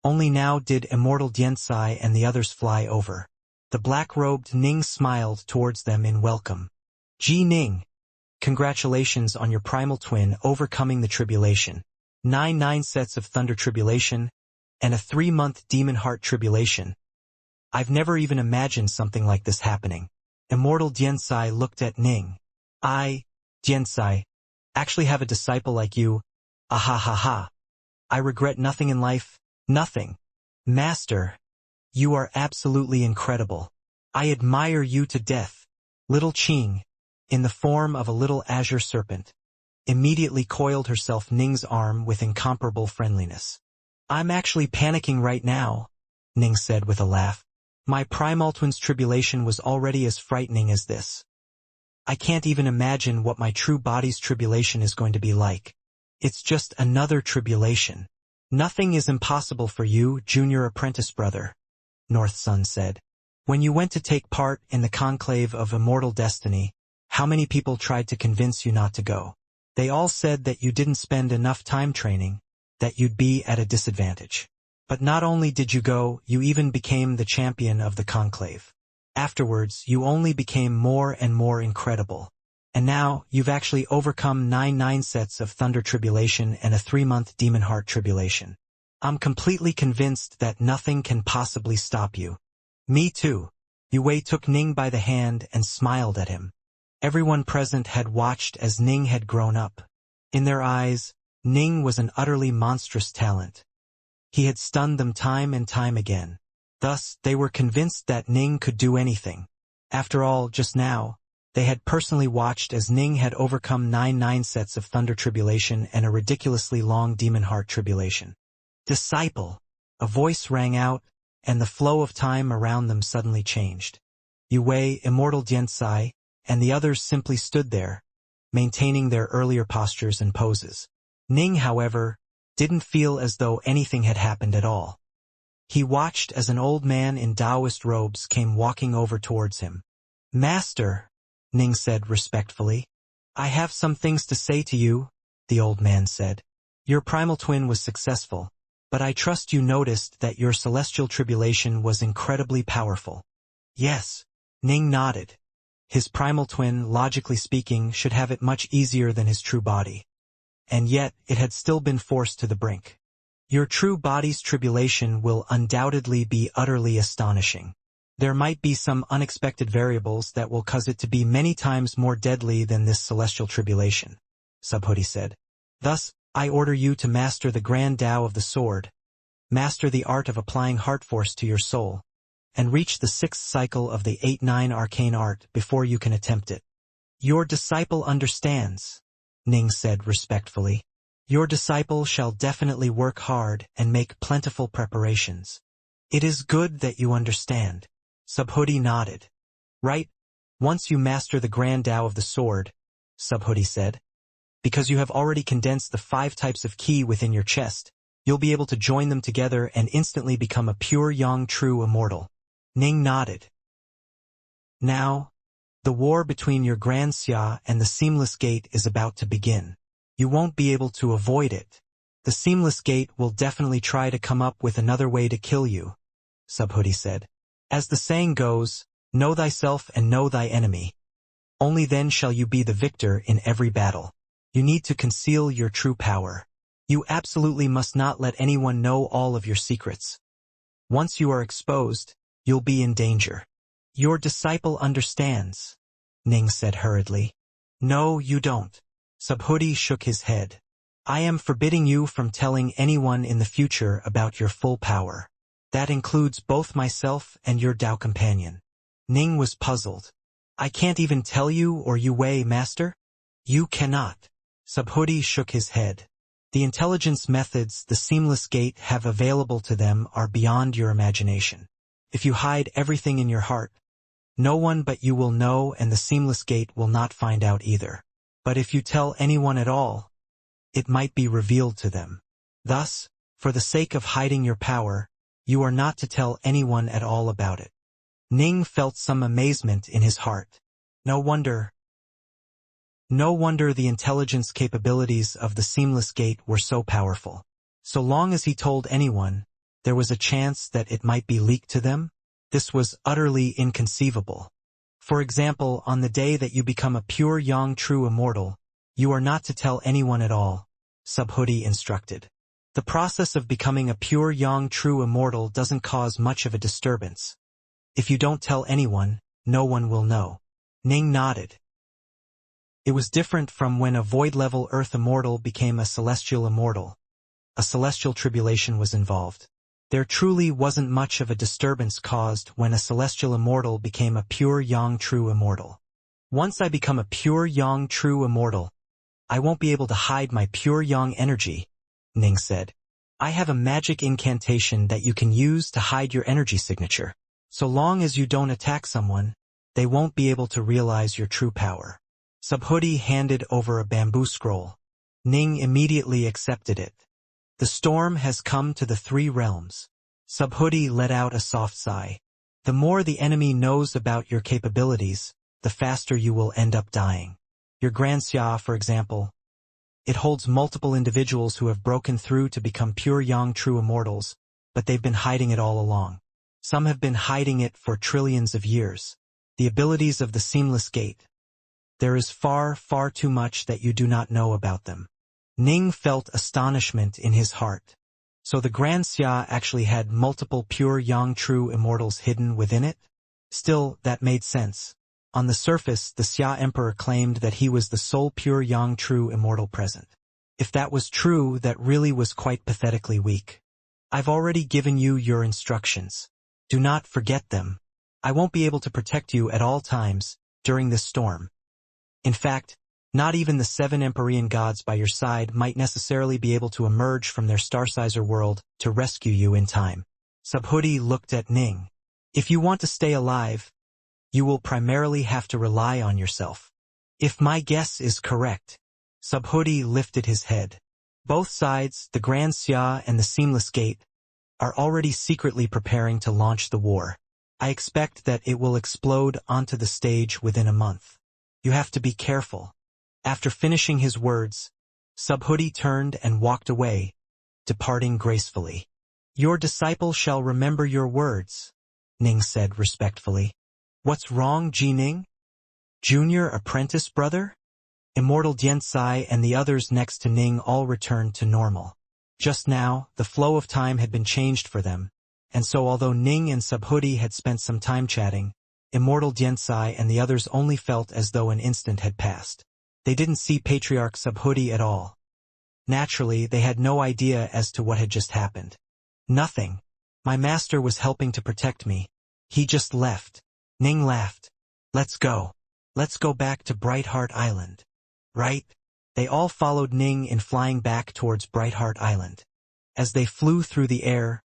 A: Only now did Immortal Xianxia and the others fly over. The black-robed Ning smiled towards them in welcome. Ji Ning. Congratulations on your primal twin overcoming the tribulation. 9 sets of thunder tribulation, and a 3-month demon heart tribulation. I've never even imagined something like this happening. Immortal Xianxia looked at Ning. I, Xianxia, actually have a disciple like you. Ahahaha. I regret nothing in life, nothing. Master, you are absolutely incredible. I admire you to death. Little Qing, in the form of a little azure serpent, immediately coiled herself Ning's arm with incomparable friendliness. I'm actually panicking right now, Ning said with a laugh. My primal twin's tribulation was already as frightening as this. I can't even imagine what my true body's tribulation is going to be like. It's just another tribulation. Nothing is impossible for you, junior apprentice brother, North Sun said. When you went to take part in the conclave of immortal destiny, how many people tried to convince you not to go? They all said that you didn't spend enough time training, that you'd be at a disadvantage. But not only did you go, you even became the champion of the conclave. Afterwards, you only became more and more incredible. And now, you've actually overcome 9 sets of thunder tribulation and a 3-month demon heart tribulation. I'm completely convinced that nothing can possibly stop you. Me too. Yue took Ning by the hand and smiled at him. Everyone present had watched as Ning had grown up. In their eyes, Ning was an utterly monstrous talent. He had stunned them time and time again. Thus, they were convinced that Ning could do anything. After all, just now, they had personally watched as Ning had overcome 9 sets of thunder tribulation and a ridiculously long demon heart tribulation. Disciple! A voice rang out, and the flow of time around them suddenly changed. Yue, Immortal Xianxia, and the others simply stood there, maintaining their earlier postures and poses. Ning, however, didn't feel as though anything had happened at all. He watched as an old man in Taoist robes came walking over towards him. Master, Ning said respectfully. I have some things to say to you, the old man said. Your primal twin was successful, but I trust you noticed that your celestial tribulation was incredibly powerful. Yes, Ning nodded. His primal twin, logically speaking, should have it much easier than his true body. And yet, it had still been forced to the brink. Your true body's tribulation will undoubtedly be utterly astonishing. There might be some unexpected variables that will cause it to be many times more deadly than this celestial tribulation, Subhuti said. Thus, I order you to master the grand Tao of the sword, master the art of applying heart force to your soul, and reach the 6th cycle of the 8-9 arcane art before you can attempt it. Your disciple understands, Ning said respectfully. Your disciple shall definitely work hard and make plentiful preparations. It is good that you understand. Subhuti nodded. Right? Once you master the grand Tao of the sword, Subhuti said, because you have already condensed the 5 types of ki within your chest, you'll be able to join them together and instantly become a pure yang true immortal. Ning nodded. Now, the war between your Xianxia and the Seamless Gate is about to begin. You won't be able to avoid it. The Seamless Gate will definitely try to come up with another way to kill you, Subhoodie said. As the saying goes, know thyself and know thy enemy. Only then shall you be the victor in every battle. You need to conceal your true power. You absolutely must not let anyone know all of your secrets. Once you are exposed, you'll be in danger. Your disciple understands, Ning said hurriedly. No, you don't. Subhoodie shook his head. I am forbidding you from telling anyone in the future about your full power. That includes both myself and your Dao companion. Ning was puzzled. I can't even tell you or Yue, master? You cannot. Subhoodie shook his head. The intelligence methods the Seamless Gate have available to them are beyond your imagination. If you hide everything in your heart, no one but you will know and the Seamless Gate will not find out either. But if you tell anyone at all, it might be revealed to them. Thus, for the sake of hiding your power, you are not to tell anyone at all about it. Ning felt some amazement in his heart. No wonder the intelligence capabilities of the Seamless Gate were so powerful. So long as he told anyone, there was a chance that it might be leaked to them. This was utterly inconceivable. For example, on the day that you become a pure Yang true immortal, you are not to tell anyone at all, Subhoodie instructed. The process of becoming a pure Yang true immortal doesn't cause much of a disturbance. If you don't tell anyone, no one will know. Ning nodded. It was different from when a void-level Earth immortal became a celestial immortal. A celestial tribulation was involved. There truly wasn't much of a disturbance caused when a celestial immortal became a pure Yang true immortal. Once I become a pure Yang true immortal, I won't be able to hide my pure Yang energy, Ning said. I have a magic incantation that you can use to hide your energy signature. So long as you don't attack someone, they won't be able to realize your true power. Subhoodie handed over a bamboo scroll. Ning immediately accepted it. The storm has come to the three realms. Subhoodie let out a soft sigh. The more the enemy knows about your capabilities, the faster you will end up dying. Your Xianxia, for example. It holds multiple individuals who have broken through to become pure Yang true immortals, but they've been hiding it all along. Some have been hiding it for trillions of years. The abilities of the Seamless Gate. There is far, far too much that you do not know about them. Ning felt astonishment in his heart. So the Xianxia actually had multiple pure Yang true immortals hidden within it? Still, that made sense. On the surface, the Xia Emperor claimed that he was the sole pure Yang true immortal present. If that was true, that really was quite pathetically weak. I've already given you your instructions. Do not forget them. I won't be able to protect you at all times during this storm. In fact, not even the 7 Empyrean gods by your side might necessarily be able to emerge from their Starsizer world to rescue you in time. Subhoodie looked at Ning. If you want to stay alive, you will primarily have to rely on yourself. If my guess is correct. Subhoodie lifted his head. Both sides, the Xianxia and the Seamless Gate, are already secretly preparing to launch the war. I expect that it will explode onto the stage within a month. You have to be careful. After finishing his words, Subhoodie turned and walked away, departing gracefully. Your disciple shall remember your words, Ning said respectfully. What's wrong, Ji Ning? Junior apprentice brother? Immortal Dianzai and the others next to Ning all returned to normal. Just now, the flow of time had been changed for them, and so although Ning and Subhoodie had spent some time chatting, Immortal Dianzai and the others only felt as though an instant had passed. They didn't see Patriarch Subhoodie at all. Naturally, they had no idea as to what had just happened. Nothing. My master was helping to protect me. He just left. Ning laughed. Let's go. Let's go back to Brightheart Island. Right? They all followed Ning in flying back towards Brightheart Island. As they flew through the air,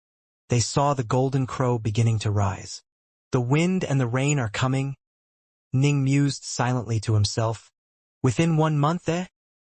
A: they saw the golden crow beginning to rise. The wind and the rain are coming, Ning mused silently to himself. Within 1 month,